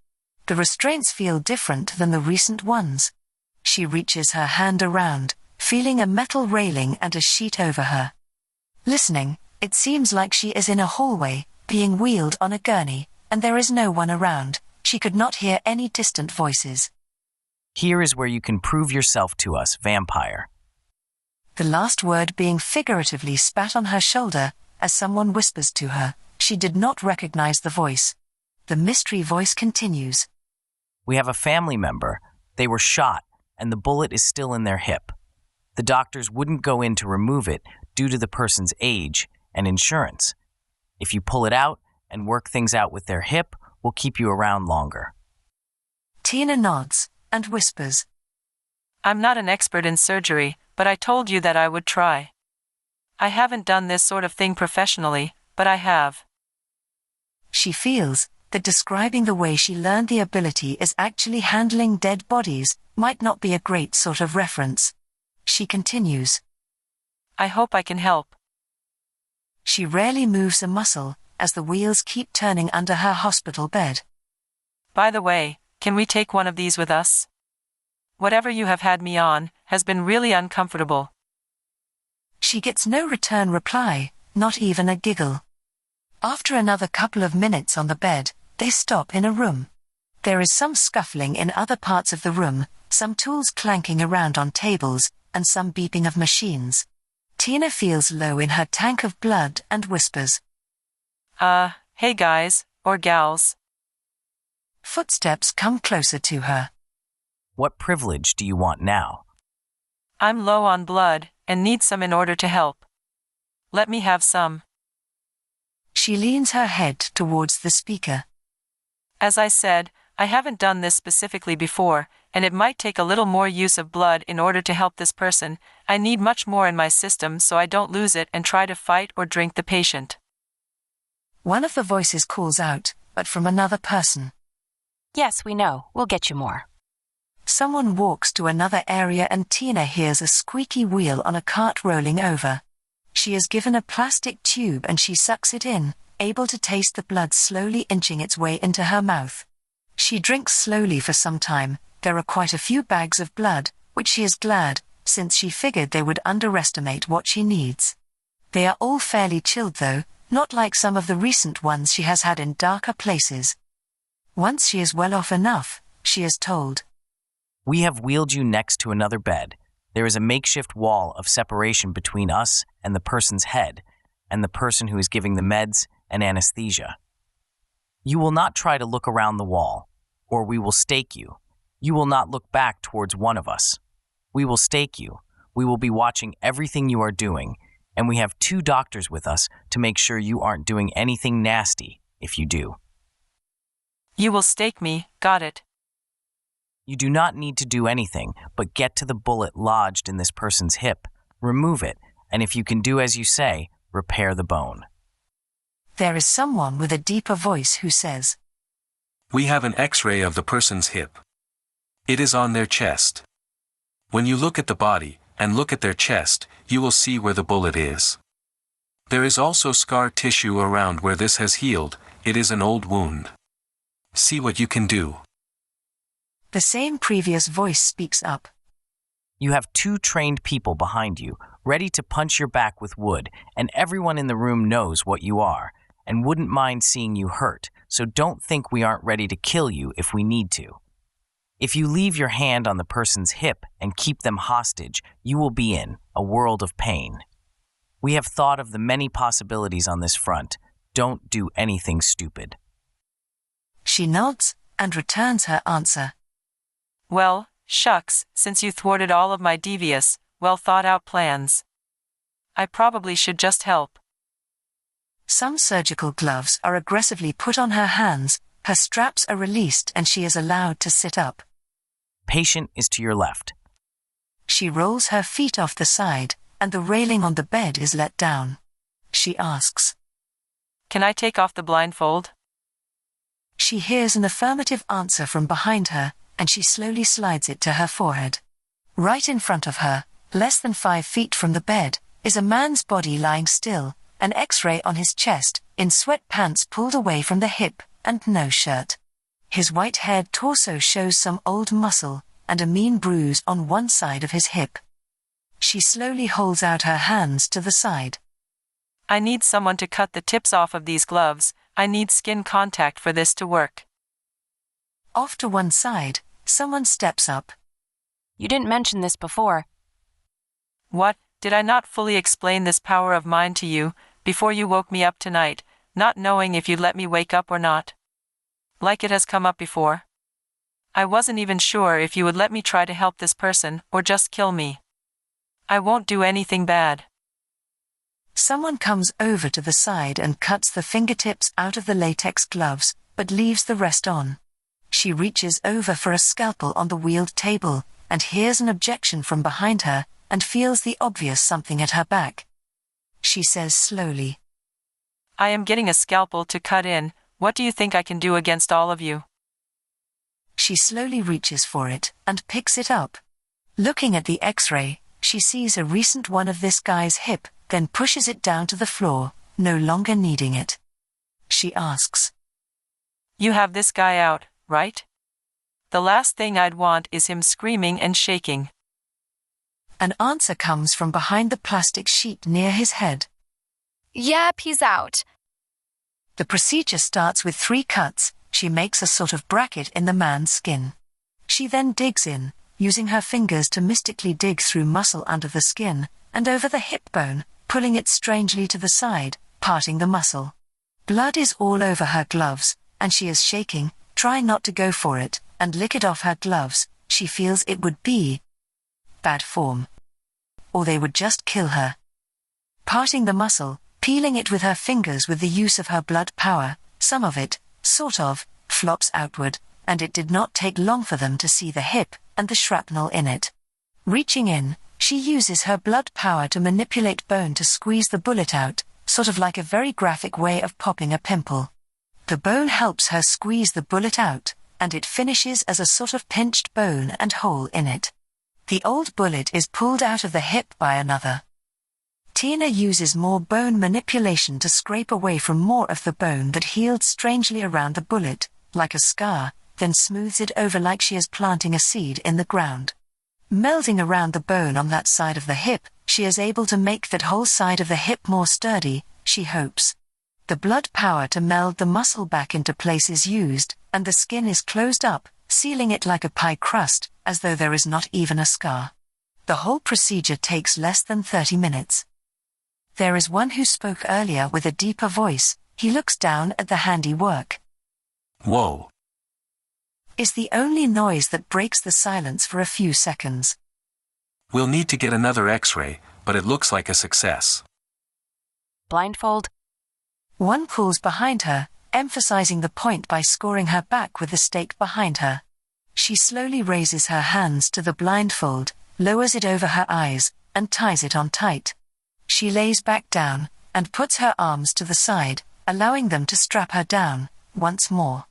C: The restraints feel different than the recent ones. She reaches her hand around, feeling a metal railing and a sheet over her. Listening, it seems like she is in a hallway, being wheeled on a gurney, and there is no one around. She could not hear any distant voices.
Q: "Here is where you can prove yourself to us, vampire."
C: The last word being figuratively spat on her shoulder, as someone whispers to her. She did not recognize the voice. The mystery voice continues.
Q: "We have a family member. They were shot, and the bullet is still in their hip. The doctors wouldn't go in to remove it due to the person's age and insurance. If you pull it out and work things out with their hip, we'll keep you around longer."
C: Tina nods, and whispers.
P: I'm not an expert in surgery, but I told you that I would try. I haven't done this sort of thing professionally, but I have.
C: She feels that describing the way she learned the ability is actually handling dead bodies might not be a great sort of reference. She continues.
P: I hope I can help.
C: She rarely moves a muscle, as the wheels keep turning under her hospital bed.
P: By the way, can we take one of these with us? Whatever you have had me on has been really uncomfortable.
C: She gets no return reply, not even a giggle. After another couple of minutes on the bed, they stop in a room. There is some scuffling in other parts of the room, some tools clanking around on tables, and some beeping of machines. Tina feels low in her tank of blood and whispers.
P: Hey guys, or gals.
C: Footsteps come closer to her.
Q: "What privilege do you want now?"
P: I'm low on blood, and need some in order to help. Let me have some.
C: She leans her head towards the speaker.
P: As I said, I haven't done this specifically before, and it might take a little more use of blood in order to help this person. I need much more in my system so I don't lose it and try to fight or drink the patient.
C: One of the voices calls out, but from another person.
R: Yes, we know. We'll get you more.
C: Someone walks to another area and Tina hears a squeaky wheel on a cart rolling over. She is given a plastic tube and she sucks it in, able to taste the blood slowly inching its way into her mouth. She drinks slowly for some time. There are quite a few bags of blood, which she is glad, since she figured they would underestimate what she needs. They are all fairly chilled though, not like some of the recent ones she has had in darker places. Once she is well off enough, she is told,
Q: "We have wheeled you next to another bed. There is a makeshift wall of separation between us and the person's head, and the person who is giving the meds and anesthesia. You will not try to look around the wall, or we will stake you. You will not look back towards one of us. We will stake you. We will be watching everything you are doing, and we have 2 doctors with us to make sure you aren't doing anything nasty if you do."
P: You will stake me, got it.
Q: You do not need to do anything but get to the bullet lodged in this person's hip, remove it, and if you can do as you say, repair the bone.
C: There is someone with a deeper voice who says,
M: "We have an X-ray of the person's hip. It is on their chest. When you look at the body, and look at their chest, you will see where the bullet is. There is also scar tissue around where this has healed. It is an old wound. See what you can do."
C: The same previous voice speaks up.
Q: You have 2 trained people behind you, ready to punch your back with wood, and everyone in the room knows what you are, and wouldn't mind seeing you hurt, so don't think we aren't ready to kill you if we need to. If you leave your hand on the person's hip and keep them hostage, you will be in a world of pain. We have thought of the many possibilities on this front. Don't do anything stupid.
C: She nods and returns her answer.
P: Well, shucks, since you thwarted all of my devious, well-thought-out plans. I probably should just help.
C: Some surgical gloves are aggressively put on her hands, her straps are released and she is allowed to sit up.
Q: Patient is to your left.
C: She rolls her feet off the side, and the railing on the bed is let down. She asks,
P: "Can I take off the blindfold?"
C: She hears an affirmative answer from behind her, and she slowly slides it to her forehead. Right in front of her, less than 5 feet from the bed, is a man's body lying still, an X-ray on his chest, in sweatpants pulled away from the hip, and no shirt. His white-haired torso shows some old muscle, and a mean bruise on one side of his hip. She slowly holds out her hands to the side.
P: "I need someone to cut the tips off of these gloves. I need skin contact for this to work."
C: Off to one side, someone steps up.
R: You didn't mention this before.
P: What, did I not fully explain this power of mine to you, before you woke me up tonight, not knowing if you'd let me wake up or not? Like it has come up before. I wasn't even sure if you would let me try to help this person, or just kill me. I won't do anything bad.
C: Someone comes over to the side and cuts the fingertips out of the latex gloves, but leaves the rest on. She reaches over for a scalpel on the wheeled table, and hears an objection from behind her, and feels the obvious something at her back. She says slowly,
P: "I am getting a scalpel to cut in. What do you think I can do against all of you?"
C: She slowly reaches for it, and picks it up. Looking at the X-ray, she sees a recent one of this guy's hip, then pushes it down to the floor, no longer needing it. She asks,
P: "You have this guy out, right? The last thing I'd want is him screaming and shaking."
C: An answer comes from behind the plastic sheet near his head.
F: "Yep, he's out."
C: The procedure starts with 3 cuts. She makes a sort of bracket in the man's skin. She then digs in, using her fingers to mystically dig through muscle under the skin, and over the hip bone, pulling it strangely to the side, parting the muscle. Blood is all over her gloves, and she is shaking, trying not to go for it, and lick it off her gloves. She feels it would be bad form. Or they would just kill her. Parting the muscle, peeling it with her fingers with the use of her blood power, some of it, sort of, flops outward, and it did not take long for them to see the hip and the shrapnel in it. Reaching in, she uses her blood power to manipulate bone to squeeze the bullet out, sort of like a very graphic way of popping a pimple. The bone helps her squeeze the bullet out, and it finishes as a sort of pinched bone and hole in it. The old bullet is pulled out of the hip by another Tina uses more bone manipulation to scrape away from more of the bone that healed strangely around the bullet, like a scar, then smooths it over like she is planting a seed in the ground. Melding around the bone on that side of the hip, she is able to make that whole side of the hip more sturdy, she hopes. The blood power to meld the muscle back into place is used, and the skin is closed up, sealing it like a pie crust, as though there is not even a scar. The whole procedure takes less than 30 minutes. There is one who spoke earlier with a deeper voice. He looks down at the handiwork.
M: Whoa.
C: Is the only noise that breaks the silence for a few seconds.
M: We'll need to get another X-ray, but it looks like a success.
R: Blindfold?
C: One pulls behind her, emphasizing the point by scoring her back with the stake behind her. She slowly raises her hands to the blindfold, lowers it over her eyes, and ties it on tight. She lays back down, and puts her arms to the side, allowing them to strap her down, once more.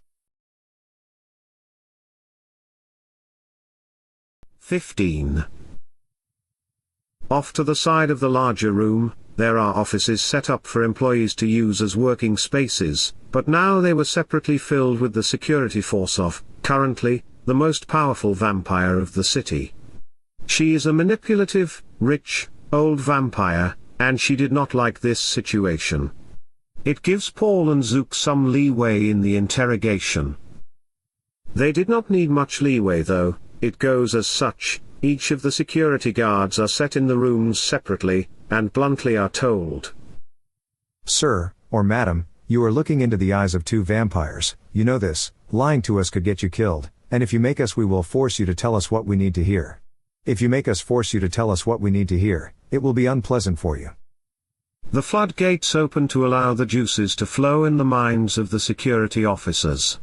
A: 15. Off to the side of the larger room, there are offices set up for employees to use as working spaces, but now they were separately filled with the security force of, currently, the most powerful vampire of the city. She is a manipulative, rich, old vampire, and she did not like this situation. It gives Paul and Zook some leeway in the interrogation. They did not need much leeway though. It goes as such. Each of the security guards are set in the rooms separately, and bluntly are told,
B: "Sir, or madam, you are looking into the eyes of two vampires, you know this, lying to us could get you killed, and if you make us we will force you to tell us what we need to hear. If you make us force you to tell us what we need to hear, it will be unpleasant for you."
A: The floodgates open to allow the juices to flow in the minds of the security officers.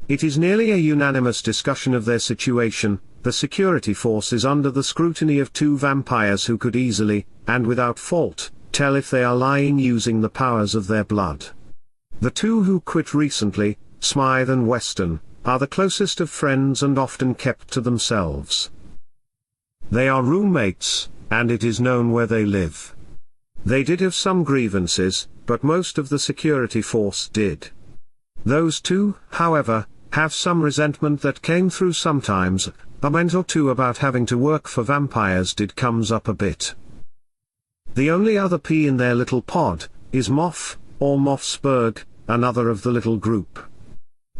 A: It is nearly a unanimous discussion of their situation. The security force is under the scrutiny of two vampires who could easily, and without fault, tell if they are lying using the powers of their blood. The two who quit recently, Smythe and Weston, are the closest of friends and often kept to themselves. They are roommates, and it is known where they live. They did have some grievances, but most of the security force did. Those two, however, have some resentment that came through sometimes. A moment or two about having to work for vampires comes up a bit. The only other pea in their little pod is Moff, or Moffsburg, another of the little group.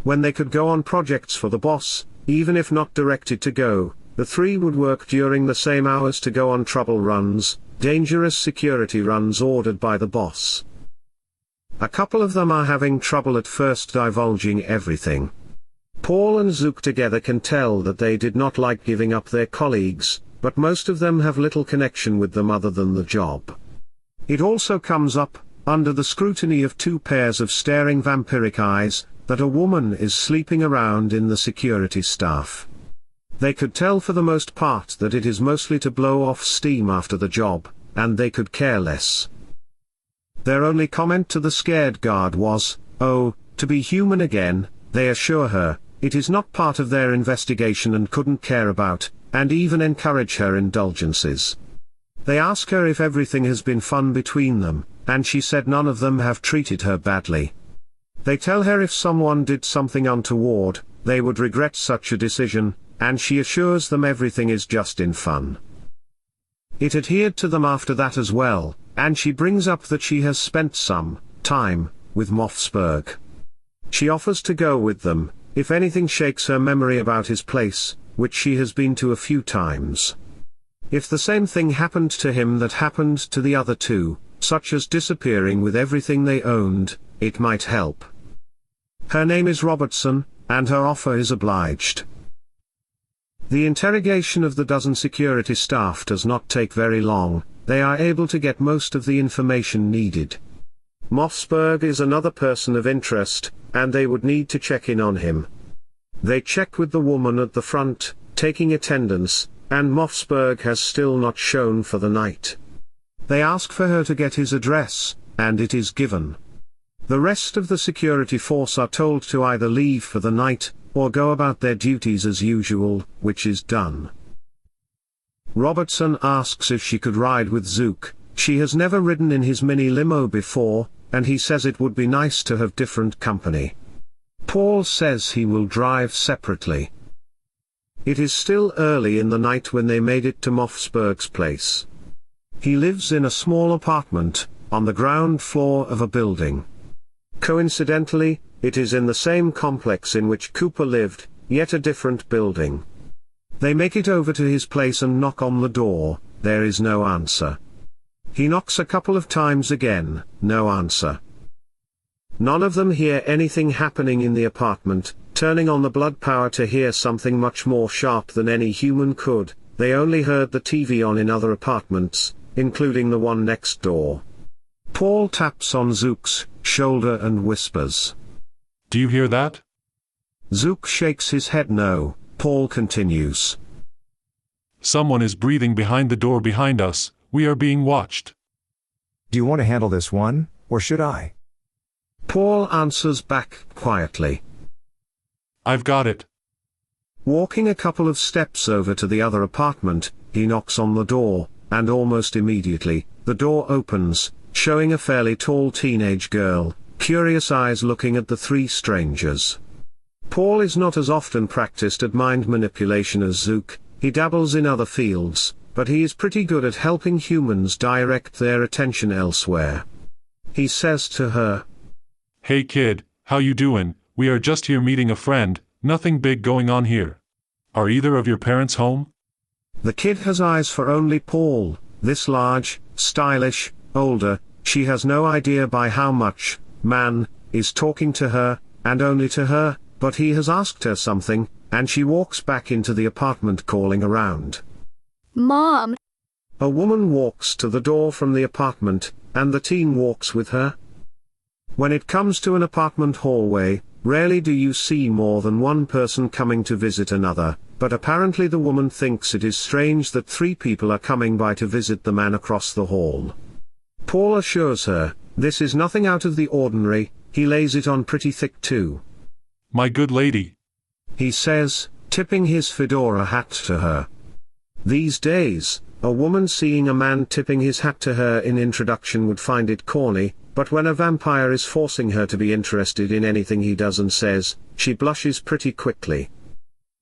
A: When they could go on projects for the boss, even if not directed to go, the three would work during the same hours to go on trouble runs, dangerous security runs ordered by the boss. A couple of them are having trouble at first divulging everything. Paul and Zook together can tell that they did not like giving up their colleagues, but most of them have little connection with them other than the job. It also comes up, under the scrutiny of two pairs of staring vampiric eyes, that a woman is sleeping around in the security staff. They could tell for the most part that it is mostly to blow off steam after the job, and they could care less. Their only comment to the scared guard was, "Oh, to be human again," they assure her. It is not part of their investigation and couldn't care about, and even encourage her indulgences. They ask her if everything has been fun between them, and she said none of them have treated her badly. They tell her if someone did something untoward, they would regret such a decision, and she assures them everything is just in fun. It adhered to them after that as well, and she brings up that she has spent some time with Moffsburg. She offers to go with them, if anything shakes her memory about his place, which she has been to a few times. If the same thing happened to him that happened to the other two, such as disappearing with everything they owned, it might help. Her name is Robertson, and her offer is obliged. The interrogation of the dozen security staff does not take very long. They are able to get most of the information needed. Moffsburg is another person of interest, and they would need to check in on him. They check with the woman at the front, taking attendance, and Moffsburg has still not shown for the night. They ask for her to get his address, and it is given. The rest of the security force are told to either leave for the night, or go about their duties as usual, which is done. Robertson asks if she could ride with Zook. She has never ridden in his mini limo before, and he says it would be nice to have different company. Paul says he will drive separately. It is still early in the night when they made it to Mossberg's place. He lives in a small apartment, on the ground floor of a building. Coincidentally, it is in the same complex in which Cooper lived, yet a different building. They make it over to his place and knock on the door. There is no answer. He knocks a couple of times again, no answer. None of them hear anything happening in the apartment, turning on the blood power to hear something much more sharp than any human could. They only heard the TV on in other apartments, including the one next door. Paul taps on Zook's shoulder and whispers.
G: Do you hear that?
A: Zook shakes his head no. Paul continues.
G: Someone is breathing behind the door behind us. We are being watched.
B: Do you want to handle this one, or should I?
A: Paul answers back quietly.
G: I've got it.
A: Walking a couple of steps over to the other apartment, he knocks on the door, and almost immediately, the door opens, showing a fairly tall teenage girl, curious eyes looking at the three strangers. Paul is not as often practiced at mind manipulation as Zook. He dabbles in other fields, but he is pretty good at helping humans direct their attention elsewhere. He says to her,
G: Hey kid, how you doing? We are just here meeting a friend, nothing big going on here. Are either of your parents home?
A: The kid has eyes for only Paul, this large, stylish, older. She has no idea by how much, man, is talking to her, and only to her, but he has asked her something, and she walks back into the apartment calling around.
H: Mom!
A: A woman walks to the door from the apartment, and the teen walks with her. When it comes to an apartment hallway, rarely do you see more than one person coming to visit another, but apparently the woman thinks it is strange that three people are coming by to visit the man across the hall. Paul assures her, this is nothing out of the ordinary. He lays it on pretty thick too.
G: My good lady,
A: he says, tipping his fedora hat to her. These days, a woman seeing a man tipping his hat to her in introduction would find it corny, but when a vampire is forcing her to be interested in anything he does and says, she blushes pretty quickly.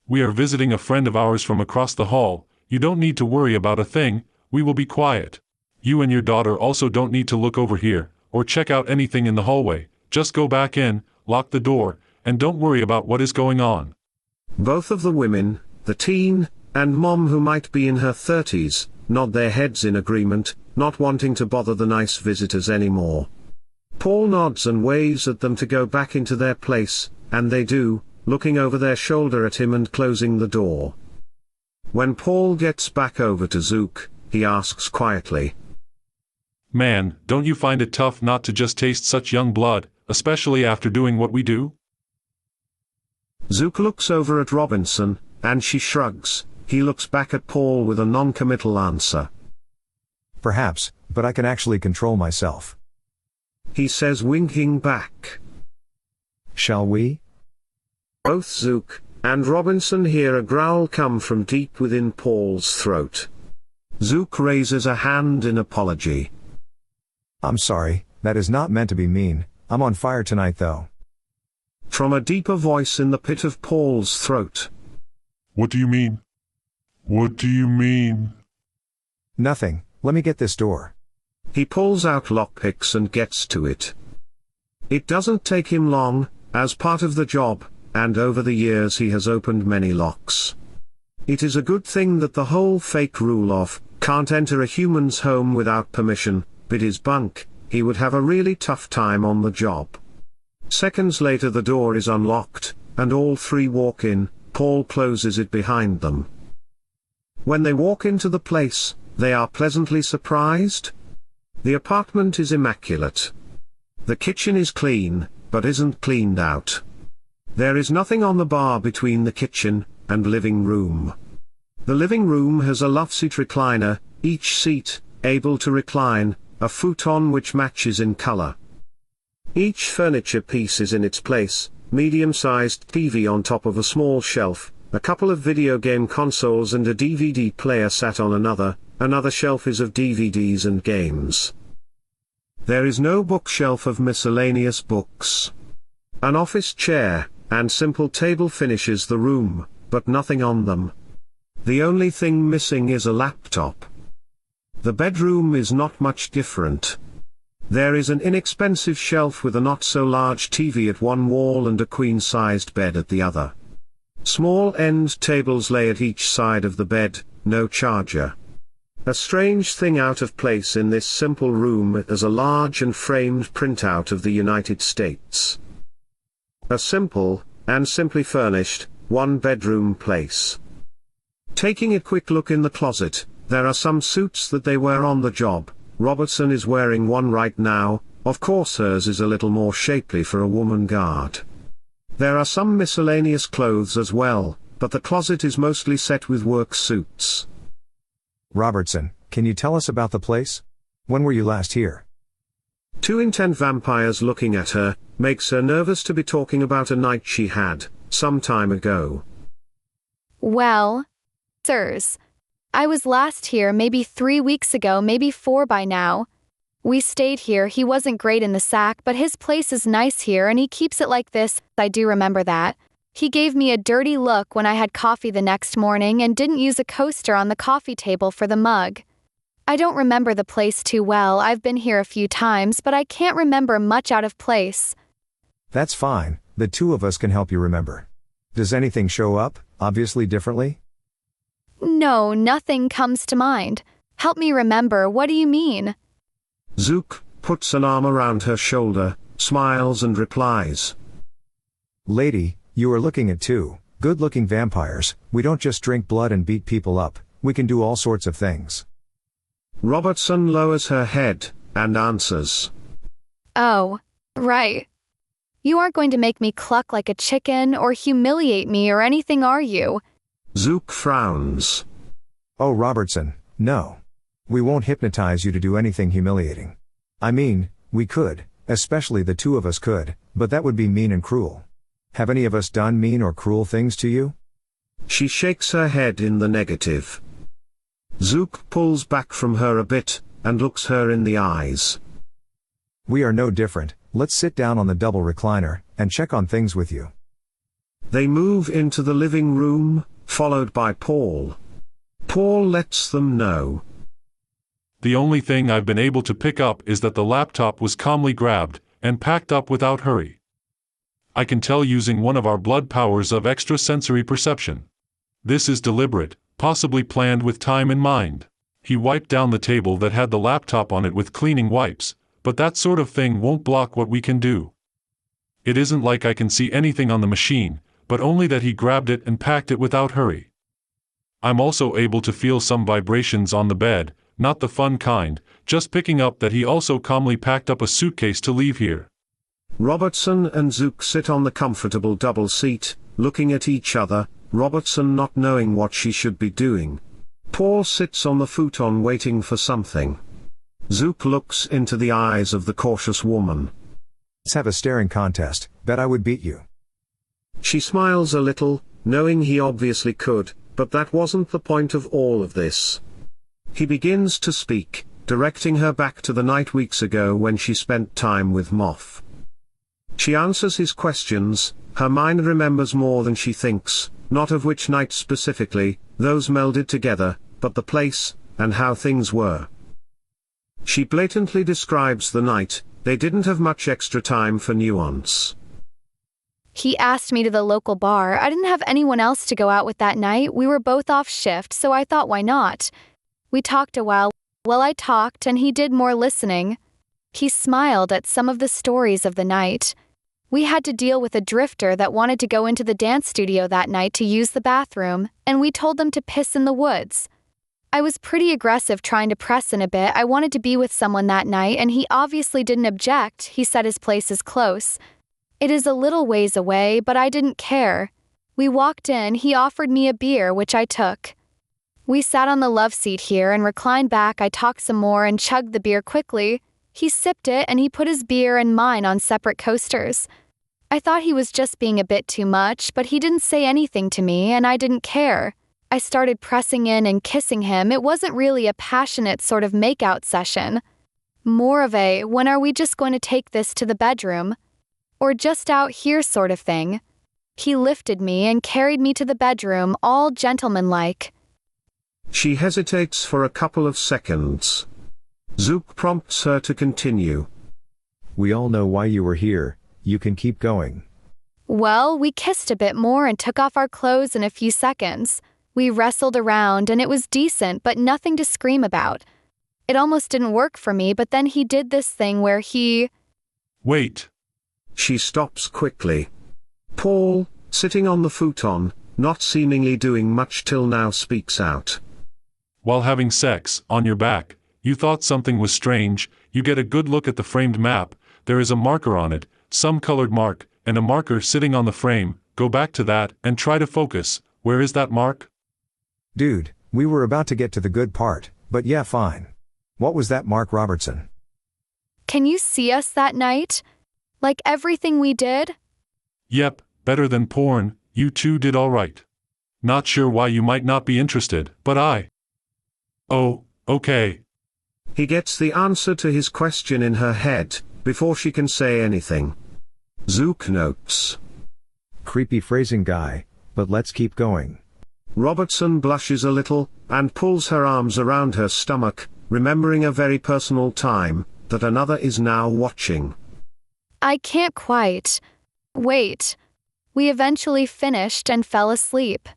G: We are visiting a friend of ours from across the hall. You don't need to worry about a thing. We will be quiet. You and your daughter also don't need to look over here, or check out anything in the hallway. Just go back in, lock the door, and don't worry about what is going on.
A: Both of the women, the teen, and Mom who might be in her 30s, nod their heads in agreement, not wanting to bother the nice visitors anymore. Paul nods and waves at them to go back into their place, and they do, looking over their shoulder at him and closing the door. When Paul gets back over to Zook, he asks quietly,
G: Man, don't you find it tough not to just taste such young blood, especially after doing what we do?
A: Zook looks over at Robinson, and she shrugs. He looks back at Paul with a non-committal answer.
B: Perhaps, but I can actually control myself.
A: He says, winking back.
B: Shall we?
A: Both Zook and Robinson hear a growl come from deep within Paul's throat. Zook raises a hand in apology.
B: I'm sorry, that is not meant to be mean. I'm on fire tonight though.
A: From a deeper voice in the pit of Paul's throat.
G: What do you mean? What do you mean?
B: Nothing. Let me get this door.
A: He pulls out lockpicks and gets to it. It doesn't take him long, as part of the job, and over the years he has opened many locks. It is a good thing that the whole fake rule of, can't enter a human's home without permission, bit his bunk. He would have a really tough time on the job. Seconds later the door is unlocked, and all three walk in. Paul closes it behind them. When they walk into the place, they are pleasantly surprised. The apartment is immaculate. The kitchen is clean, but isn't cleaned out. There is nothing on the bar between the kitchen and living room. The living room has a loveseat recliner, each seat able to recline, a futon which matches in color. Each furniture piece is in its place, medium-sized TV on top of a small shelf, a couple of video game consoles and a DVD player sat on another, another shelf is of DVDs and games. There is no bookshelf of miscellaneous books. An office chair and simple table finishes the room, but nothing on them. The only thing missing is a laptop. The bedroom is not much different. There is an inexpensive shelf with a not-so-large TV at one wall and a queen-sized bed at the other. Small end tables lay at each side of the bed, no charger. A strange thing out of place in this simple room is a large and framed printout of the United States. A simple, and simply furnished, one-bedroom place. Taking a quick look in the closet, there are some suits that they wear on the job. Robertson is wearing one right now, of course hers is a little more shapely for a woman guard. There are some miscellaneous clothes as well, but the closet is mostly set with work suits.
B: Robertson, can you tell us about the place? When were you last here?
A: 2 intent vampires looking at her, makes her nervous to be talking about a night she had, some time ago.
F: Well, sirs, I was last here maybe 3 weeks ago, maybe 4 by now. We stayed here, he wasn't great in the sack, but his place is nice here and he keeps it like this, I do remember that. He gave me a dirty look when I had coffee the next morning and didn't use a coaster on the coffee table for the mug. I don't remember the place too well, I've been here a few times, but I can't remember much out of place.
B: That's fine, the 2 of us can help you remember. Does anything show up, obviously differently?
F: No, nothing comes to mind. Help me remember, what do you mean?
A: Zook puts an arm around her shoulder, smiles and replies.
B: Lady, you are looking at 2 good-looking vampires. We don't just drink blood and beat people up, we can do all sorts of things.
A: Robertson lowers her head, and answers.
F: Oh, right. You aren't going to make me cluck like a chicken or humiliate me or anything, are you?
A: Zook frowns.
B: Oh, Robertson, no. We won't hypnotize you to do anything humiliating. I mean, we could, especially the 2 of us could, but that would be mean and cruel. Have any of us done mean or cruel things to you?
A: She shakes her head in the negative. Zook pulls back from her a bit, and looks her in the eyes.
B: We are no different, let's sit down on the double recliner, and check on things with you.
A: They move into the living room, followed by Paul. Paul lets them know.
G: The only thing I've been able to pick up is that the laptop was calmly grabbed, and packed up without hurry. I can tell using one of our blood powers of extrasensory perception. This is deliberate, possibly planned with time in mind. He wiped down the table that had the laptop on it with cleaning wipes, but that sort of thing won't block what we can do. It isn't like I can see anything on the machine, but only that he grabbed it and packed it without hurry. I'm also able to feel some vibrations on the bed, not the fun kind, just picking up that he also calmly packed up a suitcase to leave here.
A: Robertson and Zook sit on the comfortable double seat, looking at each other, Robertson not knowing what she should be doing. Paul sits on the futon waiting for something. Zook looks into the eyes of the cautious woman.
B: Let's have a staring contest, bet I would beat you.
A: She smiles a little, knowing he obviously could, but that wasn't the point of all of this. He begins to speak, directing her back to the night weeks ago when she spent time with Moth. She answers his questions, her mind remembers more than she thinks, not of which night specifically, those melded together, but the place, and how things were. She blatantly describes the night, they didn't have much extra time for nuance.
F: He asked me to the local bar. I didn't have anyone else to go out with that night. We were both off shift, so I thought why not? We talked a while. Well, I talked and he did more listening. He smiled at some of the stories of the night. We had to deal with a drifter that wanted to go into the dance studio that night to use the bathroom, and we told them to piss in the woods. I was pretty aggressive trying to press in a bit. I wanted to be with someone that night, and he obviously didn't object. He said his place is close. It is a little ways away, but I didn't care. We walked in, he offered me a beer, which I took. We sat on the love seat here and reclined back. I talked some more and chugged the beer quickly. He sipped it and he put his beer and mine on separate coasters. I thought he was just being a bit too much, but he didn't say anything to me and I didn't care. I started pressing in and kissing him. It wasn't really a passionate sort of makeout session. More of a, when are we just going to take this to the bedroom? Or just out here sort of thing. He lifted me and carried me to the bedroom, all gentlemanlike.
A: She hesitates for a couple of seconds. Zook prompts her to continue.
B: We all know why you were here, you can keep going.
F: Well, we kissed a bit more and took off our clothes in a few seconds. We wrestled around and it was decent, but nothing to scream about. It almost didn't work for me, but then he did this thing where he...
G: Wait.
A: She stops quickly. Paul, sitting on the futon, not seemingly doing much till now, speaks out.
G: While having sex, on your back, you thought something was strange. You get a good look at the framed map, there is a marker on it, some colored mark, and a marker sitting on the frame. Go back to that, and try to focus. Where is that mark?
B: Dude, we were about to get to the good part, but yeah, fine. What was that mark, Robertson?
F: Can you see us that night? Like everything we did?
G: Yep, better than porn, you two did alright. Not sure why you might not be interested, but I... Oh, okay.
A: He gets the answer to his question in her head, before she can say anything. Zook notes.
B: Creepy phrasing guy, but let's keep going.
A: Robertson blushes a little, and pulls her arms around her stomach, remembering a very personal time, that another is now watching.
F: I can't quite. Wait. We eventually finished and fell asleep.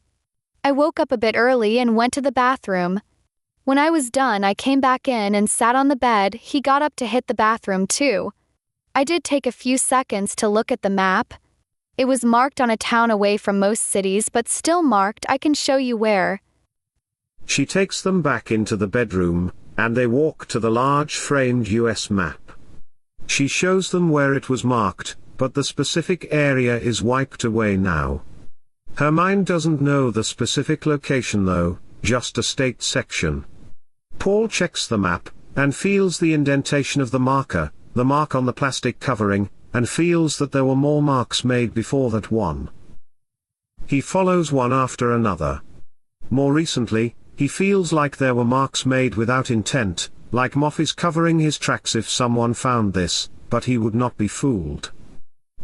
F: I woke up a bit early and went to the bathroom. When I was done, I came back in and sat on the bed. He got up to hit the bathroom too. I did take a few seconds to look at the map. It was marked on a town away from most cities, but still marked. I can show you where.
A: She takes them back into the bedroom, and they walk to the large framed US map. She shows them where it was marked, but the specific area is wiped away now. Her mind doesn't know the specific location though, just a state section. Paul checks the map, and feels the indentation of the marker, the mark on the plastic covering, and feels that there were more marks made before that one. He follows one after another. More recently, he feels like there were marks made without intent, like Moff is covering his tracks if someone found this, but he would not be fooled.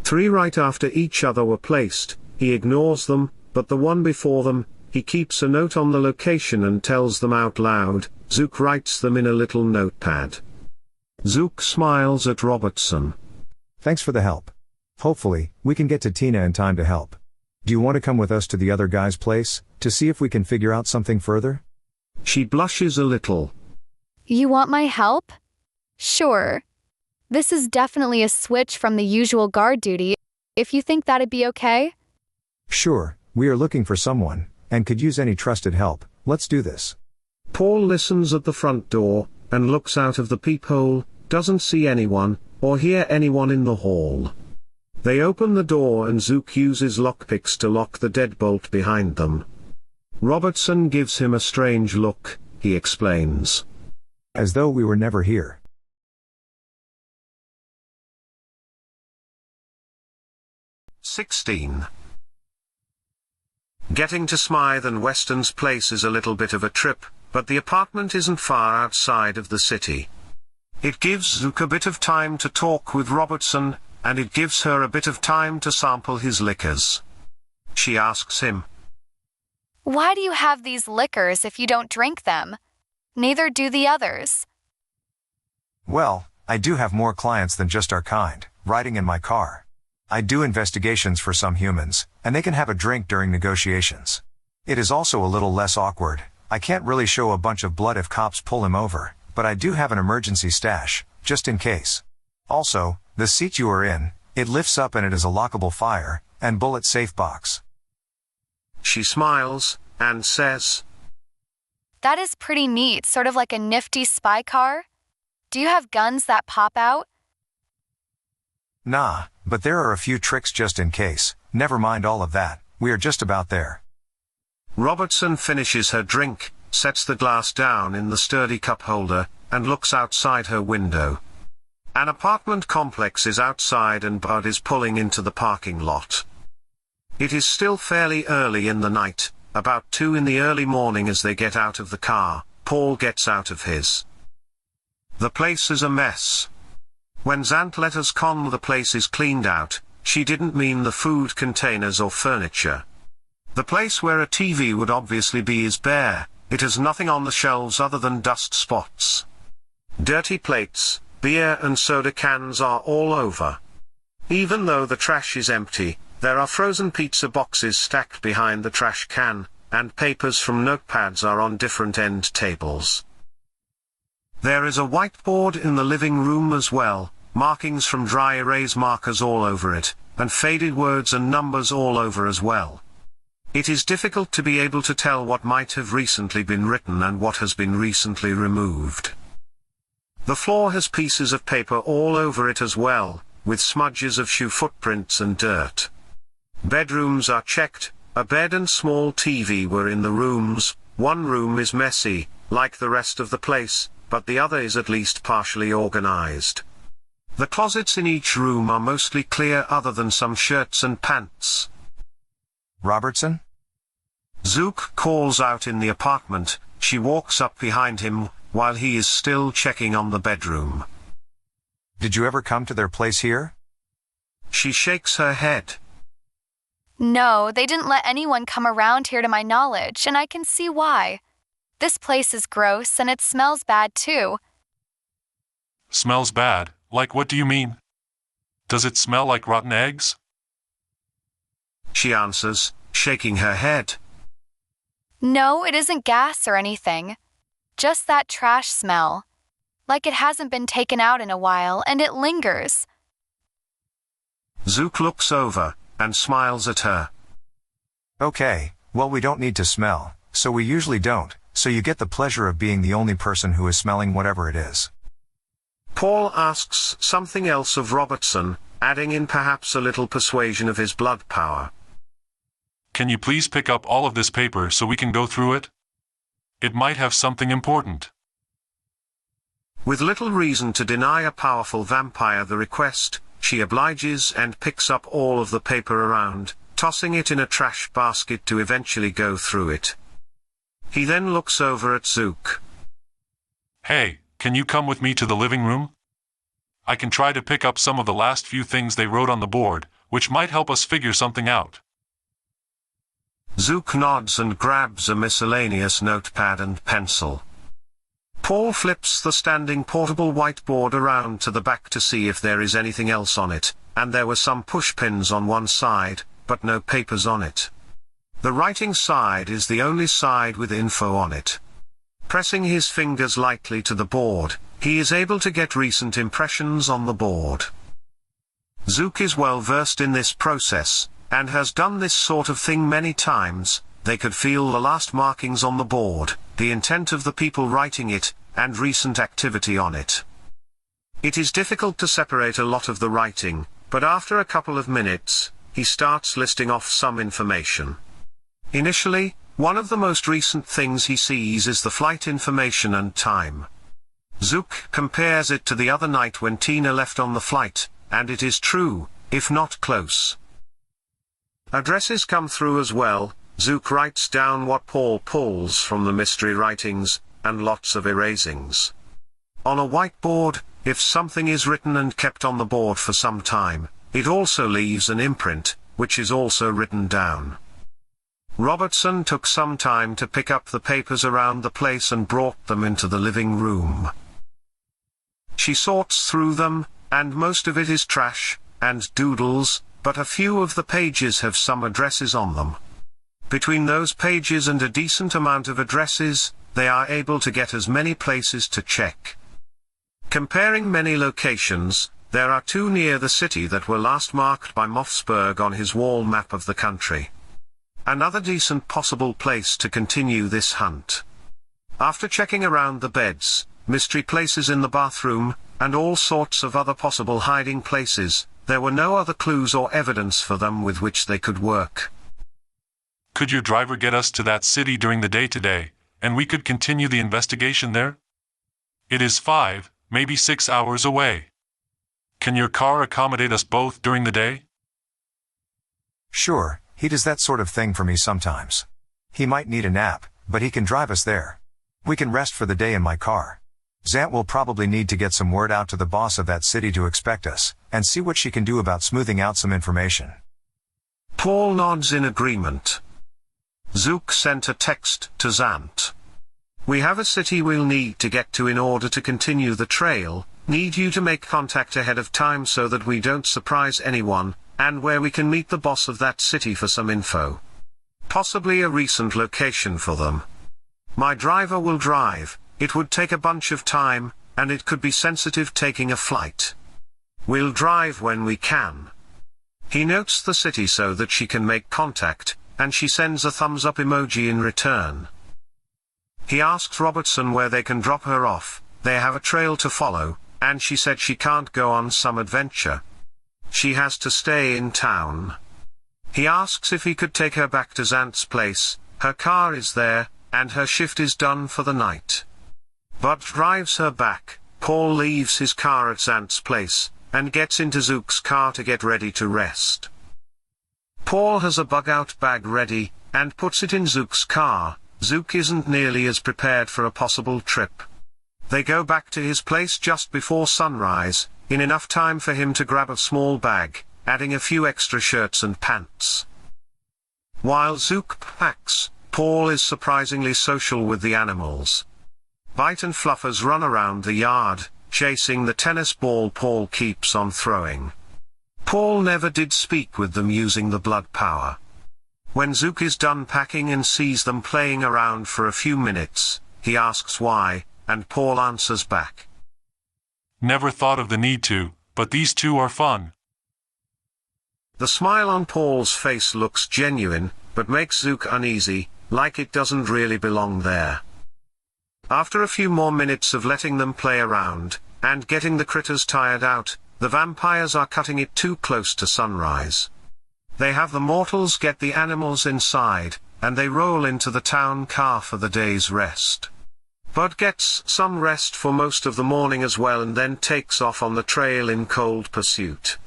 A: 3 right after each other were placed, he ignores them, but the one before them, he keeps a note on the location and tells them out loud. Zook writes them in a little notepad. Zook smiles at Robertson.
B: Thanks for the help. Hopefully, we can get to Tina in time to help. Do you want to come with us to the other guy's place, to see if we can figure out something further?
A: She blushes a little.
F: You want my help? Sure. This is definitely a switch from the usual guard duty, if you think that'd be okay?
B: Sure, we are looking for someone, and could use any trusted help. Let's do this.
A: Paul listens at the front door, and looks out of the peephole, doesn't see anyone, or hear anyone in the hall. They open the door and Zook uses lockpicks to lock the deadbolt behind them. Robertson gives him a strange look, he explains.
B: As though we were never here.
A: "16. Getting to Smythe and Weston's place is a little bit of a trip, but the apartment isn't far outside of the city. It gives Zook a bit of time to talk with Robertson, and it gives her a bit of time to sample his liquors. She asks him,
F: Why do you have these liquors if you don't drink them? Neither do the others.
B: Well, I do have more clients than just our kind, riding in my car. I do investigations for some humans, and they can have a drink during negotiations. It is also a little less awkward. I can't really show a bunch of blood if cops pull him over, but I do have an emergency stash, just in case. Also, the seat you are in, it lifts up and it is a lockable fire and bullet safe box.
A: She smiles, and says,
F: That is pretty neat, sort of like a nifty spy car. Do you have guns that pop out?
B: Nah, but there are a few tricks just in case. Never mind all of that, we are just about there.
A: Robertson finishes her drink, sets the glass down in the sturdy cup holder, and looks outside her window. An apartment complex is outside and Bud is pulling into the parking lot. It is still fairly early in the night, about 2 in the early morning. As they get out of the car, Paul gets out of his. The place is a mess. When Zant let us con the place is cleaned out, she didn't mean the food containers or furniture. The place where a TV would obviously be is bare. It has nothing on the shelves other than dust spots. Dirty plates, beer and soda cans are all over. Even though the trash is empty, there are frozen pizza boxes stacked behind the trash can, and papers from notepads are on different end tables. There is a whiteboard in the living room as well, markings from dry erase markers all over it, and faded words and numbers all over as well. It is difficult to be able to tell what might have recently been written and what has been recently removed. The floor has pieces of paper all over it as well, with smudges of shoe footprints and dirt. Bedrooms are checked. A bed and small TV were in the rooms. One room is messy, like the rest of the place, but the other is at least partially organized. The closets in each room are mostly clear other than some shirts and pants.
B: Robertson?
A: Zook calls out in the apartment. She walks up behind him, while he is still checking on the bedroom.
B: Did you ever come to their place here?
A: She shakes her head.
F: No, they didn't let anyone come around here to my knowledge, and I can see why. This place is gross, and it smells bad too.
G: Smells bad? Like what do you mean? Does it smell like rotten eggs?
A: She answers, shaking her head.
F: No, it isn't gas or anything. Just that trash smell. Like it hasn't been taken out in a while, and it lingers.
A: Zook looks over and smiles at her.
B: Okay, well we don't need to smell, so we usually don't, so you get the pleasure of being the only person who is smelling whatever it is.
A: Paul asks something else of Robertson, adding in perhaps a little persuasion of his blood power.
G: Can you please pick up all of this paper so we can go through it? It might have something important.
A: With little reason to deny a powerful vampire the request, she obliges and picks up all of the paper around, tossing it in a trash basket to eventually go through it. He then looks over at Zook.
G: Hey, can you come with me to the living room? I can try to pick up some of the last few things they wrote on the board, which might help us figure something out.
A: Zook nods and grabs a miscellaneous notepad and pencil. Paul flips the standing portable whiteboard around to the back to see if there is anything else on it, and there were some pushpins on one side, but no papers on it. The writing side is the only side with info on it. Pressing his fingers lightly to the board, he is able to get recent impressions on the board. Zook is well versed in this process, and has done this sort of thing many times. They could feel the last markings on the board, the intent of the people writing it, and recent activity on it. It is difficult to separate a lot of the writing, but after a couple of minutes, he starts listing off some information. Initially, one of the most recent things he sees is the flight information and time. Zook compares it to the other night when Tina left on the flight, and it is true, if not close. Addresses come through as well. Zook writes down what Paul pulls from the mystery writings, and lots of erasings. On a whiteboard, if something is written and kept on the board for some time, it also leaves an imprint, which is also written down. Robertson took some time to pick up the papers around the place and brought them into the living room. She sorts through them, and most of it is trash, and doodles, but a few of the pages have some addresses on them. Between those pages and a decent amount of addresses, they are able to get as many places to check. Comparing many locations, there are 2 near the city that were last marked by Mossberg on his wall map of the country. Another decent possible place to continue this hunt. After checking around the beds, mystery places in the bathroom, and all sorts of other possible hiding places, there were no other clues or evidence for them with which they could work.
G: Could your driver get us to that city during the day today, and we could continue the investigation there? It is 5, maybe 6 hours away. Can your car accommodate us both during the day?
B: Sure, he does that sort of thing for me sometimes. He might need a nap, but he can drive us there. We can rest for the day in my car. Zant will probably need to get some word out to the boss of that city to expect us, and see what she can do about smoothing out some information.
A: Paul nods in agreement. Zook sent a text to Zant. We have a city we'll need to get to in order to continue the trail, need you to make contact ahead of time so that we don't surprise anyone, and where we can meet the boss of that city for some info. Possibly a recent location for them. My driver will drive, it would take a bunch of time, and it could be sensitive taking a flight. We'll drive when we can. He notes the city so that she can make contact, and she sends a thumbs up emoji in return. He asks Robertson where they can drop her off, they have a trail to follow, and she said she can't go on some adventure. She has to stay in town. He asks if he could take her back to Zant's place, her car is there, and her shift is done for the night. Bud drives her back, Paul leaves his car at Zant's place, and gets into Zook's car to get ready to rest. Paul has a bug-out bag ready, and puts it in Zook's car. Zook isn't nearly as prepared for a possible trip. They go back to his place just before sunrise, in enough time for him to grab a small bag, adding a few extra shirts and pants. While Zook packs, Paul is surprisingly social with the animals. Bite and Fluffers run around the yard, chasing the tennis ball Paul keeps on throwing. Paul never did speak with them using the blood power. When Zook is done packing and sees them playing around for a few minutes, he asks why, and Paul answers back.
G: Never thought of the need to, but these two are fun.
A: The smile on Paul's face looks genuine, but makes Zook uneasy, like it doesn't really belong there. After a few more minutes of letting them play around, and getting the critters tired out, the vampires are cutting it too close to sunrise. They have the mortals get the animals inside, and they roll into the town car for the day's rest. Bud gets some rest for most of the morning as well and then takes off on the trail in cold pursuit.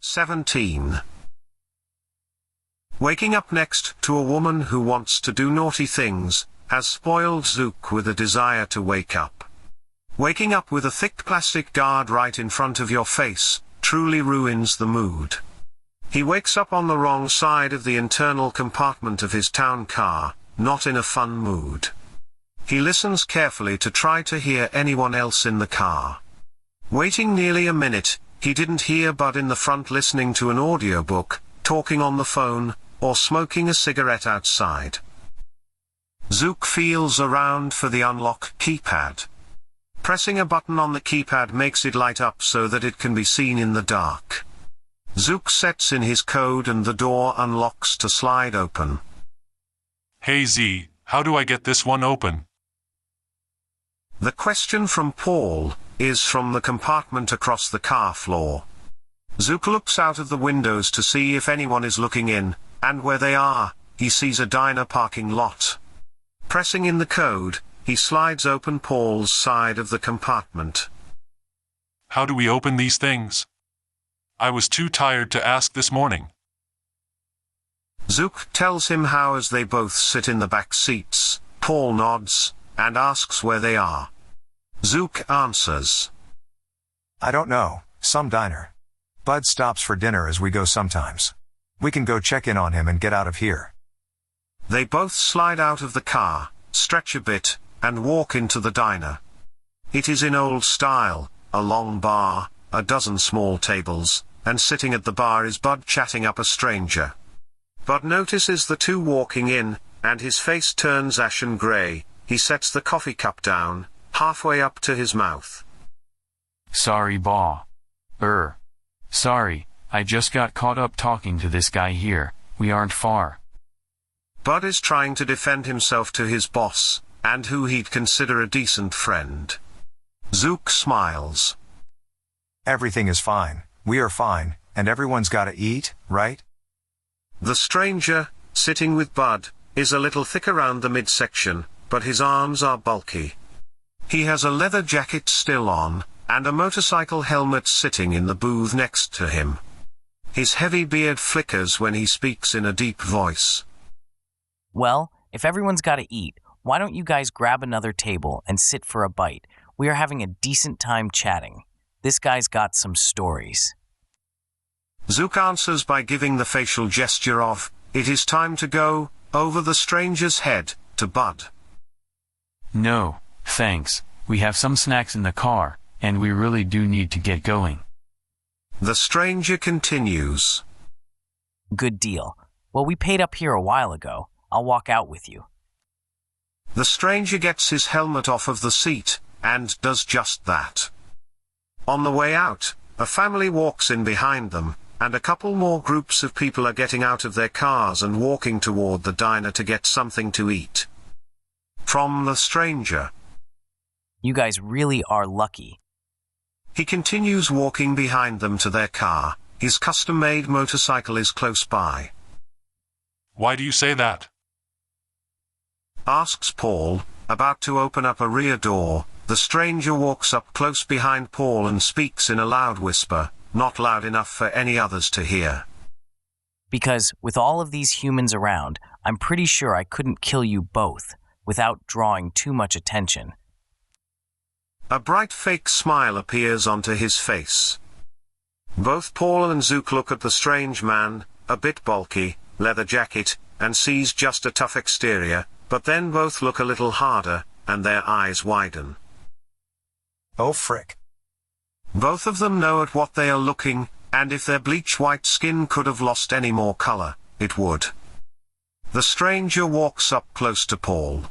A: 17. Waking up next to a woman who wants to do naughty things, has spoiled Zook with a desire to wake up. Waking up with a thick plastic guard right in front of your face, truly ruins the mood. He wakes up on the wrong side of the internal compartment of his town car, not in a fun mood. He listens carefully to try to hear anyone else in the car. Waiting nearly a minute, he didn't hear Bud in the front listening to an audiobook, talking on the phone, or smoking a cigarette outside. Zook feels around for the unlock keypad. Pressing a button on the keypad makes it light up so that it can be seen in the dark. Zook sets in his code and the door unlocks to slide open.
G: Hey Z, how do I get this one open?
A: The question from Paul is from the compartment across the car floor. Zook looks out of the windows to see if anyone is looking in, and where they are, he sees a diner parking lot. Pressing in the code, he slides open Paul's side of the compartment.
G: How do we open these things? I was too tired to ask this morning.
A: Zook tells him how as they both sit in the back seats. Paul nods, and asks where they are. Zook answers.
B: I don't know, some diner. Bud stops for dinner as we go sometimes. We can go check in on him and get out of here.
A: They both slide out of the car, stretch a bit, and walk into the diner. It is in old style, a long bar, a dozen small tables, and sitting at the bar is Bud chatting up a stranger. Bud notices the two walking in, and his face turns ashen grey. He sets the coffee cup down, halfway up to his mouth.
D: Sorry, Baw. Sorry, I just got caught up talking to this guy here, we aren't far.
A: Bud is trying to defend himself to his boss, and who he'd consider a decent friend. Zook smiles.
B: Everything is fine, we are fine, and everyone's gotta eat, right?
A: The stranger, sitting with Bud, is a little thick around the midsection, but his arms are bulky. He has a leather jacket still on, and a motorcycle helmet sitting in the booth next to him. His heavy beard flickers when he speaks in a deep voice.
Q: Well, if everyone's got to eat, why don't you guys grab another table and sit for a bite? We are having a decent time chatting. This guy's got some stories.
A: Zook answers by giving the facial gesture of, it is time to go, over the stranger's head, to Bud.
D: No, thanks. We have some snacks in the car, and we really do need to get going.
A: The stranger continues.
Q: Good deal. Well, we paid up here a while ago. I'll walk out with you.
A: The stranger gets his helmet off of the seat, and does just that. On the way out, a family walks in behind them, and a couple more groups of people are getting out of their cars and walking toward the diner to get something to eat. From the stranger.
Q: You guys really are lucky.
A: He continues walking behind them to their car. His custom-made motorcycle is close by.
G: Why do you say that?
A: Asks Paul, about to open up a rear door. The stranger walks up close behind Paul and speaks in a loud whisper, not loud enough for any others to hear.
Q: Because, with all of these humans around, I'm pretty sure I couldn't kill you both, without drawing too much attention.
A: A bright fake smile appears onto his face. Both Paul and Zook look at the strange man, a bit bulky, leather jacket, and sees just a tough exterior, but then both look a little harder, and their eyes widen.
B: Oh frick.
A: Both of them know at what they are looking, and if their bleach-white skin could have lost any more color, it would. The stranger walks up close to Paul.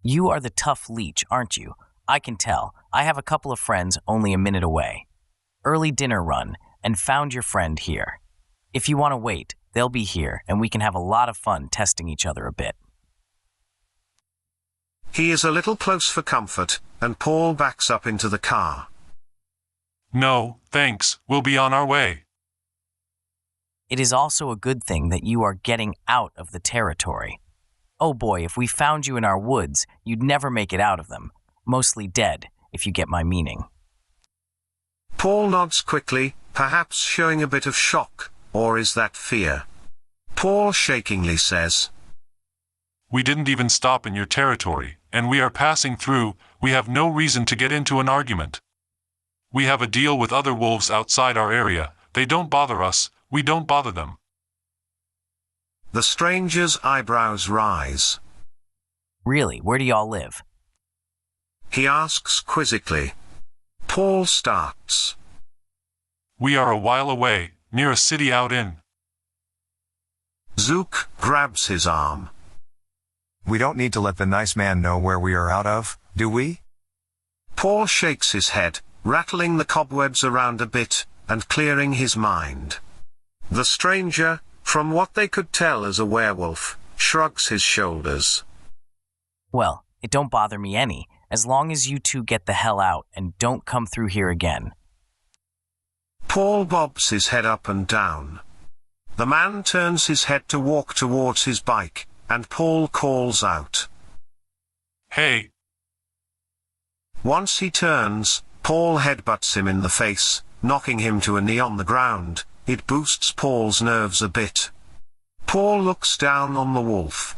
Q: You are the tough leech, aren't you? I can tell. I have a couple of friends only a minute away. Early dinner run, and found your friend here. If you want to wait, they'll be here, and we can have a lot of fun testing each other a bit.
A: He is a little close for comfort, and Paul backs up into the car.
G: No, thanks, we'll be on our way.
Q: It is also a good thing that you are getting out of the territory. Oh boy, if we found you in our woods, you'd never make it out of them. Mostly dead, if you get my meaning.
A: Paul nods quickly, perhaps showing a bit of shock, or is that fear? Paul shakingly says,
G: We didn't even stop in your territory, and we are passing through. We have no reason to get into an argument. We have a deal with other wolves outside our area. They don't bother us, we don't bother them.
A: The stranger's eyebrows rise.
Q: Really, where do y'all live?
A: He asks quizzically. Paul starts.
G: We are a while away, near a city out in.
A: Zook grabs his arm.
B: We don't need to let the nice man know where we are out of, do we?
A: Paul shakes his head, rattling the cobwebs around a bit, and clearing his mind. The stranger, from what they could tell as a werewolf, shrugs his shoulders.
Q: Well, it don't bother me any, as long as you two get the hell out and don't come through here again.
A: Paul bobs his head up and down. The man turns his head to walk towards his bike, and Paul calls out.
G: Hey!
A: Once he turns, Paul headbutts him in the face, knocking him to a knee on the ground. It boosts Paul's nerves a bit. Paul looks down on the wolf.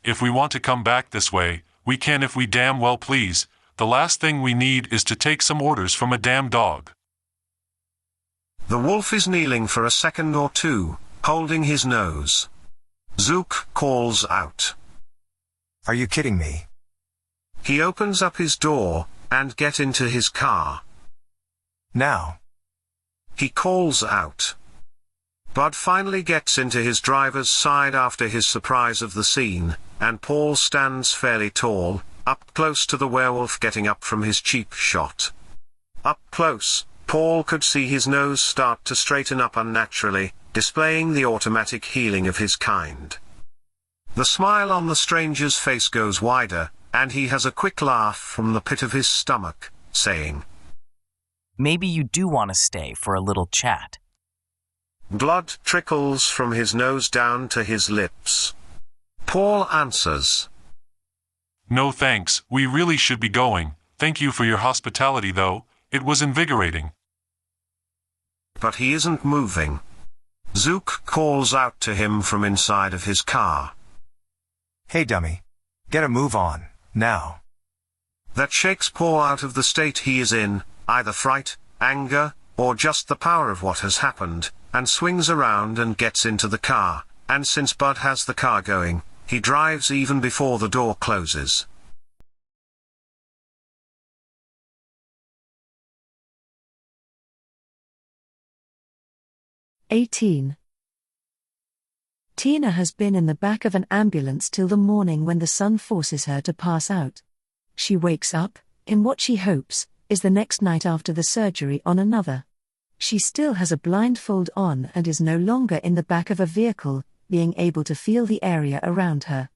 G: If we want to come back this way, we can if we damn well please. The last thing we need is to take some orders from a damn dog.
A: The wolf is kneeling for a second or two, holding his nose. Zook calls out.
B: Are you kidding me?
A: He opens up his door, and get into his car.
B: Now.
A: He calls out. Bud finally gets into his driver's side after his surprise of the scene, and Paul stands fairly tall, up close to the werewolf getting up from his cheap shot. Up close, Paul could see his nose start to straighten up unnaturally, displaying the automatic healing of his kind. The smile on the stranger's face goes wider, and he has a quick laugh from the pit of his stomach, saying,
Q: Maybe you do want to stay for a little chat.
A: Blood trickles from his nose down to his lips. Paul answers.
G: No thanks, we really should be going. Thank you for your hospitality though, it was invigorating.
A: but he isn't moving. Zook calls out to him from inside of his car.
B: Hey dummy. Get a move on, now.
A: That shakes Paul out of the state he is in, either fright, anger, or just the power of what has happened, and swings around and gets into the car, and since Bud has the car going, he drives even before the door closes.
C: "18. Tina has been in the back of an ambulance till the morning when the sun forces her to pass out. She wakes up, in what she hopes, is the next night after the surgery on another. She still has a blindfold on and is no longer in the back of a vehicle, being able to feel the area around her.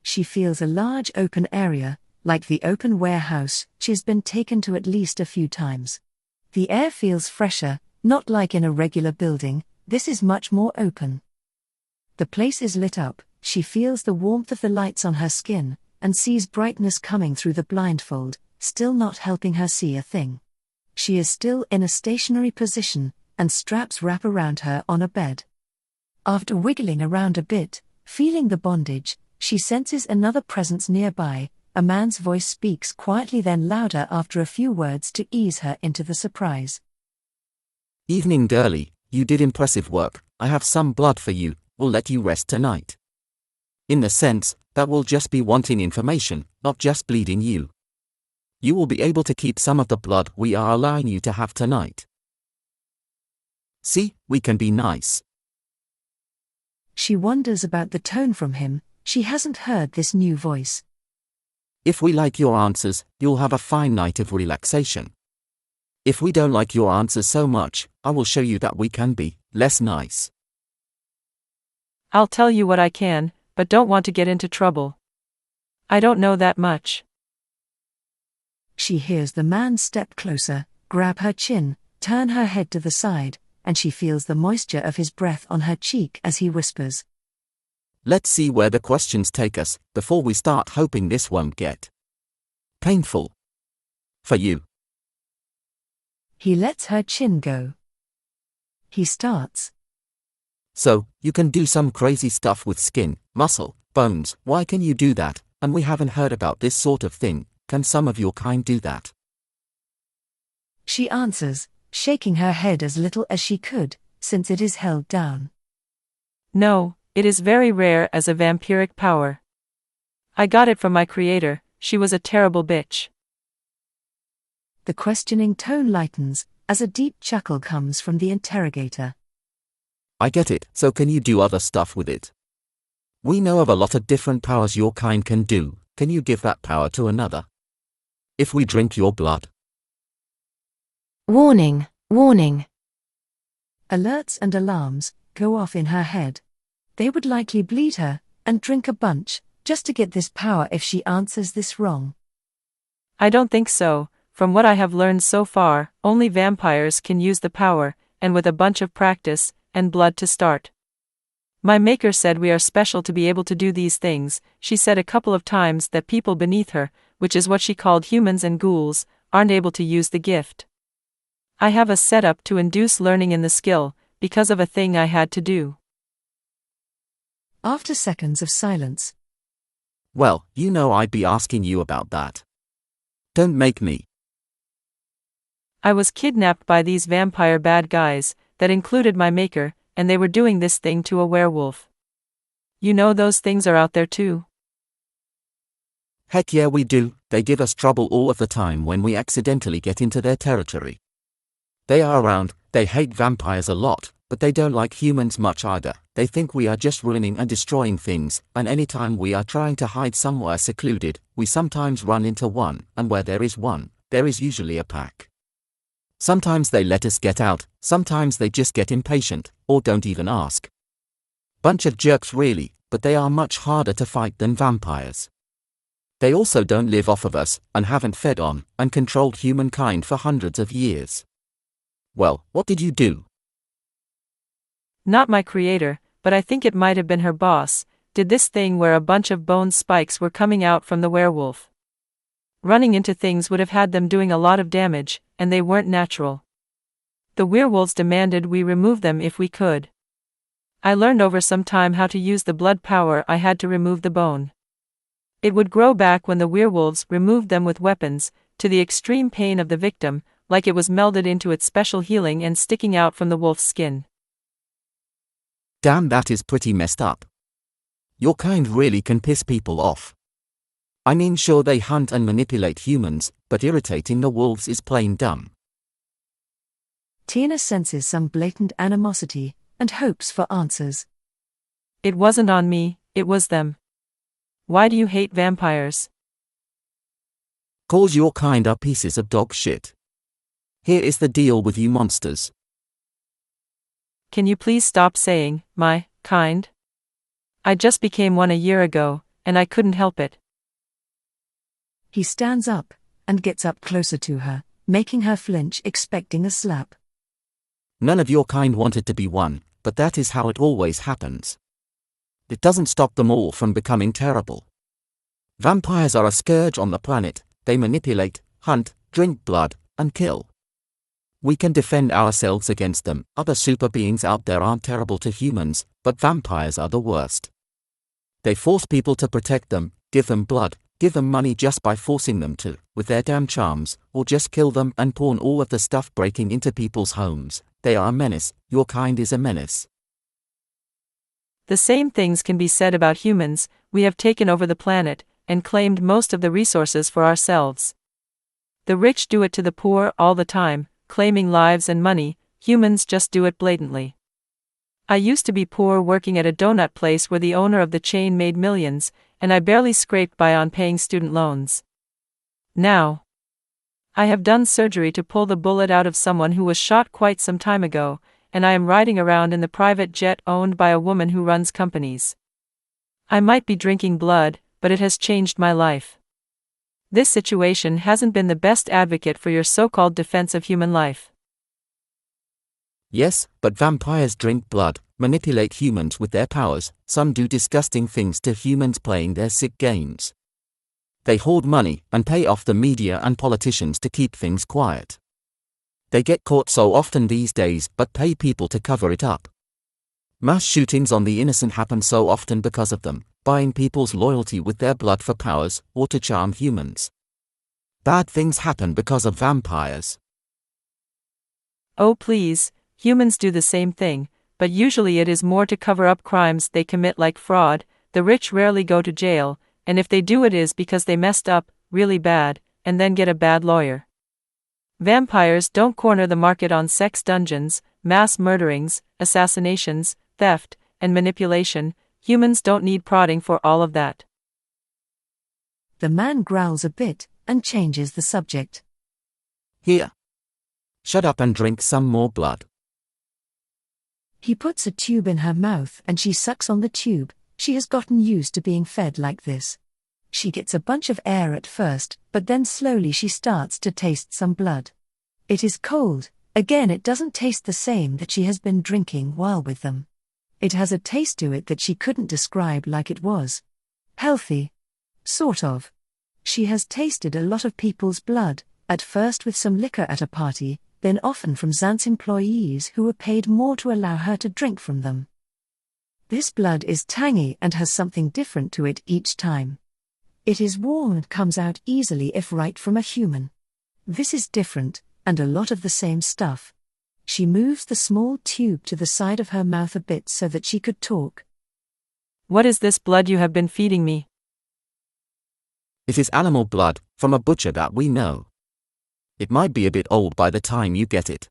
C: She feels a large open area, like the open warehouse she's been taken to at least a few times. The air feels fresher, not like in a regular building, this is much more open. The place is lit up, she feels the warmth of the lights on her skin, and sees brightness coming through the blindfold, still not helping her see a thing. She is still in a stationary position, and straps wrap around her on a bed. After wiggling around a bit, feeling the bondage, she senses another presence nearby. A man's voice speaks quietly then louder after a few words to ease her into the surprise.
N: Evening girlie, you did impressive work, I have some blood for you, we'll let you rest tonight. In the sense, that will just be wanting information, not just bleeding you. You will be able to keep some of the blood we are allowing you to have tonight. See, we can be nice.
C: She wonders about the tone from him, she hasn't heard this new voice.
N: If we like your answers, you'll have a fine night of relaxation. If we don't like your answers so much, I will show you that we can be less nice.
P: I'll tell you what I can, but don't want to get into trouble. I don't know that much.
C: She hears the man step closer, grab her chin, turn her head to the side, and she feels the moisture of his breath on her cheek as he whispers.
N: Let's see where the questions take us, before we start hoping this won't get painful for you.
C: He lets her chin go. He starts.
N: So, you can do some crazy stuff with skin, muscle, bones, why can you do that, and we haven't heard about this sort of thing, can some of your kind do that?
C: She answers, shaking her head as little as she could, since it is held down.
P: No, it is very rare as a vampiric power. I got it from my creator, she was a terrible bitch.
C: The questioning tone lightens, as a deep chuckle comes from the interrogator.
N: I get it, so can you do other stuff with it? We know of a lot of different powers your kind can do, can you give that power to another? If we drink your blood.
C: Warning, warning. Alerts and alarms go off in her head. They would likely bleed her, and drink a bunch, just to get this power if she answers this wrong.
P: I don't think so. From what I have learned so far, only vampires can use the power, and with a bunch of practice, and blood to start. My maker said we are special to be able to do these things. She said a couple of times that people beneath her, which is what she called humans and ghouls, aren't able to use the gift. I have a setup to induce learning in the skill, because of a thing I had to do.
C: After seconds of silence.
N: Well, you know I'd be asking you about that. Don't make me.
P: I was kidnapped by these vampire bad guys, that included my maker, and they were doing this thing to a werewolf. You know those things are out there too?
N: Heck yeah we do, they give us trouble all of the time when we accidentally get into their territory. They are around, they hate vampires a lot, but they don't like humans much either. They think we are just ruining and destroying things, and anytime we are trying to hide somewhere secluded, we sometimes run into one, and where there is one, there is usually a pack. Sometimes they let us get out, sometimes they just get impatient, or don't even ask. Bunch of jerks really, but they are much harder to fight than vampires. They also don't live off of us, and haven't fed on, and controlled humankind for hundreds of years. Well, what did you do?
P: Not my creator, but I think it might have been her boss, did this thing where a bunch of bone spikes were coming out from the werewolf. Running into things would have had them doing a lot of damage, and they weren't natural. The werewolves demanded we remove them if we could. I learned over some time how to use the blood power I had to remove the bone. It would grow back when the werewolves removed them with weapons, to the extreme pain of the victim, like it was melded into its special healing and sticking out from the wolf's skin.
N: Damn, that is pretty messed up. Your kind really can piss people off. I mean, sure, they hunt and manipulate humans, but irritating the wolves is plain dumb.
C: Tina senses some blatant animosity and hopes for answers.
P: It wasn't on me, it was them. Why do you hate vampires?
N: 'Cause your kind are pieces of dog shit. Here is the deal with you monsters.
P: Can you please stop saying, my kind? I just became one a year ago, and I couldn't help it.
C: He stands up and gets up closer to her, making her flinch, expecting a slap.
N: None of your kind wanted to be one, but that is how it always happens. It doesn't stop them all from becoming terrible. Vampires are a scourge on the planet. They manipulate, hunt, drink blood, and kill. We can defend ourselves against them. Other super beings out there aren't terrible to humans, but vampires are the worst. They force people to protect them, give them blood, give them money just by forcing them to, with their damn charms, or just kill them and pawn all of the stuff breaking into people's homes. They are a menace. Your kind is a menace.
P: The same things can be said about humans. We have taken over the planet, and claimed most of the resources for ourselves. The rich do it to the poor all the time, claiming lives and money. Humans just do it blatantly. I used to be poor working at a donut place where the owner of the chain made millions, and I barely scraped by on paying student loans. Now, I have done surgery to pull the bullet out of someone who was shot quite some time ago, and I am riding around in the private jet owned by a woman who runs companies. I might be drinking blood, but it has changed my life. This situation hasn't been the best advocate for your so-called defense of human life.
N: Yes, but vampires drink blood, manipulate humans with their powers. Some do disgusting things to humans playing their sick games. They hoard money and pay off the media and politicians to keep things quiet. They get caught so often these days but pay people to cover it up. Mass shootings on the innocent happen so often because of them, buying people's loyalty with their blood for powers or to charm humans. Bad things happen because of vampires.
P: Oh please, humans do the same thing, but usually it is more to cover up crimes they commit like fraud. The rich rarely go to jail, and if they do it is because they messed up, really bad, and then get a bad lawyer. Vampires don't corner the market on sex dungeons, mass murderings, assassinations, theft, and manipulation. Humans don't need prodding for all of that.
C: The man growls a bit and changes the subject.
N: Here. Shut up and drink some more blood.
C: He puts a tube in her mouth and she sucks on the tube. She has gotten used to being fed like this. She gets a bunch of air at first, but then slowly she starts to taste some blood. It is cold. Again, it doesn't taste the same that she has been drinking while with them. It has a taste to it that she couldn't describe, like it was healthy. Sort of. She has tasted a lot of people's blood, at first with some liquor at a party, then often from Zant's employees who were paid more to allow her to drink from them. This blood is tangy and has something different to it each time. It is warm and comes out easily if right from a human. This is different, and a lot of the same stuff. She moves the small tube to the side of her mouth a bit so that she could talk.
P: What is this blood you have been feeding me?
N: It is animal blood, from a butcher that we know. It might be a bit old by the time you get it.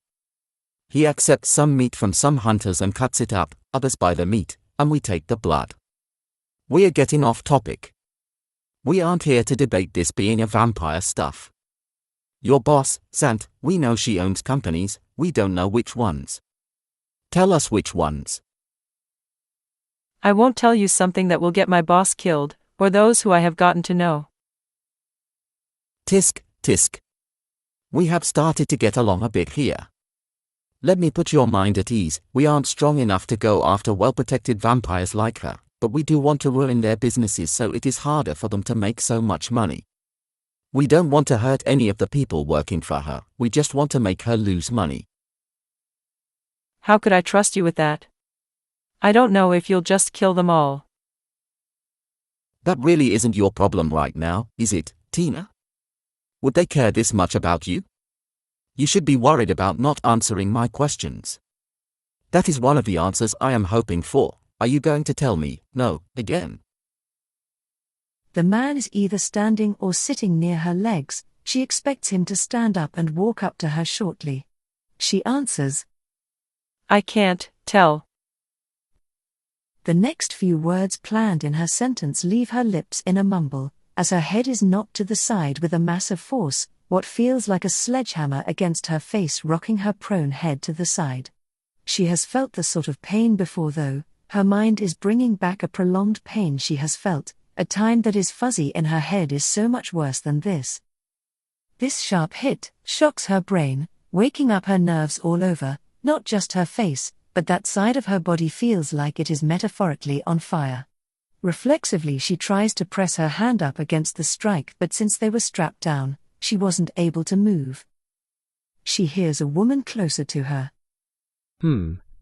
N: He accepts some meat from some hunters and cuts it up, others buy the meat, and we take the blood. We are getting off topic. We aren't here to debate this being a vampire stuff. Your boss, Sant, we know she owns companies, we don't know which ones. Tell us which ones.
P: I won't tell you something that will get my boss killed, or those who I have gotten to know.
N: Tisk, tisk. We have started to get along a bit here. Let me put your mind at ease. We aren't strong enough to go after well-protected vampires like her, but we do want to ruin their businesses so it is harder for them to make so much money. We don't want to hurt any of the people working for her, we just want to make her lose money.
P: How could I trust you with that? I don't know if you'll just kill them all.
N: That really isn't your problem right now, is it, Tina? Would they care this much about you? You should be worried about not answering my questions. That is one of the answers I am hoping for. Are you going to tell me no again?
C: The man is either standing or sitting near her legs. She expects him to stand up and walk up to her shortly. She answers,
P: I can't tell.
C: The next few words planned in her sentence leave her lips in a mumble, as her head is knocked to the side with a massive force, what feels like a sledgehammer against her face, rocking her prone head to the side. She has felt the sort of pain before, though. Her mind is bringing back a prolonged pain she has felt. A time that is fuzzy in her head is so much worse than this. This sharp hit shocks her brain, waking up her nerves all over, not just her face, but that side of her body feels like it is metaphorically on fire. Reflexively she tries to press her hand up against the strike, but since they were strapped down, she wasn't able to move. She hears a woman closer to her.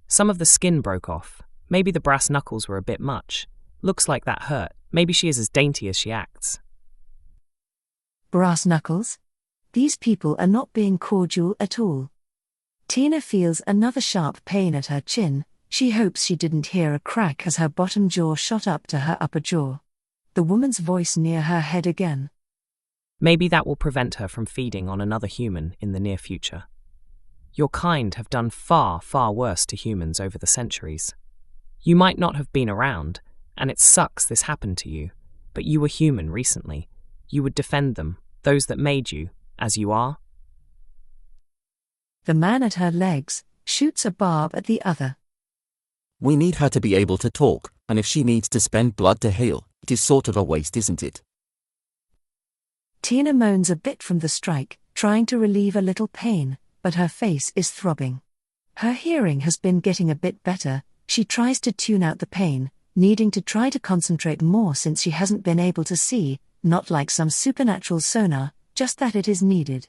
Q: Some of the skin broke off. Maybe the brass knuckles were a bit much. Looks like that hurt. Maybe she is as dainty as she acts.
C: Brass knuckles? These people are not being cordial at all. Tina feels another sharp pain at her chin. She hopes she didn't hear a crack as her bottom jaw shot up to her upper jaw. The woman's voice near her head again.
Q: Maybe that will prevent her from feeding on another human in the near future. Your kind have done far, far worse to humans over the centuries. You might not have been around, and it sucks this happened to you, but you were human recently. You would defend them, those that made you, as you are.
C: The man at her legs shoots a barb at the other.
N: We need her to be able to talk, and if she needs to spend blood to heal, it is sort of a waste, isn't it?
C: Tina moans a bit from the strike, trying to relieve a little pain, but her face is throbbing. Her hearing has been getting a bit better. She tries to tune out the pain, needing to try to concentrate more since she hasn't been able to see, not like some supernatural sonar, just that it is needed.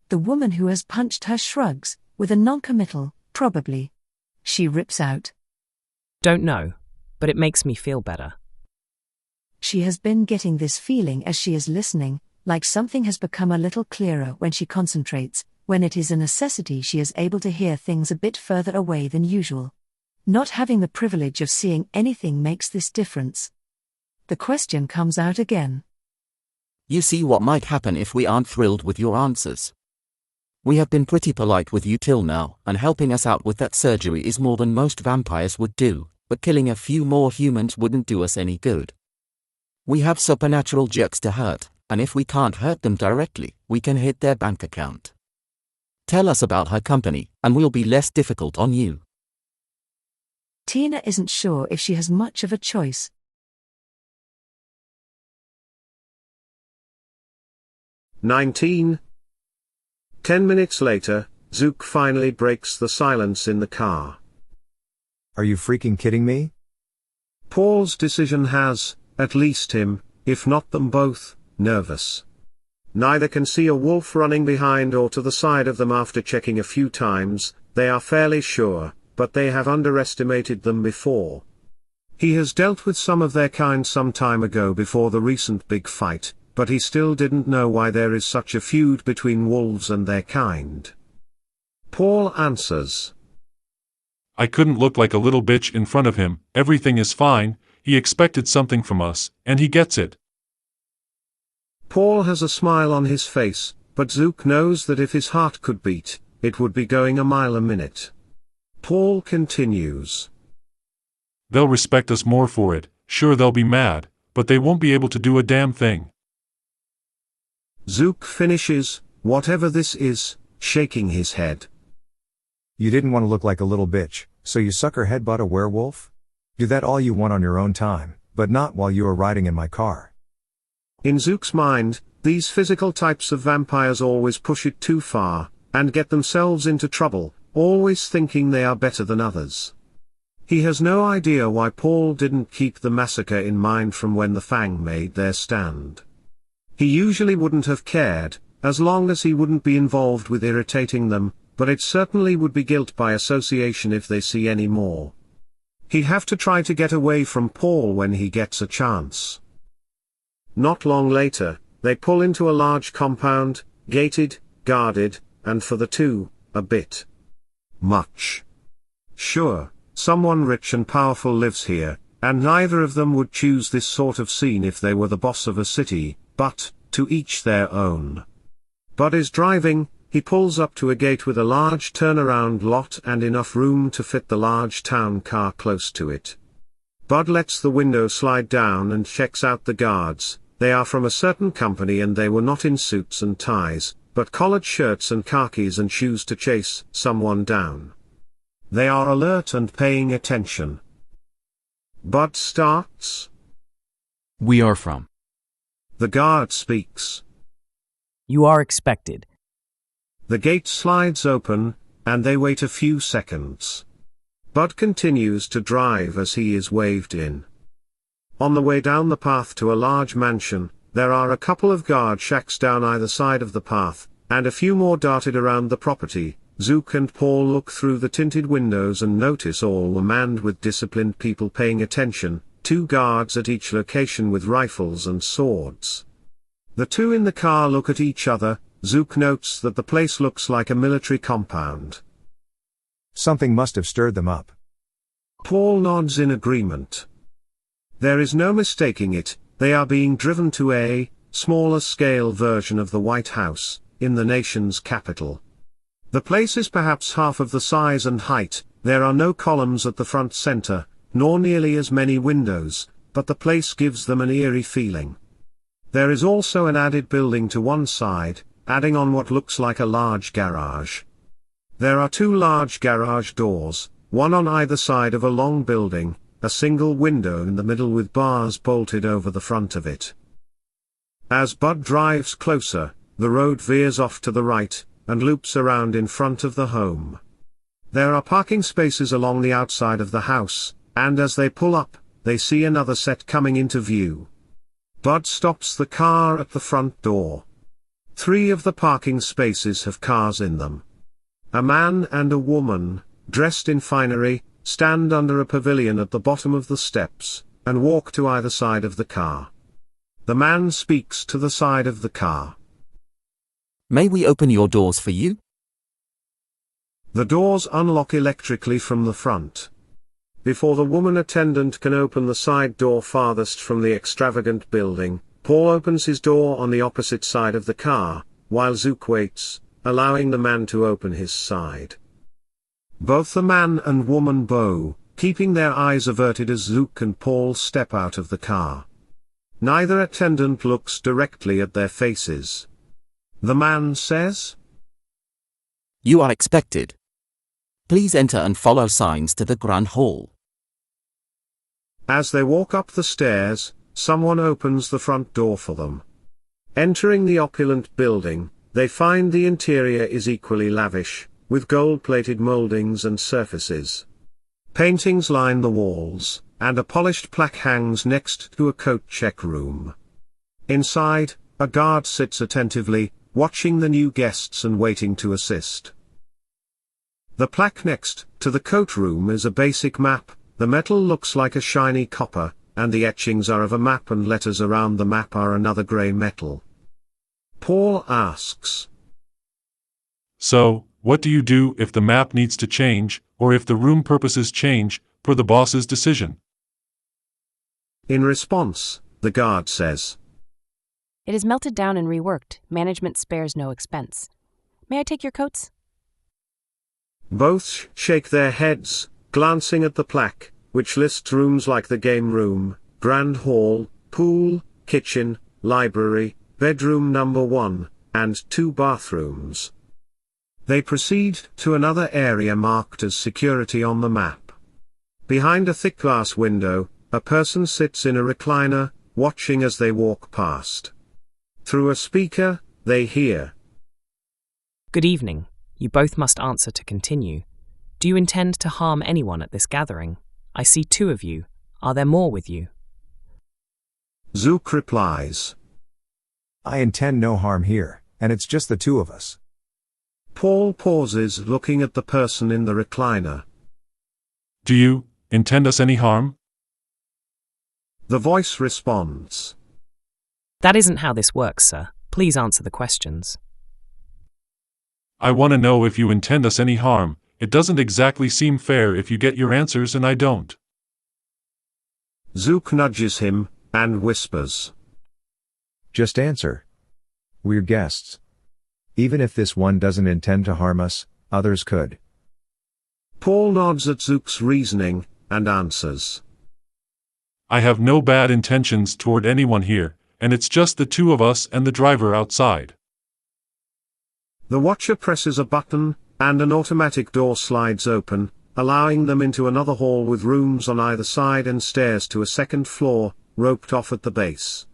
C: The woman who has punched her shrugs, with a non-committal, probably. She rips out.
Q: Don't know, but it makes me feel better.
C: She has been getting this feeling as she is listening, like something has become a little clearer when she concentrates. When it is a necessity, she is able to hear things a bit further away than usual. Not having the privilege of seeing anything makes this difference. The question comes out again.
N: You see what might happen if we aren't thrilled with your answers. We have been pretty polite with you till now, and helping us out with that surgery is more than most vampires would do, but killing a few more humans wouldn't do us any good. We have supernatural jerks to hurt, and if we can't hurt them directly, we can hit their bank account. Tell us about her company, and we'll be less difficult on you.
C: Tina isn't sure if she has much of a choice.
A: "19. 10 minutes later, Zook finally breaks the silence in the car.
B: Are you freaking kidding me?
A: Paul's decision has, at least him, if not them both, nervous. Neither can see a wolf running behind or to the side of them after checking a few times. They are fairly sure, but they have underestimated them before. He has dealt with some of their kind some time ago before the recent big fight, but he still didn't know why there is such a feud between wolves and their kind. Paul answers.
G: I couldn't look like a little bitch in front of him. Everything is fine. He expected something from us, and he gets it.
A: Paul has a smile on his face, but Zook knows that if his heart could beat, it would be going a mile a minute. Paul continues.
G: They'll respect us more for it. Sure, they'll be mad, but they won't be able to do a damn thing.
A: Zook finishes, whatever this is, shaking his head.
B: You didn't want to look like a little bitch, so you sucker headbutt a werewolf? Do that all you want on your own time, but not while you are riding in my car.
A: In Zook's mind, these physical types of vampires always push it too far, and get themselves into trouble, always thinking they are better than others. He has no idea why Paul didn't keep the massacre in mind from when the Fang made their stand. He usually wouldn't have cared, as long as he wouldn't be involved with irritating them, but it certainly would be guilt by association if they see any more. He'd have to try to get away from Paul when he gets a chance. Not long later, they pull into a large compound, gated, guarded, and for the two, a bit much. Sure, someone rich and powerful lives here, and neither of them would choose this sort of scene if they were the boss of a city, but, to each their own. Bud is driving. He pulls up to a gate with a large turnaround lot and enough room to fit the large town car close to it. Bud lets the window slide down and checks out the guards. They are from a certain company and they were not in suits and ties, but collared shirts and khakis and shoes to chase someone down. They are alert and paying attention. Bud starts.
D: We are from.
A: The guard speaks.
Q: You are expected.
A: The gate slides open, and they wait a few seconds. Bud continues to drive as he is waved in. On the way down the path to a large mansion, there are a couple of guard shacks down either side of the path, and a few more darted around the property. Zook and Paul look through the tinted windows and notice all were manned with disciplined people paying attention, 2 guards at each location with rifles and swords. The two in the car look at each other. Zook notes that the place looks like a military compound.
B: Something must have stirred them up.
A: Paul nods in agreement. There is no mistaking it, they are being driven to a smaller scale version of the White House, in the nation's capital. The place is perhaps half of the size and height. There are no columns at the front center, nor nearly as many windows, but the place gives them an eerie feeling. There is also an added building to one side, adding on what looks like a large garage. There are 2 large garage doors, one on either side of a long building, a single window in the middle with bars bolted over the front of it. As Bud drives closer, the road veers off to the right, and loops around in front of the home. There are parking spaces along the outside of the house, and as they pull up, they see another set coming into view. Bud stops the car at the front door. 3 of the parking spaces have cars in them. A man and a woman, dressed in finery, stand under a pavilion at the bottom of the steps, and walk to either side of the car. The man speaks to the side of the car.
N: May we open your doors for you?
A: The doors unlock electrically from the front. Before the woman attendant can open the side door farthest from the extravagant building, Paul opens his door on the opposite side of the car, while Zook waits, allowing the man to open his side. Both the man and woman bow, keeping their eyes averted as Zook and Paul step out of the car. Neither attendant looks directly at their faces. The man says,
N: You are expected. Please enter and follow signs to the Grand Hall.
A: As they walk up the stairs, someone opens the front door for them. Entering the opulent building, they find the interior is equally lavish, with gold-plated moldings and surfaces. Paintings line the walls, and a polished plaque hangs next to a coat check room. Inside, a guard sits attentively, watching the new guests and waiting to assist. The plaque next to the coat room is a basic map. The metal looks like a shiny copper, and the etchings are of a map and letters around the map are another grey metal. Paul asks,
G: So, what do you do if the map needs to change, or if the room purposes change, per the boss's decision?
A: In response, the guard says,
R: It is melted down and reworked. Management spares no expense. May I take your coats?
A: Both shake their heads, glancing at the plaque, which lists rooms like the game room, grand hall, pool, kitchen, library, bedroom number 1, and 2 bathrooms. They proceed to another area marked as security on the map. Behind a thick glass window, a person sits in a recliner, watching as they walk past. Through a speaker, they hear,
Q: Good evening. You both must answer to continue. Do you intend to harm anyone at this gathering? I see 2 of you. Are there more with you?
A: Zook replies,
B: I intend no harm here, and it's just the 2 of us.
A: Paul pauses, looking at the person in the recliner.
G: Do you intend us any harm?
A: The voice responds.
Q: That isn't how this works, sir. Please answer the questions.
G: I want to know if you intend us any harm. It doesn't exactly seem fair if you get your answers and I don't.
A: Zook nudges him, and whispers.
B: Just answer. We're guests. Even if this one doesn't intend to harm us, others could.
A: Paul nods at Zook's reasoning, and answers.
G: I have no bad intentions toward anyone here, and it's just the two of us and the driver outside.
A: The watcher presses a button, and an automatic door slides open, allowing them into another hall with rooms on either side and stairs to a second floor, roped off at the base.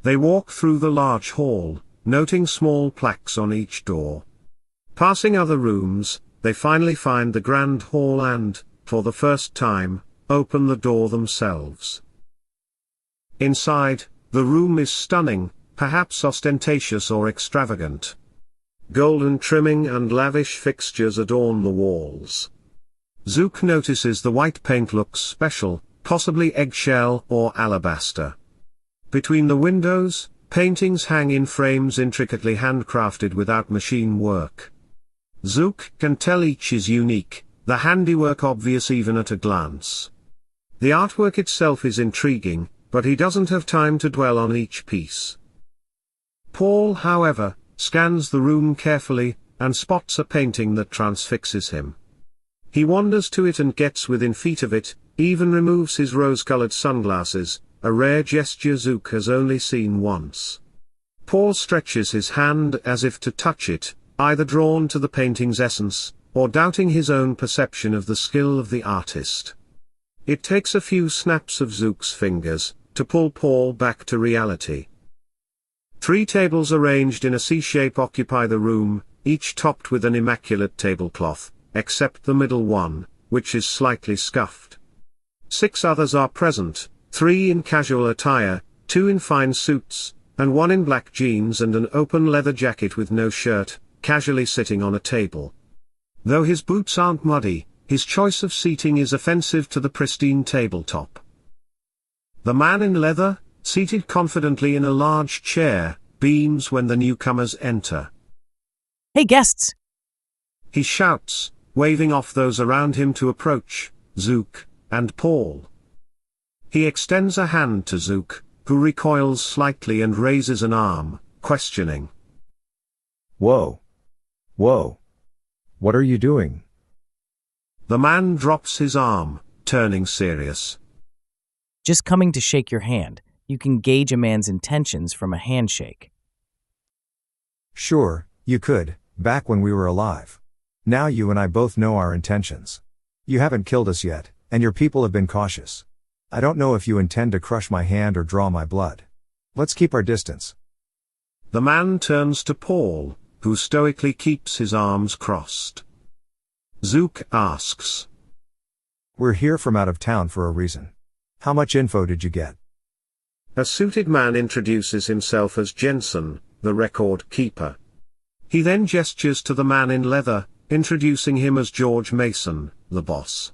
A: They walk through the large hall, noting small plaques on each door. Passing other rooms, they finally find the grand hall and, for the first time, open the door themselves. Inside, the room is stunning, perhaps ostentatious or extravagant. Golden trimming and lavish fixtures adorn the walls. Zook notices the white paint looks special, possibly eggshell or alabaster. Between the windows, paintings hang in frames intricately handcrafted without machine work. Zook can tell each is unique, the handiwork obvious even at a glance. The artwork itself is intriguing, but he doesn't have time to dwell on each piece. Paul, however, scans the room carefully, and spots a painting that transfixes him. He wanders to it and gets within feet of it, even removes his rose-colored sunglasses, a rare gesture Zook has only seen once. Paul stretches his hand as if to touch it, either drawn to the painting's essence, or doubting his own perception of the skill of the artist. It takes a few snaps of Zook's fingers, to pull Paul back to reality. 3 tables arranged in a C-shape occupy the room, each topped with an immaculate tablecloth, except the middle one, which is slightly scuffed. 6 others are present, 3 in casual attire, 2 in fine suits, and 1 in black jeans and an open leather jacket with no shirt, casually sitting on a table. Though his boots aren't muddy, his choice of seating is offensive to the pristine tabletop. The man in leather, seated confidently in a large chair, beams when the newcomers enter.
Q: Hey guests!
A: He shouts, waving off those around him to approach, Zook, and Paul. He extends a hand to Zook, who recoils slightly and raises an arm, questioning.
B: Whoa. Whoa. What are you doing?
A: The man drops his arm, turning serious.
Q: Just coming to shake your hand. You can gauge a man's intentions from a handshake.
B: Sure, you could, back when we were alive. Now you and I both know our intentions. You haven't killed us yet, and your people have been cautious. I don't know if you intend to crush my hand or draw my blood. Let's keep our distance.
A: The man turns to Paul, who stoically keeps his arms crossed. Zook asks.
B: We're here from out of town for a reason. How much info did you get?
A: A suited man introduces himself as Jensen, the record keeper. He then gestures to the man in leather, introducing him as George Mason, the boss.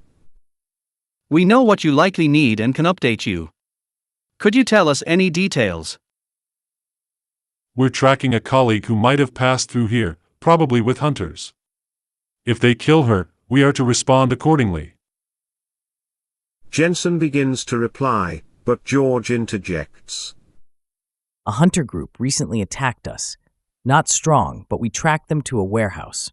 L: We know what you likely need and can update you. Could you tell us any details?
G: We're tracking a colleague who might have passed through here, probably with hunters. If they kill her, we are to respond accordingly.
A: Jensen begins to reply, but George interjects.
Q: A hunter group recently attacked us. Not strong, but we tracked them to a warehouse.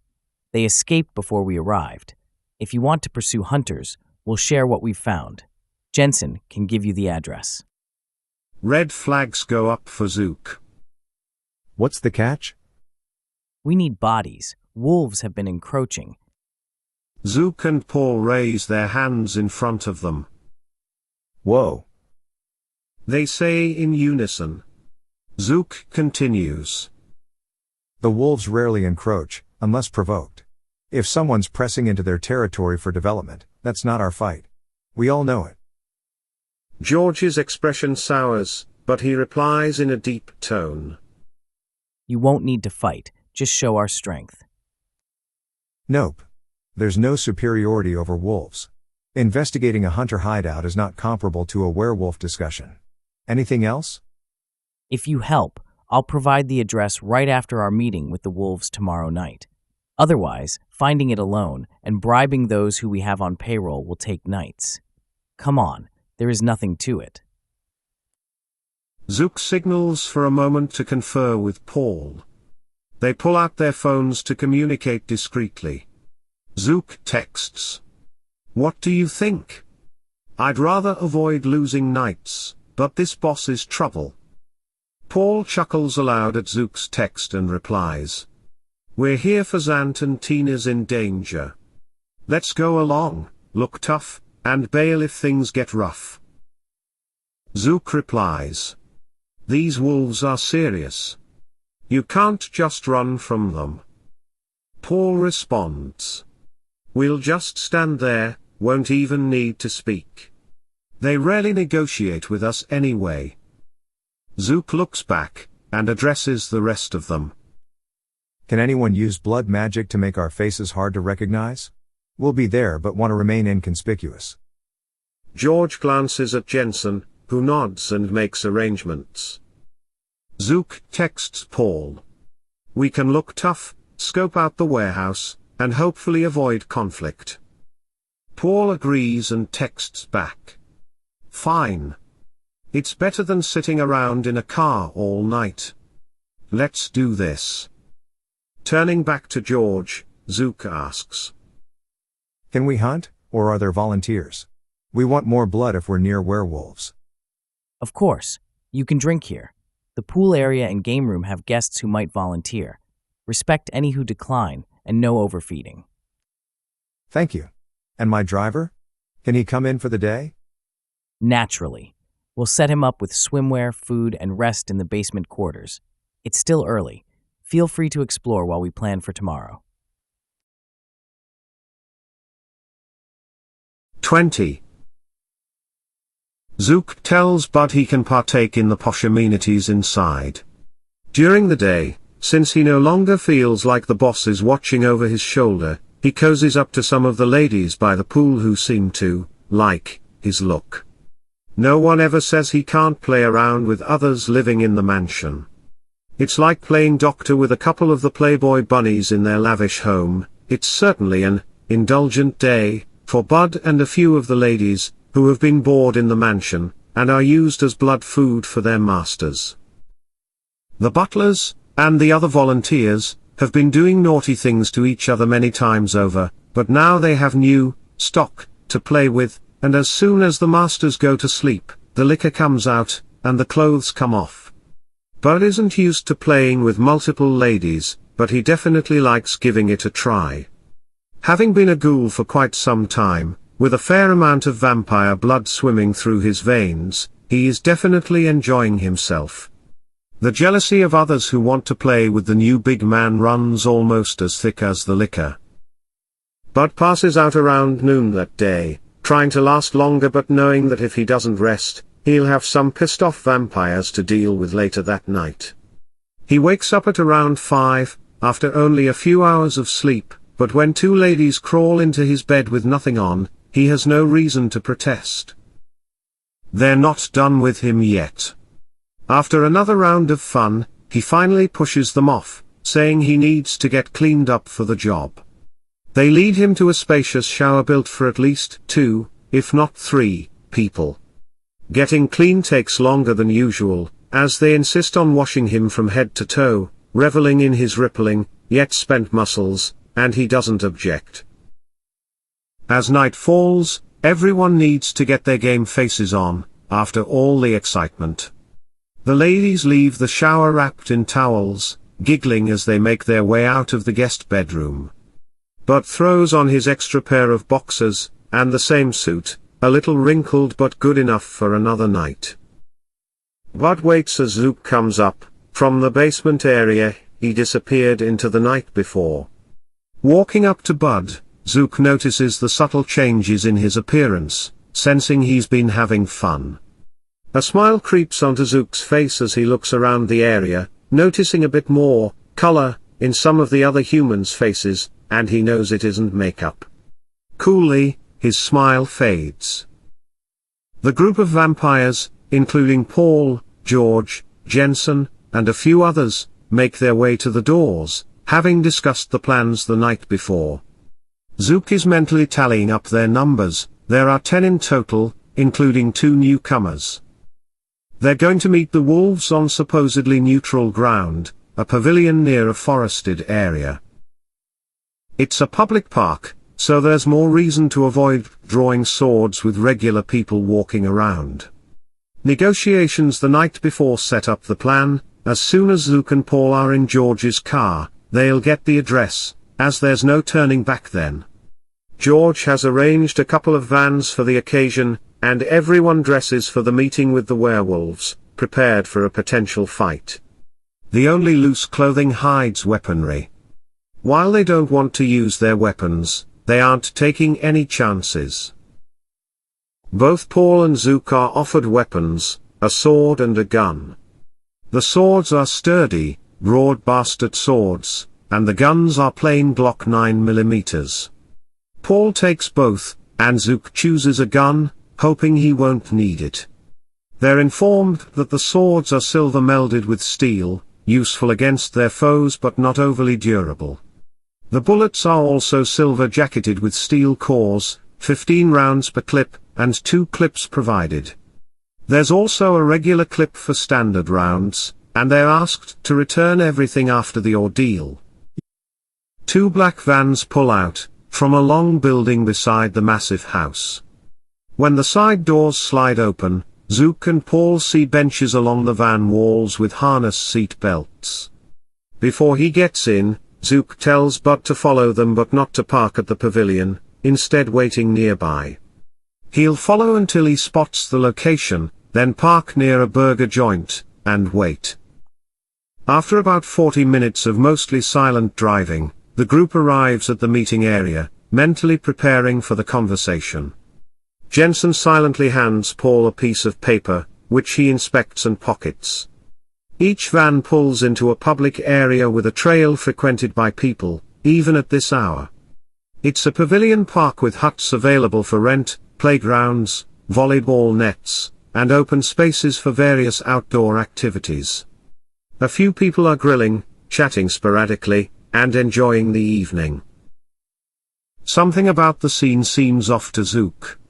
Q: They escaped before we arrived. If you want to pursue hunters, we'll share what we've found. Jensen can give you the address.
A: Red flags go up for Zook.
B: What's the catch?
Q: We need bodies. Wolves have been encroaching.
A: Zook and Paul raise their hands in front of them.
B: Whoa.
A: They say in unison. Zook continues.
B: The wolves rarely encroach, unless provoked. If someone's pressing into their territory for development, that's not our fight. We all know it.
A: George's expression sours, but he replies in a deep tone.
Q: You won't need to fight, just show our strength.
B: Nope. There's no superiority over wolves. Investigating a hunter hideout is not comparable to a werewolf discussion. Anything else?
Q: If you help, I'll provide the address right after our meeting with the wolves tomorrow night. Otherwise, finding it alone and bribing those who we have on payroll will take nights. Come on, there is nothing to it.
A: Zook signals for a moment to confer with Paul. They pull out their phones to communicate discreetly. Zook texts. What do you think? I'd rather avoid losing nights, but this boss is trouble. Paul chuckles aloud at Zook's text and replies. We're here for Zant and Tina's in danger. Let's go along, look tough, and bail if things get rough. Zook replies. These wolves are serious. You can't just run from them. Paul responds. We'll just stand there, won't even need to speak. They rarely negotiate with us anyway. Zook looks back, and addresses the rest of them.
B: Can anyone use blood magic to make our faces hard to recognize? We'll be there but want to remain inconspicuous.
A: George glances at Jensen, who nods and makes arrangements. Zook texts Paul. We can look tough, scope out the warehouse, and hopefully avoid conflict. Paul agrees and texts back. Fine. It's better than sitting around in a car all night. Let's do this. Turning back to George, Zook asks.
B: Can we hunt, or are there volunteers? We want more blood if we're near werewolves.
Q: Of course, you can drink here. The pool area and game room have guests who might volunteer. Respect any who decline, and no overfeeding.
B: Thank you. And my driver? Can he come in for the day?
Q: Naturally. We'll set him up with swimwear, food, and rest in the basement quarters. It's still early. Feel free to explore while we plan for tomorrow.
A: 20. Zook tells Bud he can partake in the posh amenities inside. During the day, since he no longer feels like the boss is watching over his shoulder, he cozies up to some of the ladies by the pool who seem to like his look. No one ever says he can't play around with others living in the mansion. It's like playing doctor with a couple of the Playboy bunnies in their lavish home. It's certainly an indulgent day for Bud and a few of the ladies who have been bored in the mansion and are used as blood food for their masters. The butlers and the other volunteers have been doing naughty things to each other many times over, but now they have new stock to play with, and as soon as the masters go to sleep, the liquor comes out and the clothes come off. Bud isn't used to playing with multiple ladies, but he definitely likes giving it a try. Having been a ghoul for quite some time, with a fair amount of vampire blood swimming through his veins, he is definitely enjoying himself. The jealousy of others who want to play with the new big man runs almost as thick as the liquor. Bud passes out around noon that day, trying to last longer but knowing that if he doesn't rest, he'll have some pissed off vampires to deal with later that night. He wakes up at around 5, after only a few hours of sleep, but when two ladies crawl into his bed with nothing on, he has no reason to protest. They're not done with him yet. After another round of fun, he finally pushes them off, saying he needs to get cleaned up for the job. They lead him to a spacious shower built for at least 2, if not 3, people. Getting clean takes longer than usual, as they insist on washing him from head to toe, reveling in his rippling, yet spent muscles, and he doesn't object. As night falls, everyone needs to get their game faces on, after all the excitement. The ladies leave the shower wrapped in towels, giggling as they make their way out of the guest bedroom. Bud throws on his extra pair of boxers, and the same suit, a little wrinkled but good enough for another night. Bud waits as Zook comes up. From the basement area he disappeared into the night before. Walking up to Bud, Zook notices the subtle changes in his appearance, sensing he's been having fun. A smile creeps onto Zook's face as he looks around the area, noticing a bit more color in some of the other humans' faces, and he knows it isn't makeup. Coolly, his smile fades. The group of vampires, including Paul, George, Jensen, and a few others, make their way to the doors, having discussed the plans the night before. Zook is mentally tallying up their numbers. There are 10 in total, including 2 newcomers. They're going to meet the wolves on supposedly neutral ground, a pavilion near a forested area. It's a public park, so there's more reason to avoid drawing swords with regular people walking around. Negotiations the night before set up the plan. As soon as Zook and Paul are in George's car, they'll get the address, as there's no turning back then. George has arranged a couple of vans for the occasion, and everyone dresses for the meeting with the werewolves, prepared for a potential fight. The only loose clothing hides weaponry. While they don't want to use their weapons, they aren't taking any chances. Both Paul and Zook are offered weapons, a sword and a gun. The swords are sturdy, broad bastard swords, and the guns are plain Glock 9mm. Paul takes both, and Zook chooses a gun, hoping he won't need it. They're informed that the swords are silver melded with steel, useful against their foes but not overly durable. The bullets are also silver jacketed with steel cores, 15 rounds per clip, and 2 clips provided. There's also a regular clip for standard rounds, and they're asked to return everything after the ordeal. 2 black vans pull out from a long building beside the massive house. When the side doors slide open, Zook and Paul see benches along the van walls with harness seat belts. Before he gets in, Zook tells Bud to follow them but not to park at the pavilion, instead waiting nearby. He'll follow until he spots the location, then park near a burger joint, and wait. After about 40 minutes of mostly silent driving, the group arrives at the meeting area, mentally preparing for the conversation. Jensen silently hands Paul a piece of paper, which he inspects and pockets. Each van pulls into a public area with a trail frequented by people, even at this hour. It's a pavilion park with huts available for rent, playgrounds, volleyball nets, and open spaces for various outdoor activities. A few people are grilling, chatting sporadically, and enjoying the evening. Something about the scene seems off to Zook.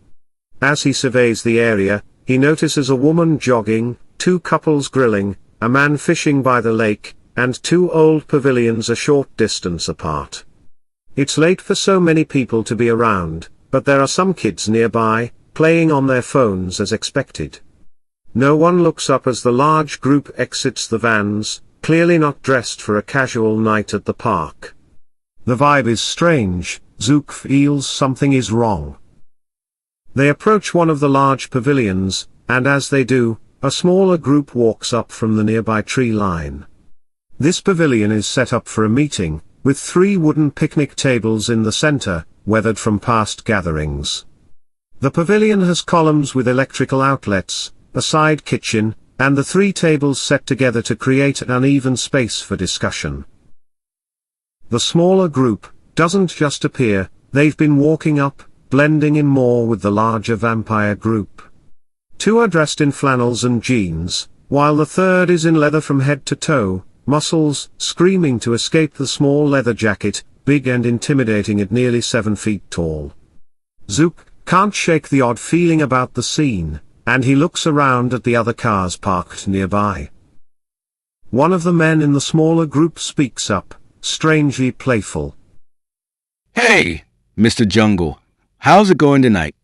A: As he surveys the area, he notices a woman jogging, 2 couples grilling, a man fishing by the lake, and 2 old pavilions a short distance apart. It's late for so many people to be around, but there are some kids nearby, playing on their phones as expected. No one looks up as the large group exits the vans, clearly not dressed for a casual night at the park. The vibe is strange. Zook feels something is wrong. They approach one of the large pavilions, and as they do, a smaller group walks up from the nearby tree line. This pavilion is set up for a meeting, with 3 wooden picnic tables in the center, weathered from past gatherings. The pavilion has columns with electrical outlets, a side kitchen, and the 3 tables set together to create an uneven space for discussion. The smaller group doesn't just appear, they've been walking up, blending in more with the larger vampire group. 2 are dressed in flannels and jeans, while the 3rd is in leather from head to toe, muscles screaming to escape the small leather jacket, big and intimidating at nearly 7 feet tall. Zook can't shake the odd feeling about the scene, and he looks around at the other cars parked nearby. One of the men in the smaller group speaks up, strangely playful.
K: Hey, Mr. Jungle, how's it going tonight?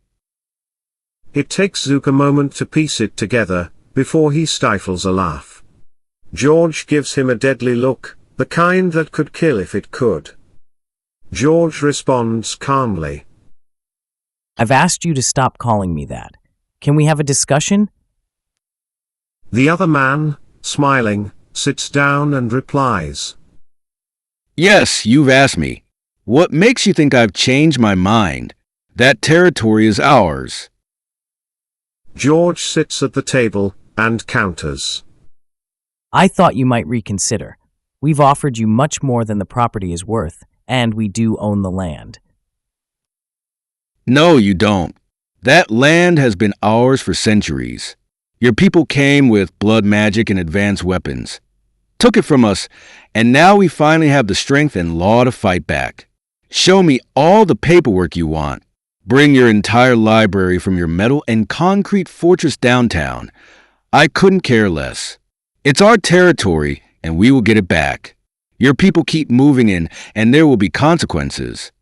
A: It takes Zook a moment to piece it together, before he stifles a laugh. George gives him a deadly look, the kind that could kill if it could. George responds calmly.
Q: I've asked you to stop calling me that. Can we have a discussion?
A: The other man, smiling, sits down and replies.
K: Yes, you've asked me. What makes you think I've changed my mind? That territory is ours.
A: George sits at the table, and counters.
Q: I thought you might reconsider. We've offered you much more than the property is worth, And we do own the land.
K: No, you don't. That land has been ours for centuries. Your people came with blood magic and advanced weapons, took it from us, and now we finally have the strength and law to fight back. Show me all the paperwork you want. Bring your entire library from your metal and concrete fortress downtown. I couldn't care less. It's our territory, and we will get it back. Your people keep moving in, and there will be consequences.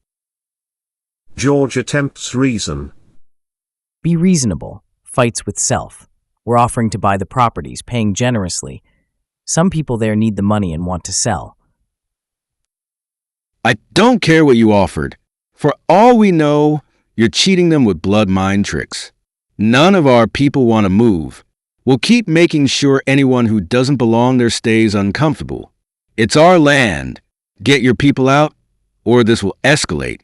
A: George attempts reason.
Q: Be reasonable. Fights with self. We're offering to buy the properties, paying generously. Some people there need the money and want to sell.
K: I don't care what you offered. For all we know, you're cheating them with blood mind tricks. None of our people want to move. We'll keep making sure anyone who doesn't belong there stays uncomfortable. It's our land. Get your people out, or this will escalate.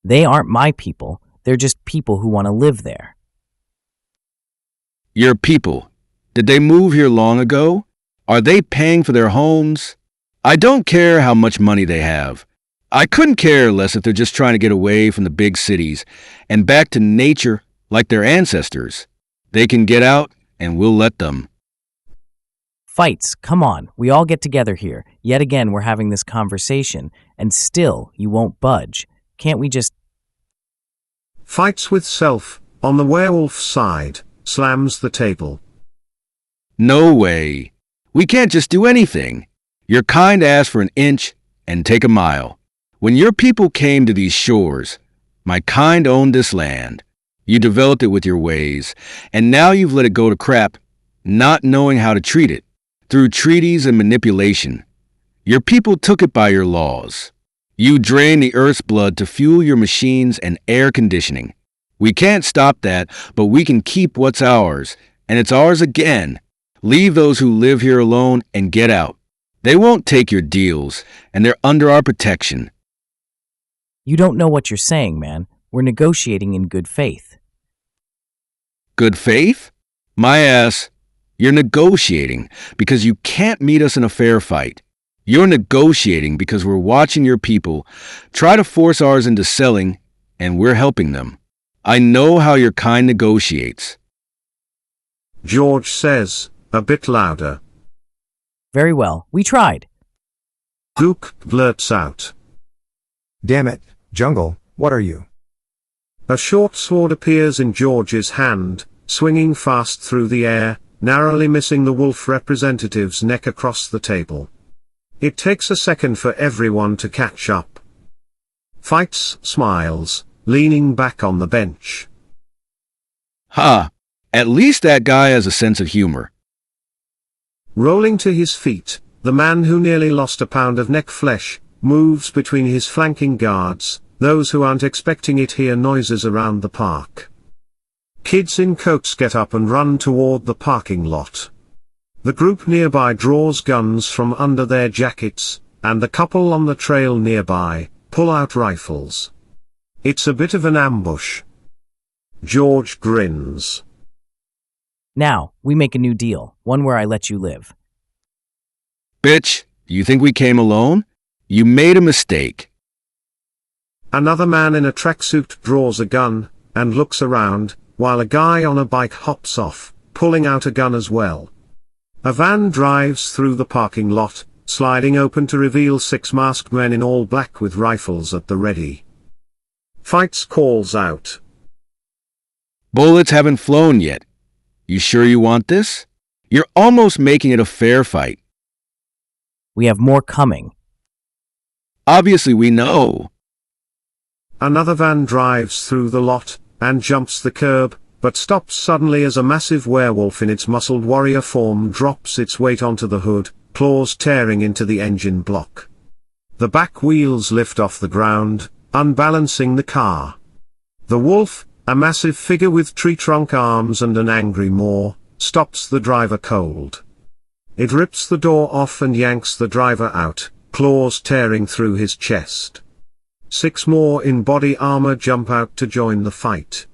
Q: They aren't my people. They're just people who want to live there.
K: Your people. Did they move here long ago? Are they paying for their homes? I don't care how much money they have. I couldn't care less if they're just trying to get away from the big cities and back to nature like their ancestors. They can get out, and we'll let them.
Q: Fights, come on, we all get together here. Yet again, we're having this conversation, and still, you won't budge. Can't we just...
A: Fights with self, on the werewolf side, slams the table.
K: No way. We can't just do anything. Your kind asked for an inch and take a mile. When your people came to these shores, my kind owned this land. You developed it with your ways, and now you've let it go to crap, not knowing how to treat it, through treaties and manipulation. Your people took it by your laws. You drain the earth's blood to fuel your machines and air conditioning. We can't stop that, but we can keep what's ours, and it's ours again. Leave those who live here alone and get out. They won't take your deals, and they're under our protection.
Q: You don't know what you're saying, man. We're negotiating in good faith.
K: Good faith? My ass, you're negotiating because you can't meet us in a fair fight. You're negotiating because we're watching your people try to force ours into selling, and we're helping them. I know how your kind negotiates.
A: George says, a bit louder.
Q: Very well, we tried.
A: Duke blurts out.
B: Damn it, Jungle, what are you?
A: A short sword appears in George's hand, swinging fast through the air, narrowly missing the wolf representative's neck across the table. It takes a second for everyone to catch up. Fights smiles, leaning back on the bench.
K: Ha! At least that guy has a sense of humor.
A: Rolling to his feet, the man who nearly lost a pound of neck flesh, moves between his flanking guards. Those who aren't expecting it hear noises around the park. Kids in coats get up and run toward the parking lot. The group nearby draws guns from under their jackets, and the couple on the trail nearby pull out rifles. It's a bit of an ambush. George grins.
Q: Now, we make a new deal, one where I let you live.
K: Bitch, you think we came alone? You made a mistake.
A: Another man in a tracksuit draws a gun, and looks around, while a guy on a bike hops off, pulling out a gun as well. A van drives through the parking lot, sliding open to reveal 6 masked men in all black with rifles at the ready. Fights calls out.
K: Bullets haven't flown yet. You sure you want this? You're almost making it a fair fight.
Q: We have more coming.
K: Obviously we know.
A: Another van drives through the lot, and jumps the curb, but stops suddenly as a massive werewolf in its muscled warrior form drops its weight onto the hood, claws tearing into the engine block. The back wheels lift off the ground, unbalancing the car. The wolf, a massive figure with tree trunk arms and an angry maw, stops the driver cold. It rips the door off and yanks the driver out, claws tearing through his chest. 6 more in body armor jump out to join the fight.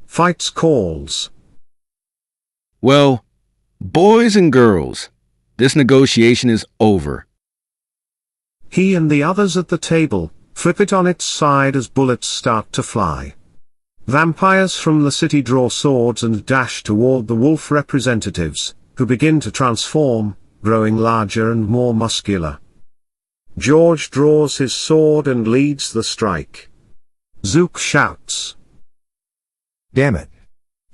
A: Fights calls.
K: Well, boys and girls, this negotiation is over.
A: He and the others at the table flip it on its side as bullets start to fly. Vampires from the city draw swords and dash toward the wolf representatives, who begin to transform, growing larger and more muscular. George draws his sword and leads the strike. Zook shouts,
B: "Damn it.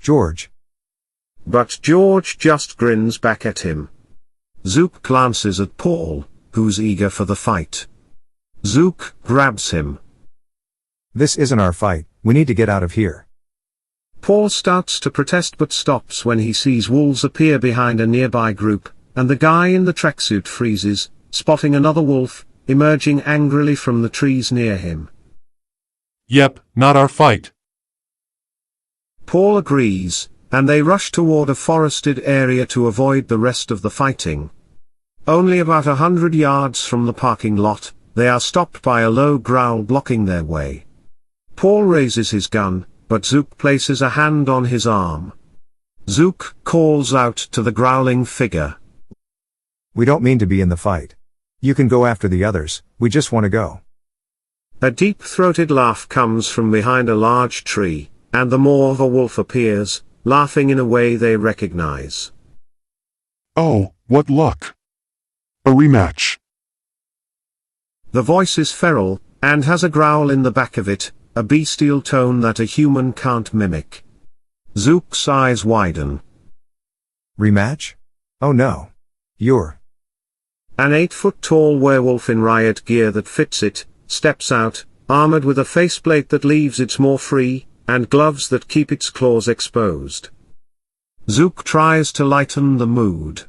B: George."
A: But George just grins back at him. Zook glances at Paul, who's eager for the fight. Zook grabs him.
B: "This isn't our fight, we need to get out of here."
A: Paul starts to protest but stops when he sees wolves appear behind a nearby group, and the guy in the tracksuit freezes, spotting another wolf, emerging angrily from the trees near him.
G: "Yep, not our fight."
A: Paul agrees, and they rush toward a forested area to avoid the rest of the fighting. Only about 100 yards from the parking lot, they are stopped by a low growl blocking their way. Paul raises his gun, but Zook places a hand on his arm. Zook calls out to the growling figure,
B: "We don't mean to be in the fight. You can go after the others, we just want to go."
A: A deep-throated laugh comes from behind a large tree, and the maw of a wolf appears, laughing in a way they recognize.
I: "Oh, what luck. A rematch."
A: The voice is feral, and has a growl in the back of it, a bestial tone that a human can't mimic. Zook's eyes widen.
B: "Rematch? Oh no. You're..."
A: An 8-foot-tall werewolf in riot gear that fits it, steps out, armored with a faceplate that leaves its maw free, and gloves that keep its claws exposed. Zook tries to lighten the mood.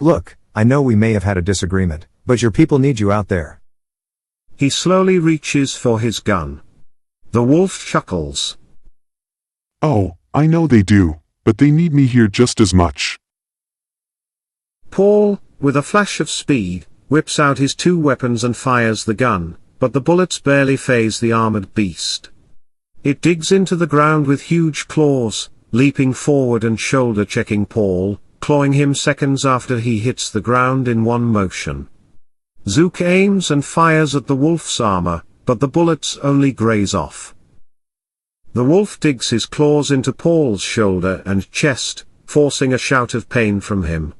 B: "Look, I know we may have had a disagreement, but your people need you out there."
A: He slowly reaches for his gun. The wolf chuckles.
I: "Oh, I know they do, but they need me here just as much."
A: Paul, with a flash of speed, whips out his 2 weapons and fires the gun, but the bullets barely faze the armored beast. It digs into the ground with huge claws, leaping forward and shoulder-checking Paul, clawing him seconds after he hits the ground in one motion. Zook aims and fires at the wolf's armor, but the bullets only graze off. The wolf digs his claws into Paul's shoulder and chest, forcing a shout of pain from him.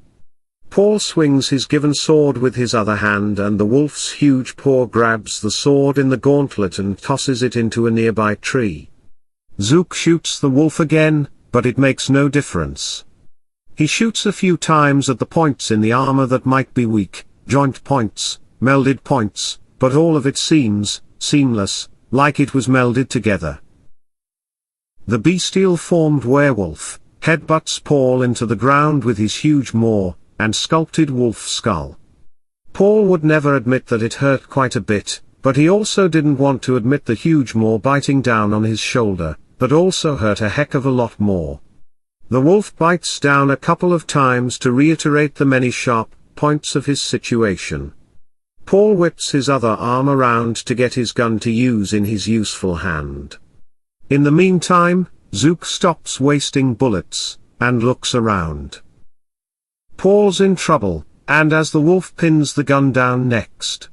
A: Paul swings his given sword with his other hand, and the wolf's huge paw grabs the sword in the gauntlet and tosses it into a nearby tree. Zook shoots the wolf again, but it makes no difference. He shoots a few times at the points in the armor that might be weak, joint points, melded points, but all of it seems seamless, like it was melded together. The bestial-formed werewolf headbutts Paul into the ground with his huge maw and sculpted wolf skull. Paul would never admit that it hurt quite a bit, but he also didn't want to admit the huge maw biting down on his shoulder, that also hurt a heck of a lot more. The wolf bites down a couple of times to reiterate the many sharp points of his situation. Paul whips his other arm around to get his gun to use in his useful hand. In the meantime, Zook stops wasting bullets, and looks around. Paul's in trouble, and as the wolf pins the gun down next.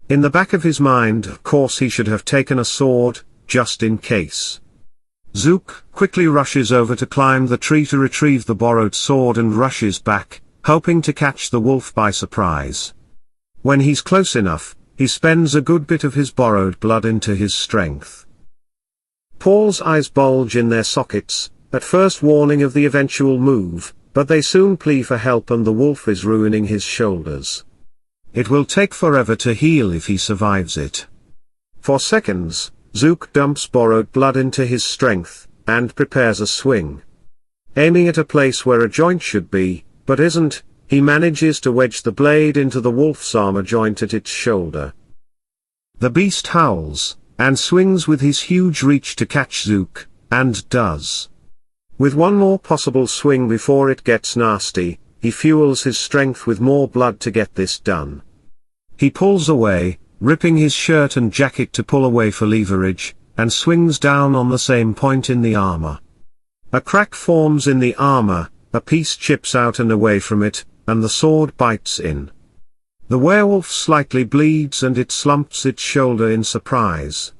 A: In the back of his mind, of course he should have taken a sword, just in case. Zook quickly rushes over to climb the tree to retrieve the borrowed sword and rushes back, hoping to catch the wolf by surprise. When he's close enough, he spends a good bit of his borrowed blood into his strength. Paul's eyes bulge in their sockets, at first warning of the eventual move, but they soon plea for help, and the wolf is ruining his shoulders. It will take forever to heal if he survives it. For seconds, Zook dumps borrowed blood into his strength, and prepares a swing. Aiming at a place where a joint should be, but isn't, he manages to wedge the blade into the wolf's armor joint at its shoulder. The beast howls, and swings with his huge reach to catch Zook, and does. With one more possible swing before it gets nasty, he fuels his strength with more blood to get this done. He pulls away, ripping his shirt and jacket to pull away for leverage, and swings down on the same point in the armor. A crack forms in the armor, a piece chips out and away from it, and the sword bites in. The werewolf slightly bleeds and it slumps its shoulder in surprise.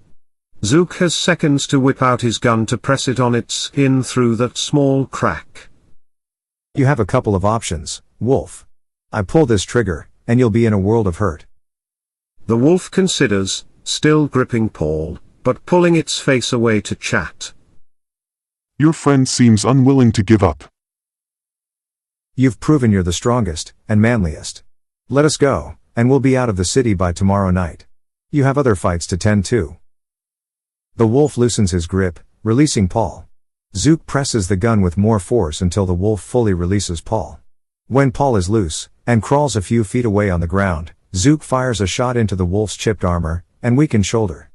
A: Zook has seconds to whip out his gun to press it on its skin through that small crack.
B: You have a couple of options, wolf. I pull this trigger, and you'll be in a world of hurt.
A: The wolf considers, still gripping Paul, but pulling its face away to chat.
I: Your friend seems unwilling to give up.
B: You've proven you're the strongest and manliest. Let us go, and we'll be out of the city by tomorrow night. You have other fights to tend to. The wolf loosens his grip, releasing Paul. Zook presses the gun with more force until the wolf fully releases Paul. When Paul is loose, and crawls a few feet away on the ground, Zook fires a shot into the wolf's chipped armor and weakened shoulder.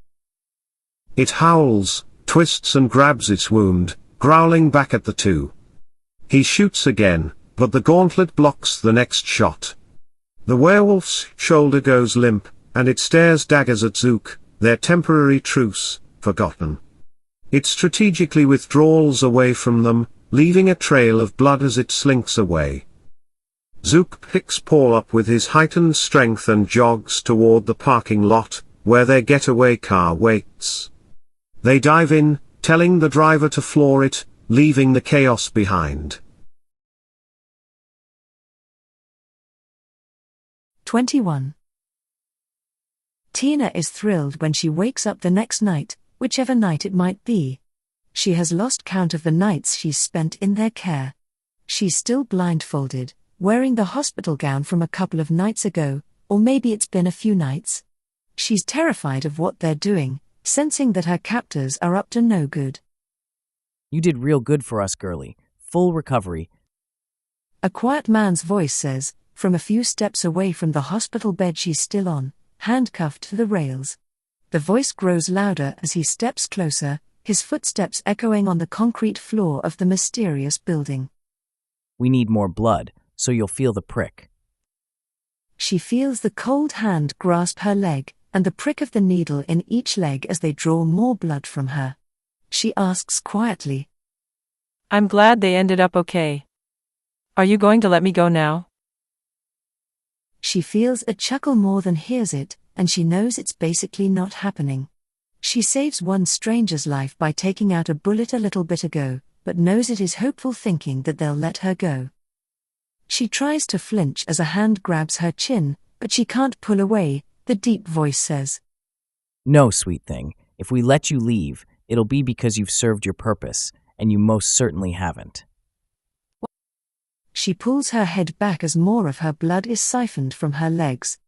A: It howls, twists and grabs its wound, growling back at the two. He shoots again, but the gauntlet blocks the next shot. The werewolf's shoulder goes limp, and it stares daggers at Zook, their temporary truce forgotten. It strategically withdraws away from them, leaving a trail of blood as it slinks away. Zook picks Paul up with his heightened strength and jogs toward the parking lot, where their getaway car waits. They dive in, telling the driver to floor it, leaving the chaos behind.
C: 21. Tina is thrilled when she wakes up the next night, whichever night it might be. She has lost count of the nights she's spent in their care. She's still blindfolded, wearing the hospital gown from a couple of nights ago, or maybe it's been a few nights. She's terrified of what they're doing, sensing that her captors are up to no good.
Q: You did real good for us, girlie. Full recovery.
C: A quiet man's voice says, from a few steps away from the hospital bed she's still on, handcuffed to the rails. The voice grows louder as he steps closer, his footsteps echoing on the concrete floor of the mysterious building.
Q: We need more blood, so you'll feel the prick.
C: She feels the cold hand grasp her leg, and the prick of the needle in each leg as they draw more blood from her. She asks quietly,
P: I'm glad they ended up okay. Are you going to let me go now?
C: She feels a chuckle more than hears it, and she knows it's basically not happening. She saves one stranger's life by taking out a bullet a little bit ago, but knows it is hopeful thinking that they'll let her go. She tries to flinch as a hand grabs her chin, but she can't pull away, the deep voice says.
Q: No, sweet thing, if we let you leave, it'll be because you've served your purpose, and you most certainly haven't.
C: She pulls her head back as more of her blood is siphoned from her legs.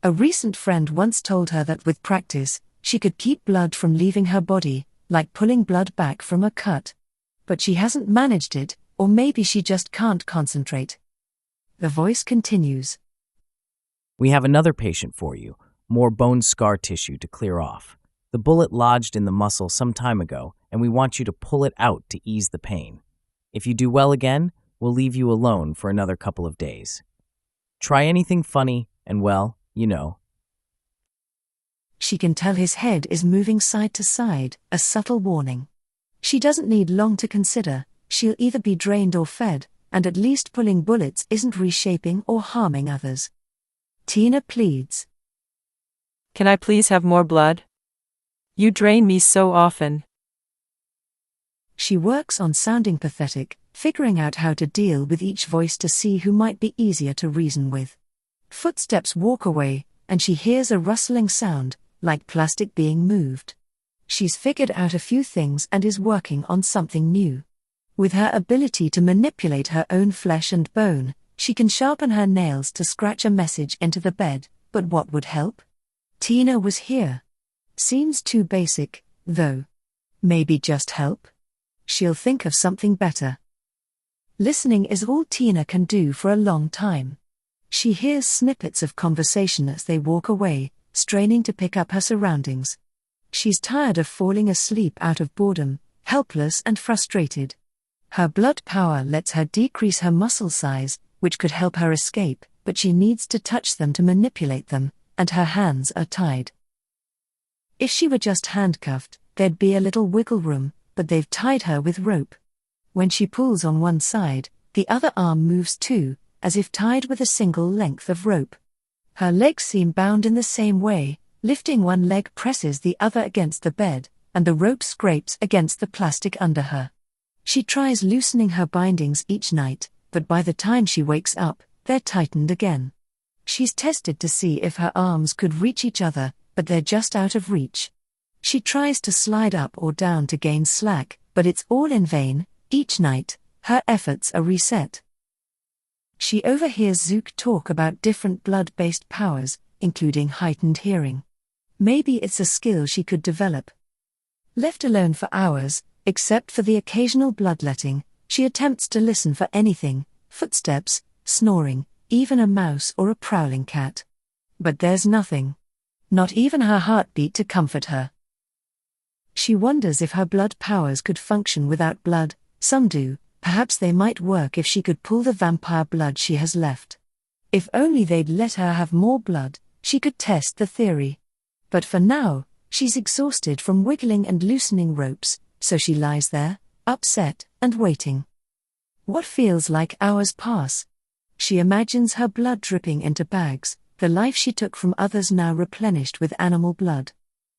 C: A recent friend once told her that with practice, she could keep blood from leaving her body, like pulling blood back from a cut. But she hasn't managed it, or maybe she just can't concentrate. The voice continues.
Q: We have another patient for you, more bone scar tissue to clear off. The bullet lodged in the muscle some time ago, and we want you to pull it out to ease the pain. If you do well again, we'll leave you alone for another couple of days. Try anything funny, and well, you know.
C: She can tell his head is moving side to side, a subtle warning. She doesn't need long to consider, she'll either be drained or fed, and at least pulling bullets isn't reshaping or harming others. Tina pleads.
P: Can I please have more blood? You drain me so often.
C: She works on sounding pathetic, figuring out how to deal with each voice to see who might be easier to reason with. Footsteps walk away, and she hears a rustling sound, like plastic being moved. She's figured out a few things and is working on something new. With her ability to manipulate her own flesh and bone, she can sharpen her nails to scratch a message into the bed, but what would help? Tina was here. Seems too basic, though. Maybe just help? She'll think of something better. Listening is all Tina can do for a long time. She hears snippets of conversation as they walk away, straining to pick up her surroundings. She's tired of falling asleep out of boredom, helpless and frustrated. Her blood power lets her decrease her muscle size, which could help her escape, but she needs to touch them to manipulate them, and her hands are tied. If she were just handcuffed, there'd be a little wiggle room, but they've tied her with rope. When she pulls on one side, the other arm moves too, as if tied with a single length of rope. Her legs seem bound in the same way, lifting one leg presses the other against the bed, and the rope scrapes against the plastic under her. She tries loosening her bindings each night, but by the time she wakes up, they're tightened again. She's tested to see if her arms could reach each other, but they're just out of reach. She tries to slide up or down to gain slack, but it's all in vain. Each night, her efforts are reset. She overhears Zook talk about different blood-based powers, including heightened hearing. Maybe it's a skill she could develop. Left alone for hours, except for the occasional bloodletting, she attempts to listen for anything: footsteps, snoring, even a mouse or a prowling cat. But there's nothing. Not even her heartbeat to comfort her. She wonders if her blood powers could function without blood. Some do. Perhaps they might work if she could pull the vampire blood she has left. If only they'd let her have more blood, she could test the theory. But for now, she's exhausted from wiggling and loosening ropes, so she lies there, upset and waiting. What feels like hours pass. She imagines her blood dripping into bags, the life she took from others now replenished with animal blood.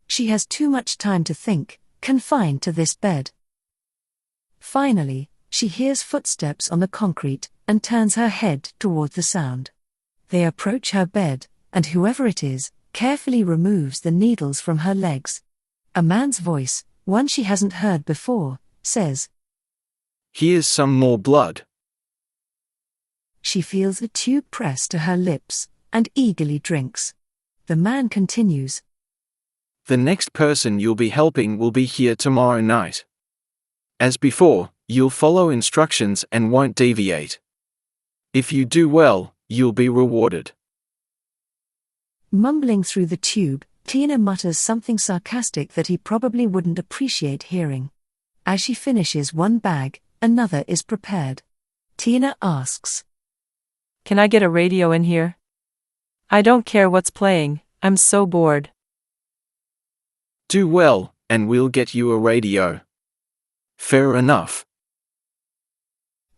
C: She has too much time to think, confined to this bed. Finally, she hears footsteps on the concrete, and turns her head toward the sound. They approach her bed, and whoever it is, carefully removes the needles from her legs. A man's voice, one she hasn't heard before, says,
S: "Here's some more blood."
C: She feels a tube pressed to her lips, and eagerly drinks. The man continues,
S: "The next person you'll be helping will be here tomorrow night. As before, you'll follow instructions and won't deviate. If you do well, you'll be rewarded."
C: Mumbling through the tube, Tina mutters something sarcastic that he probably wouldn't appreciate hearing. As she finishes one bag, another is prepared. Tina asks,
P: "Can I get a radio in here? I don't care what's playing, I'm so bored."
S: "Do well, and we'll get you a radio." "Fair enough."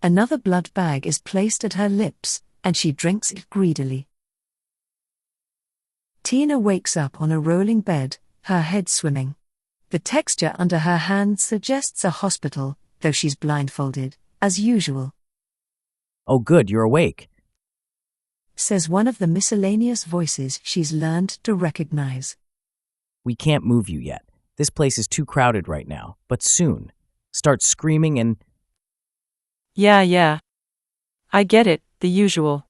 C: Another blood bag is placed at her lips, and she drinks it greedily. Tina wakes up on a rolling bed, her head swimming. The texture under her hand suggests a hospital, though she's blindfolded, as usual.
Q: "Oh good, you're awake,"
C: says one of the miscellaneous voices she's learned to recognize.
Q: "We can't move you yet. This place is too crowded right now, but soon. Start screaming and—"
P: Yeah. I get it, the usual.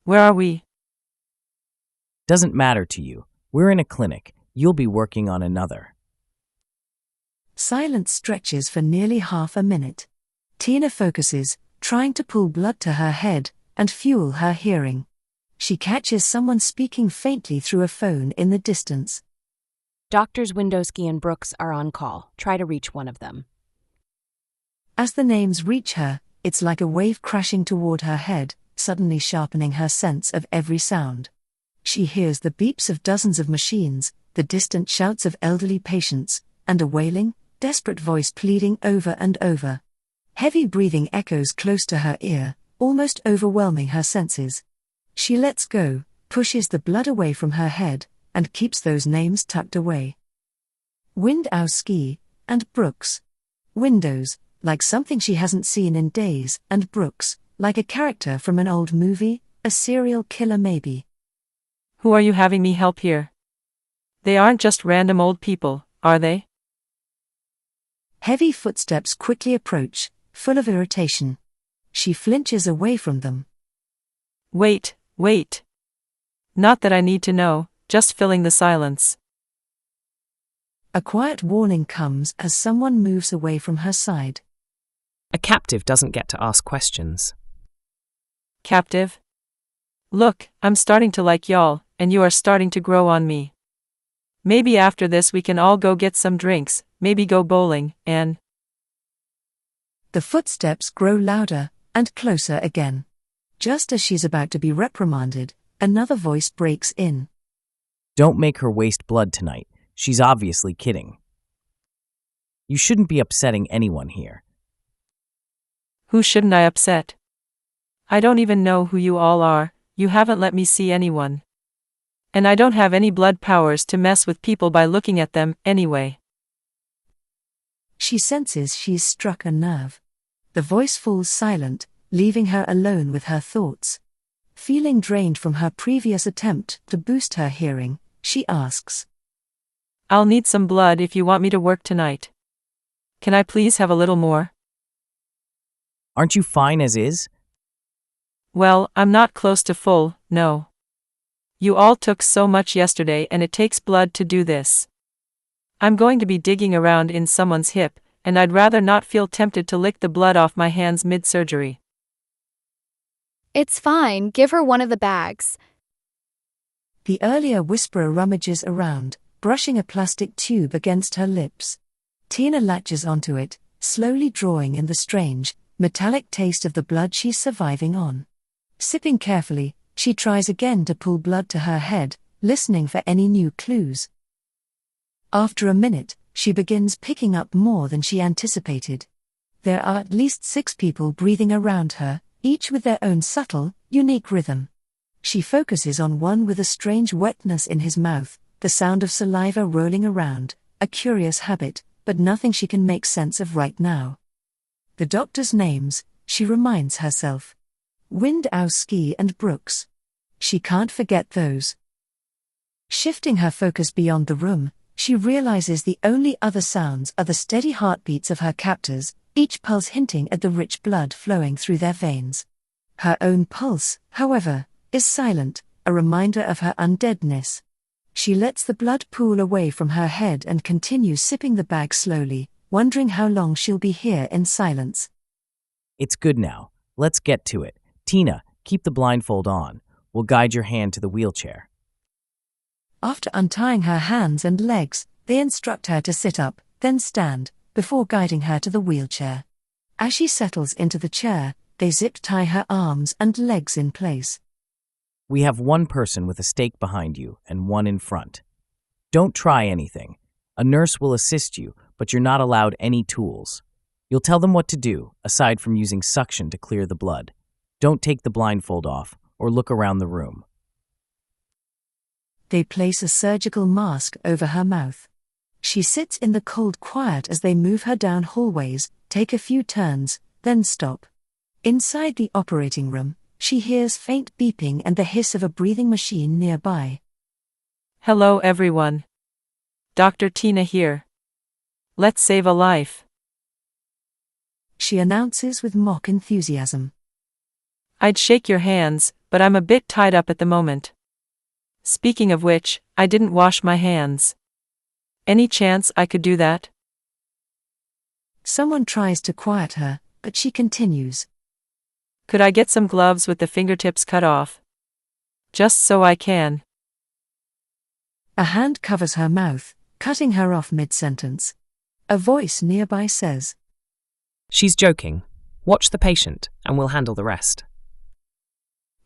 P: Where are we?
Q: Doesn't matter to you. We're in a clinic. You'll be working on another.
C: Silence stretches for nearly half a minute. Tina focuses, trying to pull blood to her head and fuel her hearing. She catches someone speaking faintly through a phone in the distance.
R: Doctors Windowski and Brooks are on call. Try to reach one of them.
C: As the names reach her, it's like a wave crashing toward her head, suddenly sharpening her sense of every sound. She hears the beeps of dozens of machines, the distant shouts of elderly patients, and a wailing, desperate voice pleading over and over. Heavy breathing echoes close to her ear, almost overwhelming her senses. She lets go, pushes the blood away from her head, and keeps those names tucked away. Windowski and Brooks. Windows, like something she hasn't seen in days, and Brooks, like a character from an old movie, a serial killer maybe.
P: Who are you having me help here? They aren't just random old people, are they?
C: Heavy footsteps quickly approach, full of irritation. She flinches away from them.
P: Wait. Not that I need to know, just filling the silence.
C: A quiet warning comes as someone moves away from her side.
T: A captive doesn't get to ask questions.
P: Captive? Look, I'm starting to like y'all, and you are starting to grow on me. Maybe after this we can all go get some drinks, maybe go bowling, and...
C: The footsteps grow louder, and closer again. Just as she's about to be reprimanded, another voice breaks in.
Q: Don't make her waste blood tonight. She's obviously kidding. You shouldn't be upsetting anyone here.
P: Who shouldn't I upset? I don't even know who you all are, you haven't let me see anyone. And I don't have any blood powers to mess with people by looking at them, anyway.
C: She senses she's struck a nerve. The voice falls silent, leaving her alone with her thoughts. Feeling drained from her previous attempt to boost her hearing, she asks,
P: I'll need some blood if you want me to work tonight. Can I please have a little more?
Q: Aren't you fine as is?
P: Well, I'm not close to full, no. You all took so much yesterday and it takes blood to do this. I'm going to be digging around in someone's hip, and I'd rather not feel tempted to lick the blood off my hands mid-surgery.
F: It's fine, give her one of the bags.
C: The earlier whisperer rummages around, brushing a plastic tube against her lips. Tina latches onto it, slowly drawing in the strange, metallic taste of the blood she's surviving on. Sipping carefully, she tries again to pull blood to her head, listening for any new clues. After a minute, she begins picking up more than she anticipated. There are at least 6 people breathing around her, each with their own subtle, unique rhythm. She focuses on one with a strange wetness in his mouth, the sound of saliva rolling around, a curious habit, but nothing she can make sense of right now. The doctors' names, she reminds herself. Windowski and Brooks. She can't forget those. Shifting her focus beyond the room, she realizes the only other sounds are the steady heartbeats of her captors, each pulse hinting at the rich blood flowing through their veins. Her own pulse, however, is silent, a reminder of her undeadness. She lets the blood pool away from her head and continues sipping the bag slowly, wondering how long she'll be here in silence.
Q: It's good now. Let's get to it. Tina, keep the blindfold on. We'll guide your hand to the wheelchair.
C: After untying her hands and legs, they instruct her to sit up, then stand, before guiding her to the wheelchair. As she settles into the chair, they zip-tie her arms and legs in place.
Q: We have one person with a stake behind you and one in front. Don't try anything. A nurse will assist you, but you're not allowed any tools. You'll tell them what to do, aside from using suction to clear the blood. Don't take the blindfold off, or look around the room.
C: They place a surgical mask over her mouth. She sits in the cold quiet as they move her down hallways, take a few turns, then stop. Inside the operating room, she hears faint beeping and the hiss of a breathing machine nearby.
P: Hello everyone. Dr. Tina here. Let's save a life.
C: She announces with mock enthusiasm.
P: I'd shake your hands, but I'm a bit tied up at the moment. Speaking of which, I didn't wash my hands. Any chance I could do that?
C: Someone tries to quiet her, but she continues.
P: Could I get some gloves with the fingertips cut off? Just so I can.
C: A hand covers her mouth, cutting her off mid-sentence. A voice nearby says,
T: She's joking. Watch the patient, and we'll handle the rest.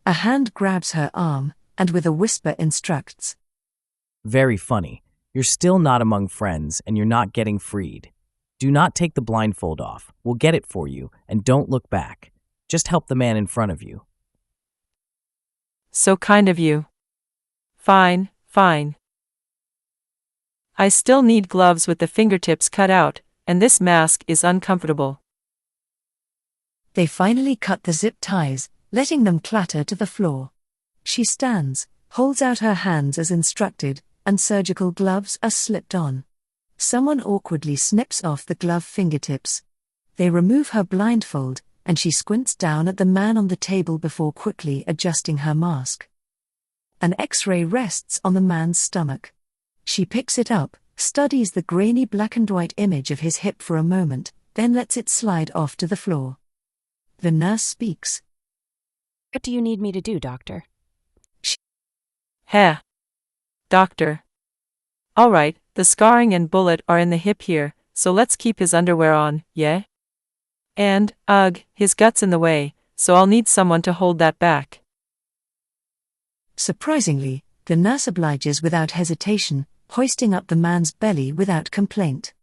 C: A hand grabs her arm, and with a whisper instructs.
Q: Very funny. You're still not among friends, and you're not getting freed. Do not take the blindfold off. We'll get it for you, and don't look back. Just help the man in front of you.
P: So kind of you. Fine, fine. I still need gloves with the fingertips cut out, and this mask is uncomfortable.
C: They finally cut the zip ties, letting them clatter to the floor. She stands, holds out her hands as instructed, and surgical gloves are slipped on. Someone awkwardly snips off the glove fingertips. They remove her blindfold, and she squints down at the man on the table before quickly adjusting her mask. An X-ray rests on the man's stomach. She picks it up, studies the grainy black and white image of his hip for a moment, then lets it slide off to the floor. The nurse speaks.
R: What do you need me to do, doctor?
P: Heh. Doctor. All right, the scarring and bullet are in the hip here, so let's keep his underwear on, yeah? And, his gut's in the way, so I'll need someone to hold that back.
C: Surprisingly, the nurse obliges without hesitation, hoisting up the man's belly without complaint.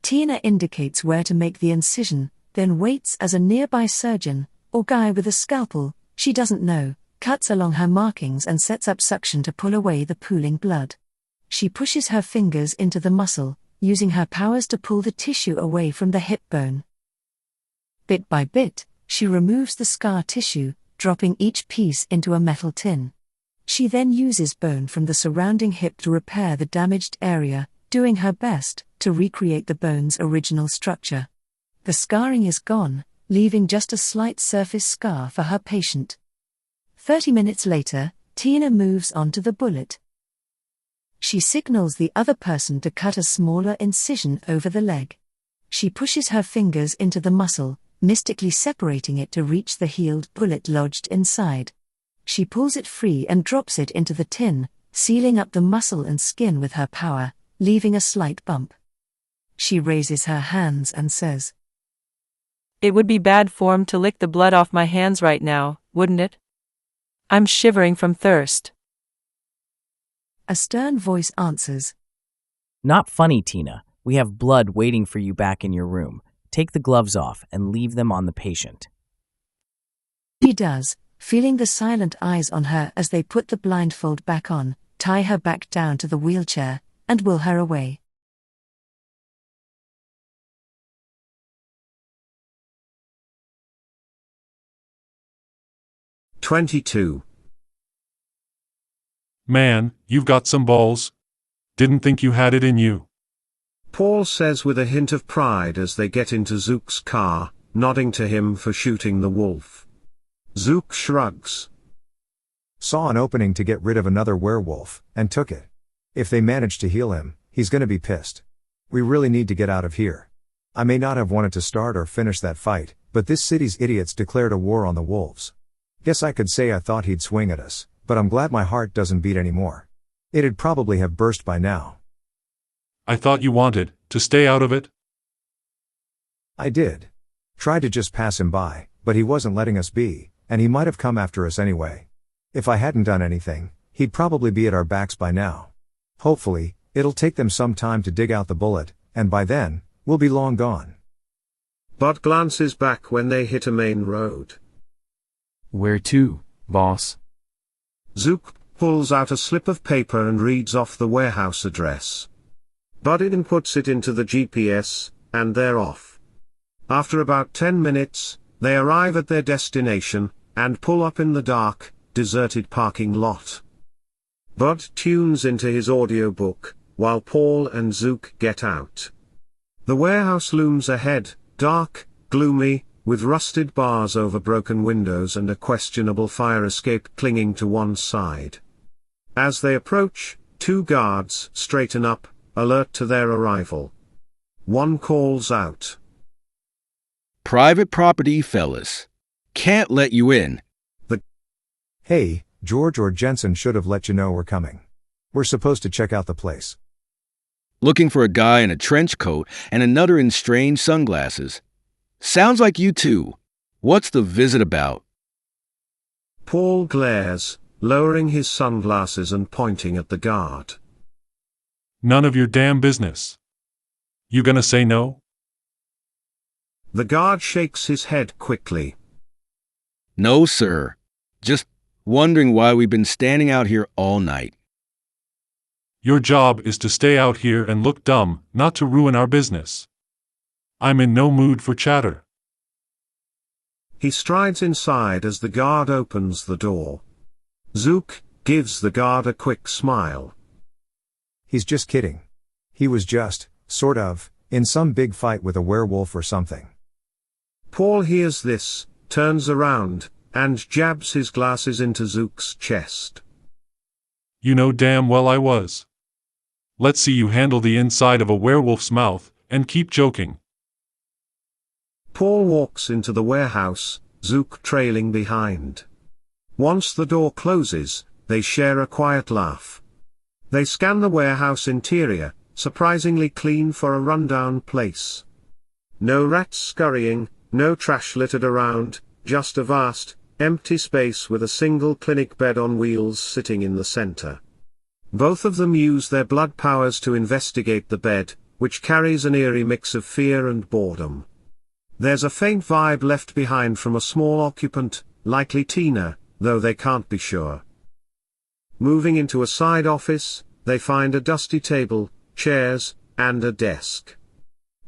C: Tina indicates where to make the incision, then waits as a nearby surgeon, or guy with a scalpel, she doesn't know, cuts along her markings and sets up suction to pull away the pooling blood. She pushes her fingers into the muscle, using her powers to pull the tissue away from the hip bone. Bit by bit, she removes the scar tissue, dropping each piece into a metal tin. She then uses bone from the surrounding hip to repair the damaged area, doing her best to recreate the bone's original structure. The scarring is gone, leaving just a slight surface scar for her patient. 30 minutes later, Tina moves on to the bullet. She signals the other person to cut a smaller incision over the leg. She pushes her fingers into the muscle, mystically separating it to reach the healed bullet lodged inside. She pulls it free and drops it into the tin, sealing up the muscle and skin with her power, leaving a slight bump. She raises her hands and says,
P: "It would be bad form to lick the blood off my hands right now, wouldn't it? I'm shivering from thirst."
C: A stern voice answers,
Q: "Not funny, Tina. We have blood waiting for you back in your room. Take the gloves off and leave them on the patient."
C: She does, feeling the silent eyes on her as they put the blindfold back on, tie her back down to the wheelchair, and will her away.
A: "22.
G: Man, you've got some balls. Didn't think you had it in you."
A: Paul says with a hint of pride as they get into Zook's car, nodding to him for shooting the wolf. Zook shrugs.
B: Saw an opening to get rid of another werewolf, and took it. If they manage to heal him, he's gonna be pissed. We really need to get out of here. I may not have wanted to start or finish that fight, but this city's idiots declared a war on the wolves. Guess I could say I thought he'd swing at us, but I'm glad my heart doesn't beat anymore. It'd probably have burst by now.
G: I thought you wanted to stay out of it.
B: I did. Tried to just pass him by, but he wasn't letting us be, and he might have come after us anyway. If I hadn't done anything, he'd probably be at our backs by now. Hopefully, it'll take them some time to dig out the bullet, and by then, we'll be long gone.
A: Bud glances back when they hit a main road.
D: "Where to, boss?"
A: Zook pulls out a slip of paper and reads off the warehouse address. Bud inputs it into the GPS, and they're off. After about 10 minutes, they arrive at their destination, and pull up in the dark, deserted parking lot. Bud tunes into his audiobook, while Paul and Zook get out. The warehouse looms ahead, dark, gloomy, with rusted bars over broken windows and a questionable fire escape clinging to one side. As they approach, two guards straighten up, alert to their arrival. One calls out,
K: "Private property, fellas. Can't let you in."
B: Hey, George or Jensen should have let you know we're coming. We're supposed to check out the place.
K: Looking for a guy in a trench coat and another in strange sunglasses. Sounds like you two. What's the visit about?
A: Paul glares, lowering his sunglasses and pointing at the guard.
G: None of your damn business. You gonna say no?
A: The guard shakes his head quickly.
K: No, sir. Just wondering why we've been standing out here all night.
G: Your job is to stay out here and look dumb, not to ruin our business. I'm in no mood for chatter.
A: He strides inside as the guard opens the door. Zook gives the guard a quick smile.
B: He's just kidding. He was just, sort of, in some big fight with a werewolf or something.
A: Paul hears this, turns around, and jabs his glasses into Zook's chest.
G: You know damn well I was. Let's see you handle the inside of a werewolf's mouth, and keep joking.
A: Paul walks into the warehouse, Zook trailing behind. Once the door closes, they share a quiet laugh. They scan the warehouse interior, surprisingly clean for a rundown place. No rats scurrying, no trash littered around, just a vast, empty space with a single clinic bed on wheels sitting in the center. Both of them use their blood powers to investigate the bed, which carries an eerie mix of fear and boredom. There's a faint vibe left behind from a small occupant, likely Tina, though they can't be sure. Moving into a side office, they find a dusty table, chairs, and a desk.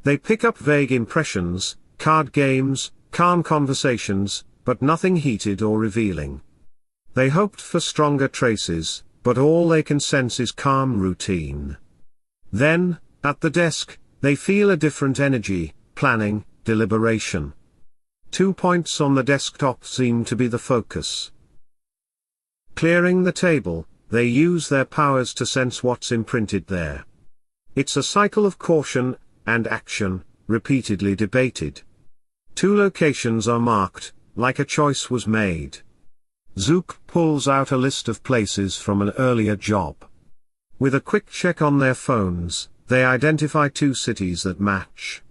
A: They pick up vague impressions, card games, calm conversations, but nothing heated or revealing. They hoped for stronger traces, but all they can sense is calm routine. Then, at the desk, they feel a different energy, planning, deliberation. 2 points on the desktop seem to be the focus. Clearing the table, they use their powers to sense what's imprinted there. It's a cycle of caution and action, repeatedly debated. 2 locations are marked, like a choice was made. Zook pulls out a list of places from an earlier job. With a quick check on their phones, they identify 2 cities that match.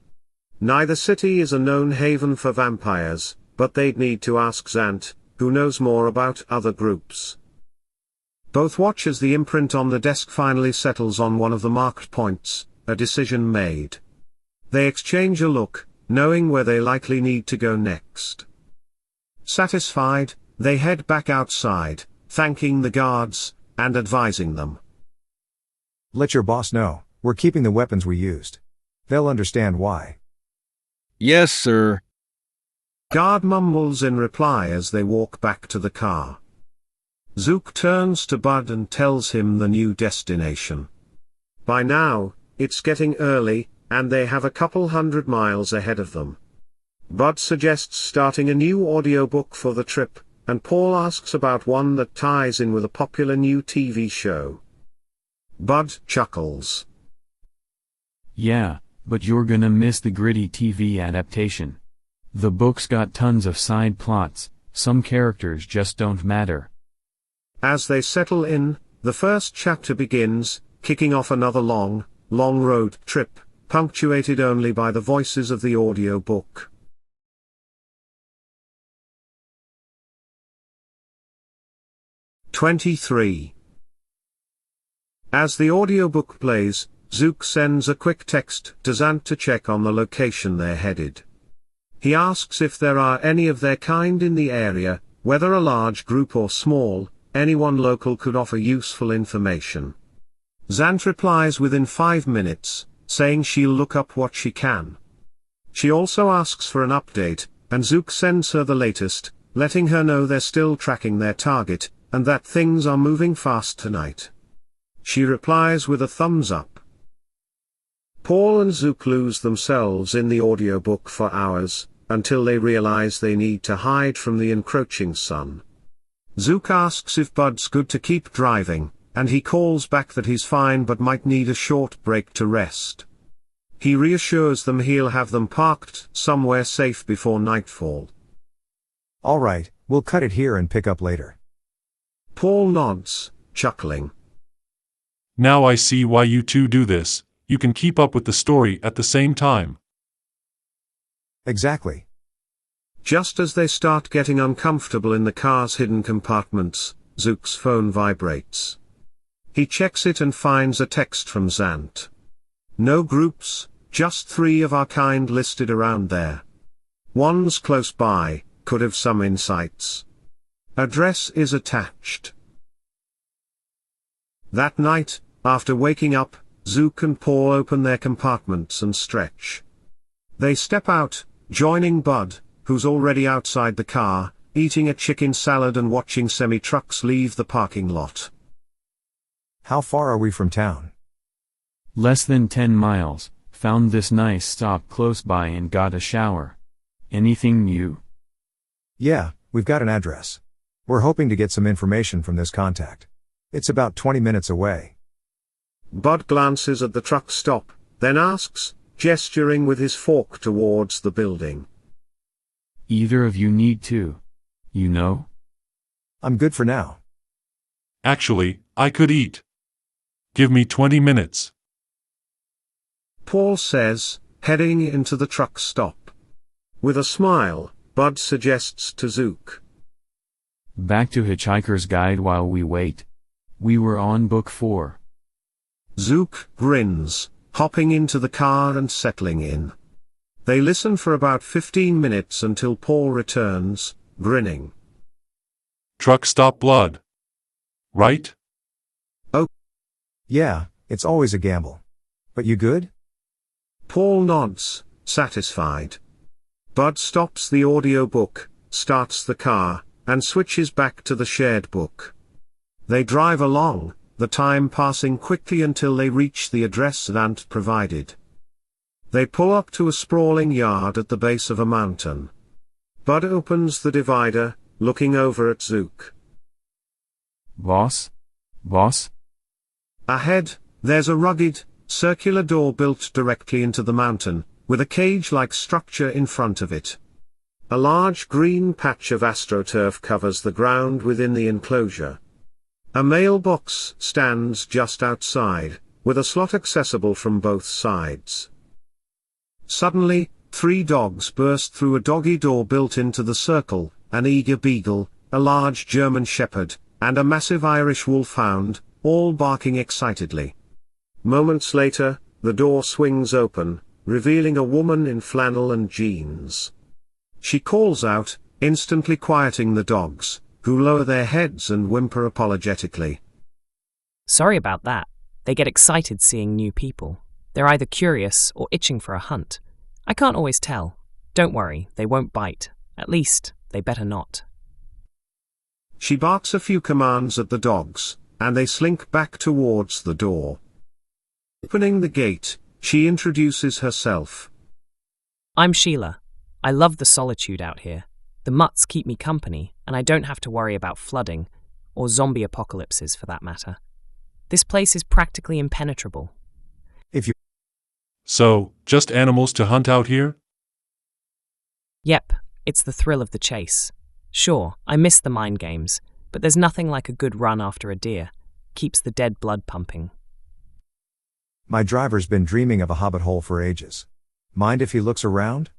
A: Neither city is a known haven for vampires, but they'd need to ask Zant, who knows more about other groups. Both watch as the imprint on the desk finally settles on one of the marked points, a decision made. They exchange a look, knowing where they likely need to go next. Satisfied, they head back outside, thanking the guards, and advising them.
B: Let your boss know, we're keeping the weapons we used. They'll understand why.
K: Yes, sir.
A: Guard mumbles in reply as they walk back to the car. Zook turns to Bud and tells him the new destination. By now, it's getting early, and they have a couple 100 miles ahead of them. Bud suggests starting a new audiobook for the trip, and Paul asks about one that ties in with a popular new TV show. Bud chuckles.
D: Yeah, but you're gonna miss the gritty TV adaptation. The book's got tons of side plots, some characters just don't matter.
A: As they settle in, the first chapter begins, kicking off another long road trip, punctuated only by the voices of the audiobook. '23. As the audiobook plays, Zook sends a quick text to Zant to check on the location they're headed. He asks if there are any of their kind in the area, whether a large group or small, anyone local could offer useful information. Zant replies within 5 minutes, saying she'll look up what she can. She also asks for an update, and Zook sends her the latest, letting her know they're still tracking their target, and that things are moving fast tonight. She replies with a thumbs up. Paul and Zook lose themselves in the audiobook for hours, until they realize they need to hide from the encroaching sun. Zook asks if Bud's good to keep driving, and he calls back that he's fine but might need a short break to rest. He reassures them he'll have them parked somewhere safe before nightfall.
B: All right, we'll cut it here and pick up later.
A: Paul nods, chuckling.
G: Now I see why you two do this. You can keep up with the story at the same time.
B: Exactly.
A: Just as they start getting uncomfortable in the car's hidden compartments, Zook's phone vibrates. He checks it and finds a text from Zant. No groups, just 3 of our kind listed around there. One's close by, could have some insights. Address is attached. That night, after waking up, Zook and Paul open their compartments and stretch. They step out, joining Bud, who's already outside the car, eating a chicken salad and watching semi-trucks leave the parking lot.
B: How far are we from town?
D: Less than 10 miles, found this nice stop close by and got a shower. Anything new?
B: Yeah, we've got an address. We're hoping to get some information from this contact. It's about 20 minutes away.
A: Bud glances at the truck stop, then asks, gesturing with his fork towards the building.
D: Either of you need to. You know?
B: I'm good for now.
G: Actually, I could eat. Give me 20 minutes.
A: Paul says, heading into the truck stop. With a smile, Bud suggests to Zook.
D: Back to Hitchhiker's Guide while we wait. We were on book 4.
A: Zook grins, hopping into the car and settling in. They listen for about 15 minutes until Paul returns, grinning.
G: Truck stop blood. Right?
A: Oh.
B: Yeah, it's always a gamble. But you good?
A: Paul nods, satisfied. Bud stops the audiobook, starts the car, and switches back to the shared book. They drive along, the time passing quickly until they reach the address Ant provided. They pull up to a sprawling yard at the base of a mountain. Bud opens the divider, looking over at Zook.
D: Was?
A: Ahead, there's a rugged, circular door built directly into the mountain, with a cage-like structure in front of it. A large green patch of astroturf covers the ground within the enclosure. A mailbox stands just outside, with a slot accessible from both sides. Suddenly, 3 dogs burst through a doggy door built into the circle, an eager beagle, a large German shepherd, and a massive Irish wolfhound, all barking excitedly. Moments later, the door swings open, revealing a woman in flannel and jeans. She calls out, instantly quieting the dogs, who lower their heads and whimper apologetically.
T: Sorry about that. They get excited seeing new people. They're either curious or itching for a hunt. I can't always tell. Don't worry, they won't bite. At least, they better not.
A: She barks a few commands at the dogs, and they slink back towards the door. Opening the gate, she introduces herself.
T: I'm Sheila. I love the solitude out here. The mutts keep me company, and I don't have to worry about flooding, or zombie apocalypses for that matter. This place is practically impenetrable.
G: So, just animals to hunt out here?
T: Yep, it's the thrill of the chase. Sure, I miss the mind games, but there's nothing like a good run after a deer. Keeps the dead blood pumping.
B: My driver's been dreaming of a hobbit hole for ages. Mind if he looks around?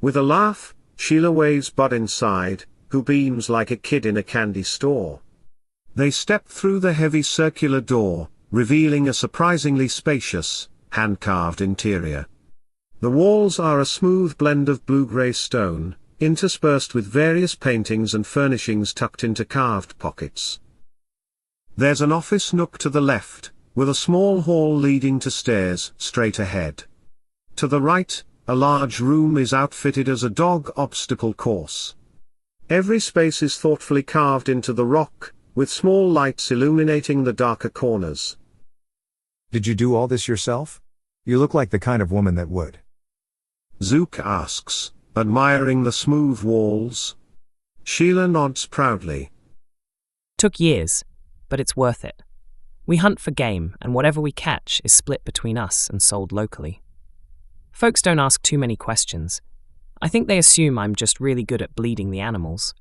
A: With a laugh, Sheila waves Bud inside, who beams like a kid in a candy store. They step through the heavy circular door, revealing a surprisingly spacious, hand-carved interior. The walls are a smooth blend of blue-grey stone, interspersed with various paintings and furnishings tucked into carved pockets. There's an office nook to the left, with a small hall leading to stairs straight ahead. To the right, a large room is outfitted as a dog obstacle course. Every space is thoughtfully carved into the rock, with small lights illuminating the darker corners.
B: Did you do all this yourself? You look like the kind of woman that would.
A: Zook asks, admiring the smooth walls. Sheila nods proudly.
T: Took years, but it's worth it. We hunt for game, and whatever we catch is split between us and sold locally. Folks don't ask too many questions. I think they assume I'm just really good at bleeding the animals.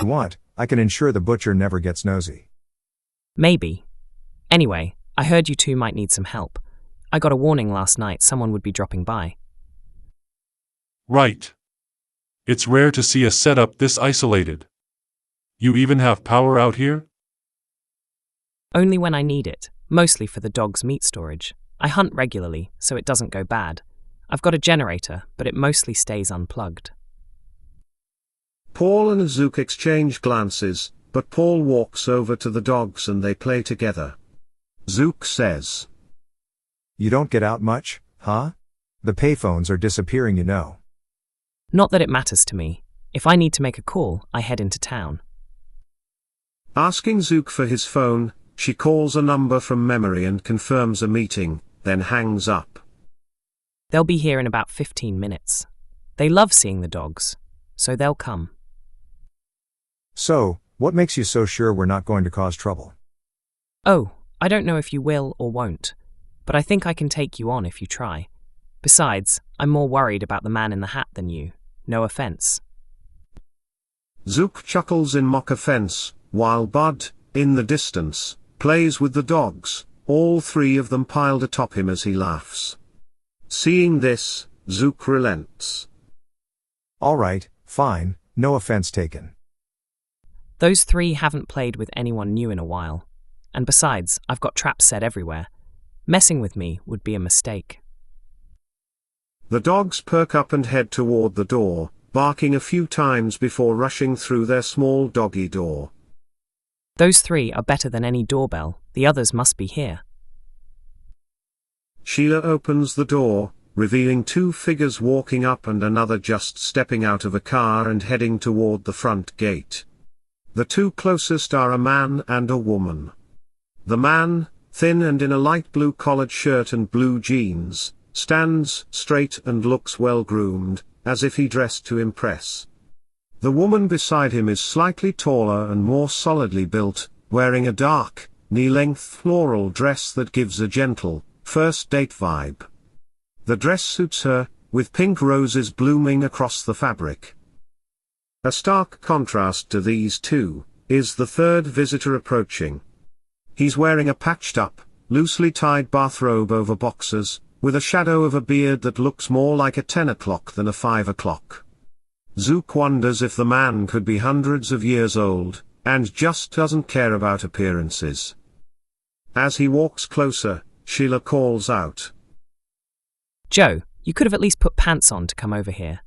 B: You want, I can ensure the butcher never gets nosy.
T: Maybe. Anyway, I heard you two might need some help. I got a warning last night someone would be dropping by.
G: Right. It's rare to see a setup this isolated. You even have power out here?
T: Only when I need it, mostly for the dog's meat storage. I hunt regularly, so it doesn't go bad. I've got a generator, but it mostly stays unplugged.
A: Paul and Zook exchange glances, but Paul walks over to the dogs and they play together. Zook says,
B: You don't get out much, huh? The payphones are disappearing, you know.
T: Not that it matters to me. If I need to make a call, I head into town.
A: Asking Zook for his phone, she calls a number from memory and confirms a meeting, then hangs up.
T: They'll be here in about 15 minutes. They love seeing the dogs, so they'll come.
B: So, what makes you so sure we're not going to cause trouble?
T: Oh, I don't know if you will or won't, but I think I can take you on if you try. Besides, I'm more worried about the man in the hat than you. No offense.
A: Zook chuckles in mock offense, while Bud, in the distance, plays with the dogs, all 3 of them piled atop him as he laughs. Seeing this, Zook relents.
B: All right, fine, no offense taken.
T: Those 3 haven't played with anyone new in a while. And besides, I've got traps set everywhere. Messing with me would be a mistake.
A: The dogs perk up and head toward the door, barking a few times before rushing through their small doggy door.
T: Those 3 are better than any doorbell, the others must be here.
A: Sheila opens the door, revealing 2 figures walking up and another just stepping out of a car and heading toward the front gate. The 2 closest are a man and a woman. The man, thin and in a light blue collared shirt and blue jeans, stands straight and looks well groomed, as if he dressed to impress. The woman beside him is slightly taller and more solidly built, wearing a dark, knee-length floral dress that gives a gentle, first date vibe. The dress suits her, with pink roses blooming across the fabric. A stark contrast to these 2 is the 3rd visitor approaching. He's wearing a patched-up, loosely tied bathrobe over boxers, with a shadow of a beard that looks more like a 10 o'clock than a 5 o'clock. Zook wonders if the man could be hundreds of years old, and just doesn't care about appearances. As he walks closer, Sheila calls out,
T: Joe, you could have at least put pants on to come over here.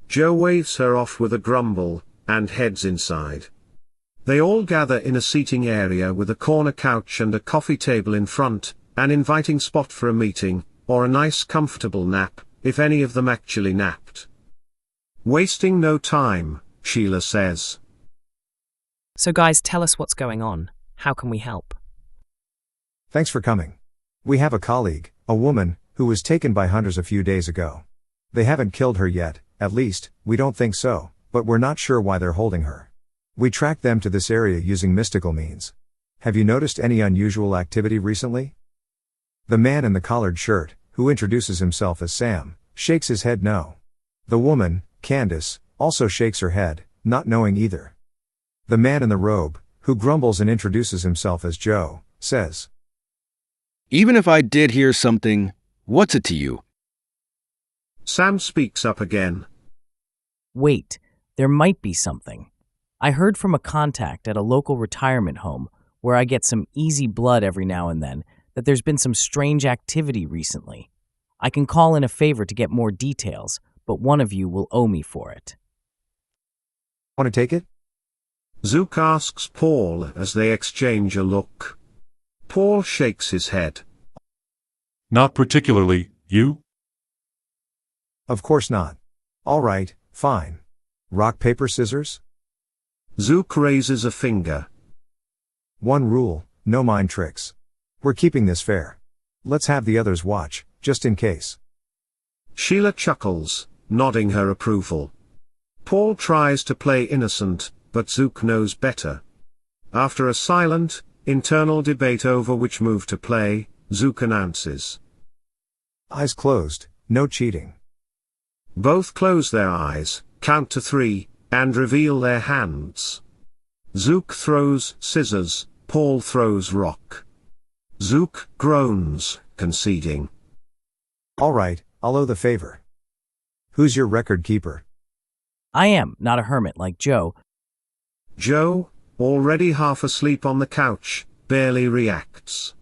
A: Joe waves her off with a grumble, and heads inside. They all gather in a seating area with a corner couch and a coffee table in front, an inviting spot for a meeting, or a nice comfortable nap, if any of them actually napped. Wasting no time, Sheila says.
T: So guys, tell us what's going on. How can we help?
B: Thanks for coming. We have a colleague, a woman, who was taken by hunters a few days ago. They haven't killed her yet, at least, we don't think so, but we're not sure why they're holding her. We tracked them to this area using mystical means. Have you noticed any unusual activity recently? The man in the collared shirt, who introduces himself as Sam, shakes his head no. The woman, Candace, also shakes her head, not knowing either. The man in the robe, who grumbles and introduces himself as Joe, says,
K: Even if I did hear something, what's it to you?
A: Sam speaks up again.
Q: Wait, there might be something. I heard from a contact at a local retirement home, where I get some easy blood every now and then, that there's been some strange activity recently. I can call in a favor to get more details, but one of you will owe me for it.
B: Want to take it?
A: Zook asks Paul as they exchange a look. Paul shakes his head.
G: Not particularly, you?
B: Of course not. All right, fine. Rock, paper, scissors?
A: Zook raises a finger.
B: One rule, no mind tricks. We're keeping this fair. Let's have the others watch, just in case.
A: Sheila chuckles, nodding her approval. Paul tries to play innocent, but Zook knows better. After a silent, internal debate over which move to play, Zook announces.
B: Eyes closed, no cheating.
A: Both close their eyes, count to 3, and reveal their hands. Zook throws scissors, Paul throws rock. Zook groans, conceding.
B: All right, I'll owe the favor. Who's your record keeper?
Q: I am, not a hermit like Joe.
A: Joe, already half asleep on the couch, barely reacts.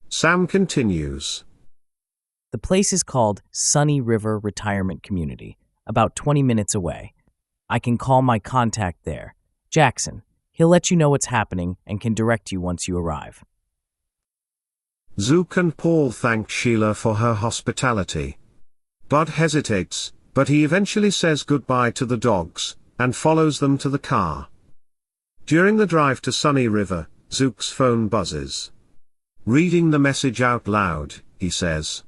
A: Sam continues.
Q: The place is called Sunny River Retirement Community, about 20 minutes away. I can call my contact there, Jackson. He'll let you know what's happening and can direct you once you arrive.
A: Zook and Paul thank Sheila for her hospitality. Bud hesitates, but he eventually says goodbye to the dogs, and follows them to the car. During the drive to Sunny River, Zook's phone buzzes. Reading the message out loud, he says.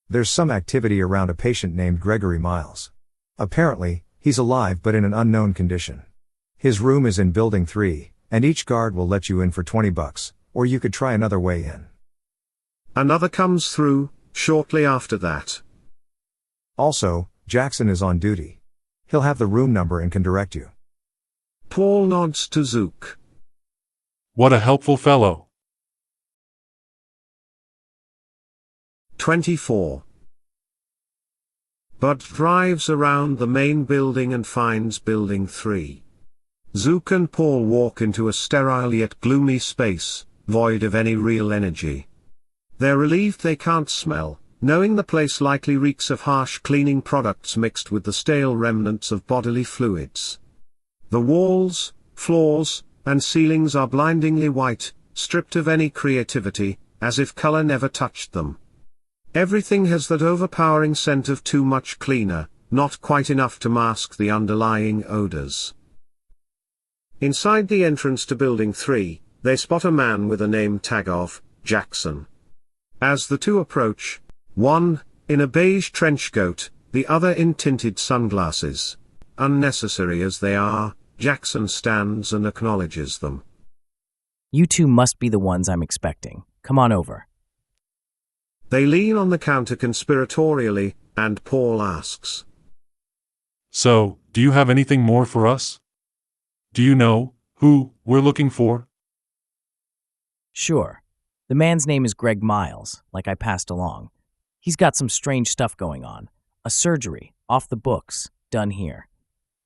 B: There's some activity around a patient named Gregory Miles. Apparently, he's alive but in an unknown condition. His room is in Building 3, and each guard will let you in for $20, or you could try another way in.
A: Another comes through, shortly after that.
B: Also, Jackson is on duty. He'll have the room number and can direct you.
A: Paul nods to Zook.
G: What a helpful fellow.
A: 24. Bud drives around the main building and finds Building 3. Zook and Paul walk into a sterile yet gloomy space, void of any real energy. They're relieved they can't smell, knowing the place likely reeks of harsh cleaning products mixed with the stale remnants of bodily fluids. The walls, floors, and ceilings are blindingly white, stripped of any creativity, as if color never touched them. Everything has that overpowering scent of too much cleaner, not quite enough to mask the underlying odors. Inside the entrance to Building 3, they spot a man with a name tag of Jackson. As the two approach, one, in a beige trench coat, the other in tinted sunglasses. Unnecessary as they are, Jackson stands and acknowledges them.
Q: You two must be the ones I'm expecting. Come on over.
A: They lean on the counter conspiratorially, and Paul asks,
G: So, do you have anything more for us? Do you know who we're looking for?
Q: Sure. The man's name is Greg Miles, like I passed along. He's got some strange stuff going on. A surgery, off the books, done here.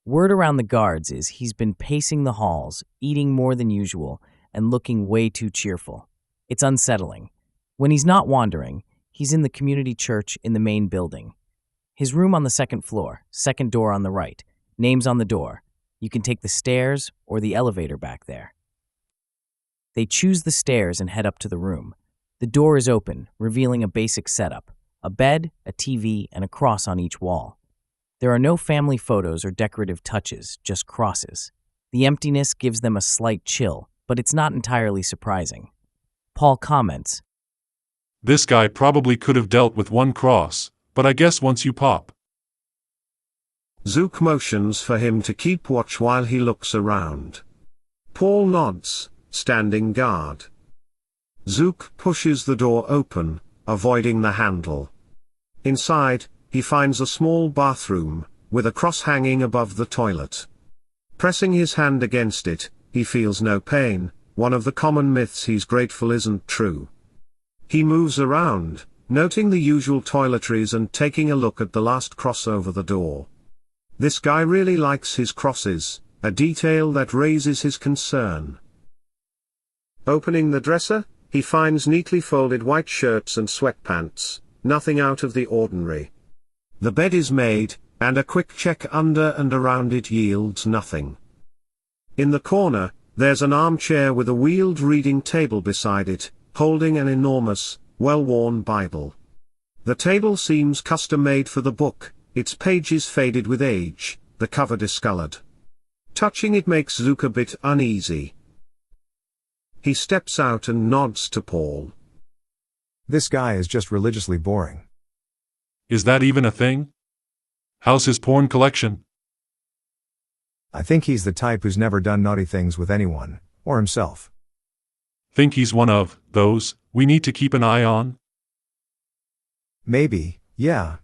Q: Word around the guards is he's been pacing the halls, eating more than usual, and looking way too cheerful. It's unsettling. When he's not wandering, he's in the community church in the main building. His room on the second floor, second door on the right, name's on the door. You can take the stairs or the elevator back there. They choose the stairs and head up to the room. The door is open, revealing a basic setup: a bed, a TV, and a cross on each wall. There are no family photos or decorative touches, just crosses. The emptiness gives them a slight chill, but it's not entirely surprising. Paul comments,
G: This guy probably could have dealt with one cross, but I guess once you pop.
A: Zook motions for him to keep watch while he looks around. Paul nods, standing guard. Zook pushes the door open, avoiding the handle. Inside, he finds a small bathroom, with a cross hanging above the toilet. Pressing his hand against it, he feels no pain, one of the common myths he's grateful isn't true. He moves around, noting the usual toiletries and taking a look at the last cross over the door. This guy really likes his crosses, a detail that raises his concern. Opening the dresser, he finds neatly folded white shirts and sweatpants, nothing out of the ordinary. The bed is made, and a quick check under and around it yields nothing. In the corner, there's an armchair with a wheeled reading table beside it, holding an enormous, well-worn Bible. The table seems custom-made for the book, its pages faded with age, the cover discolored. Touching it makes Zook a bit uneasy. He steps out and nods to Paul.
B: This guy is just religiously boring.
G: Is that even a thing? How's his porn collection?
B: I think he's the type who's never done naughty things with anyone, or himself.
G: Think he's one of those we need to keep an eye on?
B: Maybe, yeah.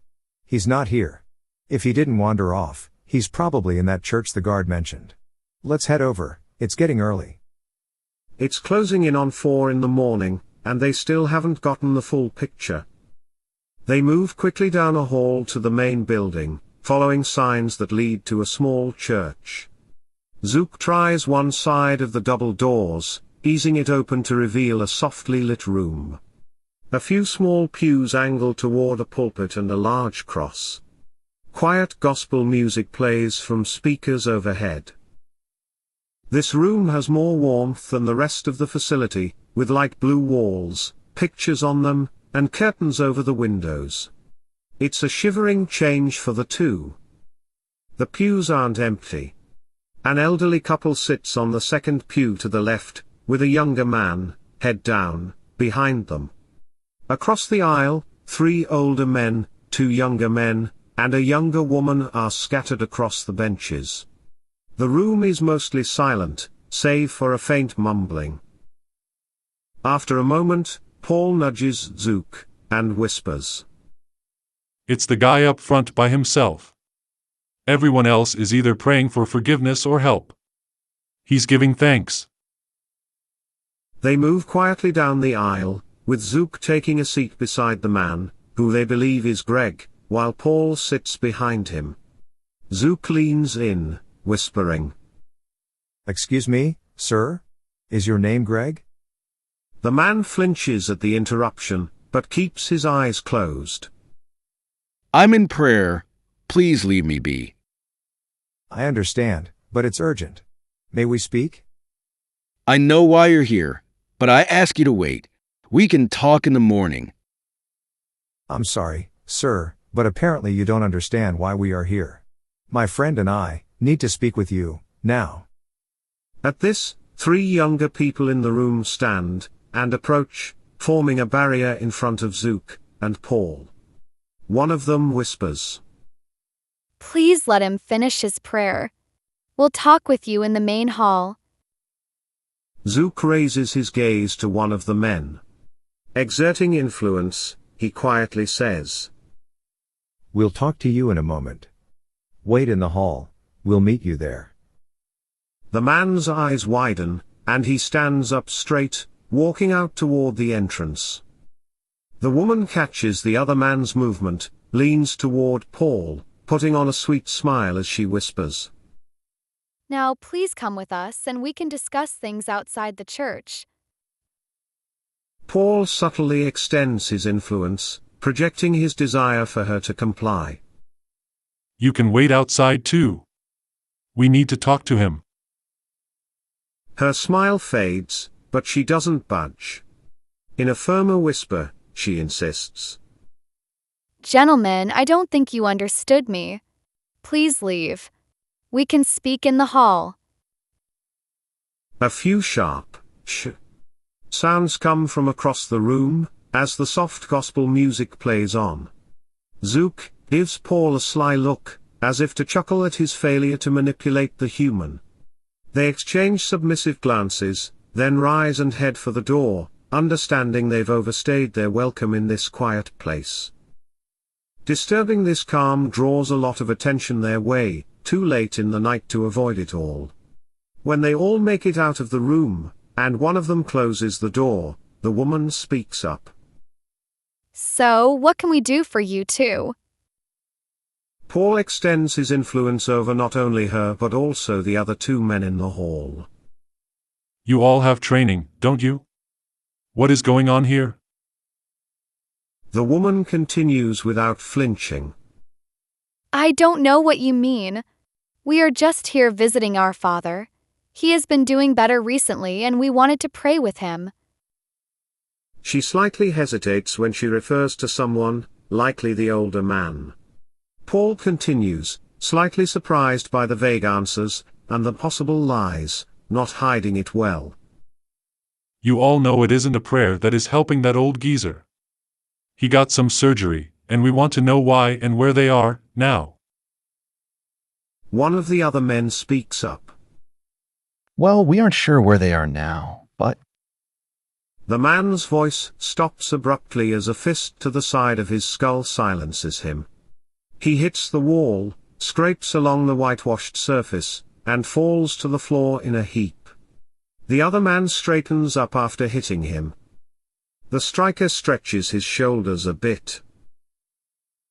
B: He's not here. If he didn't wander off, he's probably in that church the guard mentioned. Let's head over, it's getting early.
A: It's closing in on 4 in the morning, and they still haven't gotten the full picture. They move quickly down a hall to the main building, following signs that lead to a small church. Zook tries one side of the double doors, easing it open to reveal a softly lit room. A few small pews angle toward a pulpit and a large cross. Quiet gospel music plays from speakers overhead. This room has more warmth than the rest of the facility, with light blue walls, pictures on them, and curtains over the windows. It's a shivering change for the two. The pews aren't empty. An elderly couple sits on the second pew to the left, with a younger man, head down, behind them. Across the aisle, 3 older men, 2 younger men, and a younger woman are scattered across the benches. The room is mostly silent, save for a faint mumbling. After a moment, Paul nudges Zook, and whispers.
G: It's the guy up front by himself. Everyone else is either praying for forgiveness or help. He's giving thanks.
A: They move quietly down the aisle, with Zook taking a seat beside the man, who they believe is Greg, while Paul sits behind him. Zook leans in, whispering.
B: Excuse me, sir? Is your name Greg?
A: The man flinches at the interruption, but keeps his eyes closed.
K: I'm in prayer. Please leave me be.
B: I understand, but it's urgent. May we speak?
K: I know why you're here, but I ask you to wait. We can talk in the morning.
B: I'm sorry, sir, but apparently you don't understand why we are here. My friend and I need to speak with you, now.
A: At this, 3 younger people in the room stand and approach, forming a barrier in front of Zook and Paul. One of them whispers,
F: Please let him finish his prayer. We'll talk with you in the main hall.
A: Zook raises his gaze to one of the men. Exerting influence, he quietly says,
B: We'll talk to you in a moment. Wait in the hall, we'll meet you there.
A: The man's eyes widen, and he stands up straight, walking out toward the entrance. The woman catches the other man's movement, leans toward Paul, putting on a sweet smile as she whispers,
F: Now please come with us and we can discuss things outside the church.
A: Paul subtly extends his influence, projecting his desire for her to comply.
G: You can wait outside too. We need to talk to him.
A: Her smile fades, but she doesn't budge. In a firmer whisper, she insists,
F: Gentlemen, I don't think you understood me. Please leave. We can speak in the hall.
A: A few sharp sh sounds come from across the room, as the soft gospel music plays on. Zook gives Paul a sly look, as if to chuckle at his failure to manipulate the human. They exchange submissive glances, then rise and head for the door, understanding they've overstayed their welcome in this quiet place. Disturbing this calm draws a lot of attention their way, too late in the night to avoid it all. When they all make it out of the room, and one of them closes the door, the woman speaks up.
F: So, what can we do for you two?
A: Paul extends his influence over not only her but also the other 2 men in the hall.
G: You all have training, don't you? What is going on here?
A: The woman continues without flinching.
F: I don't know what you mean. We are just here visiting our father. He has been doing better recently and we wanted to pray with him.
A: She slightly hesitates when she refers to someone, likely the older man. Paul continues, slightly surprised by the vague answers, and the possible lies, not hiding it well.
G: You all know it isn't a prayer that is helping that old geezer. He got some surgery, and we want to know why and where they are, now.
A: One of the other men speaks up.
U: Well, we aren't sure where they are now, but...
A: The man's voice stops abruptly as a fist to the side of his skull silences him. He hits the wall, scrapes along the whitewashed surface, and falls to the floor in a heap. The other man straightens up after hitting him. The striker stretches his shoulders a bit.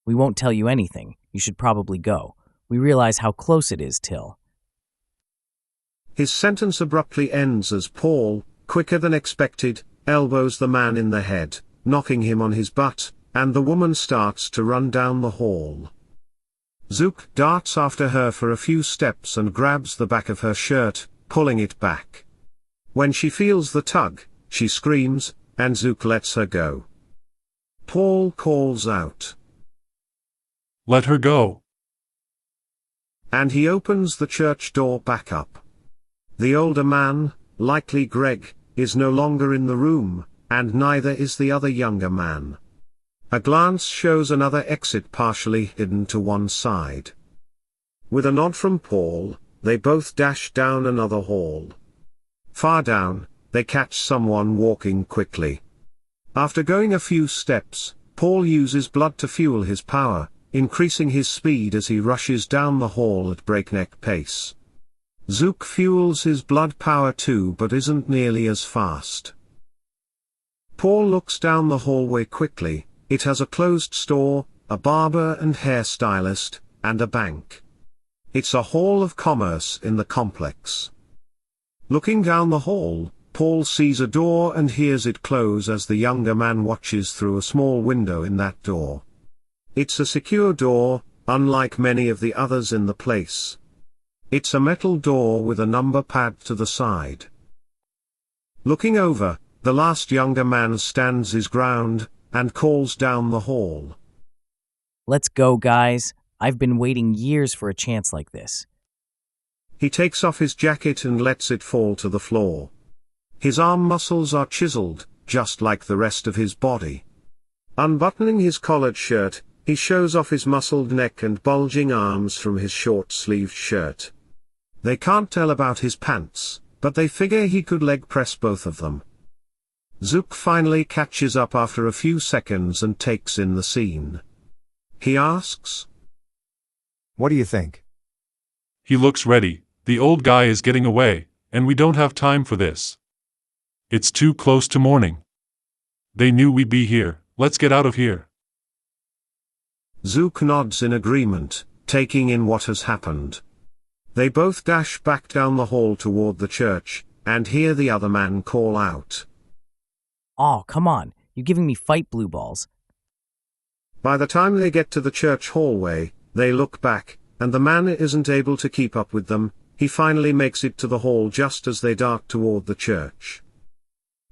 Q: We won't tell you anything. You should probably go. We realize how close it is till.
A: His sentence abruptly ends as Paul, quicker than expected, elbows the man in the head, knocking him on his butt, and the woman starts to run down the hall. Zook darts after her for a few steps and grabs the back of her shirt, pulling it back. When she feels the tug, she screams, and Zook lets her go. Paul calls out,
G: Let her go.
A: And he opens the church door back up. The older man, likely Greg, is no longer in the room, and neither is the other younger man. A glance shows another exit partially hidden to one side. With a nod from Paul, they both dash down another hall. Far down, they catch someone walking quickly. After going a few steps, Paul uses blood to fuel his power, increasing his speed as he rushes down the hall at breakneck pace. Zook fuels his blood power too but isn't nearly as fast. Paul looks down the hallway quickly. It has a closed store, a barber and hairstylist, and a bank. It's a hall of commerce in the complex. Looking down the hall, Paul sees a door and hears it close as the younger man watches through a small window in that door. It's a secure door, unlike many of the others in the place. It's a metal door with a number pad to the side. Looking over, the last younger man stands his ground, and calls down the hall.
Q: Let's go, guys. I've been waiting years for a chance like this.
A: He takes off his jacket and lets it fall to the floor. His arm muscles are chiseled, just like the rest of his body. Unbuttoning his collared shirt, he shows off his muscled neck and bulging arms from his short-sleeved shirt. They can't tell about his pants, but they figure he could leg press both of them. Zook finally catches up after a few seconds and takes in the scene. He asks,
B: "What do you think?"
G: He looks ready. The old guy is getting away, and we don't have time for this. It's too close to morning. They knew we'd be here. Let's get out of here.
A: Zook nods in agreement, taking in what has happened. They both dash back down the hall toward the church, and hear the other man call out.
Q: "Aw, come on, you're giving me fight blue balls."
A: By the time they get to the church hallway, they look back, and the man isn't able to keep up with them. He finally makes it to the hall just as they dart toward the church.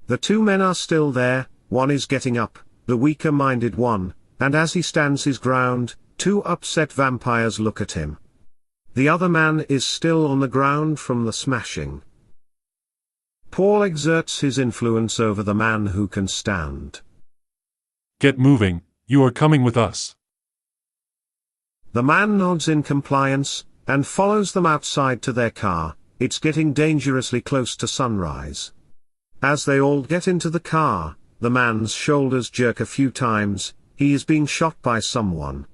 A: The two men are still there, one is getting up, the weaker-minded one, and as he stands his ground, two upset vampires look at him. The other man is still on the ground from the smashing. Paul exerts his influence over the man who can stand.
G: Get moving, you are coming with us.
A: The man nods in compliance, and follows them outside to their car. It's getting dangerously close to sunrise. As they all get into the car, the man's shoulders jerk a few times. He is being shot by someone.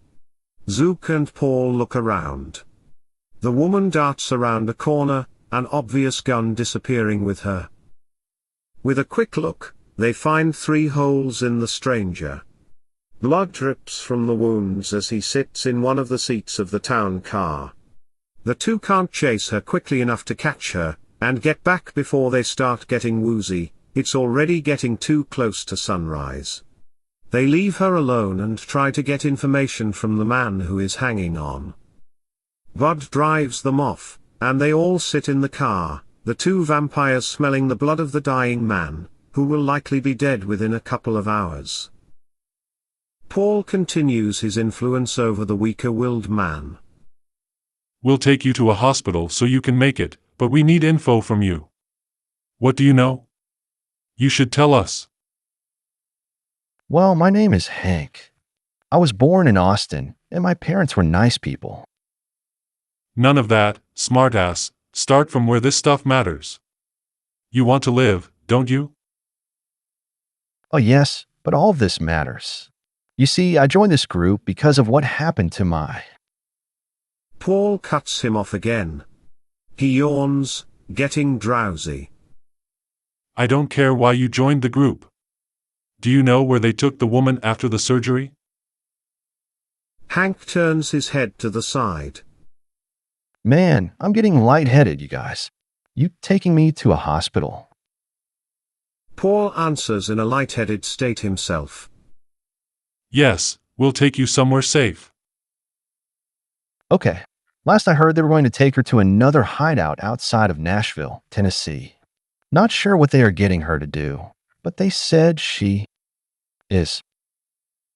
A: Zook and Paul look around. The woman darts around a corner, an obvious gun disappearing with her. With a quick look, they find 3 holes in the stranger. Blood drips from the wounds as he sits in one of the seats of the town car. The two can't chase her quickly enough to catch her, and get back before they start getting woozy. It's already getting too close to sunrise. They leave her alone and try to get information from the man who is hanging on. Bud drives them off, and they all sit in the car, the 2 vampires smelling the blood of the dying man, who will likely be dead within a couple of hours. Paul continues his influence over the weaker-willed man.
G: We'll take you to a hospital so you can make it, but we need info from you. What do you know? You should tell us.
U: Well, my name is Hank. I was born in Austin, and my parents were nice people.
G: None of that, smartass. Start from where this stuff matters. You want to live, don't you?
U: Oh yes, but all of this matters. You see, I joined this group because of what happened to my...
A: Paul cuts him off again. He yawns, getting drowsy.
G: I don't care why you joined the group. Do you know where they took the woman after the surgery?
A: Hank turns his head to the side.
U: Man, I'm getting lightheaded, you guys. You taking me to a hospital?
A: Paul answers in a lightheaded state himself.
G: Yes, we'll take you somewhere safe.
U: Okay. Last I heard they were going to take her to another hideout outside of Nashville, Tennessee. Not sure what they are getting her to do, but they said she is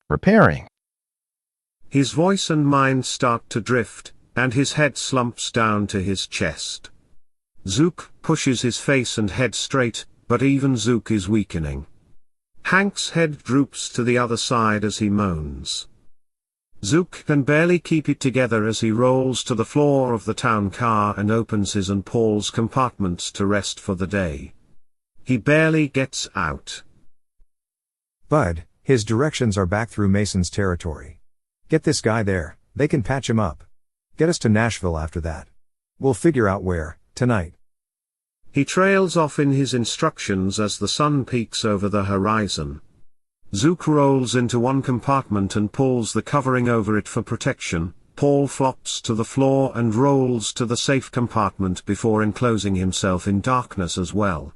U: repairing.
A: His voice and mind start to drift, and his head slumps down to his chest. Zook pushes his face and head straight, but even Zook is weakening. Hank's head droops to the other side as he moans. Zook can barely keep it together as he rolls to the floor of the town car and opens his and Paul's compartments to rest for the day. He barely gets out.
B: Bud, his directions are back through Mason's territory. Get this guy there, they can patch him up. Get us to Nashville after that. We'll figure out where, tonight.
A: He trails off in his instructions as the sun peaks over the horizon. Zook rolls into one compartment and pulls the covering over it for protection. Paul flops to the floor and rolls to the safe compartment before enclosing himself in darkness as well.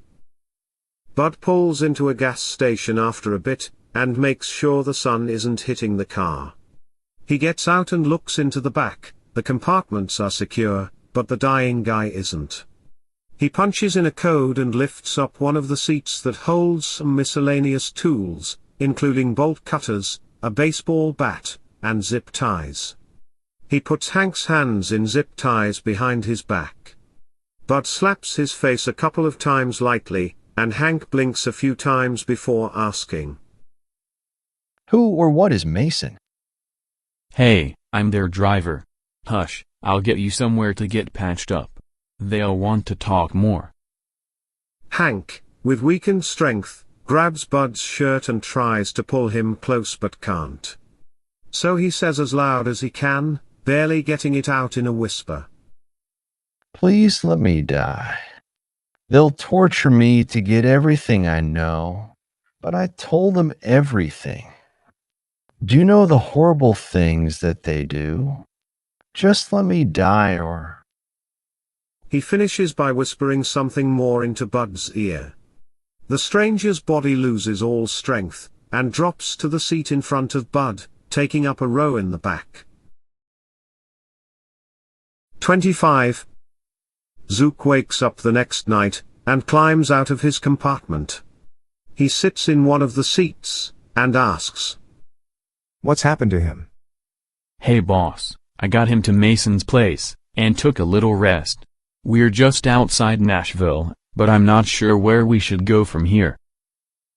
A: Bud pulls into a gas station after a bit, and makes sure the sun isn't hitting the car. He gets out and looks into the back. The compartments are secure, but the dying guy isn't. He punches in a code and lifts up one of the seats that holds some miscellaneous tools, including bolt cutters, a baseball bat, and zip ties. He puts Hank's hands in zip ties behind his back. Bud slaps his face a couple of times lightly, and Hank blinks a few times before asking,
U: "Who or what is Mason?"
D: Hey, I'm their driver. Hush, I'll get you somewhere to get patched up. They'll want to talk more.
A: Hank, with weakened strength, grabs Bud's shirt and tries to pull him close but can't. So he says as loud as he can, barely getting it out in a whisper,
U: "Please let me die. They'll torture me to get everything I know, but I told them everything. Do you know the horrible things that they do? Just let me die or..."
A: He finishes by whispering something more into Bud's ear. The stranger's body loses all strength, and drops to the seat in front of Bud, taking up a row in the back. 25. Zook wakes up the next night, and climbs out of his compartment. He sits in one of the seats, and asks,
B: "What's happened to him?"
D: Hey boss, I got him to Mason's place, and took a little rest. We're just outside Nashville, but I'm not sure where we should go from here.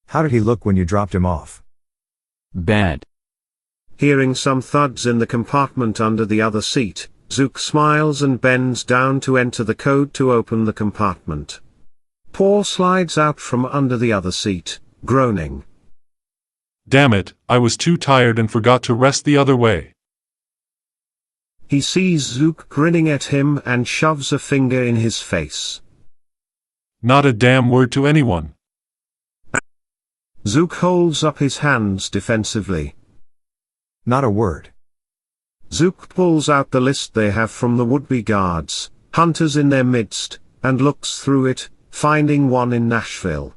B: How did he look when you dropped him off?
D: Bad.
A: Hearing some thuds in the compartment under the other seat, Zook smiles and bends down to enter the code to open the compartment. Paul slides out from under the other seat, groaning.
G: Damn it, I was too tired and forgot to rest the other way.
A: He sees Zook grinning at him and shoves a finger in his face.
G: Not a damn word to anyone.
A: Zook holds up his hands defensively.
B: Not a word.
A: Zook pulls out the list they have from the would-be guards, hunters in their midst, and looks through it, finding one in Nashville.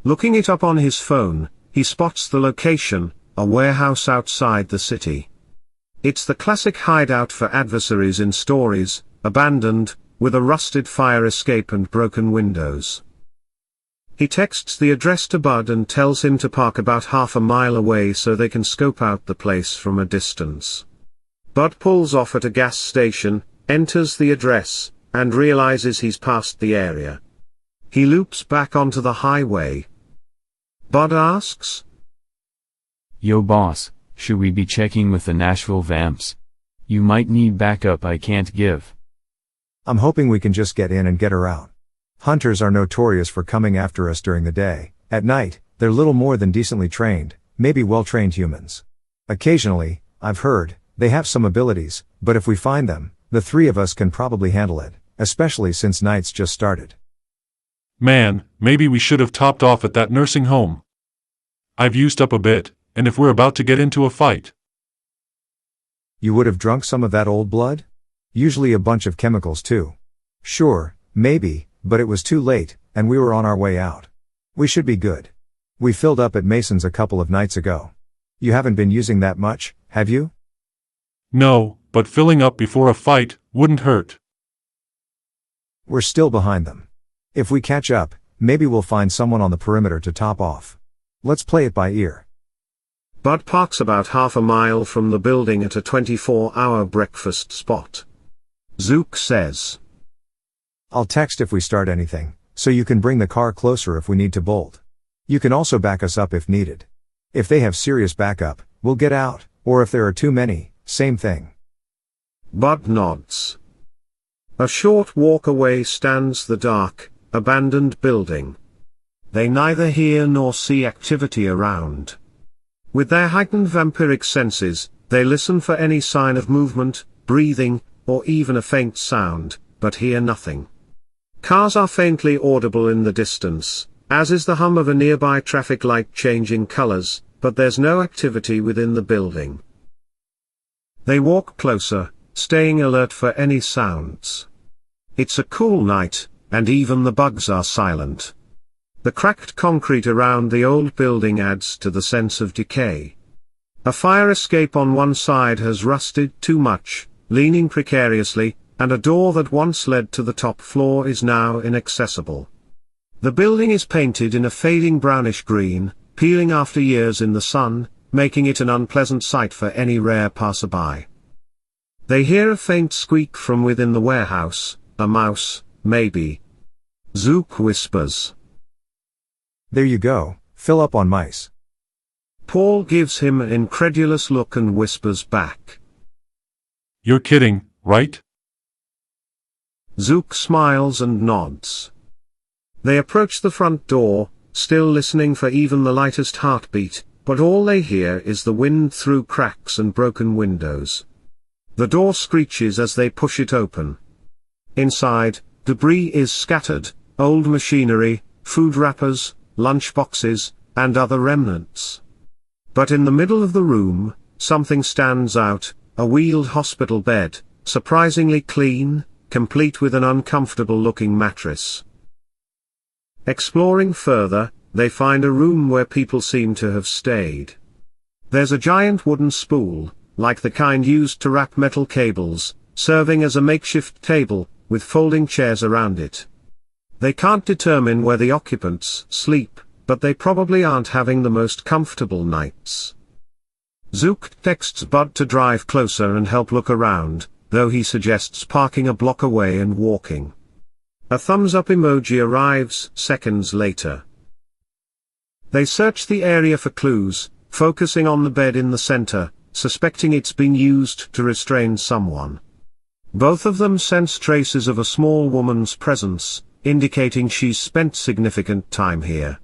A: Looking it up on his phone, he spots the location, a warehouse outside the city. It's the classic hideout for adversaries in stories, abandoned, with a rusted fire escape and broken windows. He texts the address to Bud and tells him to park about half a mile away so they can scope out the place from a distance. Bud pulls off at a gas station, enters the address, and realizes he's passed the area. He loops back onto the highway. Bud asks,
D: Yo boss, should we be checking with the Nashville vamps? You might need backup I can't give.
B: I'm hoping we can just get in and get her out. Hunters are notorious for coming after us during the day. At night, they're little more than decently trained, maybe well-trained humans. Occasionally, I've heard, they have some abilities, but if we find them, the three of us can probably handle it, especially since night's just started.
G: Man, maybe we should have topped off at that nursing home. I've used up a bit, and if we're about to get into a fight.
B: You would have drunk some of that old blood? Usually a bunch of chemicals too. Sure, maybe, but it was too late, and we were on our way out. We should be good. We filled up at Mason's a couple of nights ago. You haven't been using that much, have you?
G: No, but filling up before a fight wouldn't hurt.
B: We're still behind them. If we catch up, maybe we'll find someone on the perimeter to top off. Let's play it by ear.
A: Bud parks about half a mile from the building at a 24-hour breakfast spot. Zook says,
B: I'll text if we start anything, so you can bring the car closer if we need to bolt. You can also back us up if needed. If they have serious backup, we'll get out, or if there are too many, same thing.
A: Bud nods. A short walk away stands the dark, abandoned building. They neither hear nor see activity around. With their heightened vampiric senses, they listen for any sign of movement, breathing, or even a faint sound, but hear nothing. Cars are faintly audible in the distance, as is the hum of a nearby traffic light changing colors, but there's no activity within the building. They walk closer, staying alert for any sounds. It's a cool night, and even the bugs are silent. The cracked concrete around the old building adds to the sense of decay. A fire escape on one side has rusted too much, leaning precariously, and a door that once led to the top floor is now inaccessible. The building is painted in a fading brownish green, peeling after years in the sun, making it an unpleasant sight for any rare passerby. They hear a faint squeak from within the warehouse, a mouse, maybe. Zook whispers.
B: There you go, fill up on mice.
A: Paul gives him an incredulous look and whispers back.
G: You're kidding, right?
A: Zook smiles and nods. They approach the front door, still listening for even the lightest heartbeat, but all they hear is the wind through cracks and broken windows. The door screeches as they push it open. Inside, debris is scattered, old machinery, food wrappers, lunch boxes, and other remnants. But in the middle of the room, something stands out, a wheeled hospital bed, surprisingly clean, complete with an uncomfortable-looking mattress. Exploring further, they find a room where people seem to have stayed. There's a giant wooden spool, like the kind used to wrap metal cables, serving as a makeshift table, with folding chairs around it. They can't determine where the occupants sleep, but they probably aren't having the most comfortable nights. Zook texts Bud to drive closer and help look around, though he suggests parking a block away and walking. A thumbs-up emoji arrives seconds later. They search the area for clues, focusing on the bed in the center, suspecting it's been used to restrain someone. Both of them sense traces of a small woman's presence, indicating she's spent significant time here.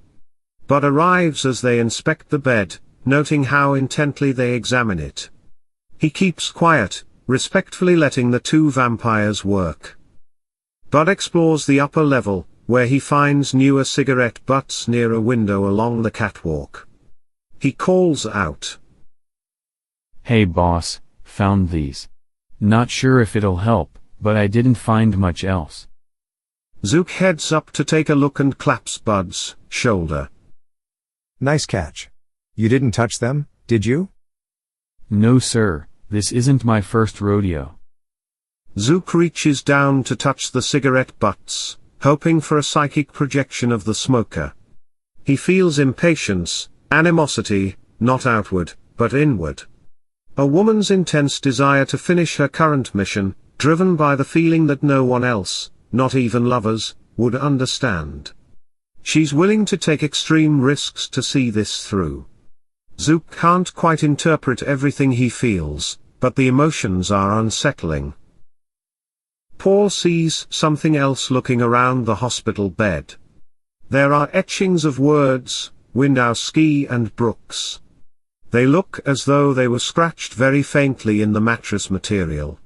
A: Bud arrives as they inspect the bed, noting how intently they examine it. He keeps quiet, respectfully letting the two vampires work. Bud explores the upper level, where he finds newer cigarette butts near a window along the catwalk. He calls out.
D: Hey boss, found these. Not sure if it'll help, but I didn't find much else.
A: Zook heads up to take a look and claps Bud's shoulder.
B: Nice catch. You didn't touch them, did you?
D: No sir, this isn't my first rodeo.
A: Zook reaches down to touch the cigarette butts, hoping for a psychic projection of the smoker. He feels impatience, animosity, not outward, but inward. A woman's intense desire to finish her current mission, driven by the feeling that no one else, not even lovers, would understand. She's willing to take extreme risks to see this through. Zook can't quite interpret everything he feels, but the emotions are unsettling. Paul sees something else looking around the hospital bed. There are etchings of words, Windowski and Brooks. They look as though they were scratched very faintly in the mattress material.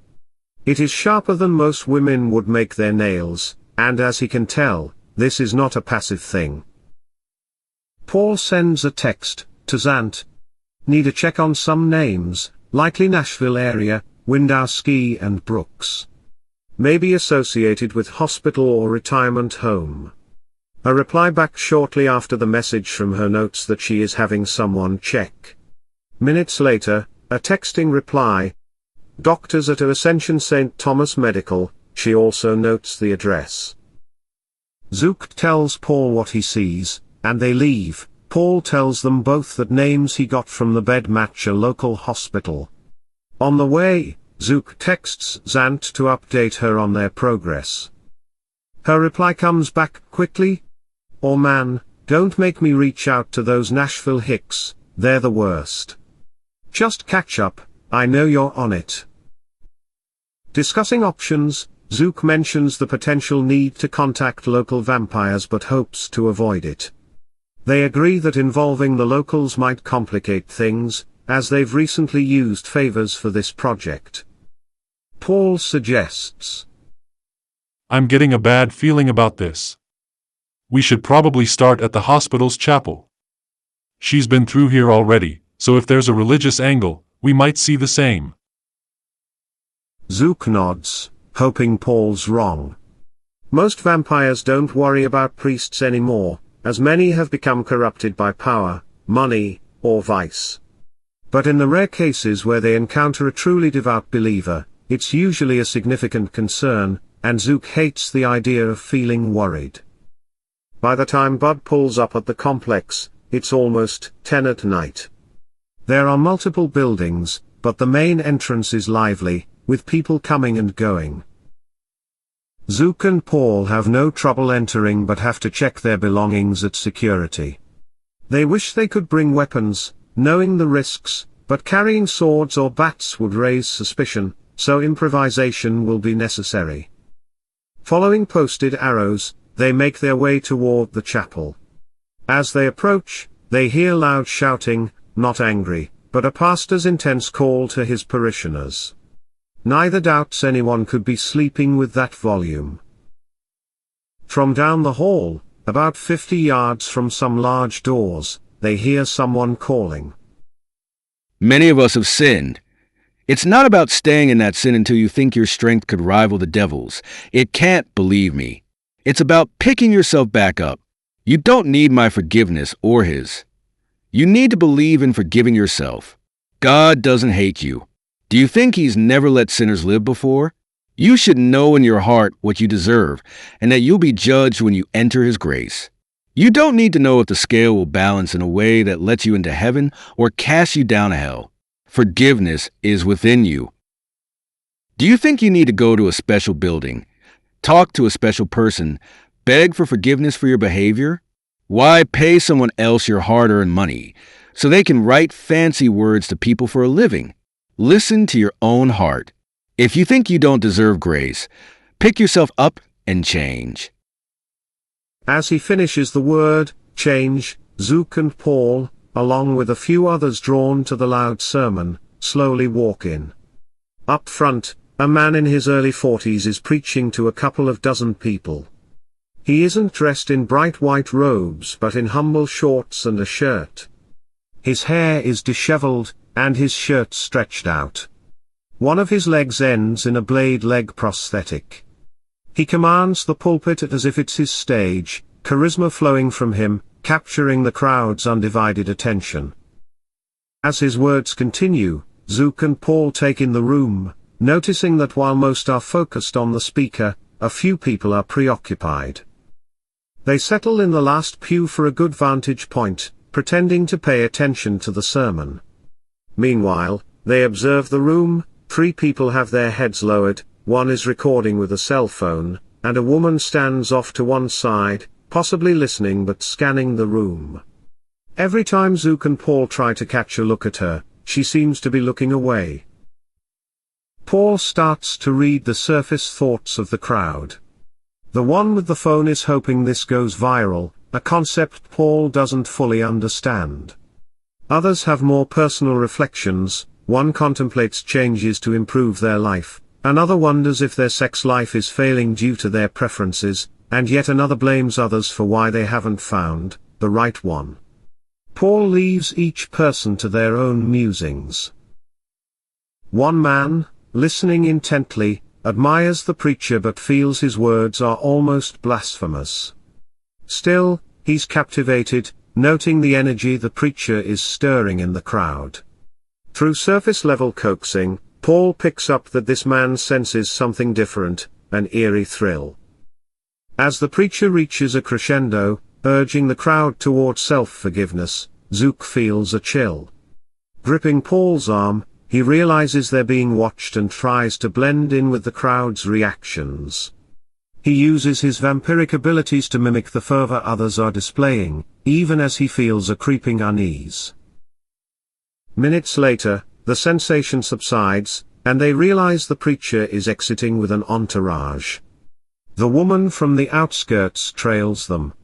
A: It is sharper than most women would make their nails, and as he can tell, this is not a passive thing. Paul sends a text to Zant. Need a check on some names, likely Nashville area, Windowski and Brooks. Maybe associated with hospital or retirement home. A reply back shortly after the message from her notes that she is having someone check. Minutes later, a texting reply. Doctors at Ascension St. Thomas Medical. She also notes the address. Zook tells Paul what he sees, and they leave. Paul tells them both that names he got from the bed match a local hospital. On the way, Zook texts Zant to update her on their progress. Her reply comes back quickly. Oh man, don't make me reach out to those Nashville hicks, they're the worst. Just catch up, I know you're on it. Discussing options, Zook mentions the potential need to contact local vampires but hopes to avoid it. They agree that involving the locals might complicate things, as they've recently used favors for this project. Paul suggests.
G: I'm getting a bad feeling about this. We should probably start at the hospital's chapel. She's been through here already, so if there's a religious angle, we might see the same.
A: Zook nods, hoping Paul's wrong. Most vampires don't worry about priests anymore, as many have become corrupted by power, money, or vice. But in the rare cases where they encounter a truly devout believer, it's usually a significant concern, and Zook hates the idea of feeling worried. By the time Bud pulls up at the complex, it's almost 10 at night. There are multiple buildings, but the main entrance is lively, with people coming and going. Zook and Paul have no trouble entering but have to check their belongings at security. They wish they could bring weapons, knowing the risks, but carrying swords or bats would raise suspicion, so improvisation will be necessary. Following posted arrows, they make their way toward the chapel. As they approach, they hear loud shouting, not angry, but a pastor's intense call to his parishioners. Neither doubts anyone could be sleeping with that volume. From down the hall, about 50 yards from some large doors, they hear someone calling.
K: Many of us have sinned. It's not about staying in that sin until you think your strength could rival the devil's. It can't, believe me. It's about picking yourself back up. You don't need my forgiveness or his. You need to believe in forgiving yourself. God doesn't hate you. Do you think he's never let sinners live before? You should know in your heart what you deserve, and that you'll be judged when you enter his grace. You don't need to know if the scale will balance in a way that lets you into heaven or casts you down to hell. Forgiveness is within you. Do you think you need to go to a special building, talk to a special person, beg for forgiveness for your behavior? Why pay someone else your hard-earned money so they can write fancy words to people for a living? Listen to your own heart. If you think you don't deserve grace, pick yourself up and change.
A: As he finishes the word, change, Zook and Paul, along with a few others drawn to the loud sermon, slowly walk in. Up front, a man in his early 40s is preaching to a couple of dozen people. He isn't dressed in bright white robes but in humble shorts and a shirt. His hair is disheveled, and his shirt stretched out. One of his legs ends in a blade leg prosthetic. He commands the pulpit as if it's his stage, charisma flowing from him, capturing the crowd's undivided attention. As his words continue, Zook and Paul take in the room, noticing that while most are focused on the speaker, a few people are preoccupied. They settle in the last pew for a good vantage point, pretending to pay attention to the sermon. Meanwhile, they observe the room. 3 people have their heads lowered, one is recording with a cell phone, and a woman stands off to one side, possibly listening but scanning the room. Every time Zook and Paul try to catch a look at her, she seems to be looking away. Paul starts to read the surface thoughts of the crowd. The one with the phone is hoping this goes viral, a concept Paul doesn't fully understand. Others have more personal reflections. One contemplates changes to improve their life, another wonders if their sex life is failing due to their preferences, and yet another blames others for why they haven't found the right one. Paul leaves each person to their own musings. One man, listening intently, admires the preacher but feels his words are almost blasphemous. Still, he's captivated, noting the energy the preacher is stirring in the crowd. Through surface-level coaxing, Paul picks up that this man senses something different, an eerie thrill. As the preacher reaches a crescendo, urging the crowd toward self-forgiveness, Zook feels a chill. Gripping Paul's arm, he realizes they're being watched and tries to blend in with the crowd's reactions. He uses his vampiric abilities to mimic the fervor others are displaying, even as he feels a creeping unease. Minutes later, the sensation subsides, and they realize the preacher is exiting with an entourage. The woman from the outskirts trails them.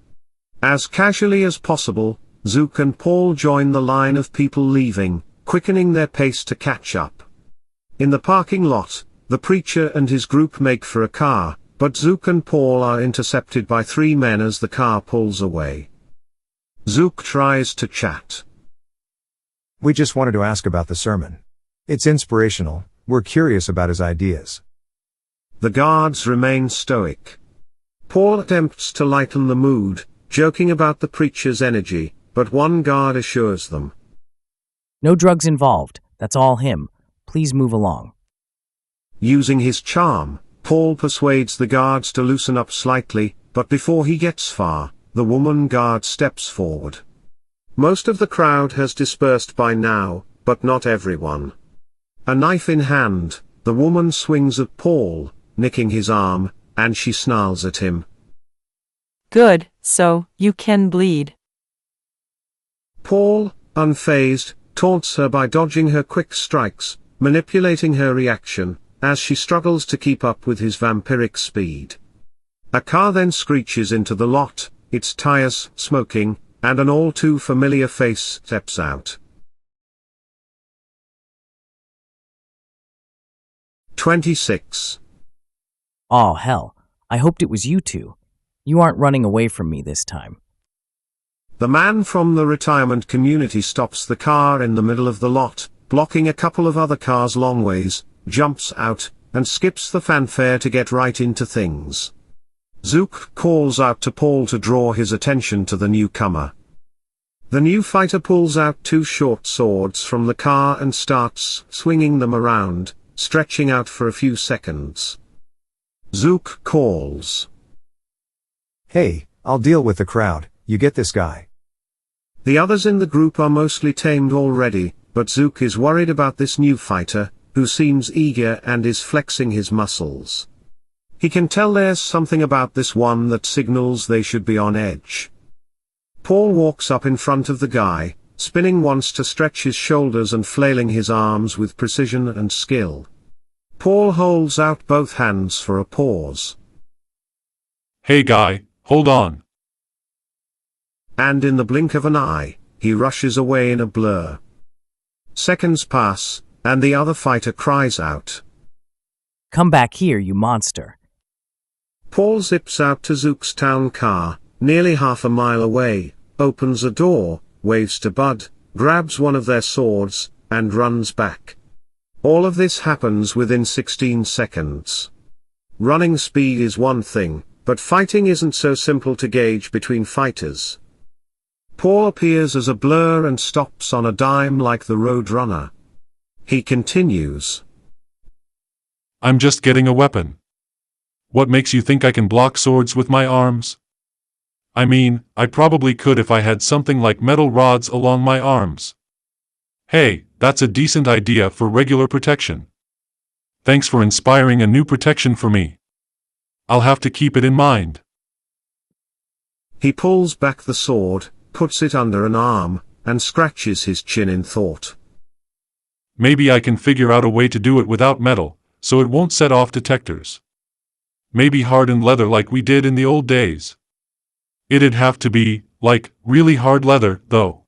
A: As casually as possible, Zook and Paul join the line of people leaving, quickening their pace to catch up. In the parking lot, the preacher and his group make for a car, but Zook and Paul are intercepted by 3 men as the car pulls away. Zook tries to chat.
B: We just wanted to ask about the sermon. It's inspirational, we're curious about his ideas.
A: The guards remain stoic. Paul attempts to lighten the mood, joking about the preacher's energy, but one guard assures them.
Q: No drugs involved, that's all him. Please move along.
A: Using his charm, Paul persuades the guards to loosen up slightly, but before he gets far, the woman guard steps forward. Most of the crowd has dispersed by now, but not everyone. A knife in hand, the woman swings at Paul, nicking his arm, and she snarls at him.
P: Good, so you can bleed.
A: Paul, unfazed, taunts her by dodging her quick strikes, manipulating her reaction, as she struggles to keep up with his vampiric speed. A car then screeches into the lot, its tires smoking, and an all too familiar face steps out. 26.
Q: Aw, hell. I hoped it was you two. You aren't running away from me this time.
A: The man from the retirement community stops the car in the middle of the lot, blocking a couple of other cars long ways, jumps out, and skips the fanfare to get right into things. Zook calls out to Paul to draw his attention to the newcomer. The new fighter pulls out two short swords from the car and starts swinging them around, stretching out for a few seconds. Zook calls.
B: Hey, I'll deal with the crowd, you get this guy.
A: The others in the group are mostly tamed already, but Zook is worried about this new fighter, who seems eager and is flexing his muscles. He can tell there's something about this one that signals they should be on edge. Paul walks up in front of the guy, spinning once to stretch his shoulders and flailing his arms with precision and skill. Paul holds out both hands for a pause.
G: Hey guy, hold on.
A: And in the blink of an eye, he rushes away in a blur. Seconds pass, and the other fighter cries out.
Q: Come back here, you monster.
A: Paul zips out to Zook's town car, nearly half a mile away, opens a door, waves to Bud, grabs one of their swords, and runs back. All of this happens within 16 seconds. Running speed is one thing, but fighting isn't so simple to gauge between fighters. Paul appears as a blur and stops on a dime like the Roadrunner. He continues.
G: I'm just getting a weapon. What makes you think I can block swords with my arms? I mean, I probably could if I had something like metal rods along my arms. Hey, that's a decent idea for regular protection. Thanks for inspiring a new protection for me. I'll have to keep it in mind.
A: He pulls back the sword, puts it under an arm, and scratches his chin in thought.
G: Maybe I can figure out a way to do it without metal, so it won't set off detectors. Maybe hardened leather like we did in the old days. It'd have to be, like, really hard leather, though.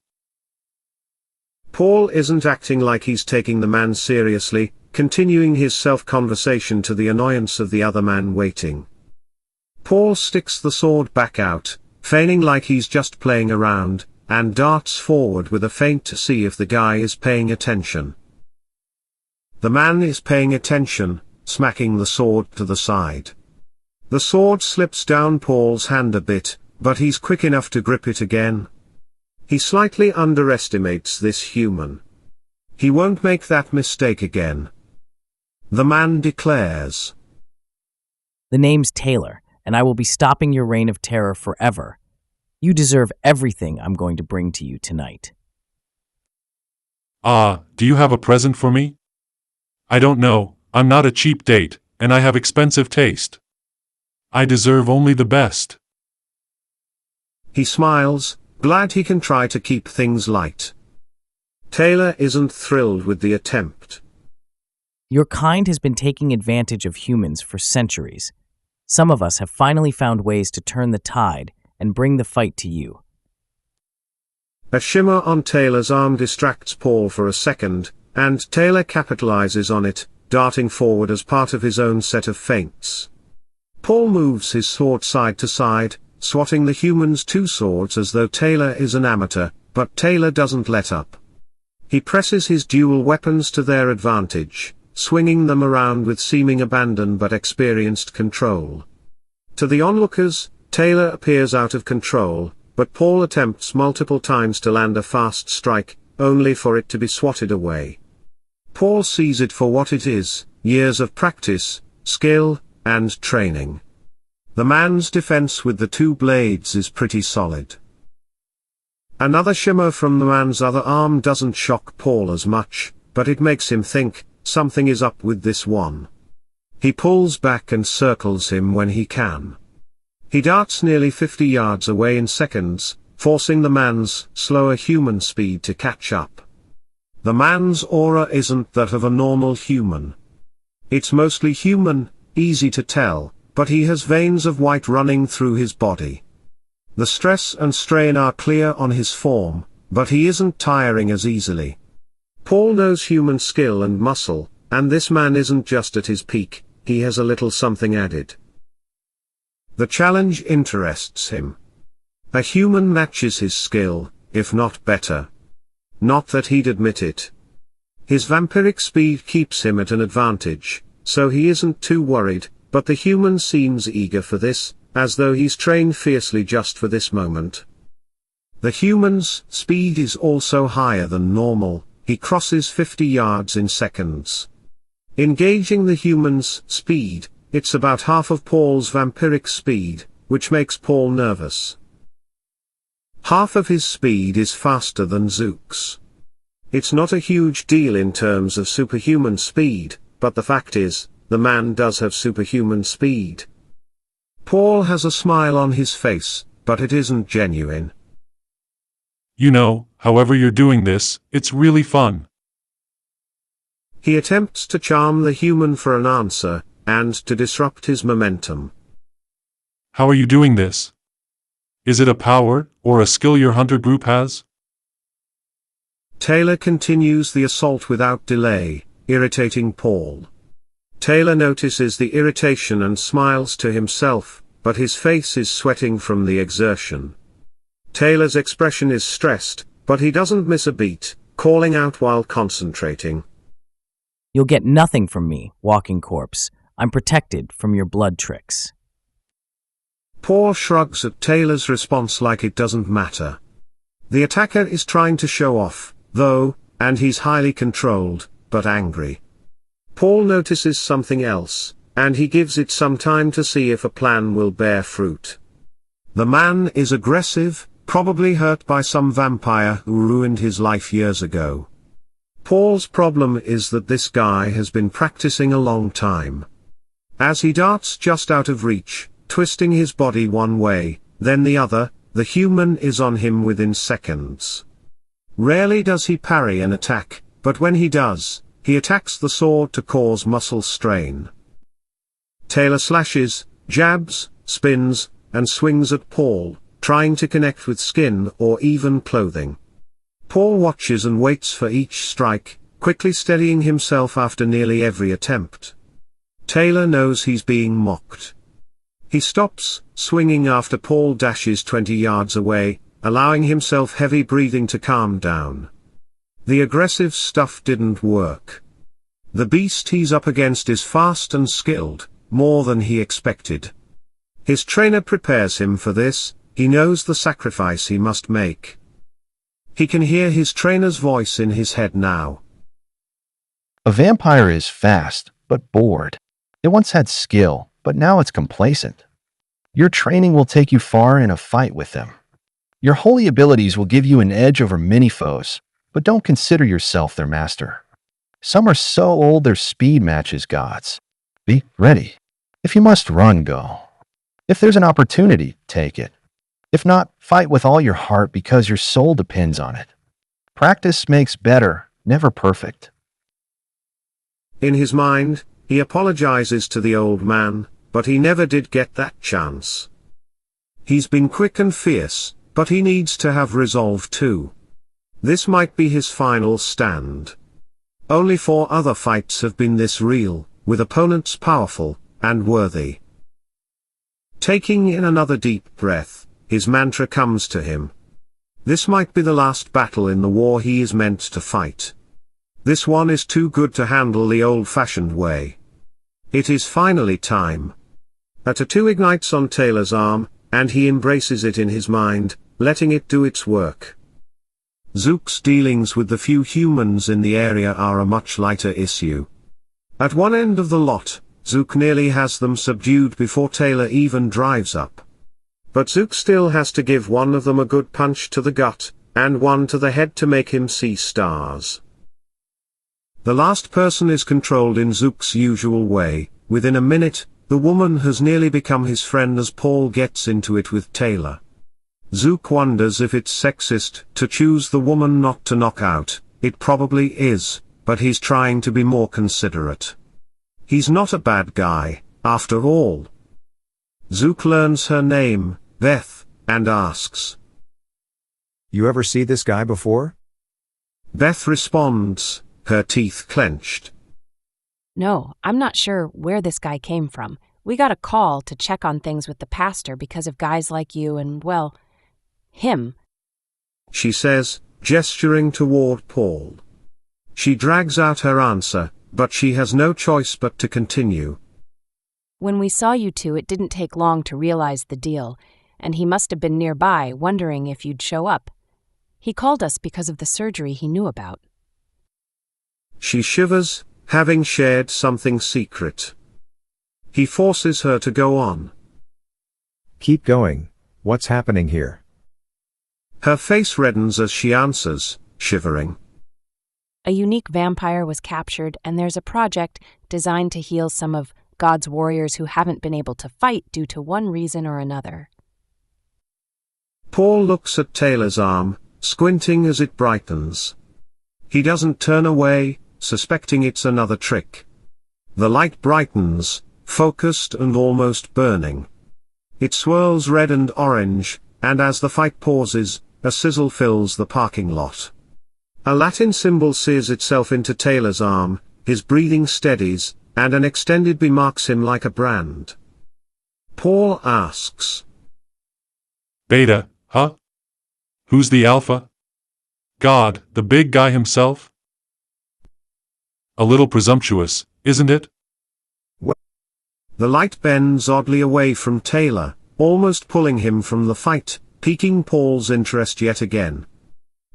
A: Paul isn't acting like he's taking the man seriously, continuing his self-conversation to the annoyance of the other man waiting. Paul sticks the sword back out, feigning like he's just playing around, and darts forward with a feint to see if the guy is paying attention. The man is paying attention, smacking the sword to the side. The sword slips down Paul's hand a bit, but he's quick enough to grip it again. He slightly underestimates this human. He won't make that mistake again. The man declares.
Q: The name's Taylor, and I will be stopping your reign of terror forever. You deserve everything I'm going to bring to you tonight.
G: Do you have a present for me? I don't know, I'm not a cheap date, and I have expensive taste. I deserve only the best.
A: He smiles, glad he can try to keep things light. Taylor isn't thrilled with the attempt.
Q: Your kind has been taking advantage of humans for centuries. Some of us have finally found ways to turn the tide and bring the fight to you.
A: A shimmer on Taylor's arm distracts Paul for a second, and Taylor capitalizes on it, darting forward as part of his own set of feints. Paul moves his sword side to side, swatting the human's two swords as though Taylor is an amateur, but Taylor doesn't let up. He presses his dual weapons to their advantage, swinging them around with seeming abandon but experienced control. To the onlookers, Taylor appears out of control, but Paul attempts multiple times to land a fast strike, only for it to be swatted away. Paul sees it for what it is, years of practice, skill, and training. The man's defense with the two blades is pretty solid. Another shimmer from the man's other arm doesn't shock Paul as much, but it makes him think, something is up with this one. He pulls back and circles him when he can. He darts nearly 50 yards away in seconds, forcing the man's slower human speed to catch up. The man's aura isn't that of a normal human. It's mostly human, easy to tell, but he has veins of white running through his body. The stress and strain are clear on his form, but he isn't tiring as easily. Paul knows human skill and muscle, and this man isn't just at his peak, he has a little something added. The challenge interests him. A human matches his skill, if not better. Not that he'd admit it. His vampiric speed keeps him at an advantage, so he isn't too worried, but the human seems eager for this, as though he's trained fiercely just for this moment. The human's speed is also higher than normal, he crosses 50 yards in seconds. Engaging the human's speed, it's about half of Paul's vampiric speed, which makes Paul nervous. Half of his speed is faster than Zook's. It's not a huge deal in terms of superhuman speed, but the fact is, the man does have superhuman speed. Paul has a smile on his face, but it isn't genuine.
G: You know, however you're doing this, it's really fun.
A: He attempts to charm the human for an answer, and to disrupt his momentum.
G: How are you doing this? Is it a power, or a skill your hunter group has?
A: Taylor continues the assault without delay, irritating Paul. Taylor notices the irritation and smiles to himself, but his face is sweating from the exertion. Taylor's expression is stressed, but he doesn't miss a beat, calling out while concentrating.
Q: You'll get nothing from me, walking corpse. I'm protected from your blood tricks.
A: Paul shrugs at Taylor's response like it doesn't matter. The attacker is trying to show off, though, and he's highly controlled, but angry. Paul notices something else, and he gives it some time to see if a plan will bear fruit. The man is aggressive, probably hurt by some vampire who ruined his life years ago. Paul's problem is that this guy has been practicing a long time. As he darts just out of reach, twisting his body one way, then the other, the human is on him within seconds. Rarely does he parry an attack, but when he does, he attacks the sword to cause muscle strain. Taylor slashes, jabs, spins, and swings at Paul, trying to connect with skin or even clothing. Paul watches and waits for each strike, quickly steadying himself after nearly every attempt. Taylor knows he's being mocked. He stops, swinging after Paul dashes 20 yards away, allowing himself heavy breathing to calm down. The aggressive stuff didn't work. The beast he's up against is fast and skilled, more than he expected. His trainer prepares him for this, he knows the sacrifice he must make. He can hear his trainer's voice in his head now.
U: A vampire is fast, but bored. It once had skill, but now it's complacent. Your training will take you far in a fight with them. Your holy abilities will give you an edge over many foes, but don't consider yourself their master. Some are so old their speed matches God's. Be ready. If you must run, go. If there's an opportunity, take it. If not, fight with all your heart because your soul depends on it. Practice makes better, never perfect.
A: In his mind, he apologizes to the old man, but he never did get that chance. He's been quick and fierce, but he needs to have resolve too. This might be his final stand. Only 4 other fights have been this real, with opponents powerful and worthy. Taking in another deep breath, his mantra comes to him. This might be the last battle in the war he is meant to fight. This one is too good to handle the old-fashioned way. It is finally time. A tattoo ignites on Taylor's arm, and he embraces it in his mind, letting it do its work. Zook's dealings with the few humans in the area are a much lighter issue. At one end of the lot, Zook nearly has them subdued before Taylor even drives up. But Zook still has to give one of them a good punch to the gut, and one to the head to make him see stars. The last person is controlled in Zook's usual way. Within a minute, the woman has nearly become his friend as Paul gets into it with Taylor. Zook wonders if it's sexist to choose the woman not to knock out. It probably is, but he's trying to be more considerate. He's not a bad guy, after all. Zook learns her name, Beth, and asks,
B: "You ever see this guy before?"
A: Beth responds, her teeth clenched.
R: No, I'm not sure where this guy came from. We got a call to check on things with the pastor because of guys like you and, well, him.
A: She says, gesturing toward Paul. She drags out her answer, but she has no choice but to continue.
R: When we saw you two, it didn't take long to realize the deal, and he must have been nearby, wondering if you'd show up. He called us because of the surgery he knew about.
A: She shivers, having shared something secret. He forces her to go on.
B: "Keep going. What's happening here?"
A: Her face reddens as she answers, shivering.
R: A unique vampire was captured, and there's a project designed to heal some of God's warriors who haven't been able to fight due to one reason or another.
A: Paul looks at Taylor's arm, squinting as it brightens. He doesn't turn away, suspecting it's another trick. The light brightens, focused and almost burning. It swirls red and orange, and as the fight pauses, a sizzle fills the parking lot. A Latin symbol sears itself into Taylor's arm, his breathing steadies, and an extended B marks him like a brand. Paul asks,
G: Beta, huh? Who's the Alpha? God, the big guy himself? A little presumptuous, isn't it?
A: The light bends oddly away from Taylor, almost pulling him from the fight, piquing Paul's interest yet again.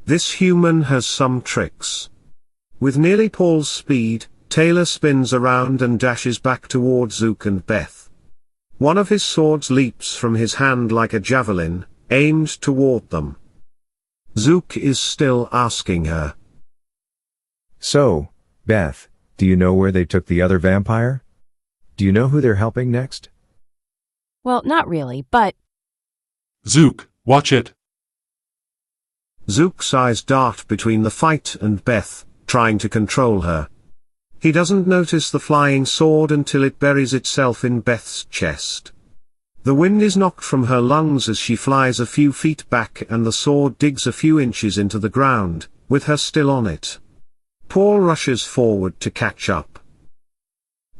A: This human has some tricks. With nearly Paul's speed, Taylor spins around and dashes back toward Zook and Beth. One of his swords leaps from his hand like a javelin, aimed toward them. Zook is still asking her.
B: "So, Beth, do you know where they took the other vampire? Do you know who they're helping next?"
R: Well, not really, but...
G: Zook, watch it.
A: Zook's eyes dart between the fight and Beth, trying to control her. He doesn't notice the flying sword until it buries itself in Beth's chest. The wind is knocked from her lungs as she flies a few feet back and the sword digs a few inches into the ground, with her still on it. Paul rushes forward to catch up.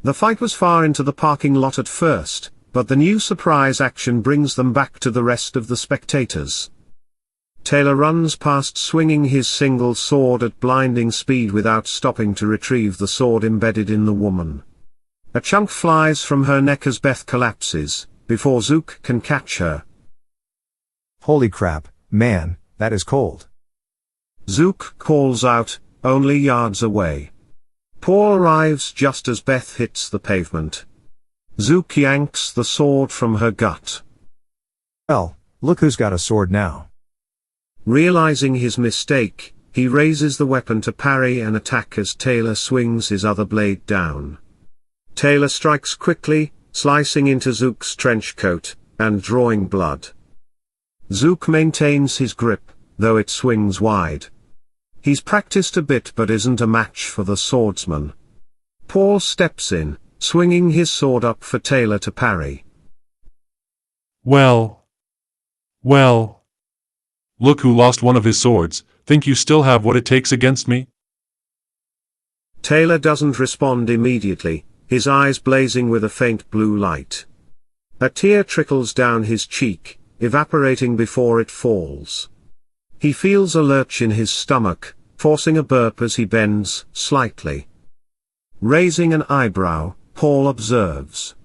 A: The fight was far into the parking lot at first, but the new surprise action brings them back to the rest of the spectators. Taylor runs past swinging his single sword at blinding speed without stopping to retrieve the sword embedded in the woman. A chunk flies from her neck as Beth collapses, before Zook can catch her.
B: "Holy crap, man, that is cold."
A: Zook calls out, only yards away. Paul arrives just as Beth hits the pavement. Zook yanks the sword from her gut.
B: "Well, look who's got a sword now."
A: Realizing his mistake, he raises the weapon to parry an attack as Taylor swings his other blade down. Taylor strikes quickly, slicing into Zook's trench coat, and drawing blood. Zook maintains his grip, though it swings wide. He's practiced a bit but isn't a match for the swordsman. Paul steps in, swinging his sword up for Taylor to parry.
G: Well. Look who lost one of his swords. Think you still have what it takes against me?
A: Taylor doesn't respond immediately, his eyes blazing with a faint blue light. A tear trickles down his cheek, evaporating before it falls. He feels a lurch in his stomach, forcing a burp as he bends, slightly. Raising an eyebrow, Paul observes.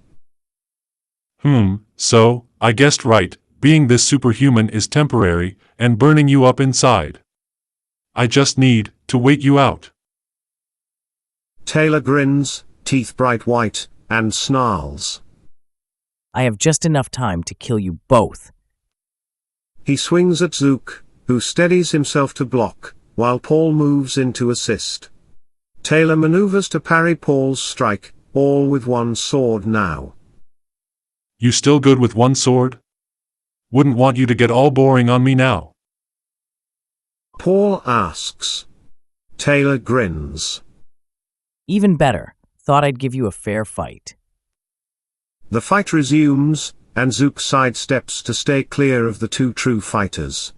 G: So, I guessed right, Being this superhuman is temporary and burning you up inside. I just need to wait you out.
A: Taylor grins, teeth bright white, and snarls.
Q: I have just enough time to kill you both.
A: He swings at Zook, who steadies himself to block, while Paul moves in to assist. Taylor maneuvers to parry Paul's strike, all with one sword now.
G: You still good with one sword? Wouldn't want you to get all boring on me now.
A: Paul asks. Taylor grins.
Q: Even better. Thought I'd give you a fair fight.
A: The fight resumes, and Zook sidesteps to stay clear of the two true fighters.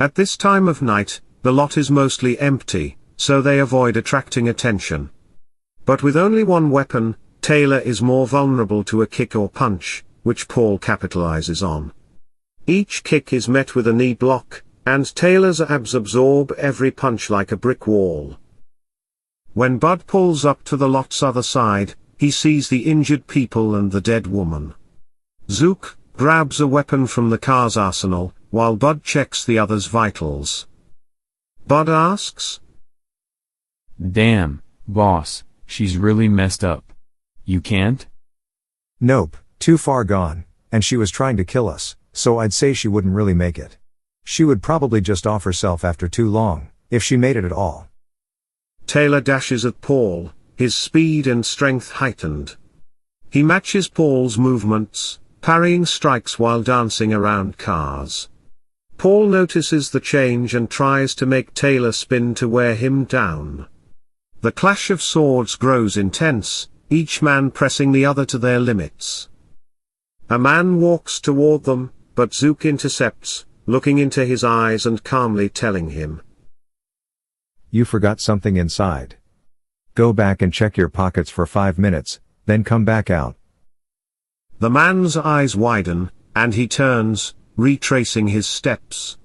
A: At this time of night, the lot is mostly empty, so they avoid attracting attention. But with only one weapon, Taylor is more vulnerable to a kick or punch, which Paul capitalizes on. Each kick is met with a knee block, and Taylor's abs absorb every punch like a brick wall. When Bud pulls up to the lot's other side, he sees the injured people and the dead woman. Zook grabs a weapon from the car's arsenal, while Bud checks the other's vitals. Bud asks,
D: Damn, boss, she's really messed up. You can't?
B: Nope, too far gone, and she was trying to kill us, so I'd say she wouldn't really make it. She would probably just off herself after too long, if she made it at all.
A: Taylor dashes at Paul, his speed and strength heightened. He matches Paul's movements, parrying strikes while dancing around cars. Paul notices the change and tries to make Taylor spin to wear him down. The clash of swords grows intense, each man pressing the other to their limits. A man walks toward them, but Zook intercepts, looking into his eyes and calmly telling him,
B: You forgot something inside. Go back and check your pockets for 5 minutes, then come back out.
A: The man's eyes widen, and he turns, retracing his steps.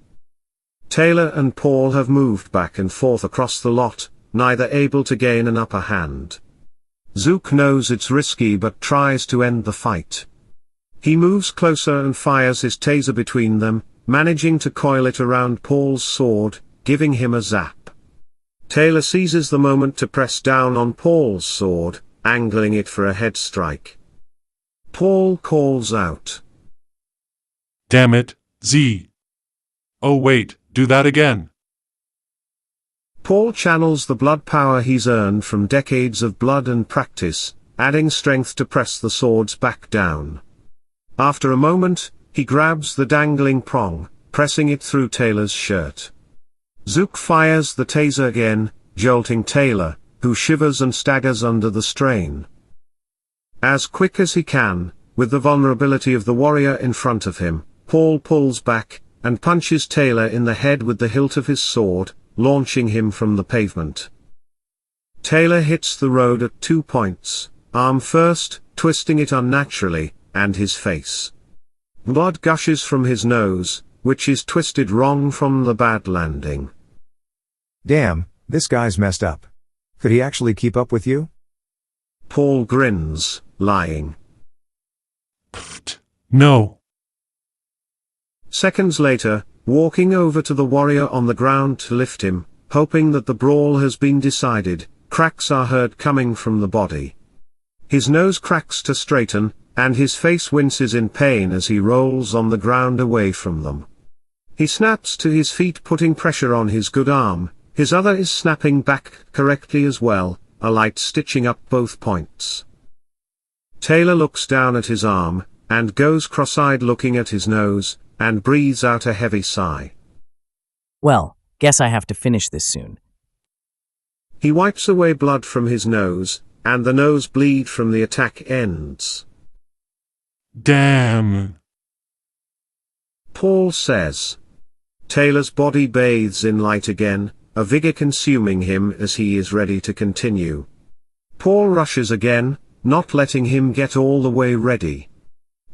A: Taylor and Paul have moved back and forth across the lot, neither able to gain an upper hand. Zook knows it's risky but tries to end the fight. He moves closer and fires his taser between them, managing to coil it around Paul's sword, giving him a zap. Taylor seizes the moment to press down on Paul's sword, angling it for a head strike. Paul calls out,
G: Damn it, Z. Oh wait, do that again.
A: Paul channels the blood power he's earned from decades of blood and practice, adding strength to press the swords back down. After a moment, he grabs the dangling prong, pressing it through Taylor's shirt. Zook fires the taser again, jolting Taylor, who shivers and staggers under the strain. As quick as he can, with the vulnerability of the warrior in front of him, Paul pulls back, and punches Taylor in the head with the hilt of his sword, launching him from the pavement. Taylor hits the road at 2 points, arm first, twisting it unnaturally, and his face. Blood gushes from his nose, which is twisted wrong from the bad landing.
B: Damn, this guy's messed up. Could he actually keep up with you?
A: Paul grins, lying.
G: No.
A: Seconds later, walking over to the warrior on the ground to lift him, hoping that the brawl has been decided, cracks are heard coming from the body. His nose cracks to straighten, and his face winces in pain as he rolls on the ground away from them. He snaps to his feet, putting pressure on his good arm, his other is snapping back correctly as well, a light stitching up both points. Taylor looks down at his arm, and goes cross-eyed looking at his nose, and breathes out a heavy sigh.
Q: Well, guess I have to finish this soon.
A: He wipes away blood from his nose, and the nosebleed from the attack ends.
G: Damn.
A: Paul says. Taylor's body bathes in light again, a vigor consuming him as he is ready to continue. Paul rushes again, not letting him get all the way ready.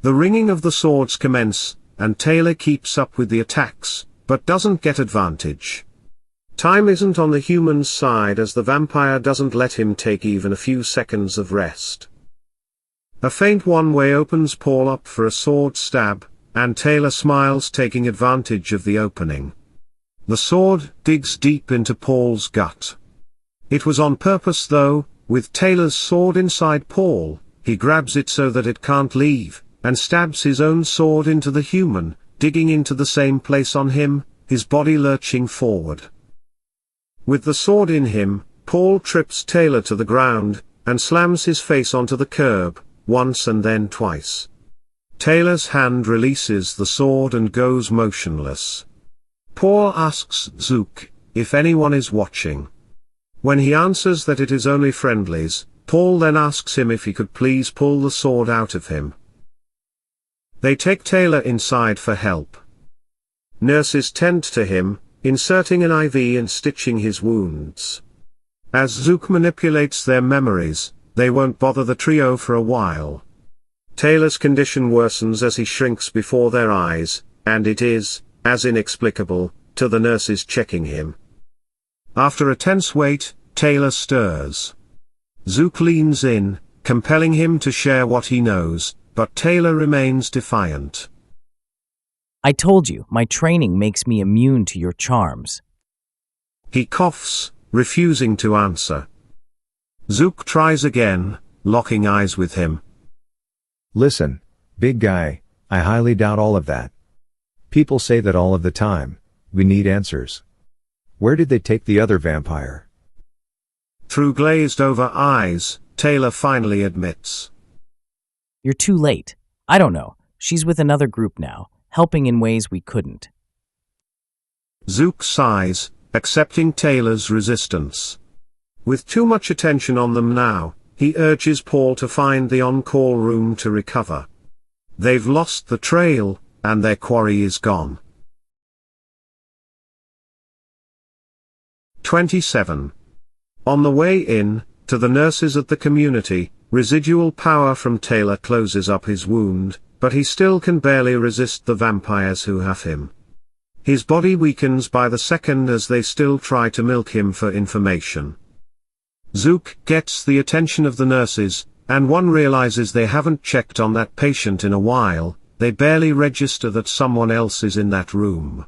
A: The ringing of the swords commence, and Taylor keeps up with the attacks, but doesn't get advantage. Time isn't on the human's side as the vampire doesn't let him take even a few seconds of rest. A faint one-way opens Paul up for a sword stab, and Taylor smiles, taking advantage of the opening. The sword digs deep into Paul's gut. It was on purpose though. With Taylor's sword inside Paul, he grabs it so that it can't leave, and stabs his own sword into the human, digging into the same place on him, his body lurching forward. With the sword in him, Paul trips Taylor to the ground, and slams his face onto the curb, once and then twice. Taylor's hand releases the sword and goes motionless. Paul asks Zook if anyone is watching. When he answers that it is only friendlies, Paul then asks him if he could please pull the sword out of him. They take Taylor inside for help. Nurses tend to him, inserting an IV and stitching his wounds. As Zook manipulates their memories, they won't bother the trio for a while. Taylor's condition worsens as he shrinks before their eyes, and it is, as inexplicable, to the nurses checking him. After a tense wait, Taylor stirs. Zook leans in, compelling him to share what he knows, but Taylor remains defiant.
Q: I told you, my training makes me immune to your charms.
A: He coughs, refusing to answer. Zook tries again, locking eyes with him.
B: Listen, big guy, I highly doubt all of that. People say that all of the time. We need answers. Where did they take the other vampire?
A: Through glazed-over eyes, Taylor finally admits.
Q: You're too late. I don't know. She's with another group now, helping in ways we couldn't.
A: Zook sighs, accepting Taylor's resistance. With too much attention on them now, he urges Paul to find the on-call room to recover. They've lost the trail, and their quarry is gone. 27. On the way in, to the nurses at the community, residual power from Taylor closes up his wound, but he still can barely resist the vampires who have him. His body weakens by the second as they still try to milk him for information. Zook gets the attention of the nurses, and one realizes they haven't checked on that patient in a while. They barely register that someone else is in that room.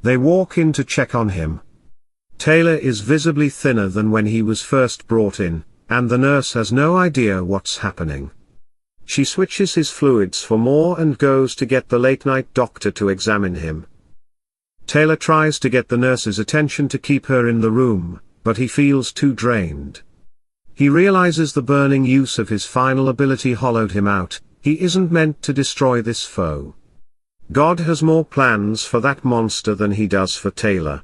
A: They walk in to check on him. Taylor is visibly thinner than when he was first brought in, and the nurse has no idea what's happening. She switches his fluids for more and goes to get the late-night doctor to examine him. Taylor tries to get the nurse's attention to keep her in the room, but he feels too drained. He realizes the burning use of his final ability hollowed him out. He isn't meant to destroy this foe. God has more plans for that monster than he does for Taylor.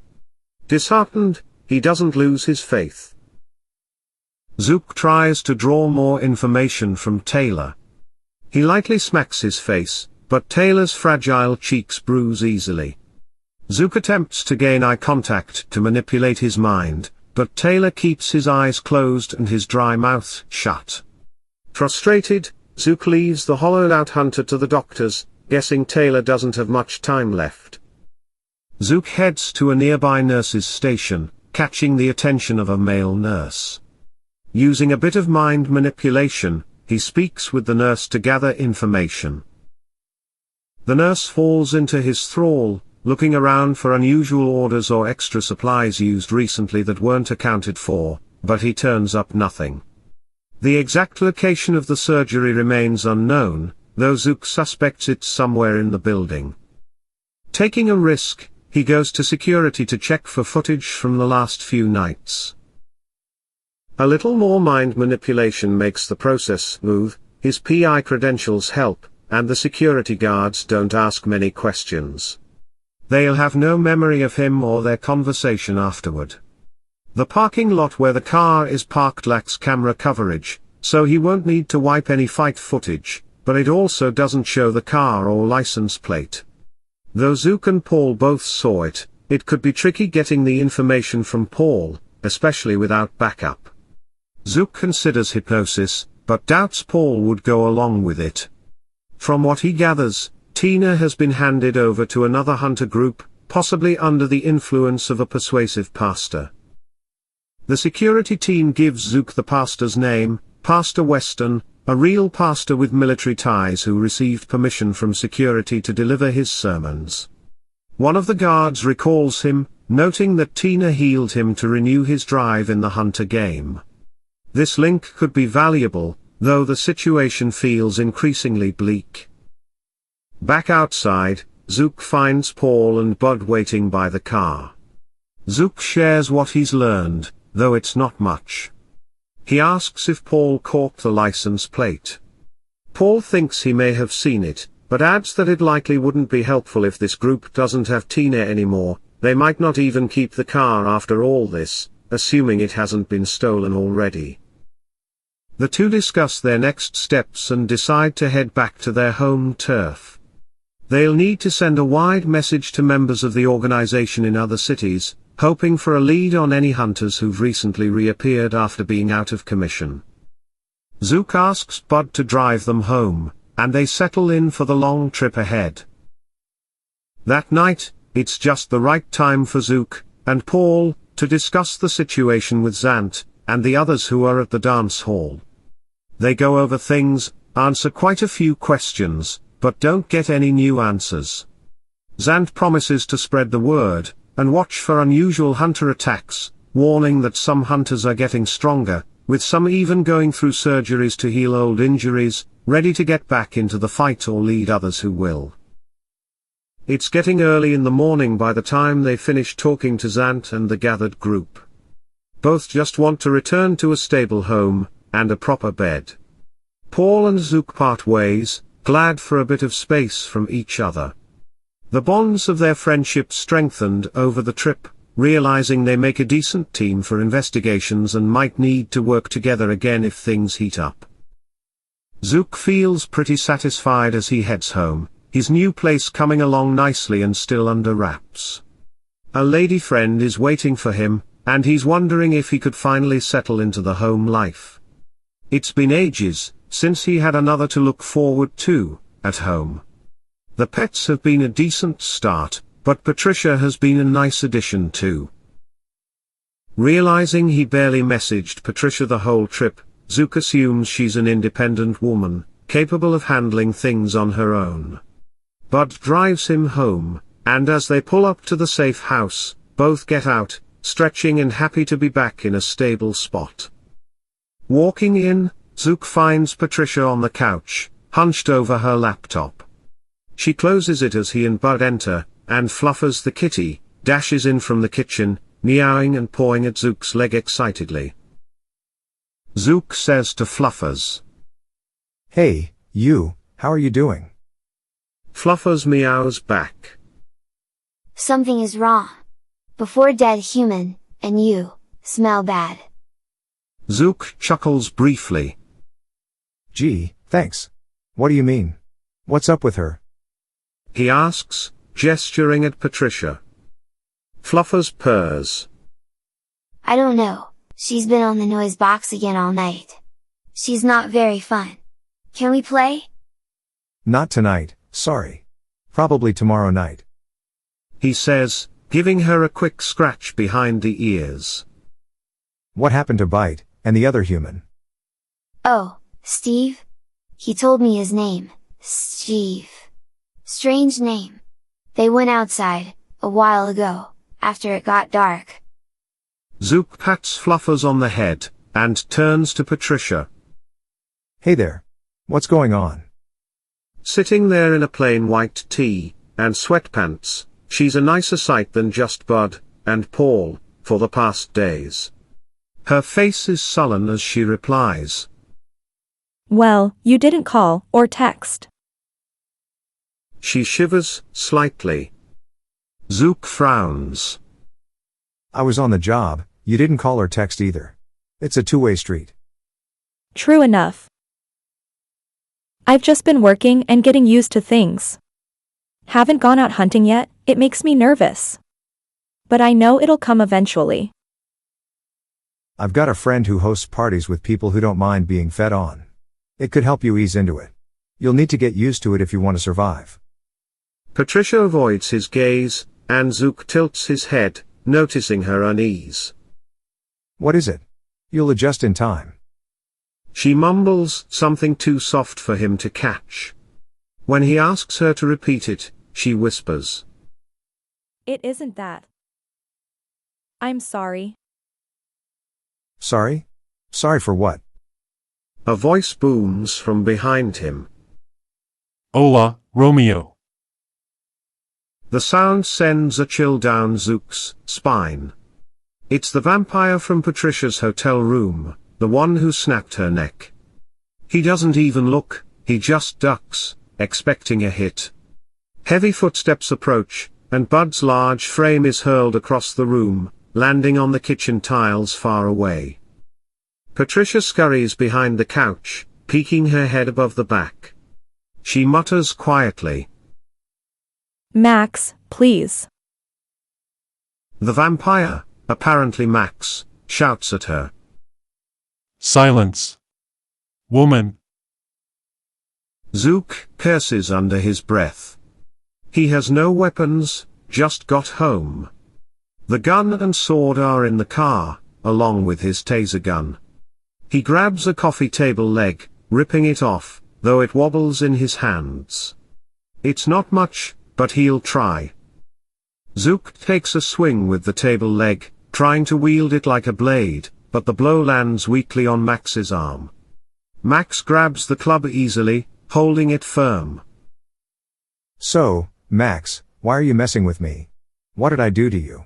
A: Disheartened, he doesn't lose his faith. Zook tries to draw more information from Taylor. He lightly smacks his face, but Taylor's fragile cheeks bruise easily. Zook attempts to gain eye contact to manipulate his mind, but Taylor keeps his eyes closed and his dry mouth shut. Frustrated, Zook leaves the hollowed-out hunter to the doctors, guessing Taylor doesn't have much time left. Zook heads to a nearby nurse's station, catching the attention of a male nurse. Using a bit of mind manipulation, he speaks with the nurse to gather information. The nurse falls into his thrall, looking around for unusual orders or extra supplies used recently that weren't accounted for, but he turns up nothing. The exact location of the surgery remains unknown, though Zook suspects it's somewhere in the building. Taking a risk, he goes to security to check for footage from the last few nights. A little more mind manipulation makes the process smooth, his PI credentials help, and the security guards don't ask many questions. They'll have no memory of him or their conversation afterward. The parking lot where the car is parked lacks camera coverage, so he won't need to wipe any fight footage, but it also doesn't show the car or license plate. Though Zook and Paul both saw it, it could be tricky getting the information from Paul, especially without backup. Zook considers hypnosis, but doubts Paul would go along with it. From what he gathers, Tina has been handed over to another hunter group, possibly under the influence of a persuasive pastor. The security team gives Zook the pastor's name, Pastor Weston, a real pastor with military ties who received permission from security to deliver his sermons. One of the guards recalls him, noting that Tina healed him to renew his drive in the hunter game. This link could be valuable, though the situation feels increasingly bleak. Back outside, Zook finds Paul and Bud waiting by the car. Zook shares what he's learned, though it's not much. He asks if Paul caught the license plate. Paul thinks he may have seen it, but adds that it likely wouldn't be helpful if this group doesn't have Tina anymore. They might not even keep the car after all this, assuming it hasn't been stolen already. The two discuss their next steps and decide to head back to their home turf. They'll need to send a wide message to members of the organization in other cities, hoping for a lead on any hunters who've recently reappeared after being out of commission. Zook asks Bud to drive them home, and they settle in for the long trip ahead. That night, it's just the right time for Zook and Paul to discuss the situation with Zant and the others who are at the dance hall. They go over things, answer quite a few questions, but don't get any new answers. Zant promises to spread the word and watch for unusual hunter attacks, warning that some hunters are getting stronger, with some even going through surgeries to heal old injuries, ready to get back into the fight or lead others who will. It's getting early in the morning by the time they finish talking to Zant and the gathered group. Both just want to return to a stable home and a proper bed. Paul and Zook part ways, glad for a bit of space from each other. The bonds of their friendship strengthened over the trip, realizing they make a decent team for investigations and might need to work together again if things heat up. Zook feels pretty satisfied as he heads home, his new place coming along nicely and still under wraps. A lady friend is waiting for him, and he's wondering if he could finally settle into the home life. It's been ages since he had another to look forward to at home. The pets have been a decent start, but Patricia has been a nice addition too. Realizing he barely messaged Patricia the whole trip, Zook assumes she's an independent woman, capable of handling things on her own. Bud drives him home, and as they pull up to the safe house, both get out, stretching and happy to be back in a stable spot. Walking in, Zook finds Patricia on the couch, hunched over her laptop. She closes it as he and Bud enter, and Fluffers the kitty dashes in from the kitchen, meowing and pawing at Zook's leg excitedly. Zook says to Fluffers,
B: "Hey, you, how are you doing?"
A: Fluffers meows back.
J: Something is wrong. Before dead human, and you, smell bad.
A: Zook chuckles briefly.
B: Gee, thanks. What do you mean? What's up with her?
A: He asks, gesturing at Patricia. Fluffers purrs.
J: I don't know, she's been on the noise box again all night. She's not very fun. Can we play?
B: Not tonight, sorry. Probably tomorrow night.
A: He says, giving her a quick scratch behind the ears.
B: What happened to Bite, and the other human?
J: Oh, Steve? He told me his name, Steve. Strange name. They went outside, a while ago, after it got dark.
A: Zook pats Fluffers on the head, and turns to Patricia.
B: Hey there. What's going on?
A: Sitting there in a plain white tee, and sweatpants, she's a nicer sight than just Bud and Paul, for the past days. Her face is sullen as she replies.
E: Well, you didn't call, or text.
A: She shivers, slightly. Zook frowns.
B: I was on the job, you didn't call or text either. It's a two-way street.
E: True enough. I've just been working and getting used to things. Haven't gone out hunting yet, it makes me nervous. But I know it'll come eventually.
B: I've got a friend who hosts parties with people who don't mind being fed on. It could help you ease into it. You'll need to get used to it if you want to survive.
A: Patricia avoids his gaze, and Zook tilts his head, noticing her unease.
B: What is it? You'll adjust in time.
A: She mumbles something too soft for him to catch. When he asks her to repeat it, she whispers.
E: It isn't that. I'm sorry.
B: Sorry? Sorry for what?
A: A voice booms from behind him.
G: Hola, Romeo.
A: The sound sends a chill down Zook's spine. It's the vampire from Patricia's hotel room, the one who snapped her neck. He doesn't even look, he just ducks, expecting a hit. Heavy footsteps approach, and Bud's large frame is hurled across the room, landing on the kitchen tiles far away. Patricia scurries behind the couch, peeking her head above the back. She mutters quietly.
E: Max, please.
A: The vampire, apparently Max, shouts at her.
G: Silence. Woman.
A: Zook curses under his breath. He has no weapons, just got home. The gun and sword are in the car, along with his taser gun. He grabs a coffee table leg, ripping it off, though it wobbles in his hands. It's not much, but he'll try. Zook takes a swing with the table leg, trying to wield it like a blade, but the blow lands weakly on Max's arm. Max grabs the club easily, holding it firm.
B: So, Max, why are you messing with me? What did I do to you?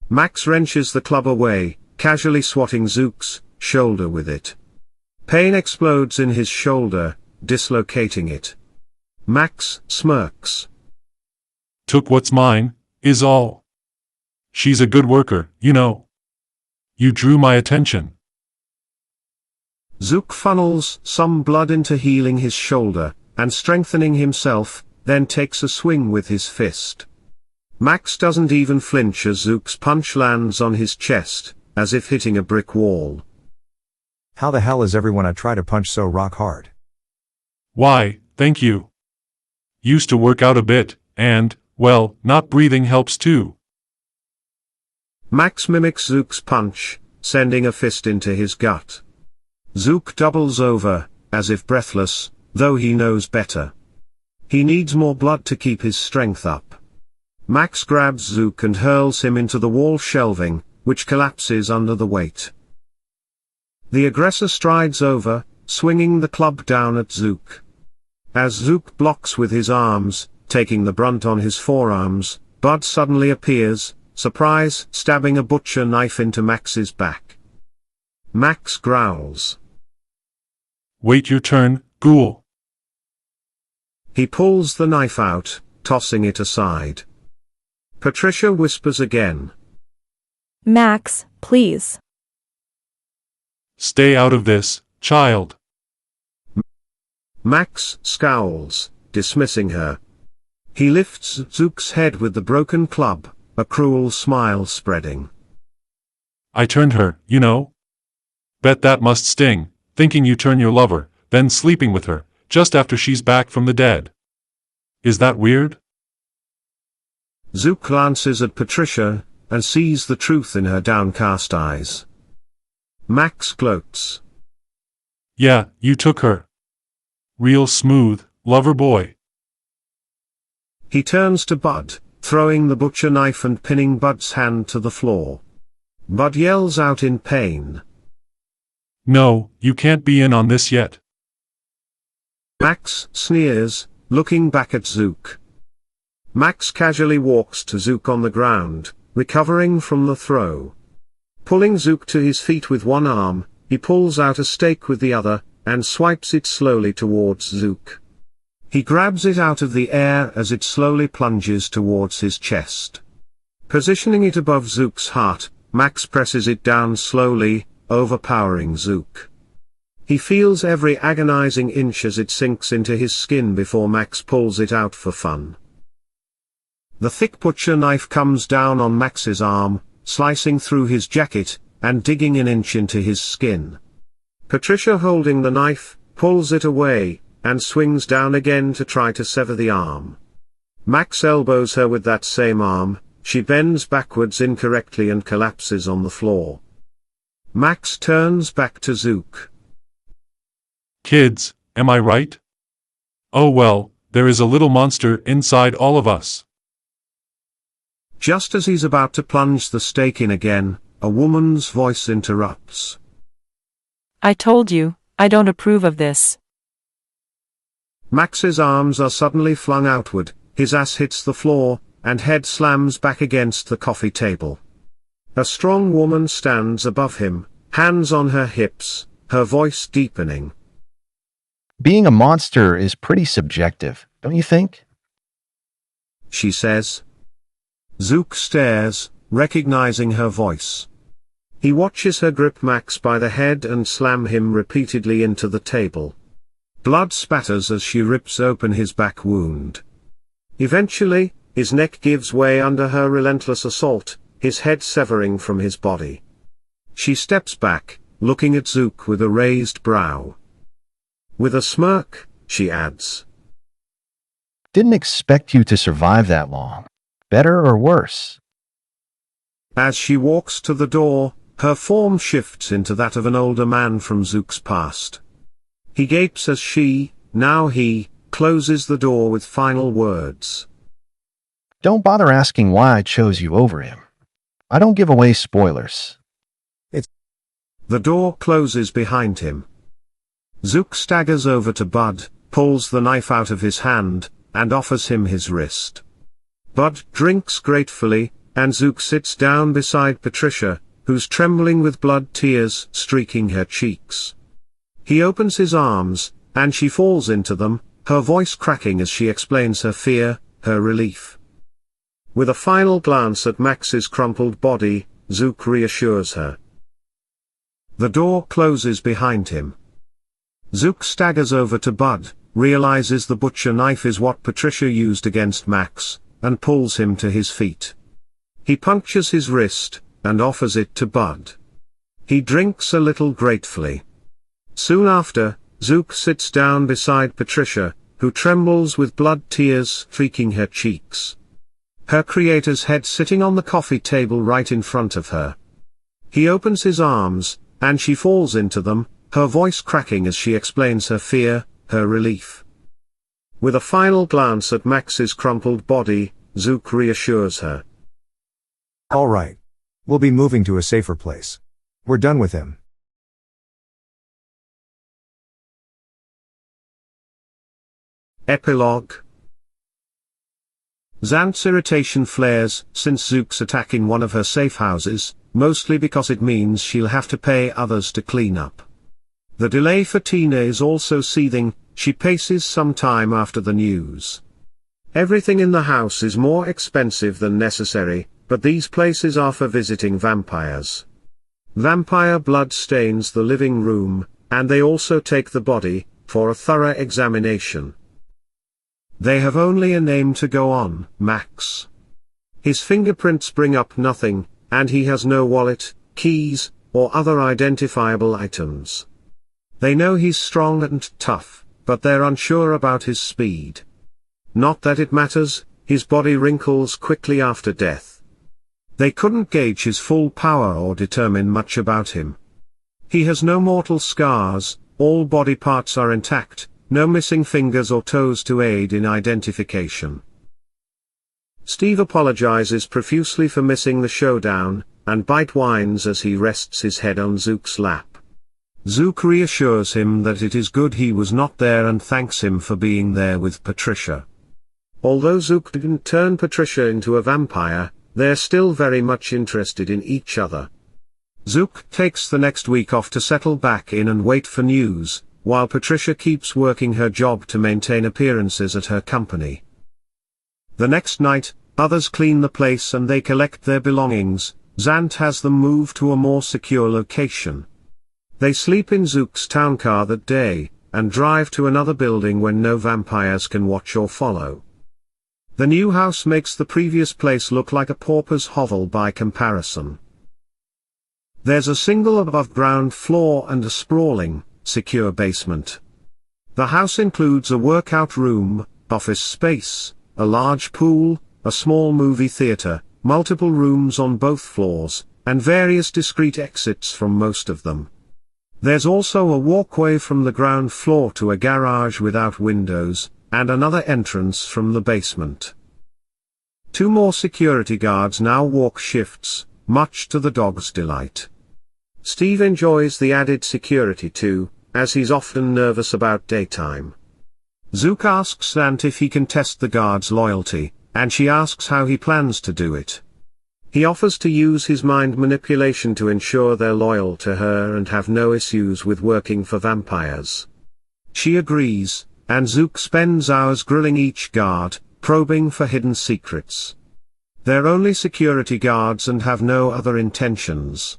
A: Max wrenches the club away, casually swatting Zook's shoulder with it. Pain explodes in his shoulder, dislocating it. Max smirks.
G: Took what's mine, is all. She's a good worker, you know. You drew my attention.
A: Zook funnels some blood into healing his shoulder, and strengthening himself, then takes a swing with his fist. Max doesn't even flinch as Zook's punch lands on his chest, as if hitting a brick wall.
B: How the hell is everyone I try to punch so rock hard?
G: Why, thank you. Used to work out a bit, and, well, not breathing helps too.
A: Max mimics Zook's punch, sending a fist into his gut. Zook doubles over, as if breathless, though he knows better. He needs more blood to keep his strength up. Max grabs Zook and hurls him into the wall shelving, which collapses under the weight. The aggressor strides over, swinging the club down at Zook. As Zook blocks with his arms, taking the brunt on his forearms, Bud suddenly appears, surprise, stabbing a butcher knife into Max's back. Max growls.
G: Wait your turn, ghoul.
A: He pulls the knife out, tossing it aside. Patricia whispers again.
E: Max, please.
G: Stay out of this, child.
A: Max scowls, dismissing her. He lifts Zook's head with the broken club, a cruel smile spreading.
G: I turned her, you know. Bet that must sting, thinking you turn your lover, then sleeping with her, just after she's back from the dead. Is that weird?
A: Zook glances at Patricia, and sees the truth in her downcast eyes. Max gloats.
G: Yeah, you took her. Real smooth, lover boy.
A: He turns to Bud, throwing the butcher knife and pinning Bud's hand to the floor. Bud yells out in pain.
G: No, you can't be in on this yet.
A: Max sneers, looking back at Zook. Max casually walks to Zook on the ground, recovering from the throw. Pulling Zook to his feet with one arm, he pulls out a stake with the other, and swipes it slowly towards Zook. He grabs it out of the air as it slowly plunges towards his chest. Positioning it above Zook's heart, Max presses it down slowly, overpowering Zook. He feels every agonizing inch as it sinks into his skin before Max pulls it out for fun. The thick butcher knife comes down on Max's arm, slicing through his jacket, and digging an inch into his skin. Patricia, holding the knife, pulls it away, and swings down again to try to sever the arm. Max elbows her with that same arm, she bends backwards incorrectly and collapses on the floor. Max turns back to Zook.
G: Kids, am I right? Oh well, there is a little monster inside all of us.
A: Just as he's about to plunge the stake in again, a woman's voice interrupts.
P: I told you, I don't approve of this.
A: Max's arms are suddenly flung outward, his ass hits the floor, and head slams back against the coffee table. A strong woman stands above him, hands on her hips, her voice deepening.
U: Being a monster is pretty subjective, don't you think?
A: She says. Zook stares, recognizing her voice. He watches her grip Max by the head and slam him repeatedly into the table. Blood spatters as she rips open his back wound. Eventually, his neck gives way under her relentless assault, his head severing from his body. She steps back, looking at Zook with a raised brow. With a smirk, she adds.
U: Didn't expect you to survive that long. Better or worse?
A: As she walks to the door, her form shifts into that of an older man from Zook's past. He gapes as she, now he, closes the door with final words.
U: Don't bother asking why I chose you over him. I don't give away spoilers.
A: The door closes behind him. Zook staggers over to Bud, pulls the knife out of his hand, and offers him his wrist. Bud drinks gratefully, and Zook sits down beside Patricia, who's trembling with blood tears streaking her cheeks. He opens his arms, and she falls into them, her voice cracking as she explains her fear, her relief. With a final glance at Max's crumpled body, Zook reassures her. The door closes behind him. Zook staggers over to Bud, realizes the butcher knife is what Patricia used against Max, and pulls him to his feet. He punctures his wrist, and offers it to Bud. He drinks a little gratefully. Soon after, Zook sits down beside Patricia, who trembles with blood tears streaking her cheeks. Her creator's head sitting on the coffee table right in front of her. He opens his arms, and she falls into them, her voice cracking as she explains her fear, her relief. With a final glance at Max's crumpled body, Zook reassures her.
B: All right. We'll be moving to a safer place. We're done with him.
A: Epilogue. Xant's irritation flares since Zook's attacking one of her safe houses, mostly because it means she'll have to pay others to clean up. The delay for Tina is also seething, she paces some time after the news. Everything in the house is more expensive than necessary, but these places are for visiting vampires. Vampire blood stains the living room, and they also take the body, for a thorough examination. They have only a name to go on, Max. His fingerprints bring up nothing, and he has no wallet, keys, or other identifiable items. They know he's strong and tough, but they're unsure about his speed. Not that it matters, his body wrinkles quickly after death. They couldn't gauge his full power or determine much about him. He has no mortal scars, all body parts are intact, no missing fingers or toes to aid in identification. Steve apologizes profusely for missing the showdown, and Bite whines as he rests his head on Zook's lap. Zook reassures him that it is good he was not there and thanks him for being there with Patricia. Although Zook didn't turn Patricia into a vampire, they're still very much interested in each other. Zook takes the next week off to settle back in and wait for news, while Patricia keeps working her job to maintain appearances at her company. The next night, others clean the place and they collect their belongings. Xant has them move to a more secure location. They sleep in Zook's town car that day, and drive to another building when no vampires can watch or follow. The new house makes the previous place look like a pauper's hovel by comparison. There's a single above-ground floor and a sprawling, secure basement. The house includes a workout room, office space, a large pool, a small movie theater, multiple rooms on both floors, and various discreet exits from most of them. There's also a walkway from the ground floor to a garage without windows, and another entrance from the basement. 2 more security guards now walk shifts, much to the dog's delight. Steve enjoys the added security too, as he's often nervous about daytime. Zook asks Ant if he can test the guard's loyalty, and she asks how he plans to do it. He offers to use his mind manipulation to ensure they're loyal to her and have no issues with working for vampires. She agrees, and Zook spends hours grilling each guard, probing for hidden secrets. They're only security guards and have no other intentions.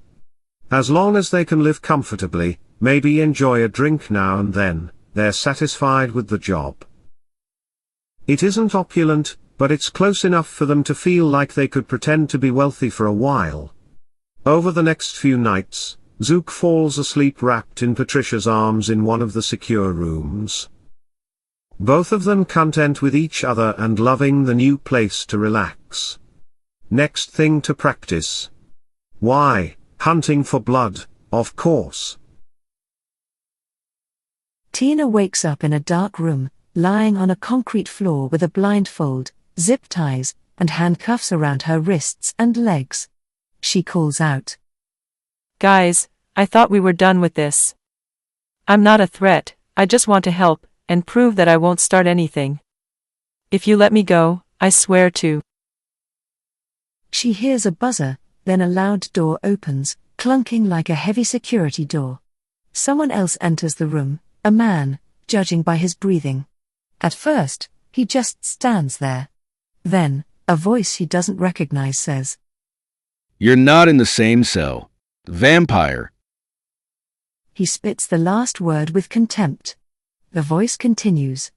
A: As long as they can live comfortably, maybe enjoy a drink now and then, they're satisfied with the job. It isn't opulent, but it's close enough for them to feel like they could pretend to be wealthy for a while. Over the next few nights, Zook falls asleep wrapped in Patricia's arms in one of the secure rooms. Both of them content with each other and loving the new place to relax. Next thing to practice. Why, hunting for blood, of course.
C: Tina wakes up in a dark room, lying on a concrete floor with a blindfold, zip ties, and handcuffs around her wrists and legs. She calls out,
P: Guys, I thought we were done with this. I'm not a threat, I just want to help, and prove that I won't start anything. If you let me go, I swear to.
C: She hears a buzzer, then a loud door opens, clunking like a heavy security door. Someone else enters the room, a man, judging by his breathing. At first, he just stands there. Then, a voice he doesn't recognize says,
K: You're not in the same cell. Vampire.
C: He spits the last word with contempt. The voice continues,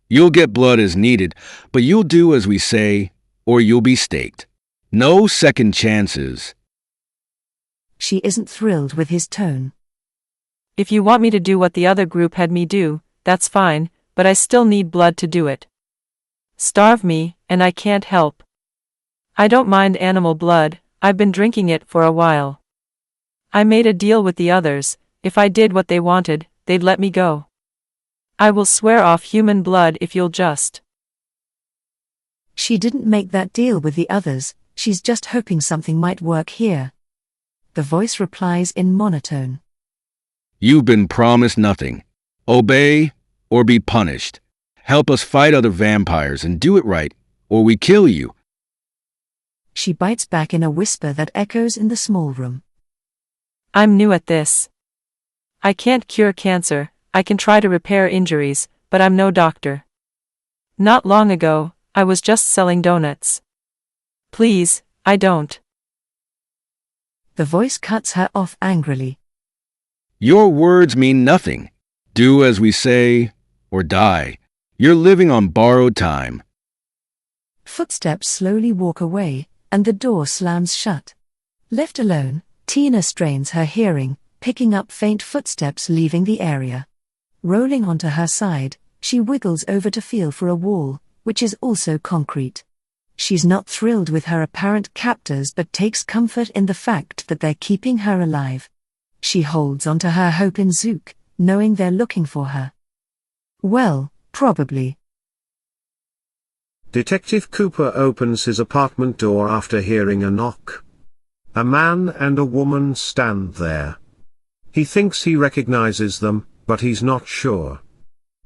K: You'll get blood as needed, but you'll do as we say, or you'll be staked. No second chances.
C: She isn't thrilled with his tone.
P: If you want me to do what the other group had me do, that's fine, but I still need blood to do it. Starve me, and I can't help. I don't mind animal blood, I've been drinking it for a while. I made a deal with the others, if I did what they wanted, they'd let me go. I will swear off human blood if you'll just.
C: She didn't make that deal with the others, she's just hoping something might work here. The voice replies in monotone.
K: You've been promised nothing. Obey, or be punished. Help us fight other vampires and do it right, or we kill you.
C: She bites back in a whisper that echoes in the small room.
P: I'm new at this. I can't cure cancer, I can try to repair injuries, but I'm no doctor. Not long ago, I was just selling donuts. Please, I don't.
C: The voice cuts her off angrily.
K: Your words mean nothing. Do as we say, or die. You're living on borrowed time.
C: Footsteps slowly walk away, and the door slams shut. Left alone, Tina strains her hearing, picking up faint footsteps leaving the area. Rolling onto her side, she wiggles over to feel for a wall, which is also concrete. She's not thrilled with her apparent captors but takes comfort in the fact that they're keeping her alive. She holds onto her hope in Zook, knowing they're looking for her. Well, probably.
A: Detective Cooper opens his apartment door after hearing a knock. A man and a woman stand there. He thinks he recognizes them, but he's not sure.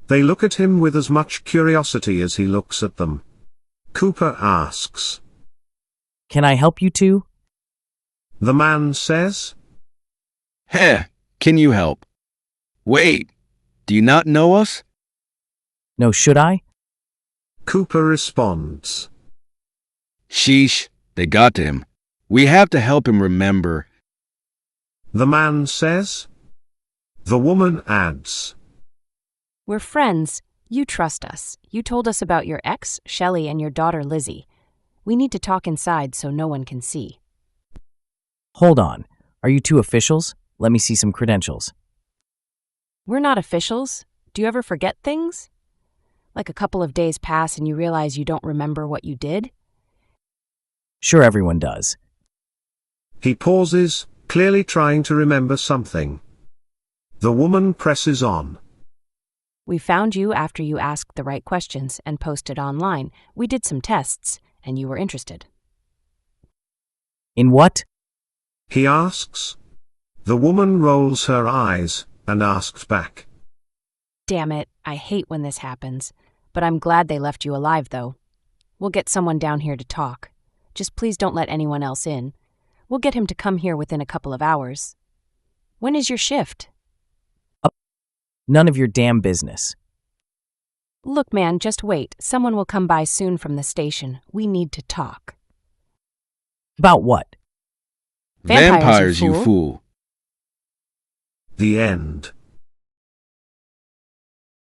A: They look at him with as much curiosity as he looks at them. Cooper asks,
Q: Can I help you two?
A: The man says,
K: Heh, can you help? Wait, do you not know us?
Q: No, should I?
A: Cooper responds,
K: Sheesh, they got to him. We have to help him remember.
A: The man says. The woman adds,
R: We're friends. You trust us. You told us about your ex, Shelley, and your daughter, Lizzie. We need to talk inside so no one can see.
Q: Hold on. Are you two officials? Let me see some credentials.
R: We're not officials. Do you ever forget things? Like a couple of days pass and you realize you don't remember what you did?
Q: Sure, everyone does.
A: He pauses, clearly trying to remember something. The woman presses on.
R: We found you after you asked the right questions and posted online. We did some tests, and you were interested.
Q: In what?
A: He asks. The woman rolls her eyes, and asks back.
R: Damn it, I hate when this happens. But I'm glad they left you alive, though. We'll get someone down here to talk. Just please don't let anyone else in. We'll get him to come here within a couple of hours. When is your shift?
Q: None of your damn business.
R: Look, man, just wait. Someone will come by soon from the station. We need to talk.
Q: About what?
K: Vampires, you fool.
A: The end.